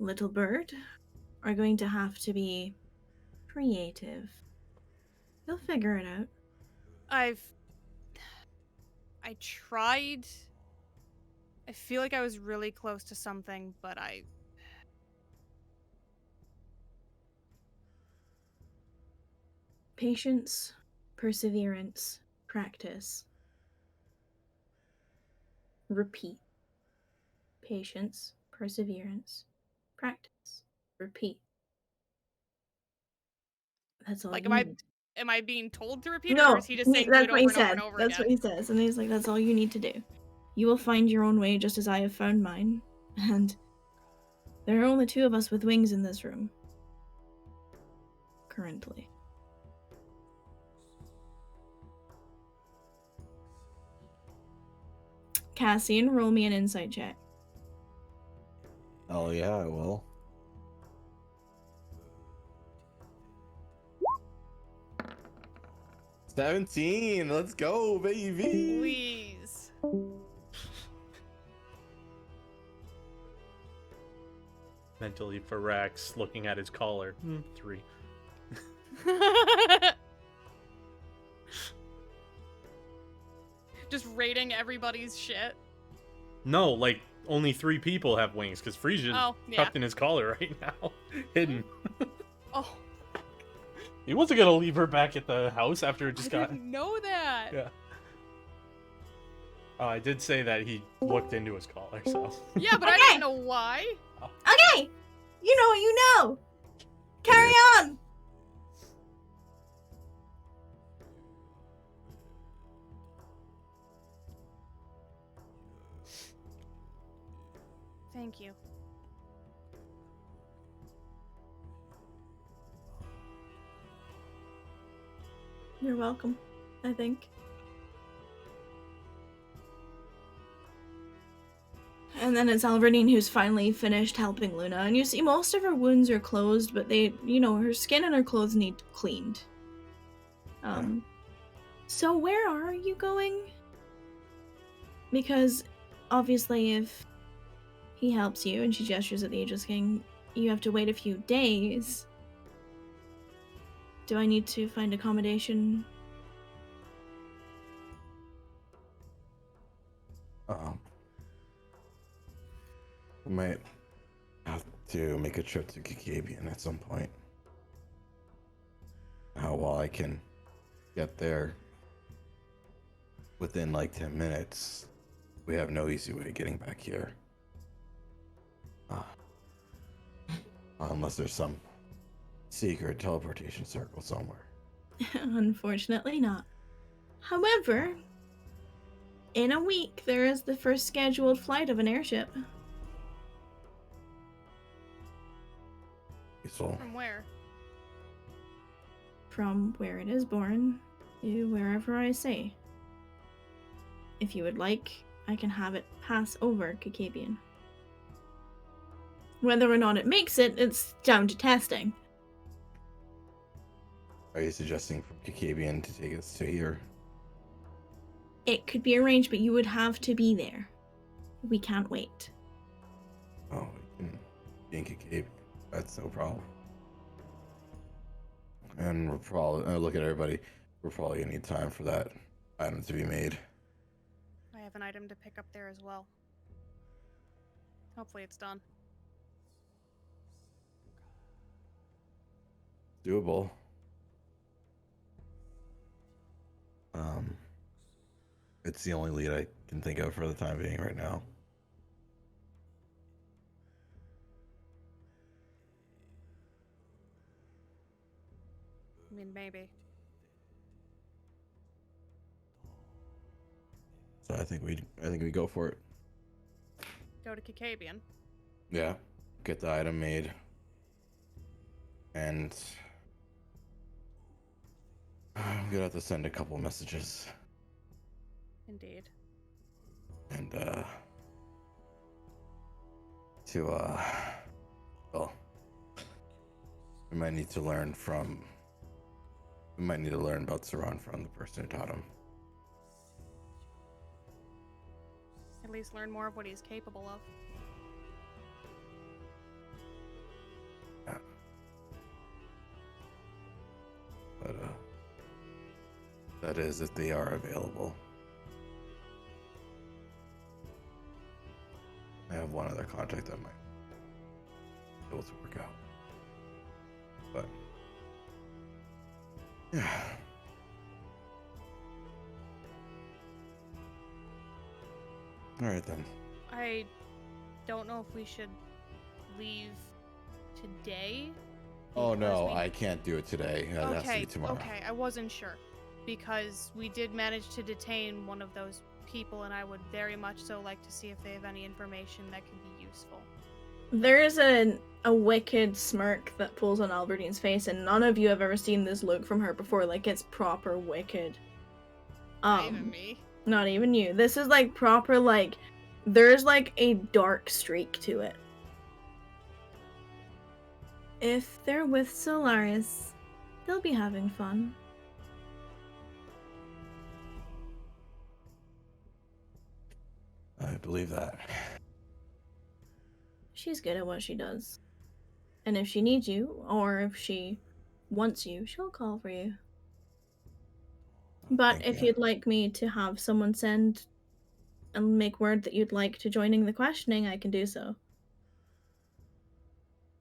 little bird, are going to have to be creative. You'll figure it out. I tried. I feel like I was really close to something, but Patience, perseverance, practice. Repeat. Patience, perseverance, practice. Repeat. That's all like, you need. am I being told to repeat it, No, or is he just saying do that's it what over he and over said. and over That's again? what he says. And he's like, that's all you need to do. You will find your own way just as I have found mine. And there are only 2 of us with wings in this room. Currently. Cassian, roll me an insight check. Oh yeah, I will. $17. Let's go, baby. Please. Mentally for Rax, looking at his collar. 3. Just rating everybody's shit. No, like only 3 people have wings because Frisia's Oh, yeah. tucked in his collar right now, hidden. Oh, He wasn't gonna leave her back at the house after it I just got. didn't know that. Yeah. Oh, I did say that he looked into his collar, so. Yeah, but I Okay. didn't know why. Okay! You know what you know! Carry on! Thank you. You're welcome, I think. And then it's Alverdine who's finally finished helping Luna, and you see most of her wounds are closed, but they, her skin and her clothes need cleaned. So where are you going? Because obviously if he helps you, and she gestures at the Ageless King, you have to wait a few days. Do I need to find accommodation? We might have to make a trip to Kikabian at some point. While I can get there within like 10 minutes, we have no easy way of getting back here. Unless there's some secret teleportation circle somewhere. Unfortunately not. However, in a week, there is the first scheduled flight of an airship. Useful. From where? From where it is born to wherever I say. If you would like, I can have it pass over Kikabian. Whether or not it makes it, it's down to testing. Are you suggesting for Kikabian to take us to here? It could be arranged, but you would have to be there. We can't wait. Oh, we can be in Kikabian. That's no problem. And we're probably, look at everybody, we're probably gonna need time for that item to be made. I have an item to pick up there as well. Hopefully it's done. Doable. It's the only lead I can think of for the time being right now. I mean, maybe. So I think we go for it. Go to Kikabian. Yeah. Get the item made. And I'm gonna have to send a couple messages. Indeed. And well, we might need to learn about Saran from the person who taught him. At least learn more of what he's capable of. is if they are available. I have one other contact that might be able to work out. But yeah. All right then. I don't know if we should leave today. Oh because no, we- I can't do it today. It has to Okay, be tomorrow. okay, I wasn't sure. Because we did manage to detain one of those people, and I would very much so like to see if they have any information that could be useful. There is a wicked smirk that pulls on Albertine's face, and none of you have ever seen this look from her before. Like, it's proper wicked. Not even me. Not even you. This is like proper, like, there's like a dark streak to it. If they're with Solaris, they'll be having fun. I believe that. She's good at what she does. And if she needs you, or if she wants you, she'll call for you. But Thank if you. you'd like me to have someone send and make word that you'd like to joining the questioning, I can do so.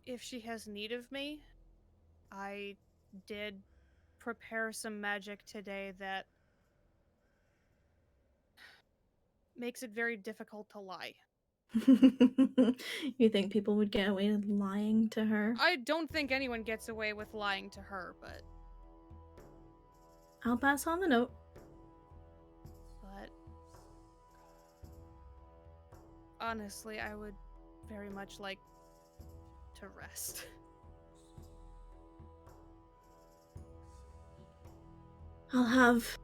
If she has need of me, I did prepare some magic today that makes it very difficult to lie. You think people would get away with lying to her? I don't think anyone gets away with lying to her, but I'll pass on the note. honestly, I would very much like to rest. I'll have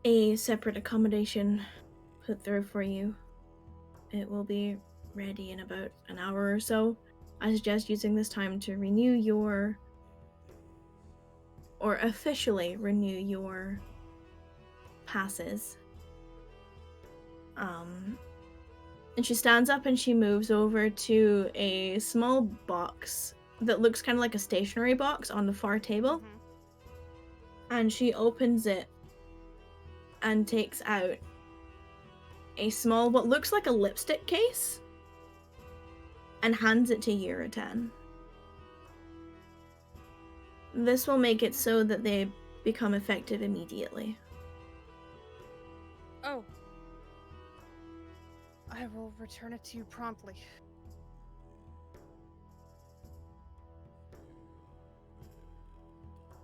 a separate accommodation put through for you. It will be ready in about an hour or so. I suggest using this time to renew your... or officially renew your passes. And she stands up and she moves over to a small box that looks kind of like a stationery box on the far table. Mhm. And she opens it and takes out a small, what looks like a lipstick case, and hands it to Yuriten. This will make it so that they become effective immediately. Oh. I will return it to you promptly.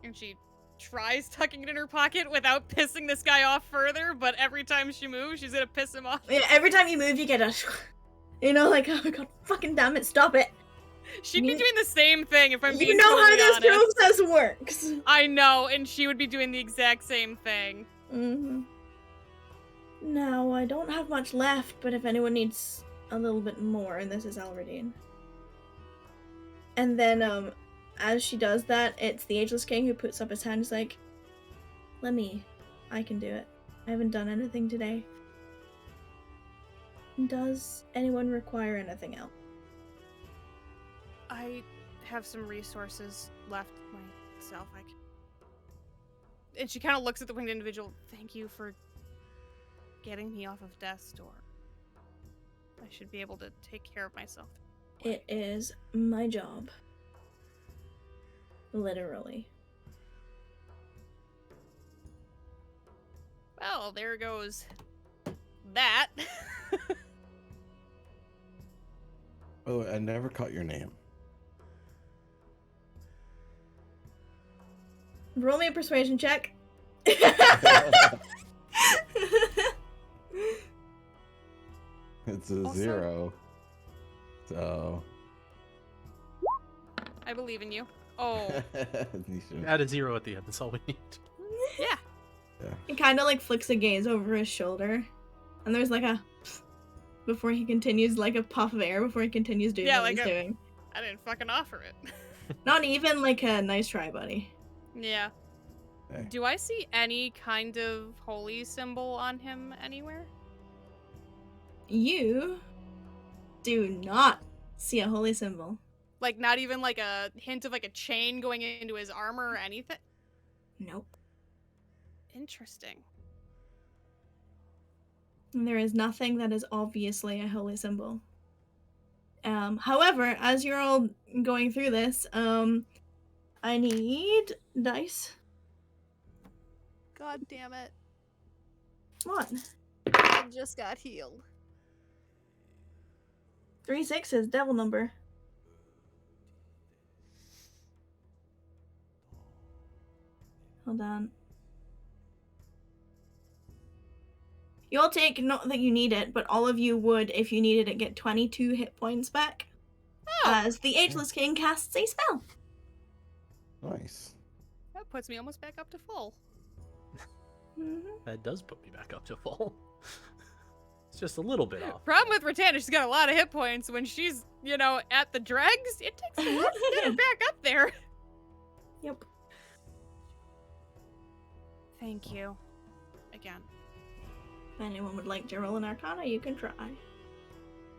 And she tries tucking it in her pocket without pissing this guy off further, but every time she moves, she's gonna piss him off. Yeah, every time you move, you get a, you know, like, oh my god, fucking damn it, stop it. She'd be doing the same thing if I'm being You know how totally this honest. process works. I know, and she would be doing the exact same thing. Mm-hmm. No, I don't have much left, but if anyone needs a little bit more, and this is Alverdine. And then, as she does that, it's the Ageless King who puts up his hand. He's like, I can do it. I haven't done anything today. Does anyone require anything else? I have some resources left myself. I can... And she kind of looks at the winged individual. Thank you for getting me off of death's door. I should be able to take care of myself. It is my job. Literally. Well, there goes that. By the way, I never caught your name. Roll me a persuasion check. It's a Also- 0. So. I believe in you. Oh, You should- Add a 0 at the end. That's all we need. yeah. He kind of like flicks a gaze over his shoulder, and there's like a before he continues, like a puff of air before he continues doing Yeah, what like he's a- doing. I didn't fucking offer it. Not even like a nice try, buddy. Yeah. Okay. Do I see any kind of holy symbol on him anywhere? You do not see a holy symbol. Like, not even like a hint of like a chain going into his armor or anything? Nope. Interesting. And there is nothing that is obviously a holy symbol. However, as you're all going through this, I need dice. God damn it. What? I just got healed. 3 6s, devil number. Hold on. You all take, not that you need it, but all of you would, if you needed it, get 22 hit points back. As the Ageless King casts a spell. Nice. That puts me almost back up to full. That does put me back up to full. It's just a little bit off. Problem with Ratana, she's got a lot of hit points. When she's, at the dregs, it takes a lot to get her back up there. Yep. Thank you. Again. If anyone would like to roll an Arcana, you can try.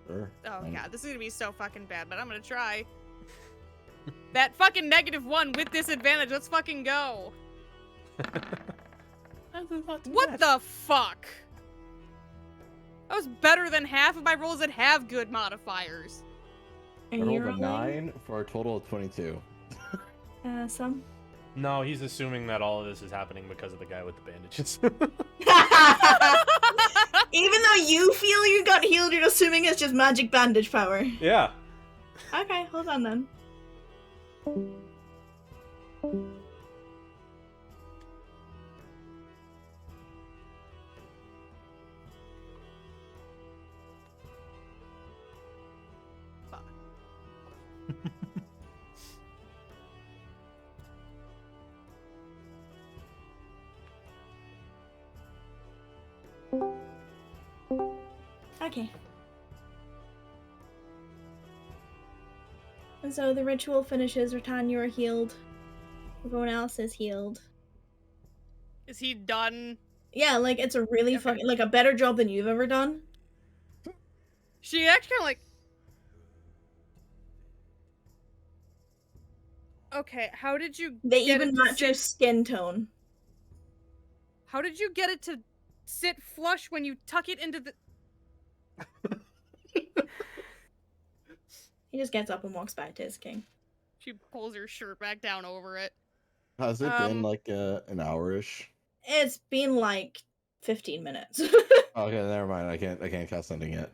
Sure. Oh god, this is gonna be so fucking bad, but I'm gonna try. That fucking -1 with disadvantage, let's fucking go. What the fuck? That was better than half of my rolls that have good modifiers. I And rolled you're a rolling? 9 for a total of 22. Some. No, he's assuming that all of this is happening because of the guy with the bandages. Even though you feel you got healed, you're assuming it's just magic bandage power. Yeah. Okay, hold on then. Fuck. Okay. And so the ritual finishes. Rattan, you are healed. Everyone else is healed. Is he done? Yeah, like it's a really Okay. fucking, like a better job than you've ever done. She actually kind of like. Okay, how did you They get even it to match your sit? skin tone. How did you get it to sit flush when you tuck it into the? He just gets up and walks back to his king. She pulls her shirt back down over it. Has it been Um, like an hour-ish? It's been like 15 minutes. Okay, never mind. I can't cast anything yet.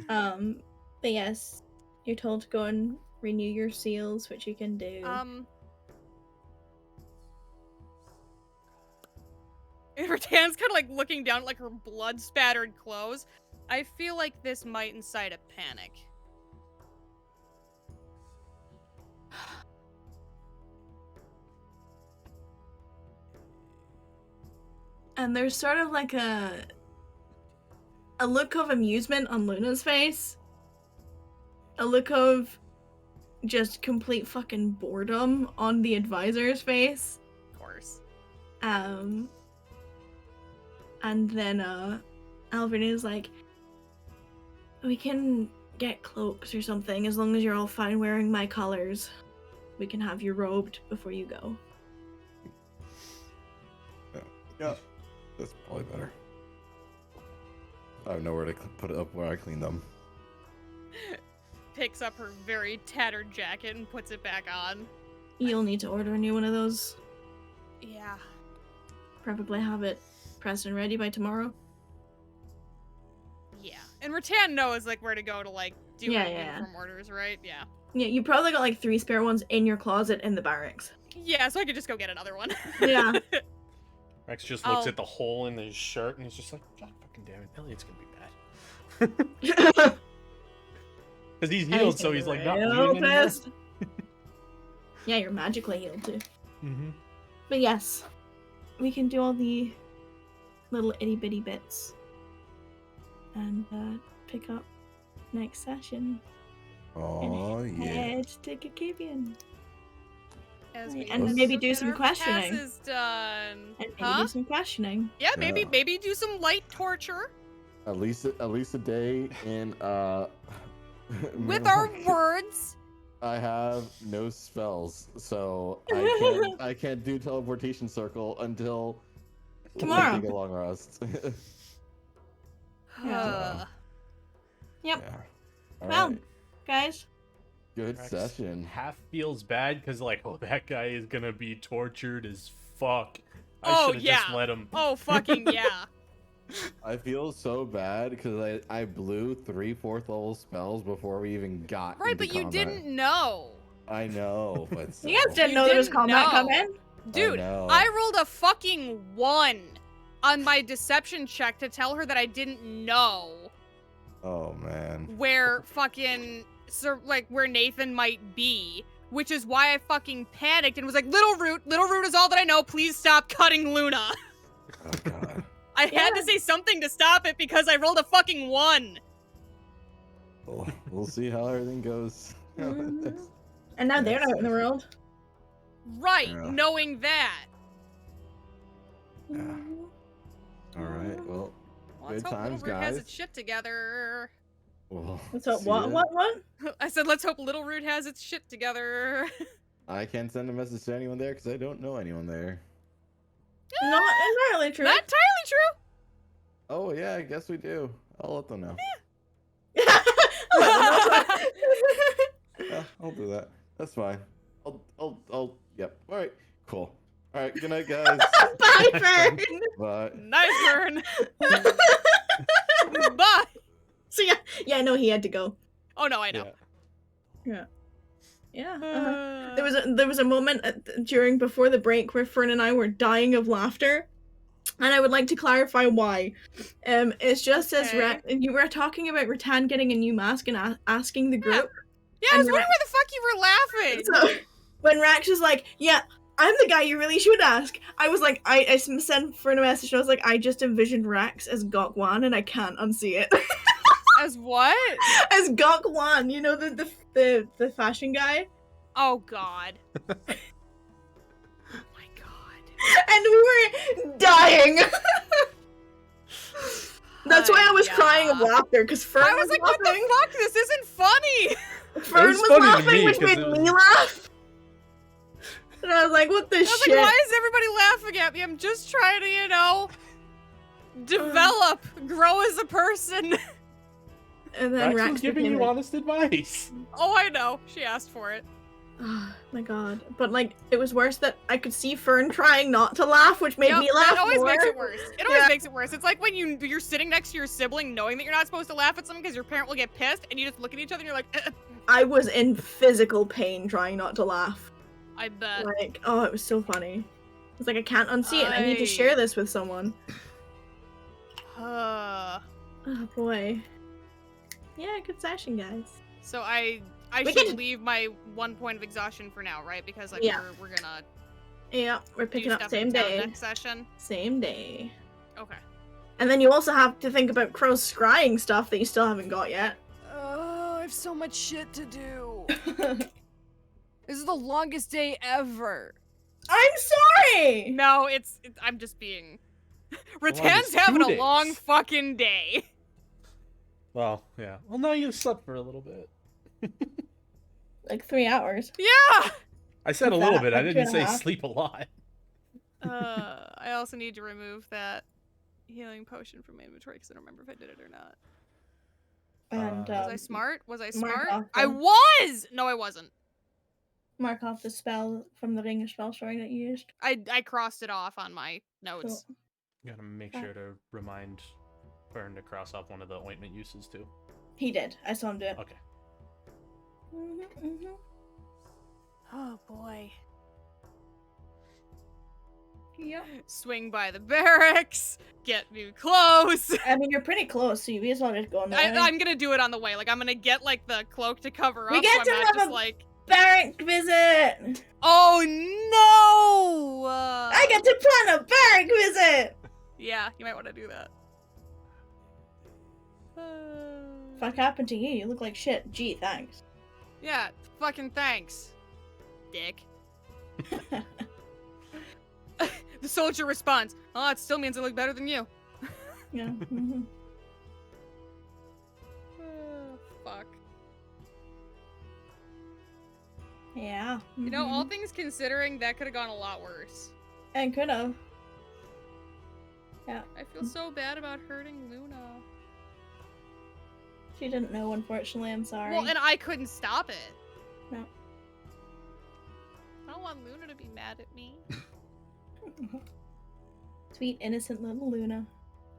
But yes, you're told to go and renew your seals, which you can do. Rattan's kind of like looking down at like her blood spattered clothes. I feel like this might incite a panic. And there's sort of like a look of amusement on Luna's face. A look of just complete fucking boredom on the advisor's face. Of course. And then Alvin is like, we can get cloaks or something as long as you're all fine wearing my colors. We can have you robed before you go. Yeah, that's probably better. I have nowhere to put it up where I cleaned them. Picks up her very tattered jacket and puts it back on. You'll need to order a new one of those. Yeah. Probably have it pressed and ready by tomorrow. Yeah. And Rattan knows like where to go to like do Yeah, anything yeah. from orders, right? Yeah. Yeah, you probably got like 3 spare ones in your closet in the barracks. Yeah, so I could just go get another one. Yeah. Rex just looks Oh. at the hole in his shirt and he's just like, God fucking damn it, Elliot's gonna be bad. Because he's healed, so he's like not Real bleeding anymore. pissed. Yeah, you're magically healed too. Mm-hmm. But yes, we can do all the little itty bitty bits and pick up next session Oh and yeah. head to Kakibian. As Right, we and get maybe do our some questioning. passes done. And maybe Huh? do some questioning. Yeah, maybe Yeah. maybe do some light torture At least a day in with our words. I have no spells, so I can't do teleportation circle until Tomorrow. Take a long rest. Yeah. Yep. Yeah. All Well, right. guys. Good Rex session. half feels bad because like, oh, that guy is gonna be tortured as fuck. I Oh, should have just yeah. let him. Oh, fucking yeah. I feel so bad because I blew 3 4th level spells before we even got Right, into but you combat. didn't know. I know, but You guys still. didn't You know there was didn't combat know. coming? Dude, know. I rolled a fucking 1 on my deception check to tell her that I didn't know Oh man. where fucking, where Nathan might be. Which is why I fucking panicked and was like, Little Root is all that I know. Please stop cutting Luna. Oh god. I had to say something to stop it because I rolled a fucking 1. Well, we'll see how everything goes. And now they're out in the world. Right, Yeah. knowing that. Yeah. All right. Well, Let's Good hope times, Little Root has guys. its shit together. well. So see what? ya. What? I said, let's hope Little Root has its shit together. I can't send a message to anyone there because I don't know anyone there. Not entirely true. Not entirely true. Oh yeah, I guess we do. I'll let them know. Yeah, I'll do that. That's fine. Yep. All right. Cool. All right. Good night, guys. Bye, Fern. Bye. Nice burn. Bye. So yeah, no, he had to go. Oh no, I know. Yeah. There was a moment before the break where Fern and I were dying of laughter, and I would like to clarify why. It's just as Okay. you were talking about Rattan getting a new mask and asking the group. Yeah, I was And wondering where the fuck you were laughing. So when Rax was like, "Yeah, I'm the guy you really should ask," I was like, I sent Fern a message. And I was like, I just envisioned Rax as Gokwan, and I can't unsee it. As what? As Gokwan, you know the fashion guy. Oh god. Oh my god. And we were dying. That's why I was crying of Yeah. laughter, because Fern I was like, what laughing. the fuck? This isn't funny. Fern was was funny to laughing, me, which 'cause made it was- me laugh. And I was like, what the I was shit? like, why is everybody laughing at me? I'm just trying to, develop, grow as a person. And then Rex Rex was giving became you like, honest advice. Oh, I know. She asked for it. oh my god. But like, it was worse that I could see Fern trying not to laugh, which made Yep, me laugh that always more. makes it worse. It always Yeah. makes it worse. It's like when you're sitting next to your sibling knowing that you're not supposed to laugh at something because your parent will get pissed and you just look at each other and you're like, I was in physical pain trying not to laugh. I bet. Like, oh, it was so funny. I was like, I can't unsee it. I need to share this with someone. Oh boy. Yeah, good session, guys. So I We should can- leave my 1 point of exhaustion for now, right? Because like Yeah. we're gonna Yeah, we're do picking up stuff same in town day. next session. Same day. Okay. And then you also have to think about Crow's scrying stuff that you still haven't got yet. Oh, I have so much shit to do. This is the longest day ever. I'm sorry! No, I'm just being. Rattan's Longest having 2 a long days. fucking day. Well, yeah. Well, now you slept for a little bit. Like 3 hours. Yeah. I said a What's little that, bit. I like didn't 2.5? say sleep a lot. I also need to remove that healing potion from my inventory because I don't remember if I did it or not. And Was I smart? Was I mark smart? off I them. was. No, I wasn't. mark off the spell from the ring of spell storing that you used. I crossed it off on my notes. Cool. Gotta make sure to remind Fern to cross off one of the ointment uses too. He did. I saw him do it. Okay. Oh boy. Yep. Swing by the barracks. Get new clothes. I mean, you're pretty close, so you may as well just go on the way. I'm gonna do it on the way. Like I'm gonna get like the cloak to cover up. We get so I'm to not have just a- like. Barrack visit! Oh no! I get to plan a barrack visit! Yeah, you might want to do that. Fuck happened to you? You look like shit. Gee, thanks. Yeah, fucking thanks, dick. The soldier responds, "Oh, it still means I look better than you." Yeah. Mhm. Fuck. Yeah. You know, all Mhm. things considering, that could have gone a lot worse. And could have. Yeah. I feel so bad about hurting Luna. She didn't know, unfortunately. I'm sorry. Well, and I couldn't stop it. No. I don't want Luna to be mad at me. Sweet, innocent little Luna.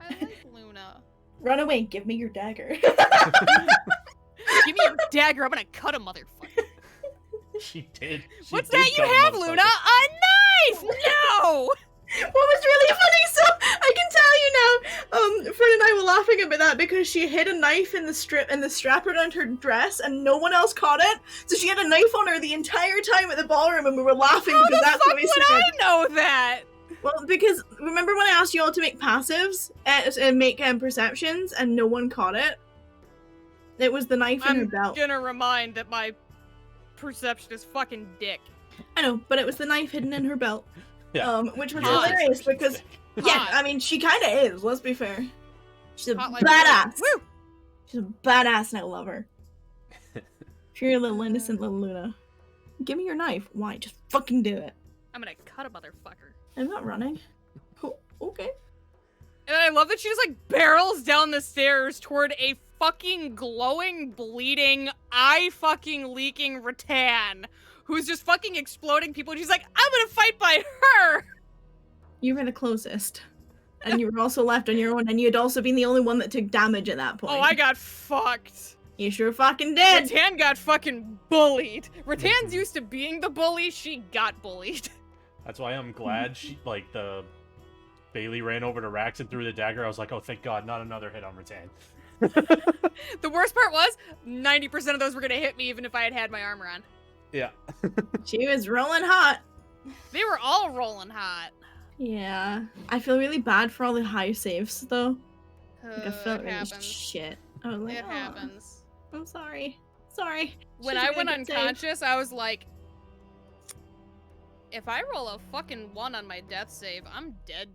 I like Luna. Run away. Give me your dagger. Give me your dagger. I'm gonna cut a motherfucker. She did. She What's did that you cut a have, motherfucker. Luna? A knife! No! What was really funny, so I can tell you now, Fred and I were laughing about that because she hid a knife in the strap around her dress and no one else caught it. So she had a knife on her the entire time at the ballroom and we were laughing How because the that's fuck what we would said. I know that? Well, because remember when I asked you all to make passives and make perceptions and no one caught it? It was the knife in her I'm belt. gonna remind that my perception is fucking dick. I know, but it was the knife hidden in her belt. Yeah. Which was Your hilarious perception's because thick. yeah, Hot. I mean she kinda is, let's be fair. She's a Hot like badass. Woo! She's a badass and I love her. Pure little innocent little Luna. Give me your knife. Why? Just fucking do it. I'm gonna cut a motherfucker. I'm not running. Oh, okay. And I love that she just like barrels down the stairs toward a fucking glowing, bleeding, eye fucking leaking Rattan who's just fucking exploding people. And she's like, I'm gonna fight by her! You were the closest. And you were also left on your own, and you had also been the only one that took damage at that point. Oh, I got fucked. You sure fucking did! Rattan got fucking bullied. Rattan's used to being the bully, she got bullied. That's why I'm glad she the Bailey ran over to Rax and threw the dagger. I was like, oh, thank God, not another hit on Rattan. The worst part was, 90% of those were gonna hit me even if I had had my armor on. Yeah. She was rolling hot. They were all rolling hot. Yeah. I feel really bad for all the high saves, though. Like, I felt It really happens. shit. I was like, It "Aw, happens. I'm sorry. Sorry. When She's I really went good save." unconscious, I was like, if I roll a fucking 1 on my death save, I'm dead.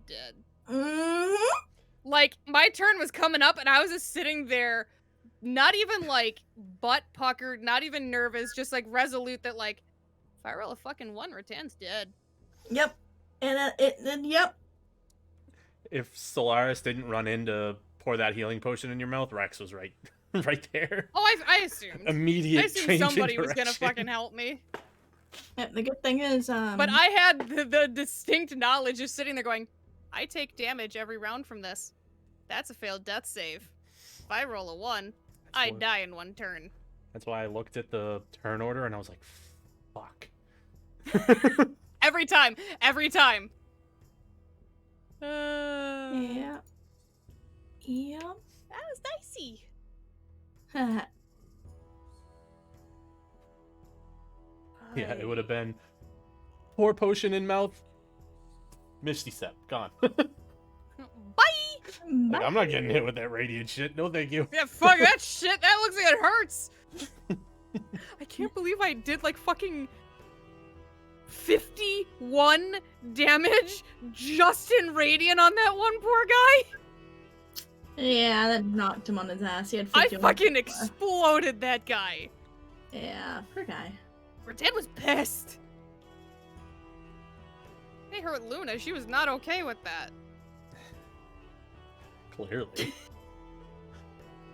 Mhm. Like, my turn was coming up and I was just sitting there, not even like butt puckered, not even nervous, just like resolute that like, if I roll a fucking 1, Rattan's dead. Yep. And yep. If Solaris didn't run in to pour that healing potion in your mouth, Rex was right there. Oh, I assumed. Immediate I assumed change in somebody was gonna direction. fucking help me. Yep, the good thing is, But I had the distinct knowledge of sitting there going, I take damage every round from this. That's a failed death save. If I roll a 1, I what- die in 1 turn. That's why I looked at the turn order and I was like, fuck. Every time. Yeah. Yep. That was dicey. Yeah, it would have been pour potion in mouth, Misty Step, gone. Bye! Like, I'm not getting hit with that radiant shit. No, thank you. Yeah, fuck that shit. That looks like it hurts. I can't believe I did like fucking 51 damage just in radiant on that one poor guy. Yeah, that knocked him on his ass. He had I 51 fucking before. exploded that guy. Yeah, poor guy. Rattan was pissed. They hurt Luna. She was not okay with that. Clearly.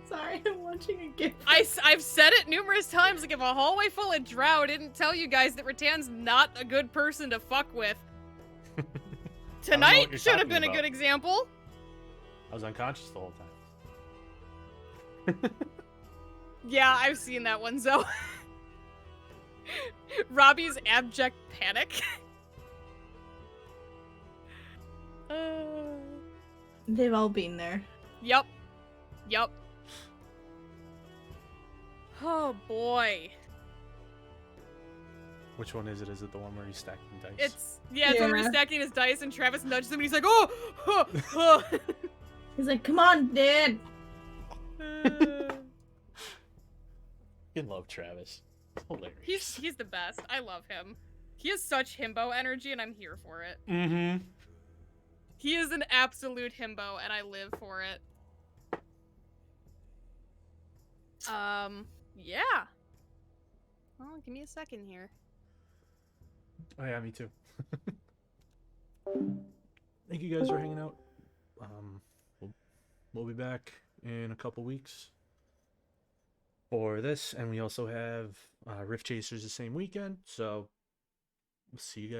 Sorry, I'm watching a gift. I've said it numerous times. Like, if a hallway full of drow didn't tell you guys that Rattan's not a good person to fuck with, know tonight what you're should have talking been a about. good example. I was unconscious the whole time. Yeah, I've seen that one, Zoe. Robbie's abject panic. They've all been there. Yup. Oh boy. Which one is it? Is it the one where he's stacking dice? It's when we're Yeah. stacking his dice and Travis nudges him and he's like, oh! He's like, come on, dude. You love Travis. Hilarious. He's the best. I love him. He has such himbo energy and I'm here for it. Mm-hmm. He is an absolute himbo and I live for it. Yeah. Well, give me a second here. Oh yeah, me too. Thank you guys for hanging out. we'll be back in a couple weeks for this, and we also have Rift Chasers the same weekend. So we'll see you guys.